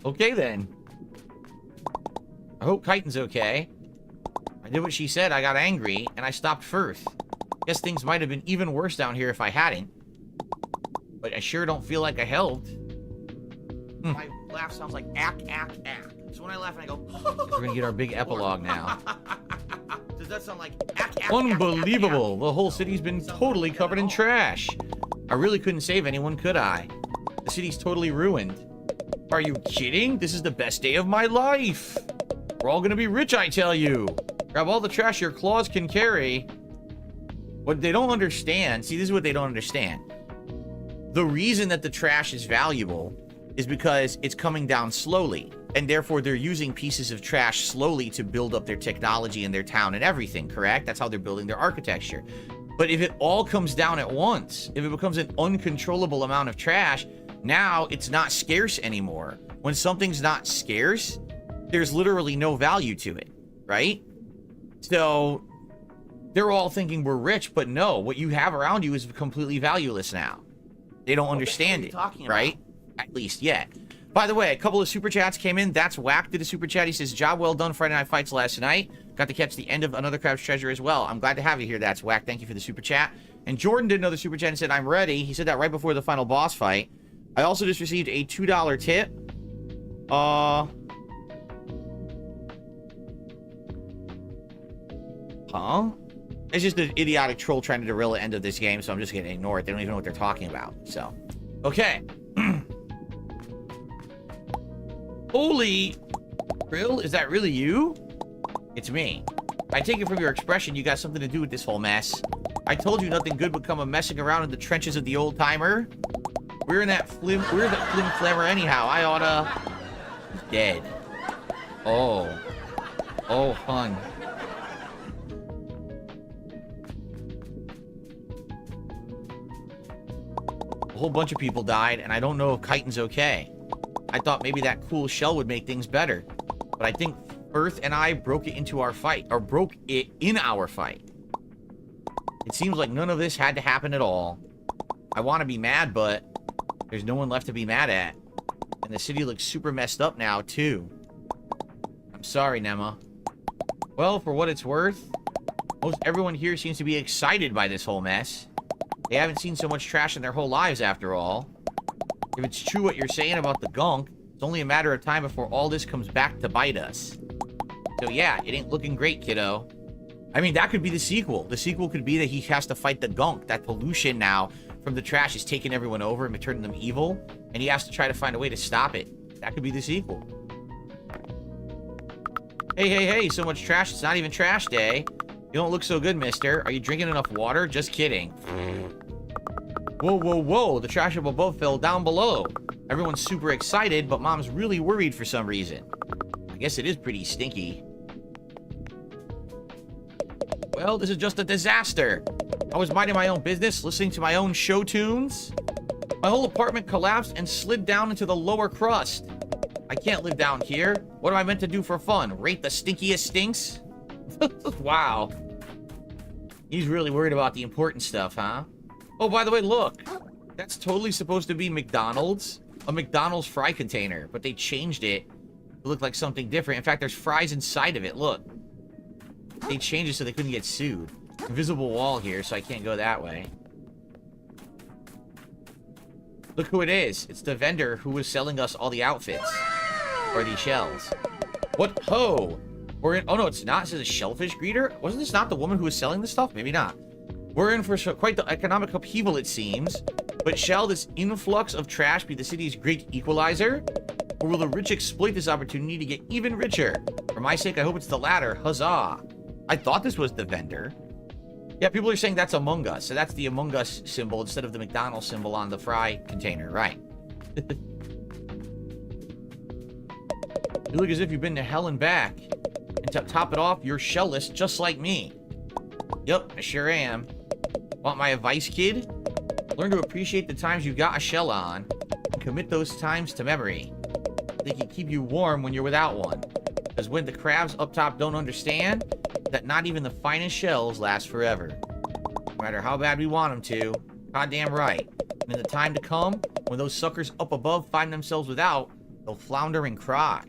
Okay, then. I hope Chitin's okay. I did what she said, I got angry, and I stopped first. Guess things might have been even worse down here if I hadn't. But I sure don't feel like I helped. My laugh sounds like ack, ack, ack. So when I laugh and I go, We're gonna get our big epilogue now. does that sound like ack, ack, Unbelievable! The whole city's been totally covered in trash. I really couldn't save anyone, could I? The city's totally ruined. Are you kidding? This is the best day of my life. We're all gonna be rich, I tell you. Grab all the trash your claws can carry. What they don't understand, see, this is what they don't understand. The reason that the trash is valuable is because it's coming down slowly, and therefore they're using pieces of trash slowly to build up their technology in their town and everything, correct? That's how they're building their architecture. But if it all comes down at once, if it becomes an uncontrollable amount of trash, now it's not scarce anymore. When something's not scarce, there's literally no value to it, right? So they're all thinking we're rich, but no, what you have around you is completely valueless now. They don't understand it, right? At least yet. By the way, a couple of super chats came in. That's Whack did a super chat. He says, job well done Friday Night Fights last night. Got to catch the end of Another Crab's Treasure as well. I'm glad to have you here. That's Whack. Thank you for the super chat. And Jordan did another super chat and said, I'm ready. He said that right before the final boss fight. I also just received a $2 tip. Huh? It's just an idiotic troll trying to derail the end of this game, so I'm just gonna ignore it. They don't even know what they're talking about. So, okay. Holy Krill, is that really you? It's me. I take it from your expression you got something to do with this whole mess. I told you nothing good would come of messing around in the trenches of the old timer. We're in that flim flammer anyhow. I oughta. He's dead. Oh. Oh, hun. A whole bunch of people died, and I don't know if Chitin's okay. I thought maybe that cool shell would make things better. But I think Earth and I broke it into our fight, or broke it in our fight. It seems like none of this had to happen at all. I want to be mad, but there's no one left to be mad at. And the city looks super messed up now, too. I'm sorry, Nema. Well, for what it's worth, most everyone here seems to be excited by this whole mess. They haven't seen so much trash in their whole lives, after all. If it's true what you're saying about the gunk, it's only a matter of time before all this comes back to bite us. So yeah, it ain't looking great, kiddo. I mean, that could be the sequel. The sequel could be that he has to fight the gunk. That pollution now from the trash is taking everyone over and turning them evil. And he has to try to find a way to stop it. That could be the sequel. Hey, hey, hey, so much trash. It's not even trash day. You don't look so good, mister. Are you drinking enough water? Just kidding. Whoa, whoa, whoa. The trash up above fell down below. Everyone's super excited, but Mom's really worried for some reason. I guess it is pretty stinky. Well, this is just a disaster. I was minding my own business, listening to my own show tunes. My whole apartment collapsed and slid down into the lower crust. I can't live down here. What am I meant to do for fun? Rate the stinkiest stinks? Wow. He's really worried about the important stuff, huh? Oh, by the way, look. That's totally supposed to be McDonald's. A McDonald's fry container. But they changed it to look like something different. In fact, there's fries inside of it. Look. They changed it so they couldn't get sued. Invisible wall here, so I can't go that way. Look who it is. It's the vendor who was selling us all the outfits. Or these shells. What? Ho! We're in... Oh, no, it's not. It says a shellfish greeter? Wasn't this not the woman who was selling this stuff? Maybe not. We're in for quite the economic upheaval, it seems. But shall this influx of trash be the city's great equalizer? Or will the rich exploit this opportunity to get even richer? For my sake, I hope it's the latter. Huzzah. I thought this was the vendor. Yeah, people are saying that's Among Us. So that's the Among Us symbol instead of the McDonald's symbol on the fry container. Right. You look as if you've been to hell and back. And to top it off, you're shellless just like me. Yep, I sure am. Want my advice, kid? Learn to appreciate the times you've got a shell on. And commit those times to memory. They can keep you warm when you're without one. Because when the crabs up top don't understand that not even the finest shells last forever. No matter how bad we want them to. Goddamn right. And in the time to come, when those suckers up above find themselves without, they'll flounder and cry.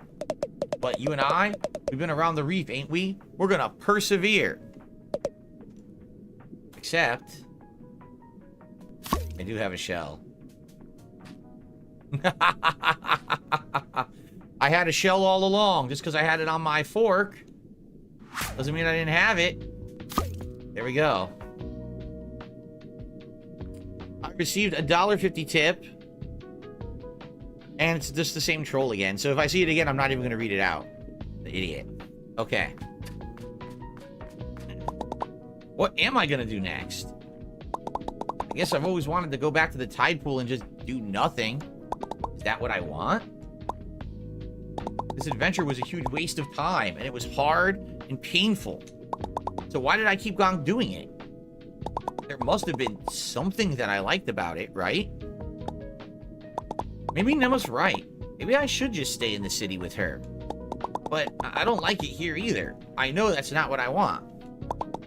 But you and I, we've been around the reef, ain't we? We're gonna persevere. Except, I do have a shell. I had a shell all along. Just because I had it on my fork doesn't mean I didn't have it. There we go. I received a $1.50 tip. And it's just the same troll again. So if I see it again, I'm not even going to read it out. The idiot. Okay. What am I going to do next? I guess I've always wanted to go back to the tide pool and just do nothing. Is that what I want? This adventure was a huge waste of time, and it was hard and painful. So why did I keep on doing it? There must have been something that I liked about it, right? Maybe Nema's right. Maybe I should just stay in the city with her. But I don't like it here either. I know that's not what I want.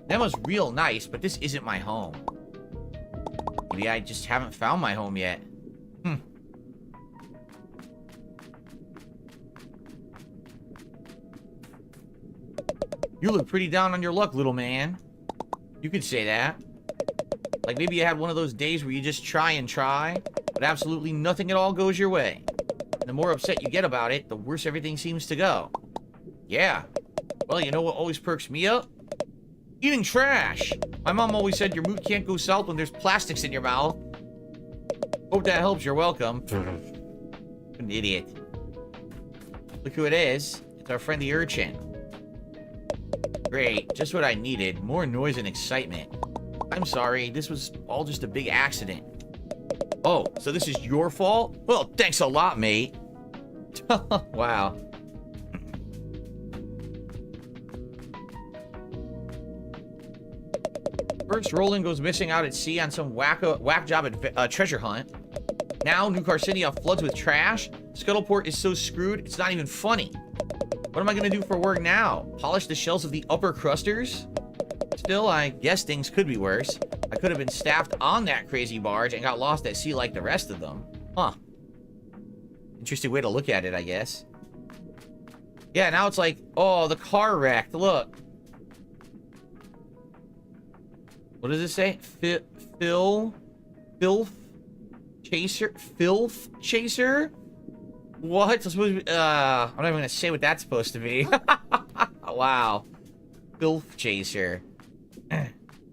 Nema's real nice, but this isn't my home. Maybe I just haven't found my home yet. You look pretty down on your luck, little man. You could say that. Like maybe you had one of those days where you just try, but absolutely nothing at all goes your way. And the more upset you get about it, the worse everything seems to go. Yeah. Well, you know what always perks me up? Eating trash. My mom always said your mood can't go south when there's plastics in your mouth. Hope that helps. You're welcome. An idiot. Look who it is. It's our friend the urchin. Great. Just what I needed. More noise and excitement. I'm sorry. This was all just a big accident. Oh, so this is your fault? Well, thanks a lot, mate. Wow. First, Roland goes missing out at sea on some whack job treasure hunt. Now, New Carcinia floods with trash. Scuttleport is so screwed, it's not even funny. What am I going to do for work now? Polish the shells of the upper crusters? Still, I guess things could be worse. I could have been staffed on that crazy barge and got lost at sea like the rest of them. Huh. Interesting way to look at it, I guess. Yeah, now it's like, oh, the car wrecked. Look. What does it say? Filth chaser? What? It's supposed to be, I'm not even gonna say what that's supposed to be. Wow. Filth chaser.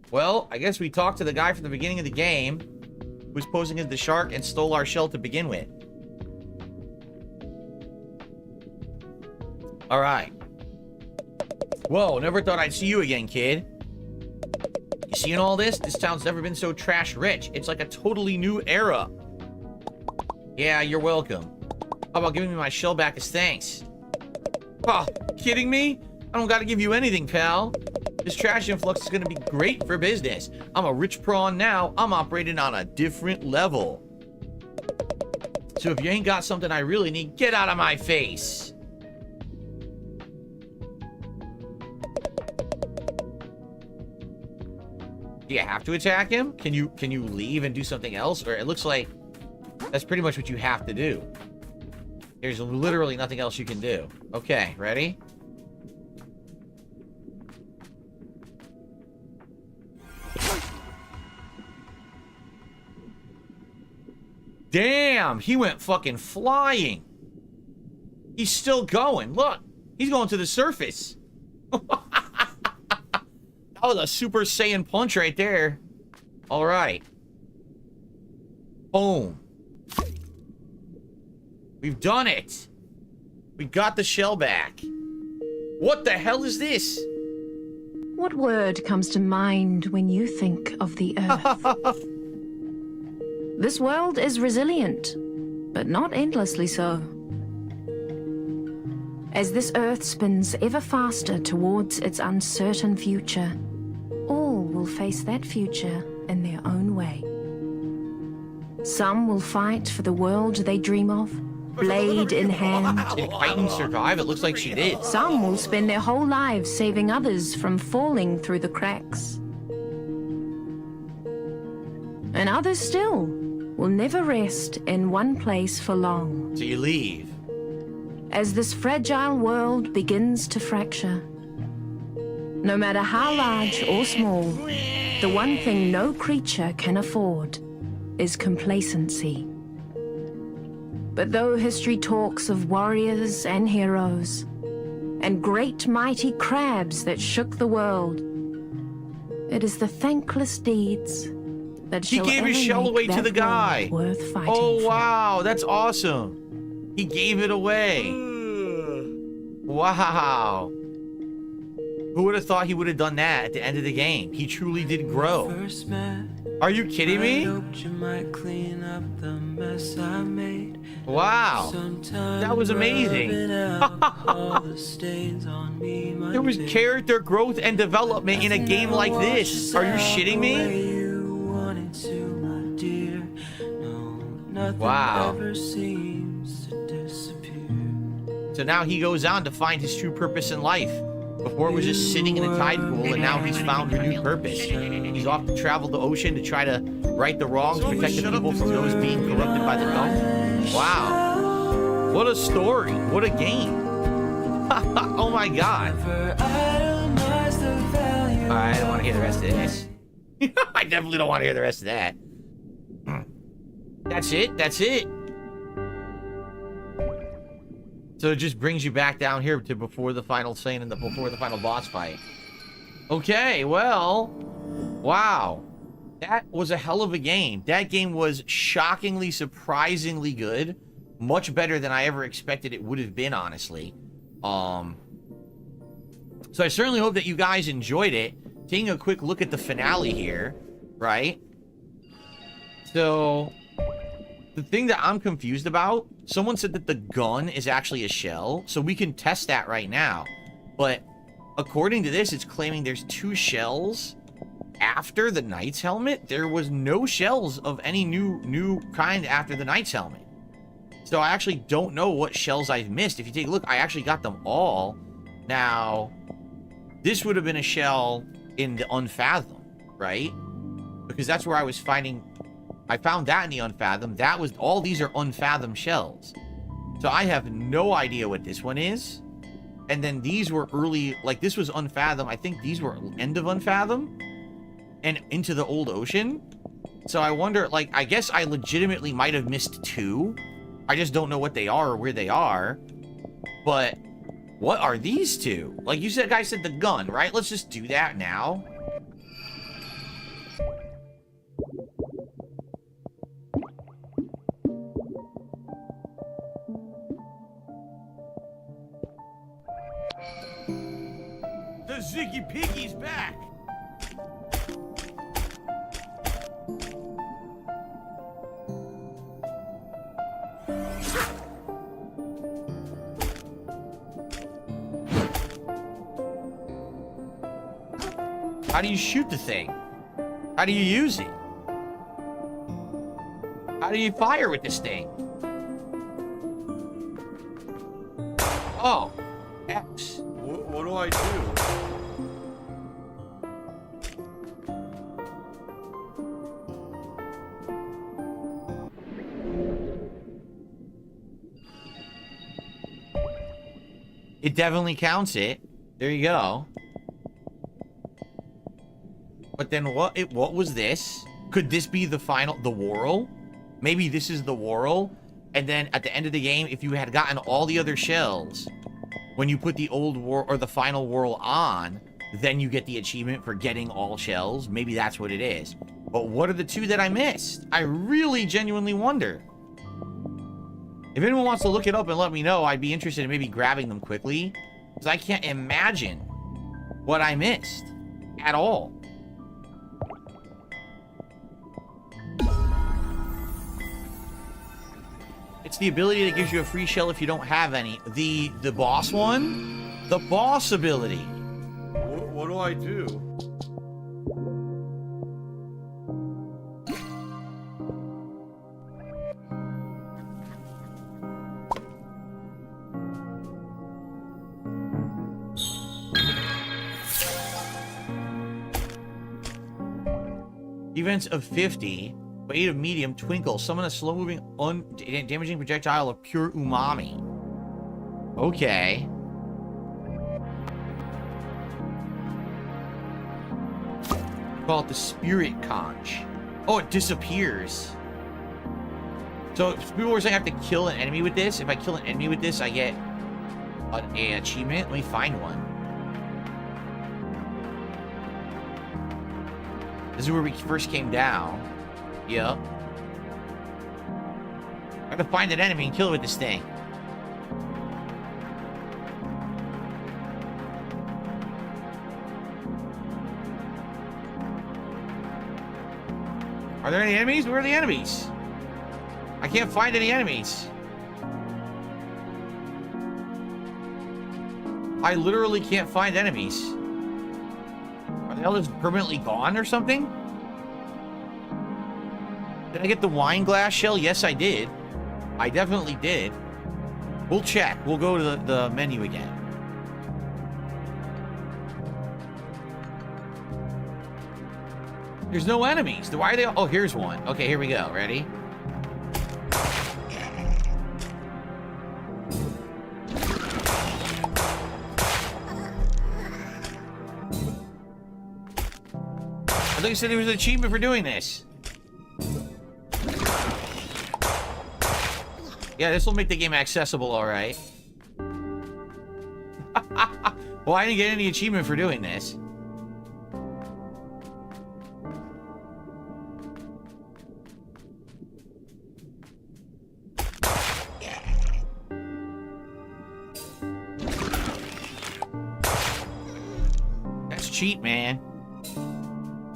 Well, I guess we talked to the guy from the beginning of the game who was posing as the shark and stole our shell to begin with. Alright. Whoa, never thought I'd see you again, kid. You seeing all this? This town's never been so trash rich. It's like a totally new era. Yeah, you're welcome. How about giving me my shell back as thanks? Oh, kidding me? I don't gotta give you anything, pal. This trash influx is gonna be great for business. I'm a rich prawn now. I'm operating on a different level. So if you ain't got something I really need, get out of my face. Do you have to attack him? Can you leave and do something else? Or it looks like that's pretty much what you have to do. There's literally nothing else you can do. Okay, ready? Damn, he went fucking flying. He's still going. Look, he's going to the surface. That was a Super Saiyan punch right there. All right. Boom. We've done it. We got the shell back. What the hell is this? What word comes to mind when you think of the Earth? This world is resilient, but not endlessly so. As this Earth spins ever faster towards its uncertain future, all will face that future in their own way. Some will fight for the world they dream of, blade in hand. Did Titan survive? It looks like she did. Some will spend their whole lives saving others from falling through the cracks. And others still will never rest in one place for long. So you leave. As this fragile world begins to fracture, no matter how large or small, the one thing no creature can afford is complacency. But though history talks of warriors and heroes, and great mighty crabs that shook the world, it is the thankless deeds that He shall gave ever his shell make away to that the guy. world worth fighting Oh, for. wow. That's awesome. He gave it away. Wow. Who would have thought he would have done that at the end of the game? He truly did grow. Are you kidding me? Wow. That was amazing. There was character growth and development in a game like this. Are you shitting me? Wow. So now he goes on to find his true purpose in life. Before it was just sitting in a tide pool, and now he's found a new purpose. He's off to travel the ocean to try to right the wrongs, protect the people from those being corrupted by the dump. Wow. What a story. What a game. Oh my god. I don't want to hear the rest of this. I definitely don't want to hear the rest of that. That's it. That's it. So it just brings you back down here to before the final scene and before the final boss fight. Okay, well, wow. That was a hell of a game. That game was shockingly, surprisingly good. Much better than I ever expected it would have been, honestly. So I certainly hope that you guys enjoyed it. Taking a quick look at the finale here, right? So the thing that I'm confused about, someone said that the gun is actually a shell, so we can test that right now. But according to this, it's claiming there's 2 shells after the Knight's helmet. There was no shells of any new kind after the Knight's helmet. So I actually don't know what shells I've missed. If you take a look, I actually got them all. Now, this would have been a shell in the Unfathom, right? Because that's where I was finding... I found that in the Unfathom. That was... All these are Unfathom shells. So I have no idea what this one is. And then these were early... Like, this was Unfathom. I think these were end of Unfathom. And into the old ocean. So I wonder... Like, I guess I legitimately might have missed 2. I just don't know what they are or where they are. But... What are these 2? Like you said, guys said the gun, right? Let's just do that now. The Ziggy Piggy's back. How do you shoot the thing? How do you use it? How do you fire with this thing? Oh, X. What do I do? It definitely counts it. There you go. But then what was this? Could this be the final, the Whorl? Maybe this is the Whorl. And then at the end of the game, if you had gotten all the other shells, when you put the old Whorl or the final Whorl on, then you get the achievement for getting all shells. Maybe that's what it is. But what are the two that I missed? I really genuinely wonder. If anyone wants to look it up and let me know, I'd be interested in maybe grabbing them quickly. Because I can't imagine what I missed at all. It's the ability that gives you a free shell if you don't have any. The boss one? The boss ability. What do I do? Defense of 50. Weight of medium. Twinkle. Summon a slow-moving, damaging projectile of pure umami. Okay. Call it the Spirit Conch. Oh, it disappears. So people were saying I have to kill an enemy with this. If I kill an enemy with this, I get an achievement. Let me find one. This is where we first came down. Yep. I have to find an enemy and kill it with this thing. Are there any enemies? Where are the enemies? I can't find any enemies. I literally can't find enemies. Are they all just permanently gone or something? Did I get the wine glass shell? Yes, I did. I definitely did. We'll check. We'll go to the menu again. There's no enemies. Why are they? Oh, here's one. Okay, here we go. Ready? I thought you said there was an achievement for doing this. Yeah, this will make the game accessible, all right. Well, I didn't get any achievement for doing this. That's cheap, man.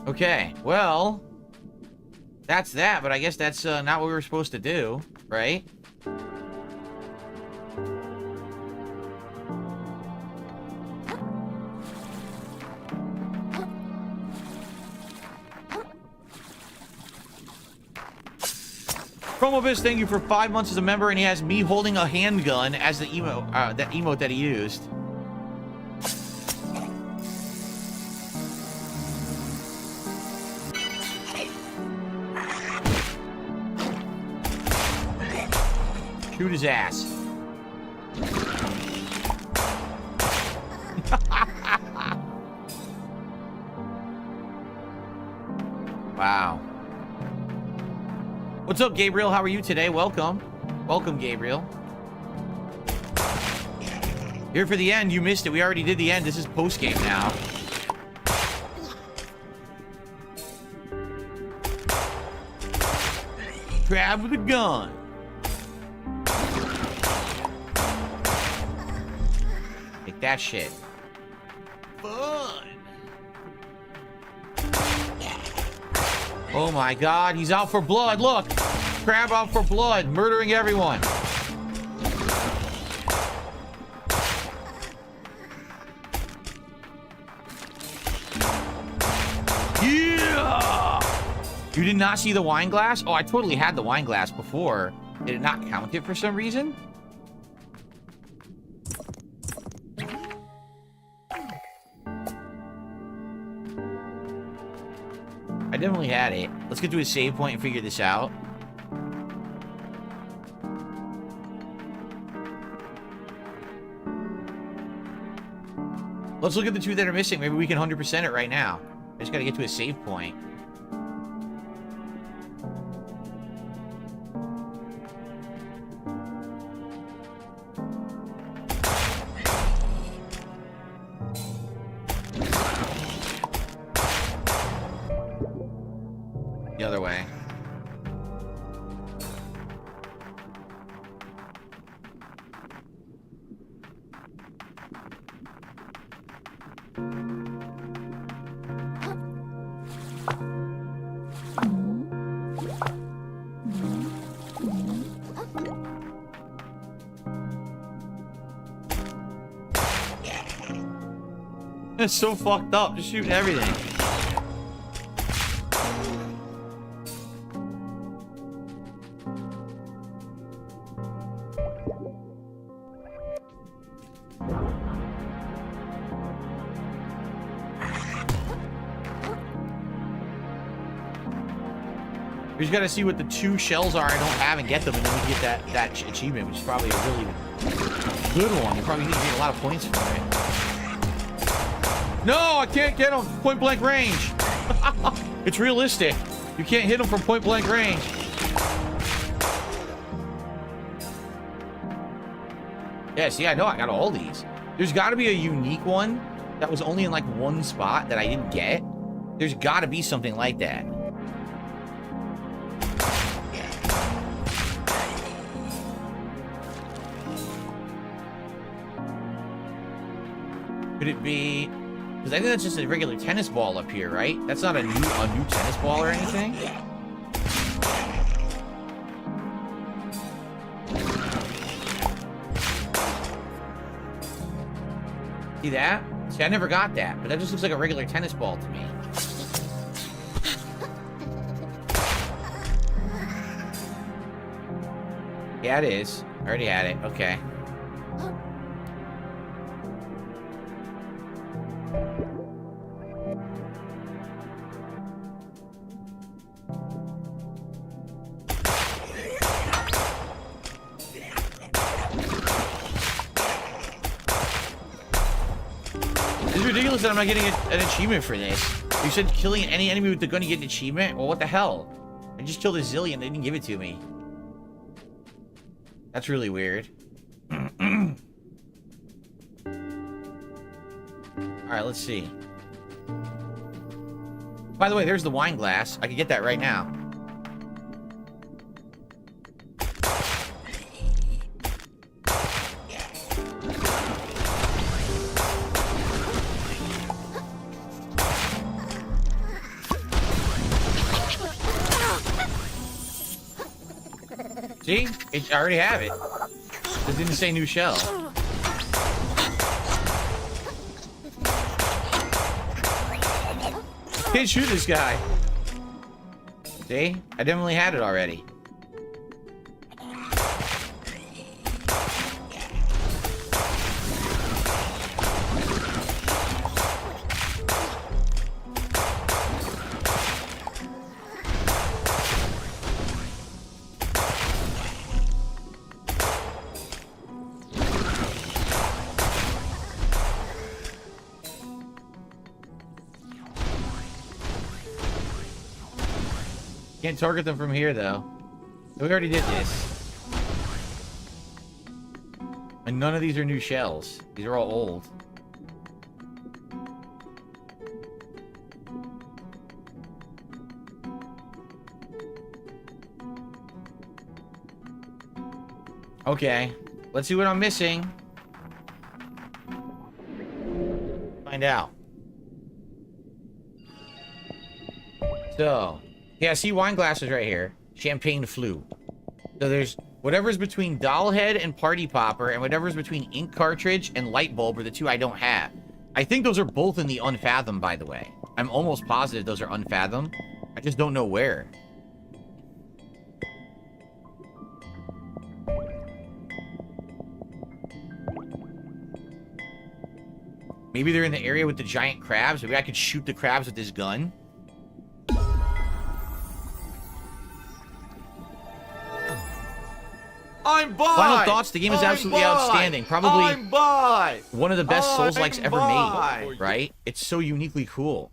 Okay, well, that's that, but I guess that's not what we were supposed to do, right? Promobiz, thank you for 5 months as a member, and he has me holding a handgun as the emote, that emote that he used. Shoot his ass. Wow. What's up, Gabriel? How are you today? Welcome. Welcome, Gabriel. Here for the end. You missed it. We already did the end. This is post-game now. Crab with a gun. Take that shit. Fun. Oh my god, he's out for blood. Look. Crab out for blood, murdering everyone. Yeah! You did not see the wine glass? Oh, I totally had the wine glass before. Did it not count it for some reason? I definitely had it. Let's get to a save point and figure this out. Let's look at the two that are missing. Maybe we can 100% it right now. I just gotta get to a save point. It's so fucked up. Just shooting everything. We just gotta see what the 2 shells are I don't have and get them, and then we get that achievement, which is probably a really good one. You probably need to get a lot of points for it. No, I can't get him point blank range. It's realistic. You can't hit him from point blank range. Yeah, see, I know I got all these. There's got to be a unique one that was only in like one spot that I didn't get. There's got to be something like that. Could it be? Because I think that's just a regular tennis ball up here, right? That's not a new tennis ball or anything. See that? See, I never got that, but that just looks like a regular tennis ball to me. Yeah, it is. I already had it. Okay. It's ridiculous that I'm not getting an achievement for this. You said killing any enemy with the gun you get an achievement? Well, what the hell? I just killed a zillion. They didn't give it to me. That's really weird. Alright, let's see. By the way, there's the wine glass. I could get that right now. See? I already have it. It didn't say new shell. Can't shoot this guy. See? I definitely had it already. Can't target them from here, though. We already did this. And none of these are new shells. These are all old. Okay. Let's see what I'm missing. Find out. So... yeah, see wine glasses right here. Champagne flue. So there's whatever's between doll head and party popper, and whatever's between ink cartridge and light bulb are the 2 I don't have. I think those are both in the unfathom, by the way. I'm almost positive those are unfathom. I just don't know where. Maybe they're in the area with the giant crabs. Maybe I could shoot the crabs with this gun. I'm by. Final thoughts, the game is absolutely outstanding. Probably one of the best Souls-likes ever made, right? It's so uniquely cool.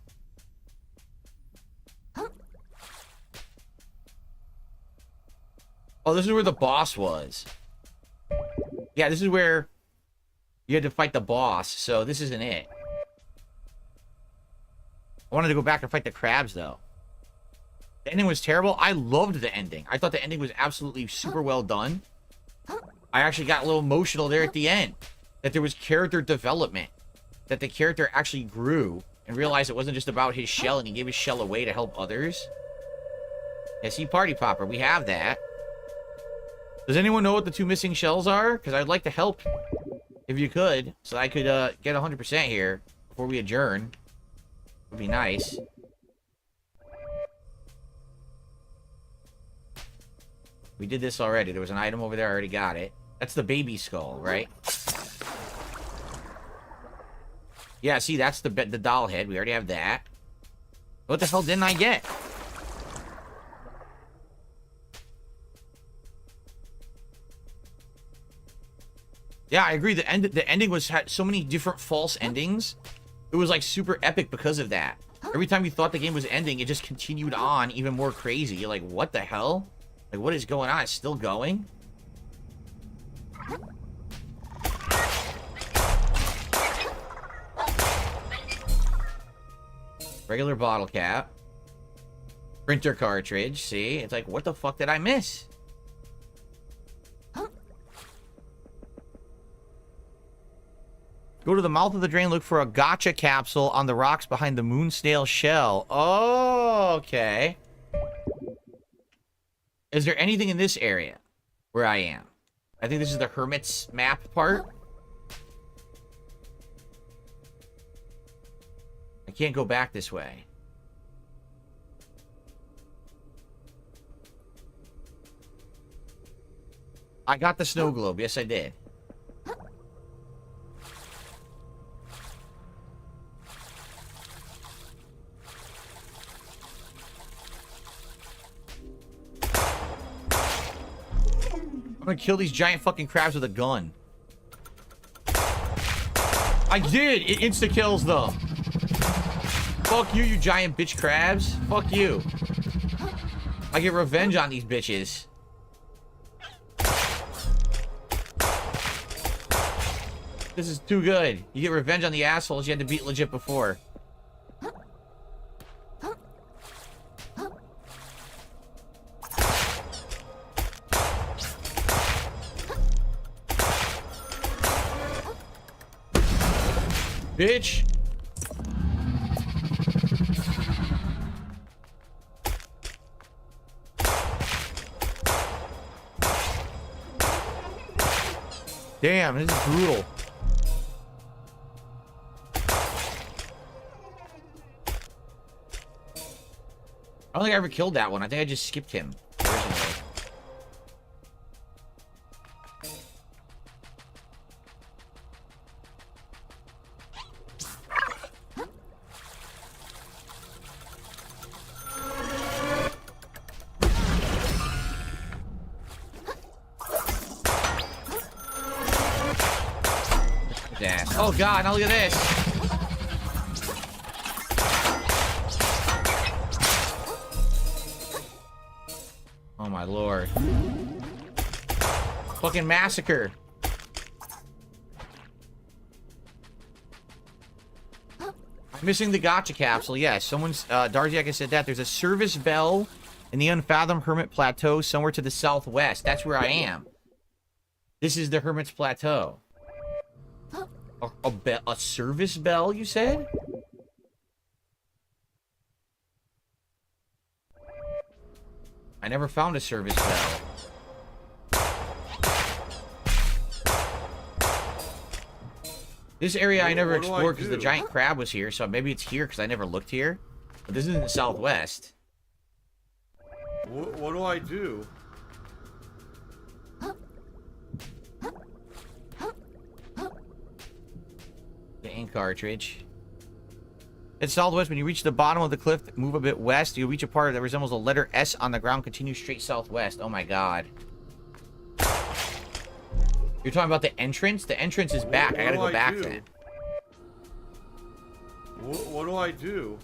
Oh, this is where the boss was. Yeah, this is where you had to fight the boss, so this isn't it. I wanted to go back and fight the crabs, though. The ending was terrible. I loved the ending. I thought the ending was absolutely super well done. I actually got a little emotional there at the end. That there was character development. that the character actually grew and realized it wasn't just about his shell and he gave his shell away to help others. Yeah, see, Party Popper, we have that. Does anyone know what the 2 missing shells are? Because I'd like to help if you could, so I could get 100% here before we adjourn. Would be nice. We did this already. There was an item over there. I already got it. That's the baby skull, right? Yeah, see, that's the doll head. We already have that. What the hell didn't I get? Yeah, I agree. The ending had so many different false endings. It was like super epic because of that. Every time you thought the game was ending, it just continued on even more crazy. You're like, what the hell? Like, what is going on? It's still going? Regular bottle cap. Printer cartridge. See? It's like, what the fuck did I miss? Go to the mouth of the drain, look for a gotcha capsule on the rocks behind the moon snail shell. Oh, okay. Is there anything in this area where I am? I think this is the Hermit's map part. I can't go back this way. I got the snow globe. Yes, I did. I'm gonna kill these giant fucking crabs with a gun. I did! It insta-kills them. Fuck you, you giant bitch crabs. Fuck you. I get revenge on these bitches. This is too good. You get revenge on the assholes you had to beat legit before. Bitch. Damn, this is brutal. I don't think I ever killed that one. I think I just skipped him originally. Oh god, now look at this. Oh my lord. Fucking massacre. I'm missing the gotcha capsule. Yes, someone's Darziak said that. There's a service bell in the Unfathomed Hermit Plateau somewhere to the southwest. That's where I am. This is the Hermit's Plateau. A service bell, you said? I never found a service bell. This area I never explored because the giant crab was here, so maybe it's here because I never looked here. But this isn't the southwest. What do I do? The ink cartridge. It's southwest. When you reach the bottom of the cliff, move a bit west. You'll reach a part that resembles a letter S on the ground. Continue straight southwest. Oh my god. You're talking about the entrance? The entrance is back. I gotta go back then. What do I do?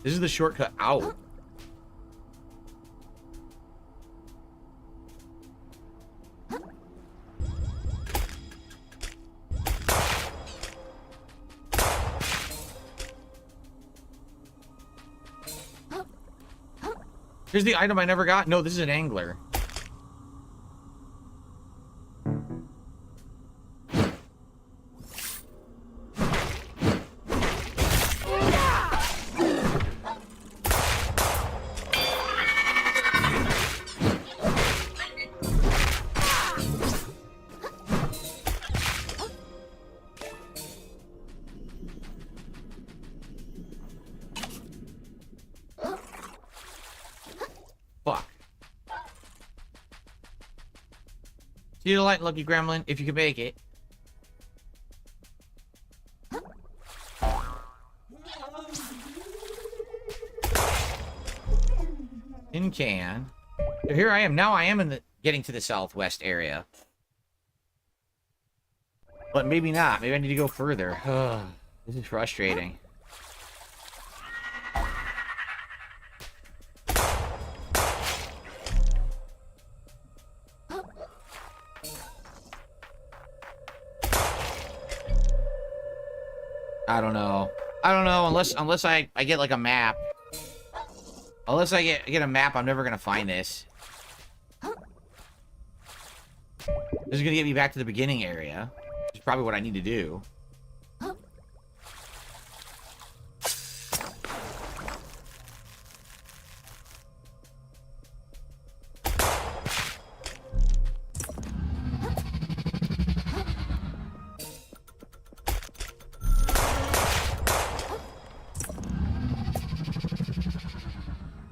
This is the shortcut out. Here's the item I never got. No, this is an angler. See you light, Lucky Gremlin, if you can make it. Tin can. So here I am. Now I am in the getting to the southwest area. But maybe not. Maybe I need to go further. This is frustrating. I don't know. I don't know unless I get like a map. Unless I get a map, I'm never gonna find this. This is gonna get me back to the beginning area. Which is probably what I need to do.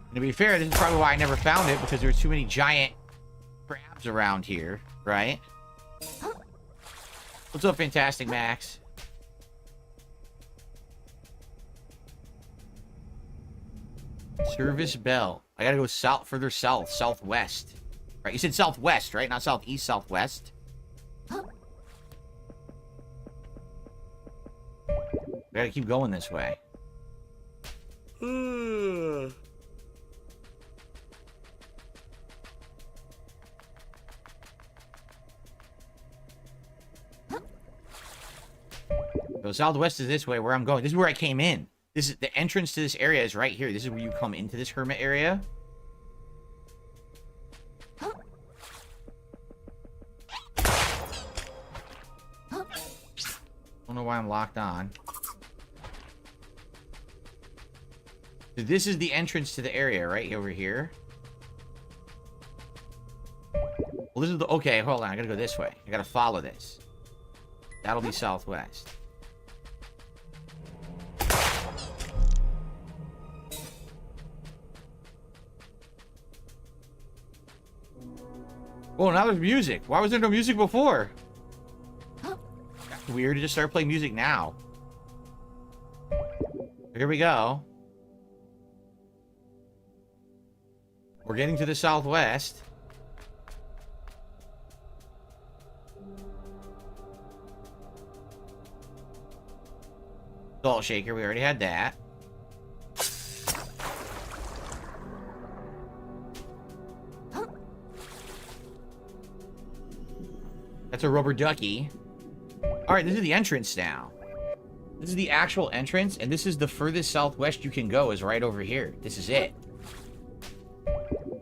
And to be fair, this is probably why I never found it, because there's too many giant crabs around here, right? What's up, Fantastic Max? Service bell. I gotta go south, further south, southwest. Right, you said southwest, right? Not southeast, southwest. I gotta keep going this way. So southwest is this way, where I'm going. This is where I came in. This is the entrance to this area is right here. This is where you come into this hermit area. Don't know why I'm locked on. So this is the entrance to the area right over here. Well, this is the... Okay, hold on. I gotta go this way. I gotta follow this. That'll be southwest. Oh, now there's music. Why was there no music before? That's weird to just start playing music now. Here we go. We're getting to the southwest. Salt shaker, we already had that. That's a rubber ducky. Alright, this is the entrance now. This is the actual entrance, and this is the furthest southwest you can go, is right over here. This is it.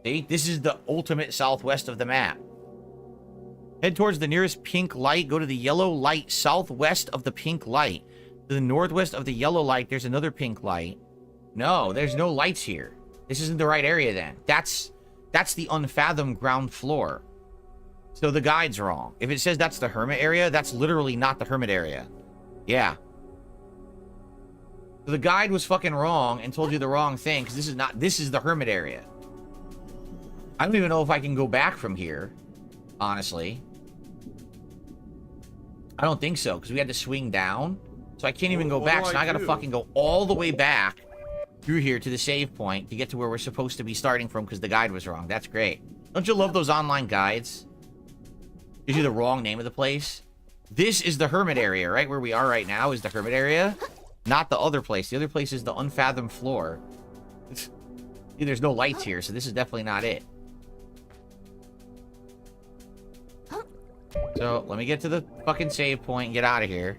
See? This is the ultimate southwest of the map. Head towards the nearest pink light. Go to the yellow light southwest of the pink light. To the northwest of the yellow light, there's another pink light. No, there's no lights here. This isn't the right area then. That's the unfathomed ground floor. So the guide's wrong. If it says that's the hermit area, that's literally not the hermit area. Yeah. So the guide was fucking wrong and told you the wrong thing, because this is the hermit area. I don't even know if I can go back from here, honestly. I don't think so, because we had to swing down. So I can't even go back, so I gotta fucking go all the way back through here to the save point to get to where we're supposed to be starting from, because the guide was wrong. That's great. Don't you love those online guides? Gives you the wrong name of the place. This is the hermit area, right? Where we are right now is the hermit area. Not the other place. The other place is the unfathomed floor. There's no lights here, so this is definitely not it. So, let me get to the fucking save point and get out of here.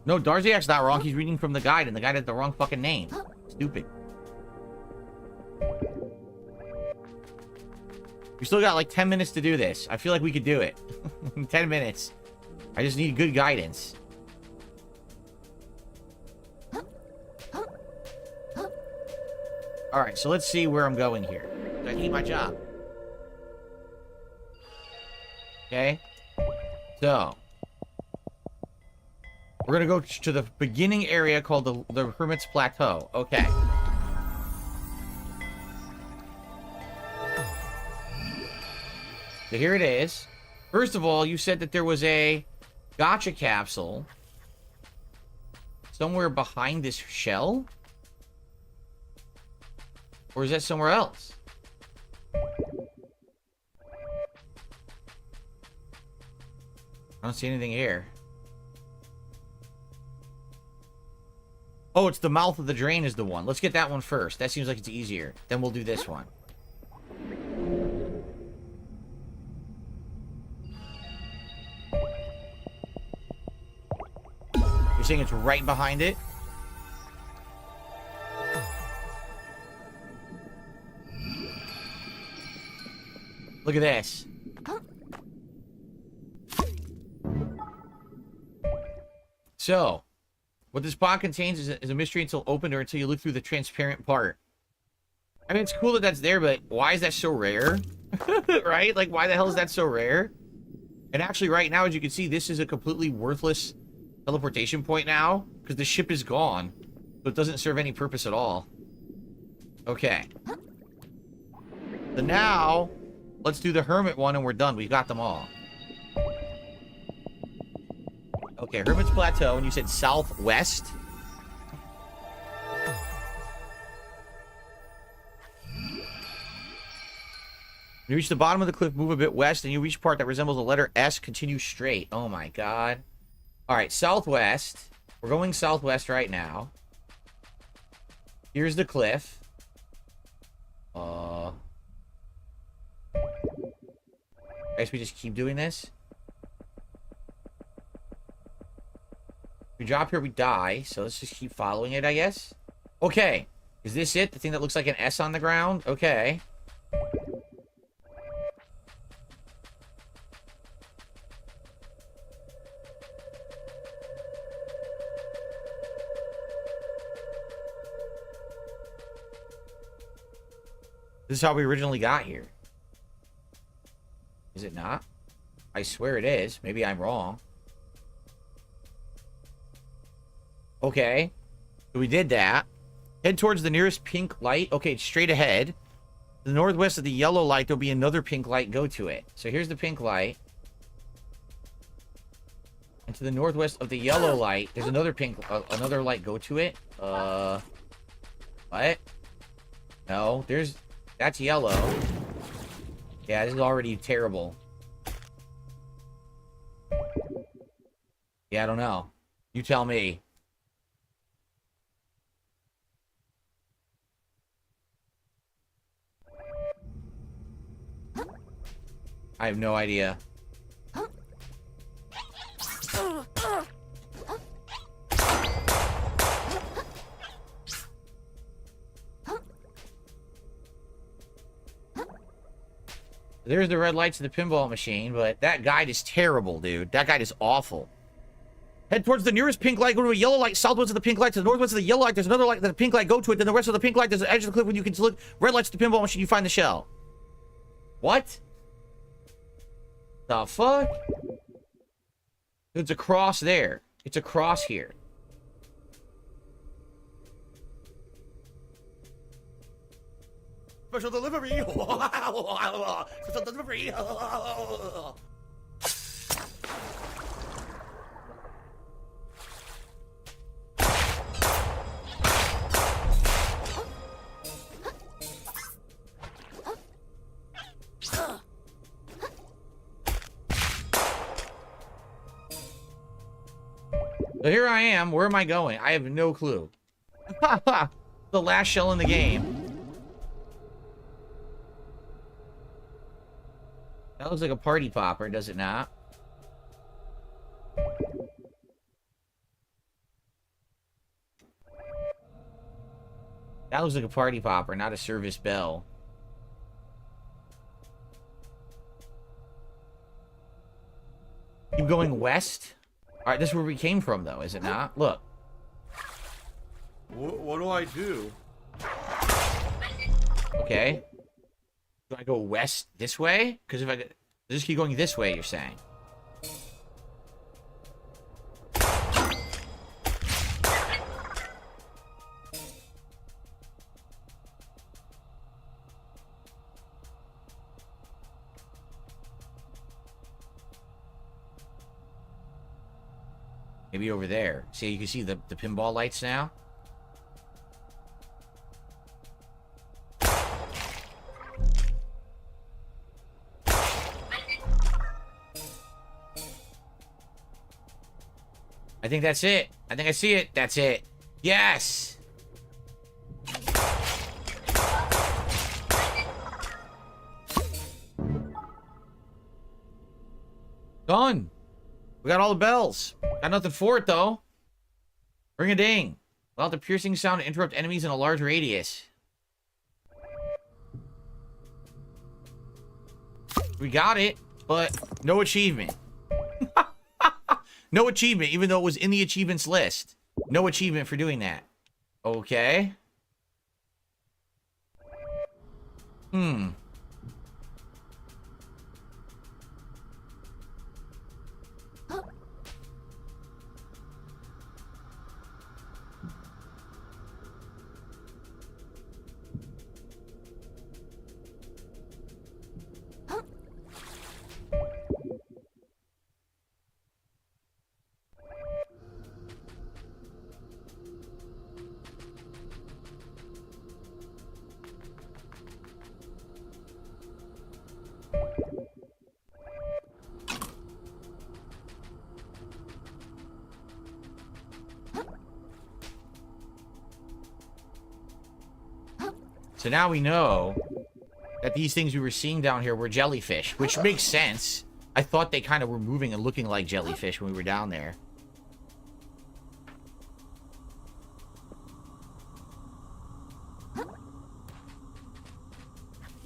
No, Darziak's not wrong. He's reading from the guide, and the guide had the wrong fucking name. Stupid. We still got like 10 minutes to do this. I feel like we could do it. 10 minutes. I just need good guidance. Alright, so let's see where I'm going here. I hate my job. Okay. So. We're gonna go to the beginning area called the Hermit's Plateau. Okay. So here it is. First of all, you said that there was a gotcha capsule somewhere behind this shell? Or is that somewhere else? I don't see anything here. Oh, it's the mouth of the drain is the one. Let's get that one first. That seems like it's easier. Then we'll do this one. You're saying it's right behind it? Look at this. So, what this pod contains is a mystery until opened or until you look through the transparent part. I mean, it's cool that that's there, but why is that so rare? Right? Like, why the hell is that so rare? And actually, right now, as you can see, this is a completely worthless teleportation point now, because the ship is gone. So it doesn't serve any purpose at all. Okay. So now, let's do the Hermit one, and we're done. We got them all. Okay, Hermit's Plateau, and you said southwest? You reach the bottom of the cliff, move a bit west, and you reach a part that resembles a letter S, continue straight. Oh my god. Alright, southwest. We're going southwest right now. Here's the cliff. I guess we just keep doing this. We drop here, we die. So let's just keep following it, I guess. Okay. Is this it? The thing that looks like an S on the ground? Okay. This is how we originally got here. Is it not? I swear it is. Maybe I'm wrong. Okay. So we did that. Head towards the nearest pink light. Okay, it's straight ahead. To the northwest of the yellow light, there'll be another pink light. Go to it. So here's the pink light. And to the northwest of the yellow light, there's another pink, another light. Go to it. What? No, that's yellow. Yeah, this is already terrible. Yeah, I don't know. You tell me. I have no idea. There's the red lights of the pinball machine, but that guide is terrible, dude. That guide is awful. Head towards the nearest pink light, go to a yellow light, southwest of the pink light, to the northwest of the yellow light, there's another light, the pink light, go to it, then the rest of the pink light, there's the edge of the cliff when you can look, red lights to the pinball machine, you find the shell. What? The fuck? It's a cross there. It's a cross here. Special delivery! Special delivery! So here I am. Where am I going? I have no clue. The last shell in the game. That looks like a party popper, does it not? That looks like a party popper, not a service bell. Keep going west? Alright, this is where we came from, though, is it not? Look. What do I do? Okay. Do I go west this way? Because if I just keep going this way, you're saying. Maybe over there. See, you can see the pinball lights now. I think that's it. I think I see it. That's it. Yes! Done. We got all the bells. Got nothing for it, though. Ring a ding. Allow the piercing sound to interrupt enemies in a large radius. We got it, but no achievement. No achievement, even though it was in the achievements list. No achievement for doing that. Okay. So now we know that these things we were seeing down here were jellyfish, which makes sense. I thought they kind of were moving and looking like jellyfish when we were down there.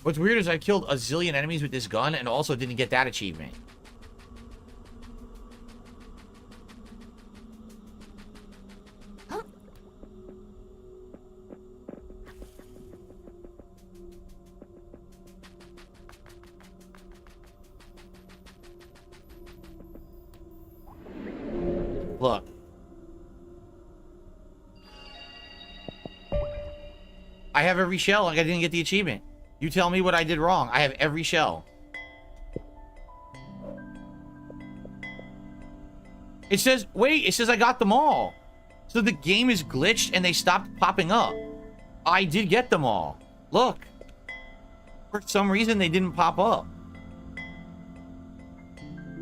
What's weird is I killed a zillion enemies with this gun and also didn't get that achievement. Look. I have every shell, like I didn't get the achievement. You tell me what I did wrong. I have every shell. It says, wait, it says I got them all. So the game is glitched and they stopped popping up. I did get them all. Look. For some reason, they didn't pop up.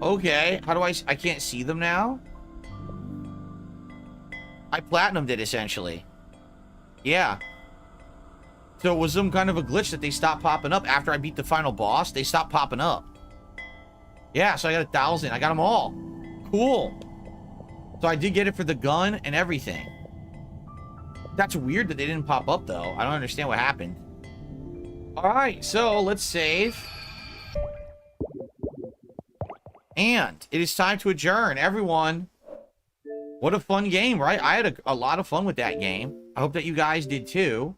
Okay, how do I can't see them now? I platinumed it, essentially. Yeah. So it was some kind of a glitch that they stopped popping up. After I beat the final boss, they stopped popping up. Yeah, so I got 1,000. I got them all. Cool. So I did get it for the gun and everything. That's weird that they didn't pop up, though. I don't understand what happened. Alright, so let's save. And it is time to adjourn. Everyone, what a fun game, right? I had a lot of fun with that game. I hope that you guys did, too.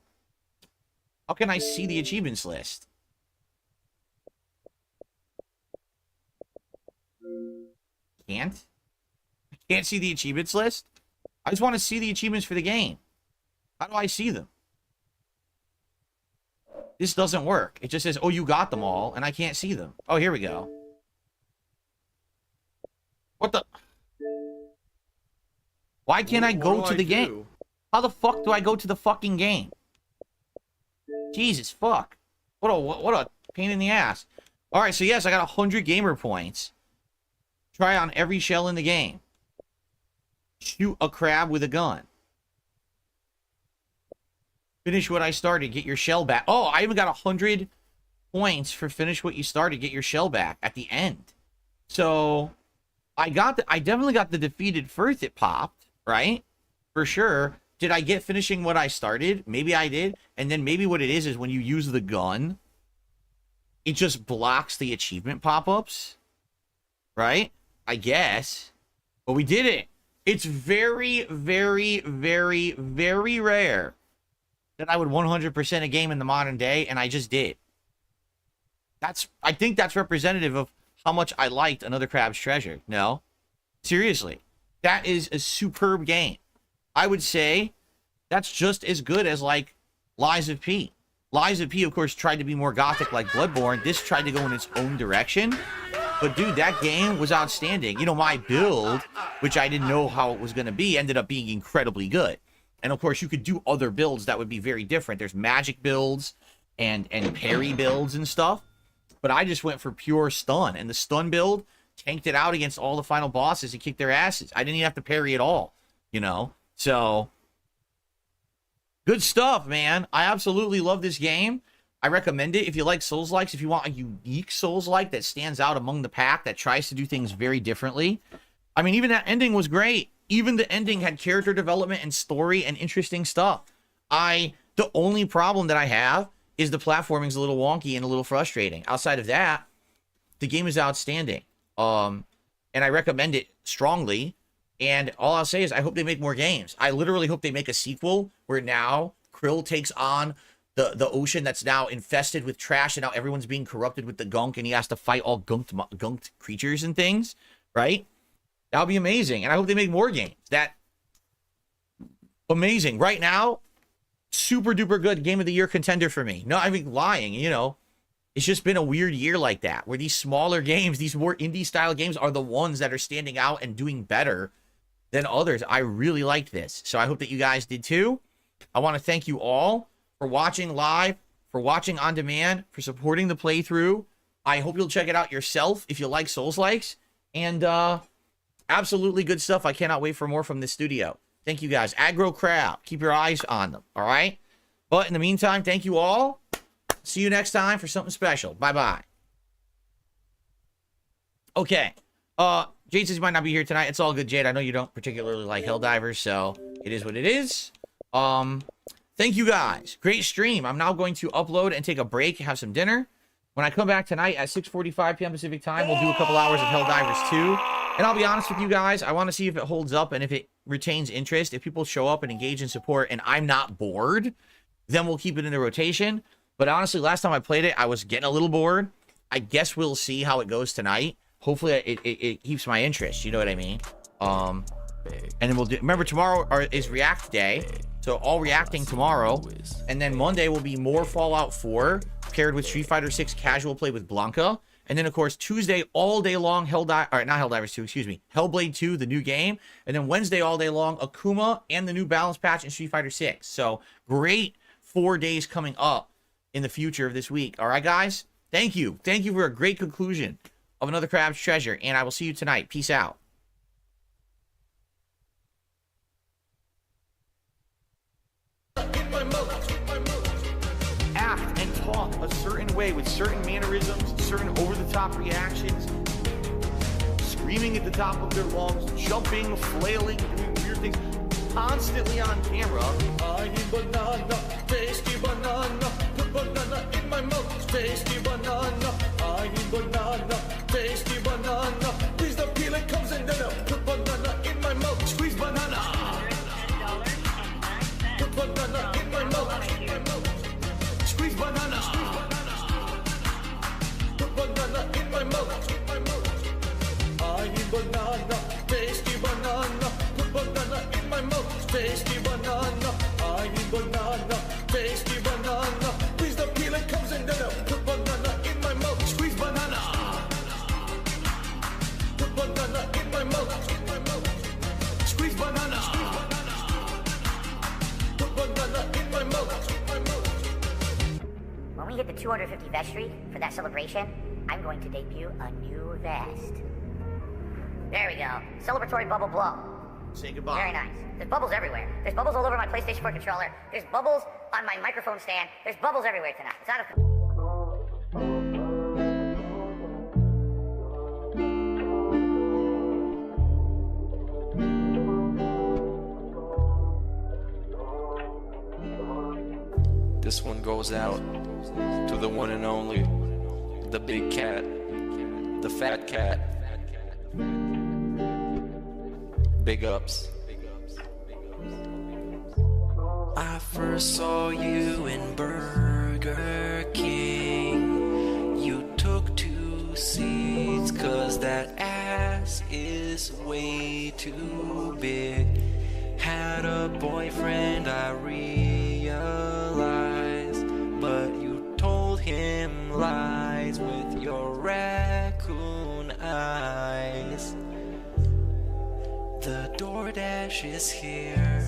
How can I see the achievements list? Can't? I can't see the achievements list? I just want to see the achievements for the game. How do I see them? This doesn't work. It just says, oh, you got them all, and I can't see them. Oh, here we go. What the? Why can't I go to the game? How the fuck do I go to the fucking game? Jesus fuck. What a pain in the ass. Alright, so yes, I got 100 gamer points. Try on every shell in the game. Shoot a crab with a gun. Finish what I started, get your shell back. Oh, I even got 100 points for finish what you started, get your shell back at the end. So I definitely got the defeated first it popped, right? For sure. Did I get finishing what I started? Maybe I did. And then maybe what it is when you use the gun, it just blocks the achievement pop-ups. Right? I guess. But we did it. It's very, very, very, very rare that I would 100% a game in the modern day, and I just did. I think that's representative of how much I liked Another Crab's Treasure. No? Seriously. That is a superb game. I would say that's just as good as, like, Lies of P. Lies of P, of course, tried to be more gothic like Bloodborne. This tried to go in its own direction. But dude, that game was outstanding. You know, my build, which I didn't know how it was going to be, ended up being incredibly good. And of course, you could do other builds that would be very different. There's magic builds and parry builds and stuff. But I just went for pure stun. And the stun build tanked it out against all the final bosses and kicked their asses. I didn't even have to parry at all, you know? So, good stuff, man. I absolutely love this game. I recommend it if you like Souls-likes, if you want a unique Souls-like that stands out among the pack, that tries to do things very differently. I mean, even that ending was great. Even the ending had character development and story and interesting stuff. The only problem that I have is the platforming's a little wonky and a little frustrating. Outside of that, the game is outstanding. And I recommend it strongly. And all I'll say is I hope they make more games. I literally hope they make a sequel where now Krill takes on the ocean that's now infested with trash, and now everyone's being corrupted with the gunk, and he has to fight all gunked creatures and things, right? That would be amazing. And I hope they make more games. That amazing. Right now, super duper good game of the year contender for me. No, I'm lying, you know. It's just been a weird year like that, where these smaller games, these more indie style games are the ones that are standing out and doing better than others. I really liked this. So I hope that you guys did too. I want to thank you all for watching live, for watching on demand, for supporting the playthrough. I hope you'll check it out yourself if you like Souls-likes. And absolutely good stuff. I cannot wait for more from this studio. Thank you guys. Aggro Crab. Keep your eyes on them. All right? But in the meantime, thank you all. See you next time for something special. Bye-bye. Okay. Jade says you might not be here tonight. It's all good, Jade. I know you don't particularly like Helldivers, so it is what it is. Thank you guys. Great stream. I'm now going to upload and take a break, have some dinner. When I come back tonight at 6:45 p.m. Pacific time, we'll do a couple hours of Helldivers 2. And I'll be honest with you guys, I want to see if it holds up and if it retains interest. If people show up and engage in support and I'm not bored, then we'll keep it in the rotation. But honestly, last time I played it, I was getting a little bored. I guess we'll see how it goes tonight. Hopefully it keeps my interest. You know what I mean? And then we'll do, remember tomorrow is React Day. So all reacting tomorrow. And then Monday will be more Fallout 4 paired with Street Fighter 6 casual play with Blanca. And then, of course, Tuesday all day long, not Helldivers 2, excuse me, Hellblade 2, the new game. And then Wednesday all day long, Akuma and the new balance patch in Street Fighter 6. So great 4 days coming up in the future of this week. All right, guys? Thank you. Thank you for a great conclusion of another Crab's Treasure. And I will see you tonight. Peace out. Act and talk a certain way with certain mannerisms, certain over-the-top reactions, screaming at the top of their lungs, jumping, flailing, doing weird things, constantly on camera. I need banana, tasty banana, put banana in my mouth, tasty banana. I need banana, tasty banana, please the peel it comes in there, put banana in my mouth, squeeze banana. Put banana in my mouth, squeeze banana. Put banana in my mouth. I need banana, tasty banana. Put banana in my mouth, tasty banana. I need banana, tasty banana. Please the peel it comes in there. Put banana in my mouth, squeeze banana. Put banana in my mouth, squeeze banana. Put banana in my mouth. When we hit the 250 vestry for that celebration, I'm going to debut a new vest. There we go. Celebratory bubble blow. Say goodbye. Very nice. There's bubbles everywhere. There's bubbles all over my PlayStation 4 controller. There's bubbles on my microphone stand. There's bubbles everywhere tonight. It's out of... This one goes out to the one and only, the big cat, the fat cat. Big ups. I first saw you in Burger King. You took 2 seats, 'cause that ass is way too big. Had a boyfriend, I realized, but you told him lies with your raccoon eyes. The DoorDash is here.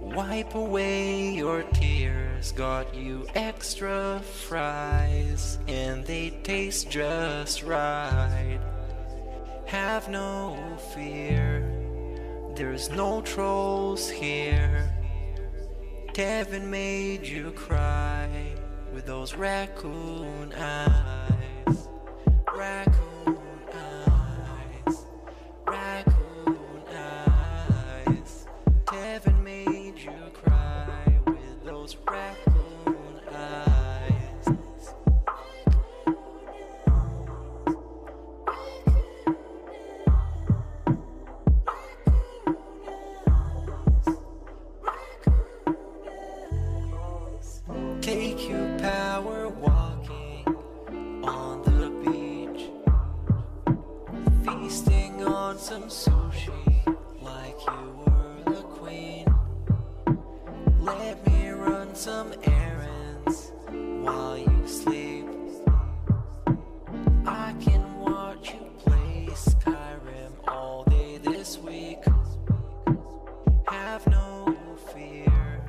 Wipe away your tears. Got you extra fries, and they taste just right. Have no fear, there's no trolls here. Kevin made you cry with those raccoon eyes. Raccoon eyes. Raccoon eyes. Kevin made you cry with those raccoon eyes. Take you power walking on the beach, feasting on some sushi like you were the queen. Let me run some errands while you sleep. I can watch you play Skyrim all day this week. Have no fear,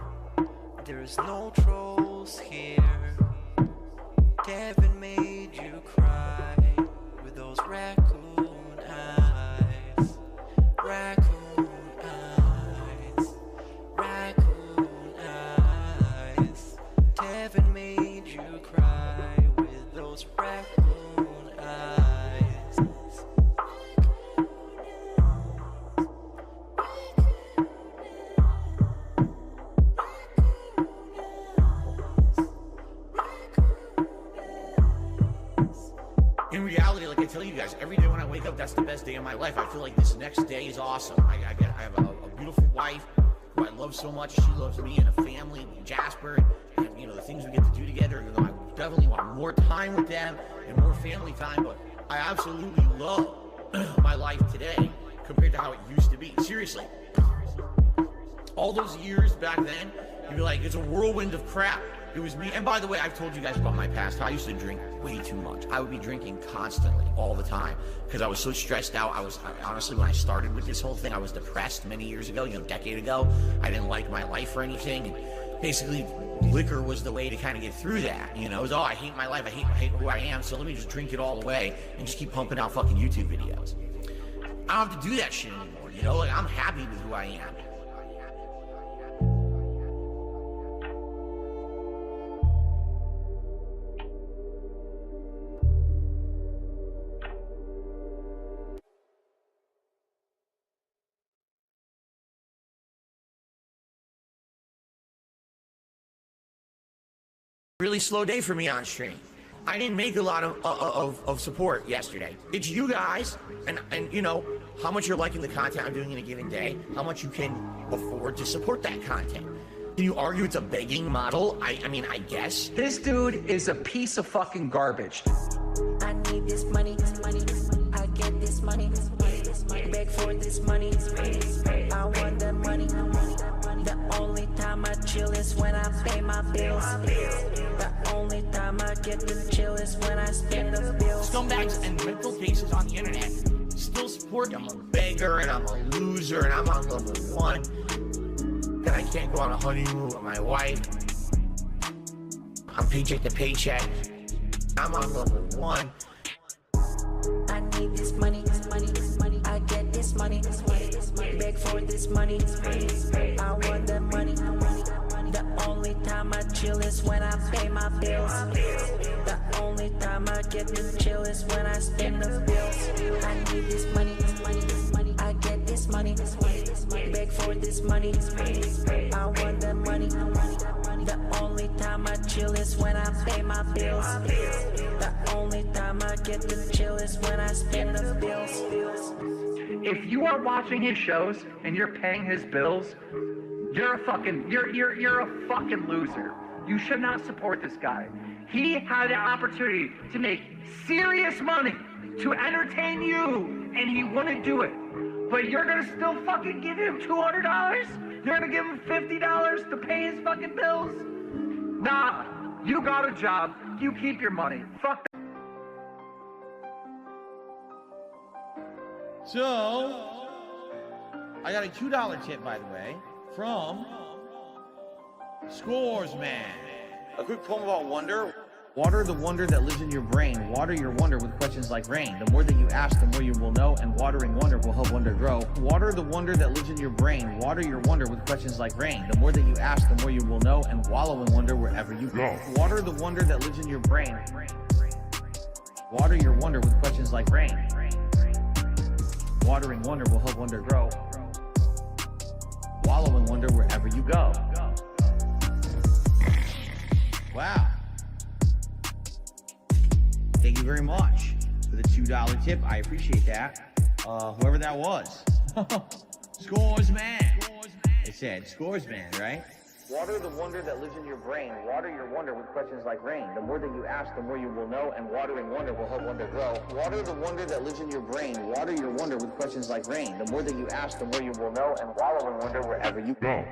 there's no trolls here. Kevin made you cry with those raccoon eyes. Raccoon eyes. Raccoon eyes. Kevin made you cry with those raccoon eyes. In reality, like I tell you guys, every day when I wake up, that's the best day of my life. I feel like this next day is awesome. I have a beautiful wife who I love so much. She loves me and a family, Jasper, and you know the things we get to do together. You know, I definitely want more time with them and more family time. But I absolutely love my life today compared to how it used to be. Seriously, all those years back then, you'd be like, it's a whirlwind of crap. It was me. And by the way, I've told you guys about my past. I used to drink way too much. I would be drinking constantly, all the time, because I was so stressed out. Honestly, when I started with this whole thing, I was depressed many years ago, a decade ago. I didn't like my life or anything. And basically, liquor was the way to kind of get through that. It was, oh, I hate my life. I hate who I am. So let me just drink it all away and just keep pumping out fucking YouTube videos. I don't have to do that shit anymore. Like, I'm happy with who I am. Really slow day for me on stream. I didn't make a lot of support yesterday. It's you guys and how much you're liking the content I'm doing in a given day, how much you can afford to support that content. Can you argue it's a begging model? I mean, I guess. This dude is a piece of fucking garbage. I need this money, I get this money, beg for this money, I want that money. The only time I chill is when I pay my bills. The only time I get to chill is when I spend the bills. Scumbags and mental cases on the internet still support I'm a beggar and I'm a loser and I'm on level 1. That I can't go on a honeymoon with my wife. I'm paycheck to paycheck. I'm on level 1. I need this money, I get this money, beg for this money, I want that money. The only time I chill is when I pay my bills. The only time I get to chill is when I spend the bills. I need this money, I get this money, beg for this money, I want that money. The only time I chill is when I pay my bills. The only time I get to chill is when I spend the bills. If you are watching his shows and you're paying his bills, you're a fucking loser. You should not support this guy. He had the opportunity to make serious money to entertain you, and he wouldn't do it. But you're gonna still fucking give him $200? You're gonna give him $50 to pay his fucking bills? Nah, you got a job. You keep your money. Fuck that. So, I got a $2 tip, by the way, from Scores Man. A quick poem about wonder. Water the wonder that lives in your brain. Water your wonder with questions like rain. The more that you ask, the more you will know, and watering wonder will help wonder grow. Water the wonder that lives in your brain. Water your wonder with questions like rain. The more that you ask, the more you will know, and wallow in wonder wherever you go. Water the wonder that lives in your brain. Water your wonder with questions like rain. Watering wonder will help wonder grow. Wallow in wonder wherever you go. Wow. Thank you very much for the $2 tip. I appreciate that. Whoever that was. Scores Man. It said Scores Man, right? Water the wonder that lives in your brain. Water your wonder with questions like rain. The more that you ask, the more you will know, and watering wonder will help wonder grow. Water the wonder that lives in your brain. Water your wonder with questions like rain. The more that you ask, the more you will know, and wallow in wonder wherever you go.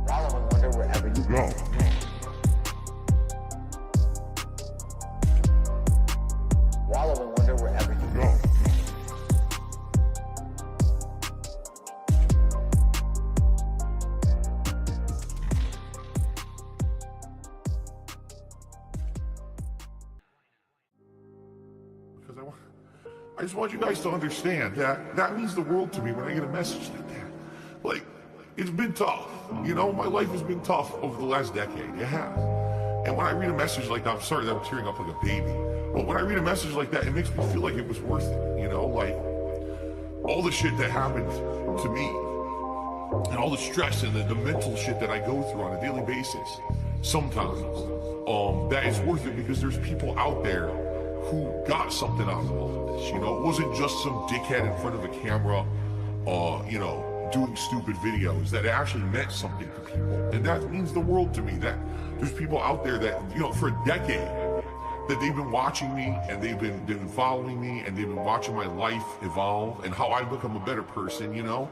Wallow in wonder wherever you go. Wallow in wonder wherever you go. Because I just want you guys to understand that means the world to me when I get a message like that. Like, it's been tough. You know, my life has been tough over the last decade. It has. And when I read a message like that, I'm sorry that I'm tearing up like a baby. But when I read a message like that, it makes me feel like it was worth it. You know, like all the shit that happened to me and all the stress and the mental shit that I go through on a daily basis, sometimes, that is worth it because there's people out there who got something out of all of this. You know, it wasn't just some dickhead in front of a camera, you know, doing stupid videos. That it actually meant something to people. And that means the world to me, that there's people out there that, you know, for a decade, that they've been watching me and they've been following me and they've been watching my life evolve and how I become a better person, you know?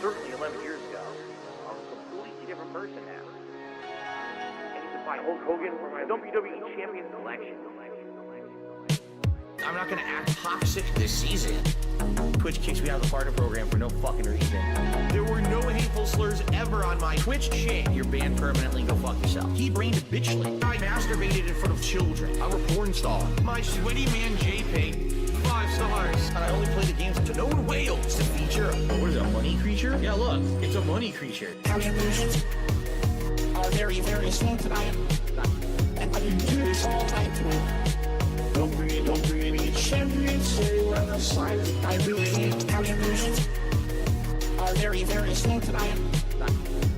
Certainly 11 years ago, I'm a completely different person now. I need to find Hulk Hogan for my WWE Champion collection. I'm not gonna act toxic this season. Twitch kicks me out of the partner program for no fucking reason. There were no hateful slurs ever on my Twitch shit. You're banned permanently, go fuck yourself. He brained bitchly. I masturbated in front of children. I'm a porn star. My sweaty man JPEG, 5 stars. And I only play the games to no whale. It's a feature. What is it, a money creature? Yeah, look, it's a money creature. Contributions are very, very slow tonight. And I can do this all night through. Don't bring any champions, stay on the side. I really need contributions are very, very slow tonight.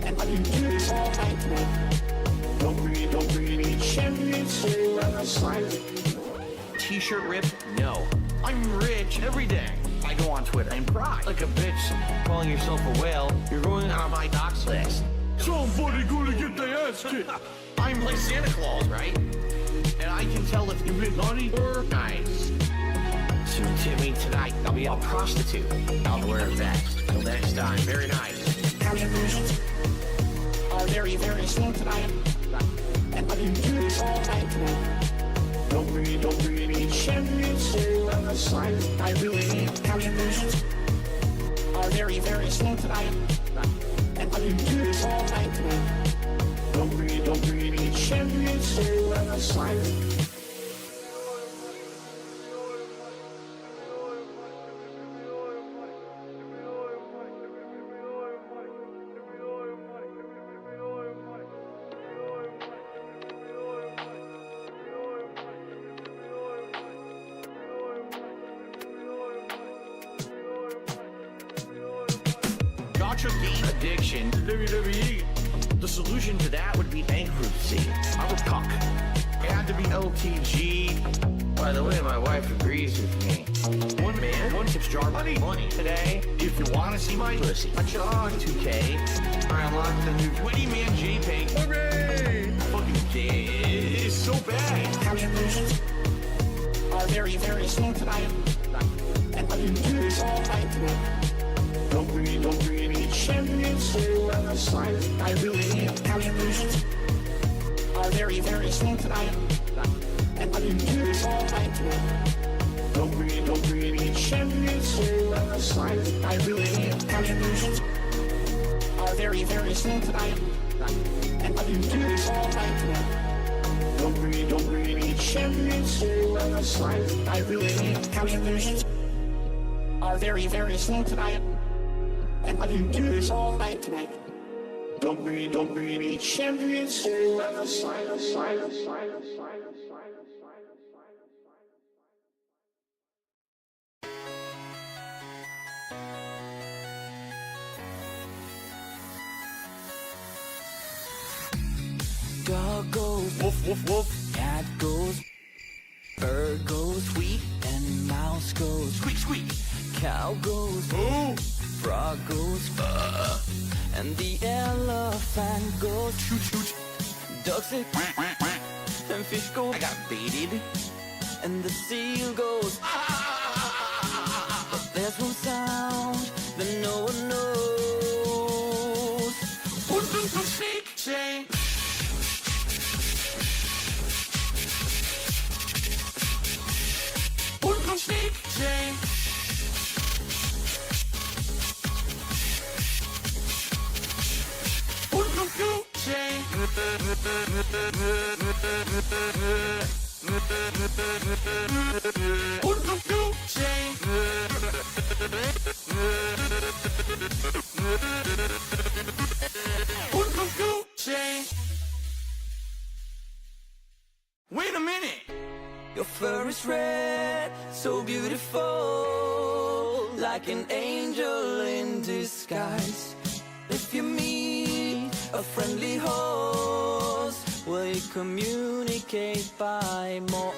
And I can do this all night through. Don't bring any champions, stay on the side. T-shirt rip? No. I'm rich every day. I go on Twitter and cry like a bitch. Calling yourself a whale, you're going on my docs list. Somebody gonna get their ass kicked. I'm like Santa Claus, right? And I can tell if you've been naughty or nice. So tip me tonight, I'll be a prostitute. I'll wear a vest. Till next time, very nice. Contributions are very, very slow tonight. And I can do this all night through. Don't bring any champions, stay on the side. I really need contributions are very, very slow tonight. And I can do this all night through. Don't bring any champions, stay on the side. Gotcha game addiction. WWE. The solution to that would be bankruptcy. I'm a cuck. It had to be LTG. By the way, my wife agrees with me. One man, one tips jar, money today. If you want to see my pussy, watch it on 2K. I unlocked the new 20-man JPEG. Hooray! Fucking gay. It's so bad. Calculations are very, very slow tonight. And I can do this all night tonight. Don't bring any champions to the side. I really need calculations are very, very slow tonight. And I can do this all night tonight. Don't bring any champions to the side. I really need calculations are very, very slow tonight. And I can do this all night tonight. Don't bring any champions to the side. I really need calculations are very, very slow tonight. And I can do this all night tonight. Don't bring any champions to the side. Dog goes woof woof woof. Cat goes, bird goes squeak, and mouse goes squeak squeak. Cow goes ooh, frog goes and the elephant goes shoot shoot. Duck say and fish goes I got baited. And the seal goes but there's one sound that no one knows. What does the snake say? What does the snake say? What does you say? What does you say? What does you say? Wait a minute! Your fur is red, so beautiful, like an angel in disguise. If you meet a friendly horse, will you communicate by more?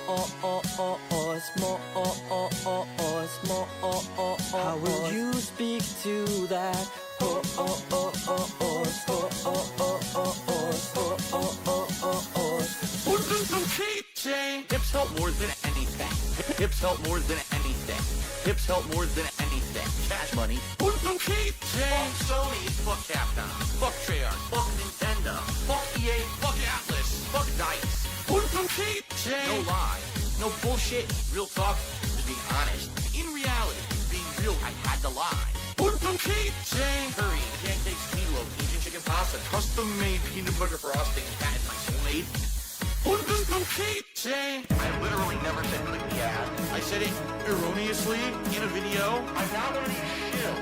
How will you speak to that horse? What does the tape say? Hips help more than anything. Hips help more than anything. Hips help more than anything. Cash money. What does the tape say? Fuck Sony. Fuck Capcom. Fuck Treyarch. Fuck Nintendo. Fuck EA. Fuck Atlas. Fuck DICE. What does the tape say? No lie. No bullshit. Real talk. Just being honest. In reality, being real, I had to lie. What does the tape say? Curry. Pancakes, meatloaf, Asian chicken pasta, custom-made peanut butter frosting. That is my soulmate. What does the tape say? I literally never said click the ad. I said it erroneously in a video. I'm not one of these shills.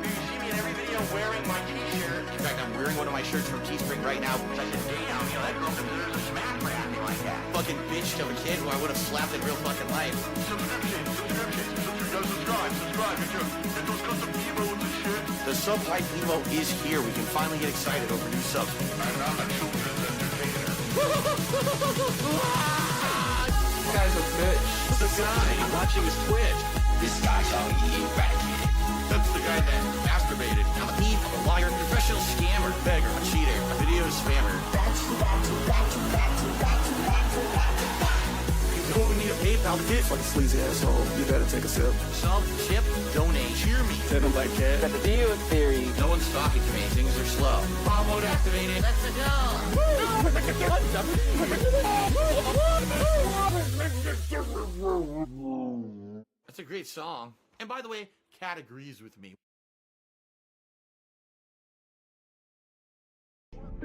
You see me in every video wearing my t-shirt. In fact, I'm wearing one of my shirts from Teespring right now because I said, damn, you know, that girl deserves a smack for acting like that. Fucking bitch to a kid who I would have slapped in real fucking life. Subscribe. Get those custom emotes and shit. The sub-like emo is here. We can finally get excited over new subs. I'm not a children's entertainer. This guy's a bitch. The guy I'm watching his Twitch. This guy's how he eradicated. That's the guy that masturbated. I'm a thief, I'm a liar, professional scammer, beggar, a cheater, a video spammer. You don't need a PayPal tip. Fucking sleazy asshole. You better take a sip. Sub, tip, donate, cheer me. Take them like that. Got the deal theory. No one's talking to me. Things are slow. Bomb mode activated. Let's go. That's a great song. And by the way, Kat agrees with me.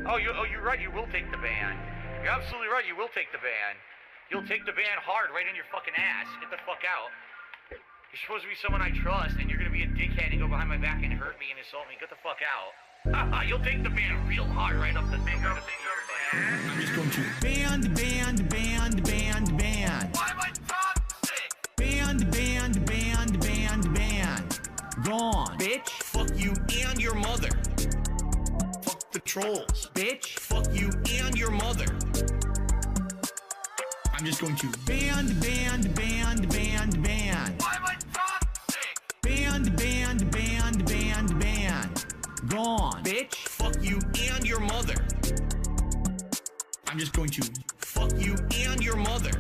Oh, you're right. You will take the ban. You're absolutely right. You will take the ban. You'll take the ban hard right in your fucking ass. Get the fuck out. You're supposed to be someone I trust, and you're gonna be a dickhead and go behind my back and hurt me and insult me. Get the fuck out. You'll take the ban real hard right up the thing. I'm just going to ban. Why am I toxic? Ban. Gone. Bitch. Fuck you and your mother. Fuck the trolls. Bitch. I'm just going to ban. Why am I toxic? Ban. Gone. Bitch. Fuck you and your mother. I'm just going to fuck you and your mother.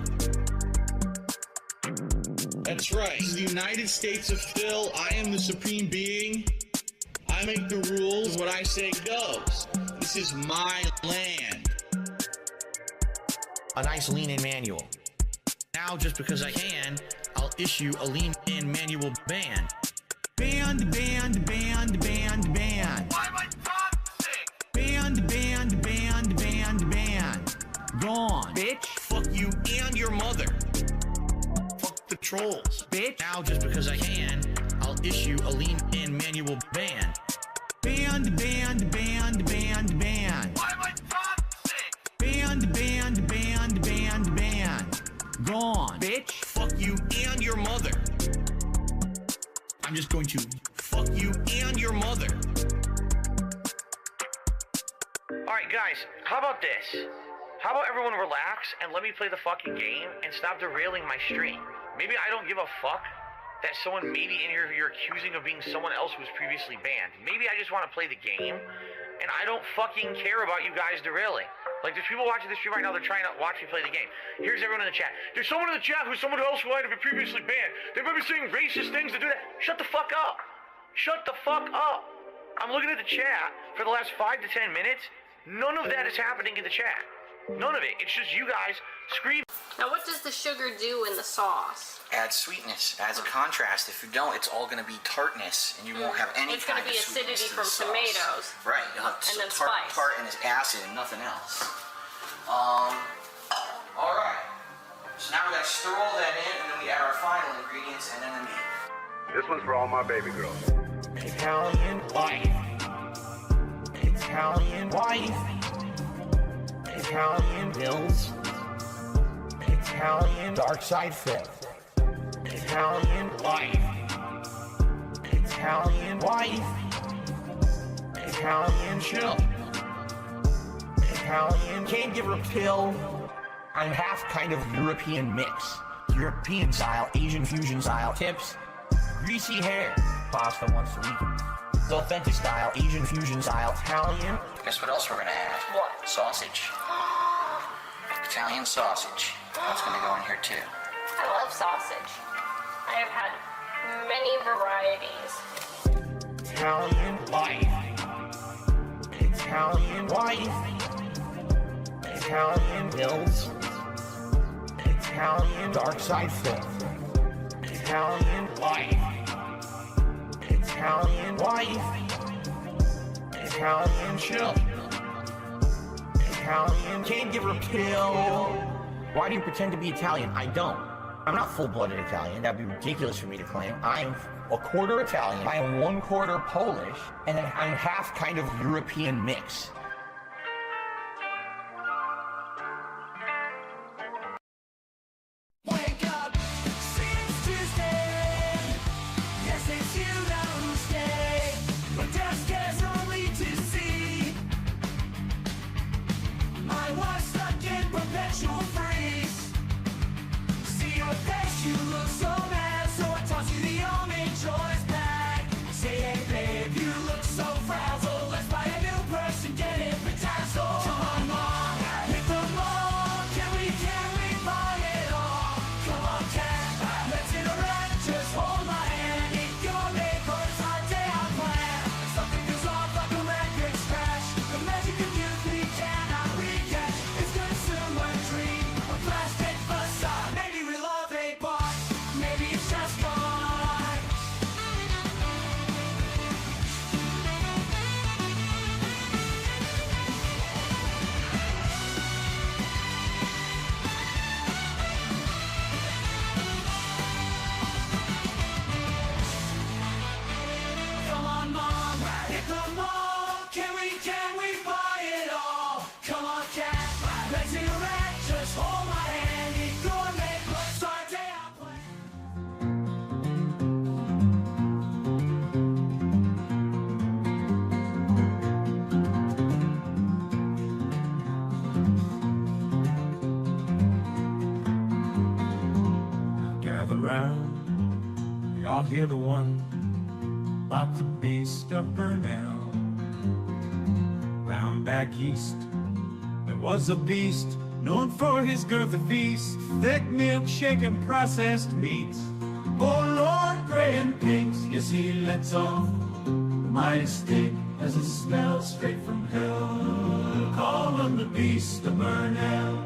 That's right. This is the United States of Phil. I am the supreme being. I make the rules. What I say goes. This is my land. A nice lean-in manual. Now, just because I can, I'll issue a lean-in manual ban. Ban. Why am I toxic? Ban. Gone. Bitch. Fuck you and your mother. Fuck the trolls. Bitch. Now, just because I can, I'll issue a lean-in manual ban. Ban. Why am I toxic? Ban. Gone. Bitch. Fuck you and your mother. I'm just going to fuck you and your mother. Alright guys, how about this? How about everyone relax and let me play the fucking game and stop derailing my stream? Maybe I don't give a fuck that someone maybe in here you're accusing of being someone else who was previously banned. Maybe I just want to play the game and I don't fucking care about you guys derailing. Like, there's people watching this stream right now, they're trying to watch me play the game. Here's everyone in the chat. There's someone in the chat who's someone else who might have been previously banned. They might be saying racist things to do that. Shut the fuck up. Shut the fuck up. I'm looking at the chat for the last 5 to 10 minutes. None of that is happening in the chat. None of it. It's just you guys screaming. Now, what does the sugar do in the sauce? Adds sweetness, adds a contrast. If you don't, it's all going to be tartness, and you won't have any It's going kind to be of sweetness acidity to from the sauce. tomatoes. Right, you'll have And then tart, spice. tart and it's acid and nothing else. Alright. So now we got to stir all that in, and then we add our final ingredients, and then the meat. This one's for all my baby girls. Italian wife. Italian wife. Italian Bills. Italian Dark Side Fifth. Italian wife. Italian wife. Italian chill. Italian can't give her a pill. I'm half kind of European mix. European style, Asian fusion style tips. Greasy hair. Pasta once a week. Authentic style, Asian fusion style, Italian. Guess what else we're going to add? What? Sausage. Italian sausage. That's going to go in here too. I love sausage. I have had many varieties. Italian wife. Italian wife. Italian Bills. Italian Dark Side Fifth. Italian wife. Italian wife. Italian chill. Italian can't give her a pill. Why do you pretend to be Italian? I don't. I'm not full-blooded Italian. That'd be ridiculous for me to claim. I'm a quarter Italian. I am 1/4 Polish, and then I'm half kind of European mix. Wake up, see it's Tuesday. Yes, it's you who stay. But death scares only to see. My wife's stuck in perpetual freeze. See your face, you look so mad. So I toss you the only choice back. Say, hey babe, you look so frazzled. Let's buy a new purse and get it bedazzled. Come on, mom, hit the mall. Can we buy it all? Come on, cat, let's interact. Just hold my hand. Eat your neighbor's hot day on plan. Something goes off like a record scratch. The magic of youth we cannot recatch. It's consumer dream, a plastic facade. Maybe we love a bar, maybe it's just gone. Come on, mom, hit the mall. Can we buy it all? Come on, cat, let's interact. Just hold my hand. Eat gourmet, let's start day out play. around. We all hear the one about the beast of Burnell. Round back east, there was a beast known for his girthy feast, thick milkshake and processed meats. Oh Lord, gray and pinks, yes he lets off the mighty stink as it smells straight from hell. Call him the beast of Burnell.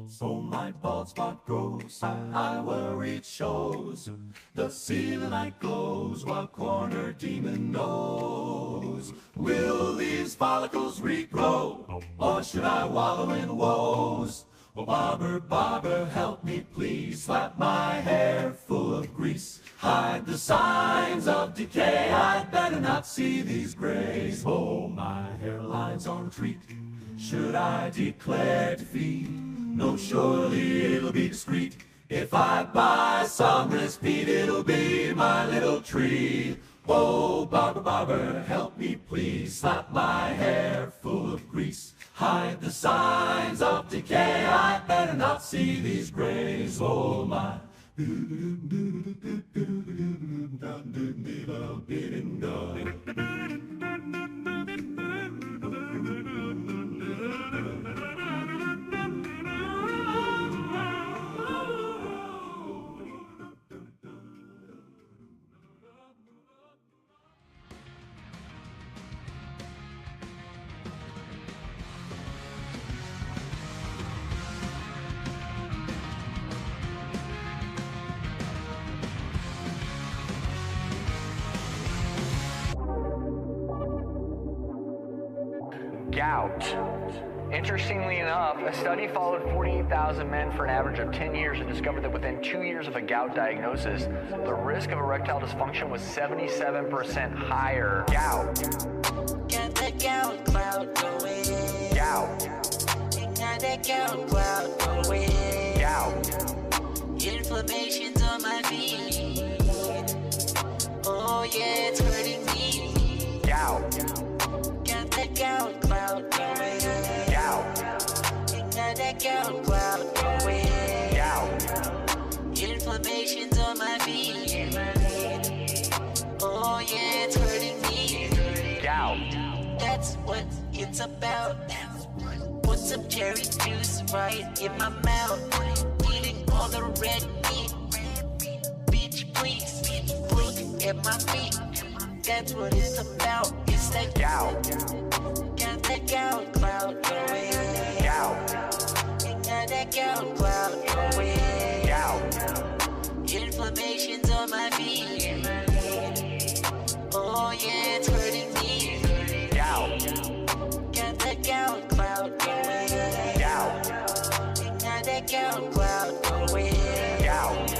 So my bald spot grows high where it shows. The ceiling light glows while corner demon knows. Will these follicles regrow, or should I wallow in woes? Oh, barber, barber, help me please. Slap my hair full of grease. Hide the signs of decay. I'd better not see these grays. Oh, my hairline's on retreat. Should I declare defeat? No, surely it'll be discreet. If I buy some repeat, it'll be my little tree. Oh, barber, barber, help me please. Slap my hair full of grease. Hide the signs of decay. I'd better not see these grays. Oh, my. Gout. Interestingly enough, a study followed 48,000 men for an average of 10 years and discovered that within 2 years of a gout diagnosis, the risk of erectile dysfunction was 77% higher. Gout. Got that gout cloud going. Gout. Got that gout cloud going. Gout. Inflammation's on my feet. Oh yeah, it's hurting me. Gout. Got that gout cloud going. Gout. Got that gout cloud going. Gout. Inflammation's on my feet. Oh yeah, it's hurting me. Gout. That's what it's about. What put some cherry juice right in my mouth. Eating all the red meat. Bitch, please look at my feet. That's what it's about. It's that gout. Got that gout cloud going. Gout. Got that gout cloud going. Gout. Inflammation's on my feet. Oh yeah, it's hurting me. Gout. Got that gout cloud going. Gout. Got that gout cloud going. Gout.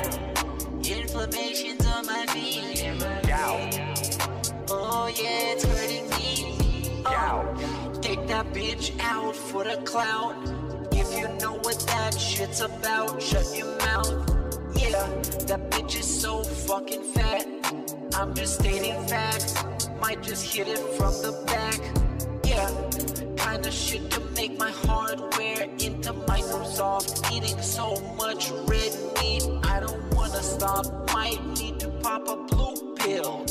Inflammation's on my feet. Gout. Oh yeah, it's hurting me. Gout. Take that bitch out for the clout. If you know what that shit's about, shut your mouth. Yeah, that bitch is so fucking fat. I'm just stating facts. Might just hit it from the back. Yeah, kinda shit to make my hardware into Microsoft. Eating so much red meat, I don't wanna stop. Might need to pop a blue pill.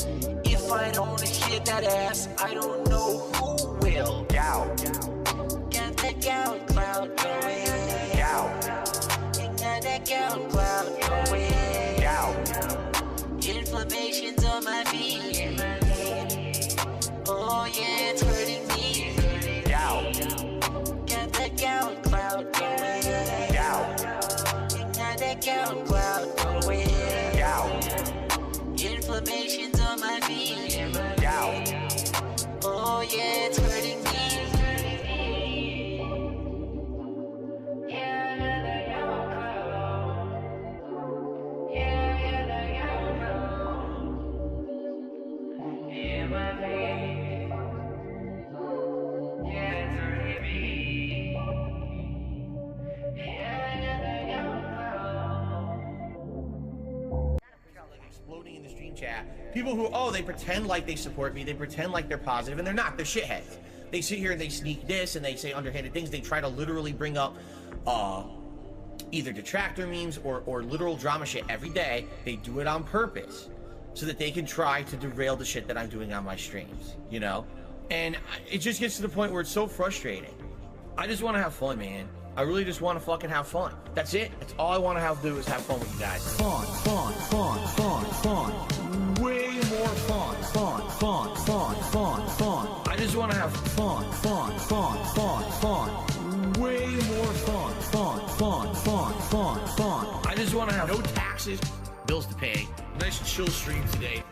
If I don't hit that ass, I don't know who will. Gout. Got that gout cloud going. Gout. Got that gout cloud going. Gout. Inflammation's on my feet. Oh yeah, it's hurting me. Gout. Got that gout cloud going. Gout. Got that gout cloud going. Gout. Inflammation's on my feet. Gout. Oh yeah, it's hurting me. Exploding in the stream chat. People who, they pretend like they support me, they pretend like they're positive, and they're not. They're shitheads. They sit here and they sneak this, and they say underhanded things. They try to literally bring up either detractor memes or literal drama shit every day. They do it on purpose so that they can try to derail the shit that I'm doing on my streams, you know? And it just gets to the point where it's so frustrating. I just want to have fun, man. I really just want to fucking have fun. That's it. That's all I want to have to do is have fun with you guys. Fun. Way more fun. I just want to have fun. Way more fun. I just want to have no taxes, bills to pay. Nice chill stream today.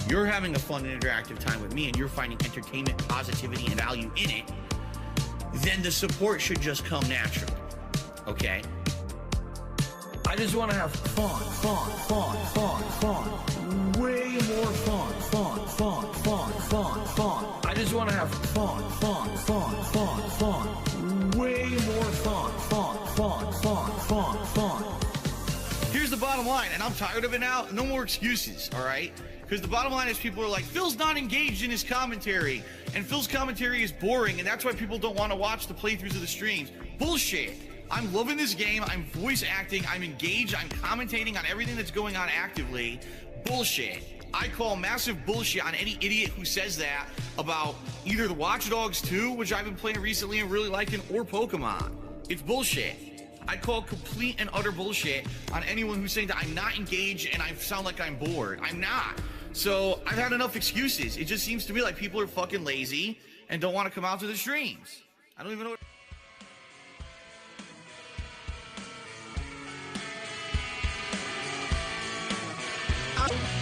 You're having a fun and interactive time with me, and you're finding entertainment, positivity, and value in it. Then the support should just come naturally, okay? I just want to have fun. Way more fun. I just want to have fun. Way more fun. Here's the bottom line, and I'm tired of it now. No more excuses, all right? Because the bottom line is people are like, Phil's not engaged in his commentary, and Phil's commentary is boring, and that's why people don't want to watch the playthroughs of the streams. Bullshit. I'm loving this game. I'm voice acting. I'm engaged. I'm commentating on everything that's going on actively. Bullshit. I call massive bullshit on any idiot who says that about either the Watch Dogs 2, which I've been playing recently and really liking, or Pokemon. It's bullshit. I call complete and utter bullshit on anyone who's saying that I'm not engaged and I sound like I'm bored. I'm not. So I've had enough excuses. It just seems to me like people are fucking lazy and don't want to come out to the streams. I don't even know what...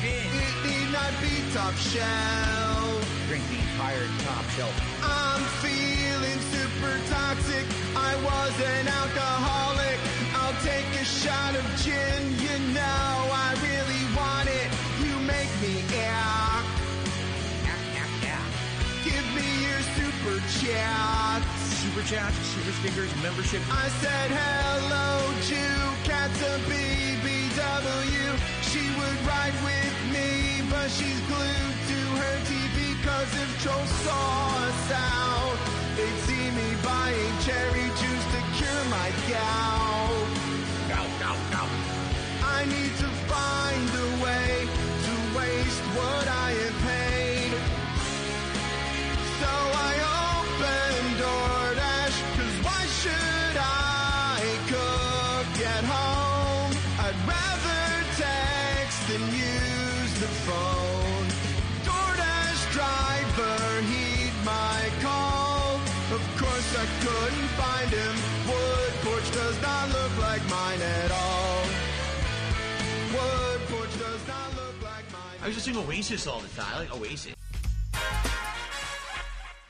It need not be top shelf. Drink the entire top shelf. I'm feeling super toxic. I was an alcoholic. I'll take a shot of gin. You know I really want it. You make me act. Give me your super chat. Super chat, super stickers, membership. I said hello, Jew, cat's a BBW. She would ride with me, but she's glued to her TV. Cause if trolls saw us out, they'd see me buying cherry juice to cure my gout. Gout. I need to find a way to waste what I have paid. So I opened DoorDash, cause why should the phone. DoorDash driver, heed my call. Of course I couldn't find him. Wood porch does not look like mine at all. Wood porch does not look like mine. I used to sing Oasis all the time. I like Oasis.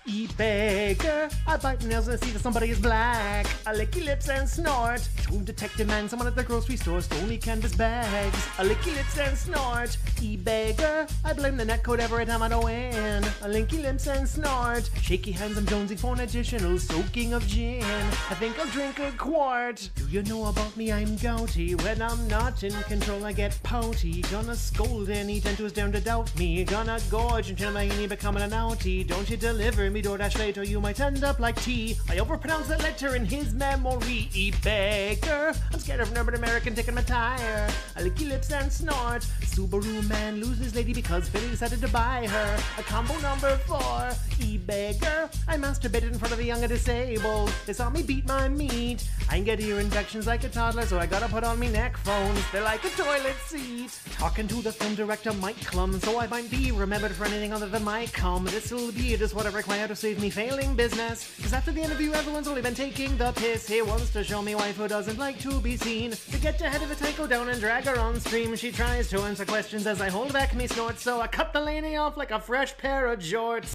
E-Baker, I bite nails and see that somebody is black. I lick your lips and snort. True detective man, someone at the grocery store stole me canvas bags. I lick your lips and snort. E-Baker, I blame the netcode every time I don't win. I lick your lips and snort. Shaky hands, I'm jonesing for an additional soaking of gin. I think I'll drink a quart. Do you know about me? I'm gouty. When I'm not in control, I get pouty. Gonna scold any gent who's down to doubt me. Gonna gorge until my knee becoming an outie. Don't you deliver me DoorDash later, you might end up like T. I overpronounce that letter in his memory. E-Baker, I'm scared of an urban American taking my tire. I lick your lips and snort. Subaru man loses lady because Philly decided to buy her a combo number 4. E-Baker, I masturbated in front of the young and disabled. They saw me beat my meat. I get ear infections like a toddler, so I gotta put on me neck phones. They're like a toilet seat. Talking to the film director Mike Clum, so I might be remembered for anything other than my cum. This'll be just what I require to save me failing business. Cause after the interview, everyone's only been taking the piss. He wants to show me wife who doesn't like to be seen. To get ahead of it, I go down and drag her on stream. She tries to answer questions as I hold back me snort, so I cut the lady off like a fresh pair of jorts.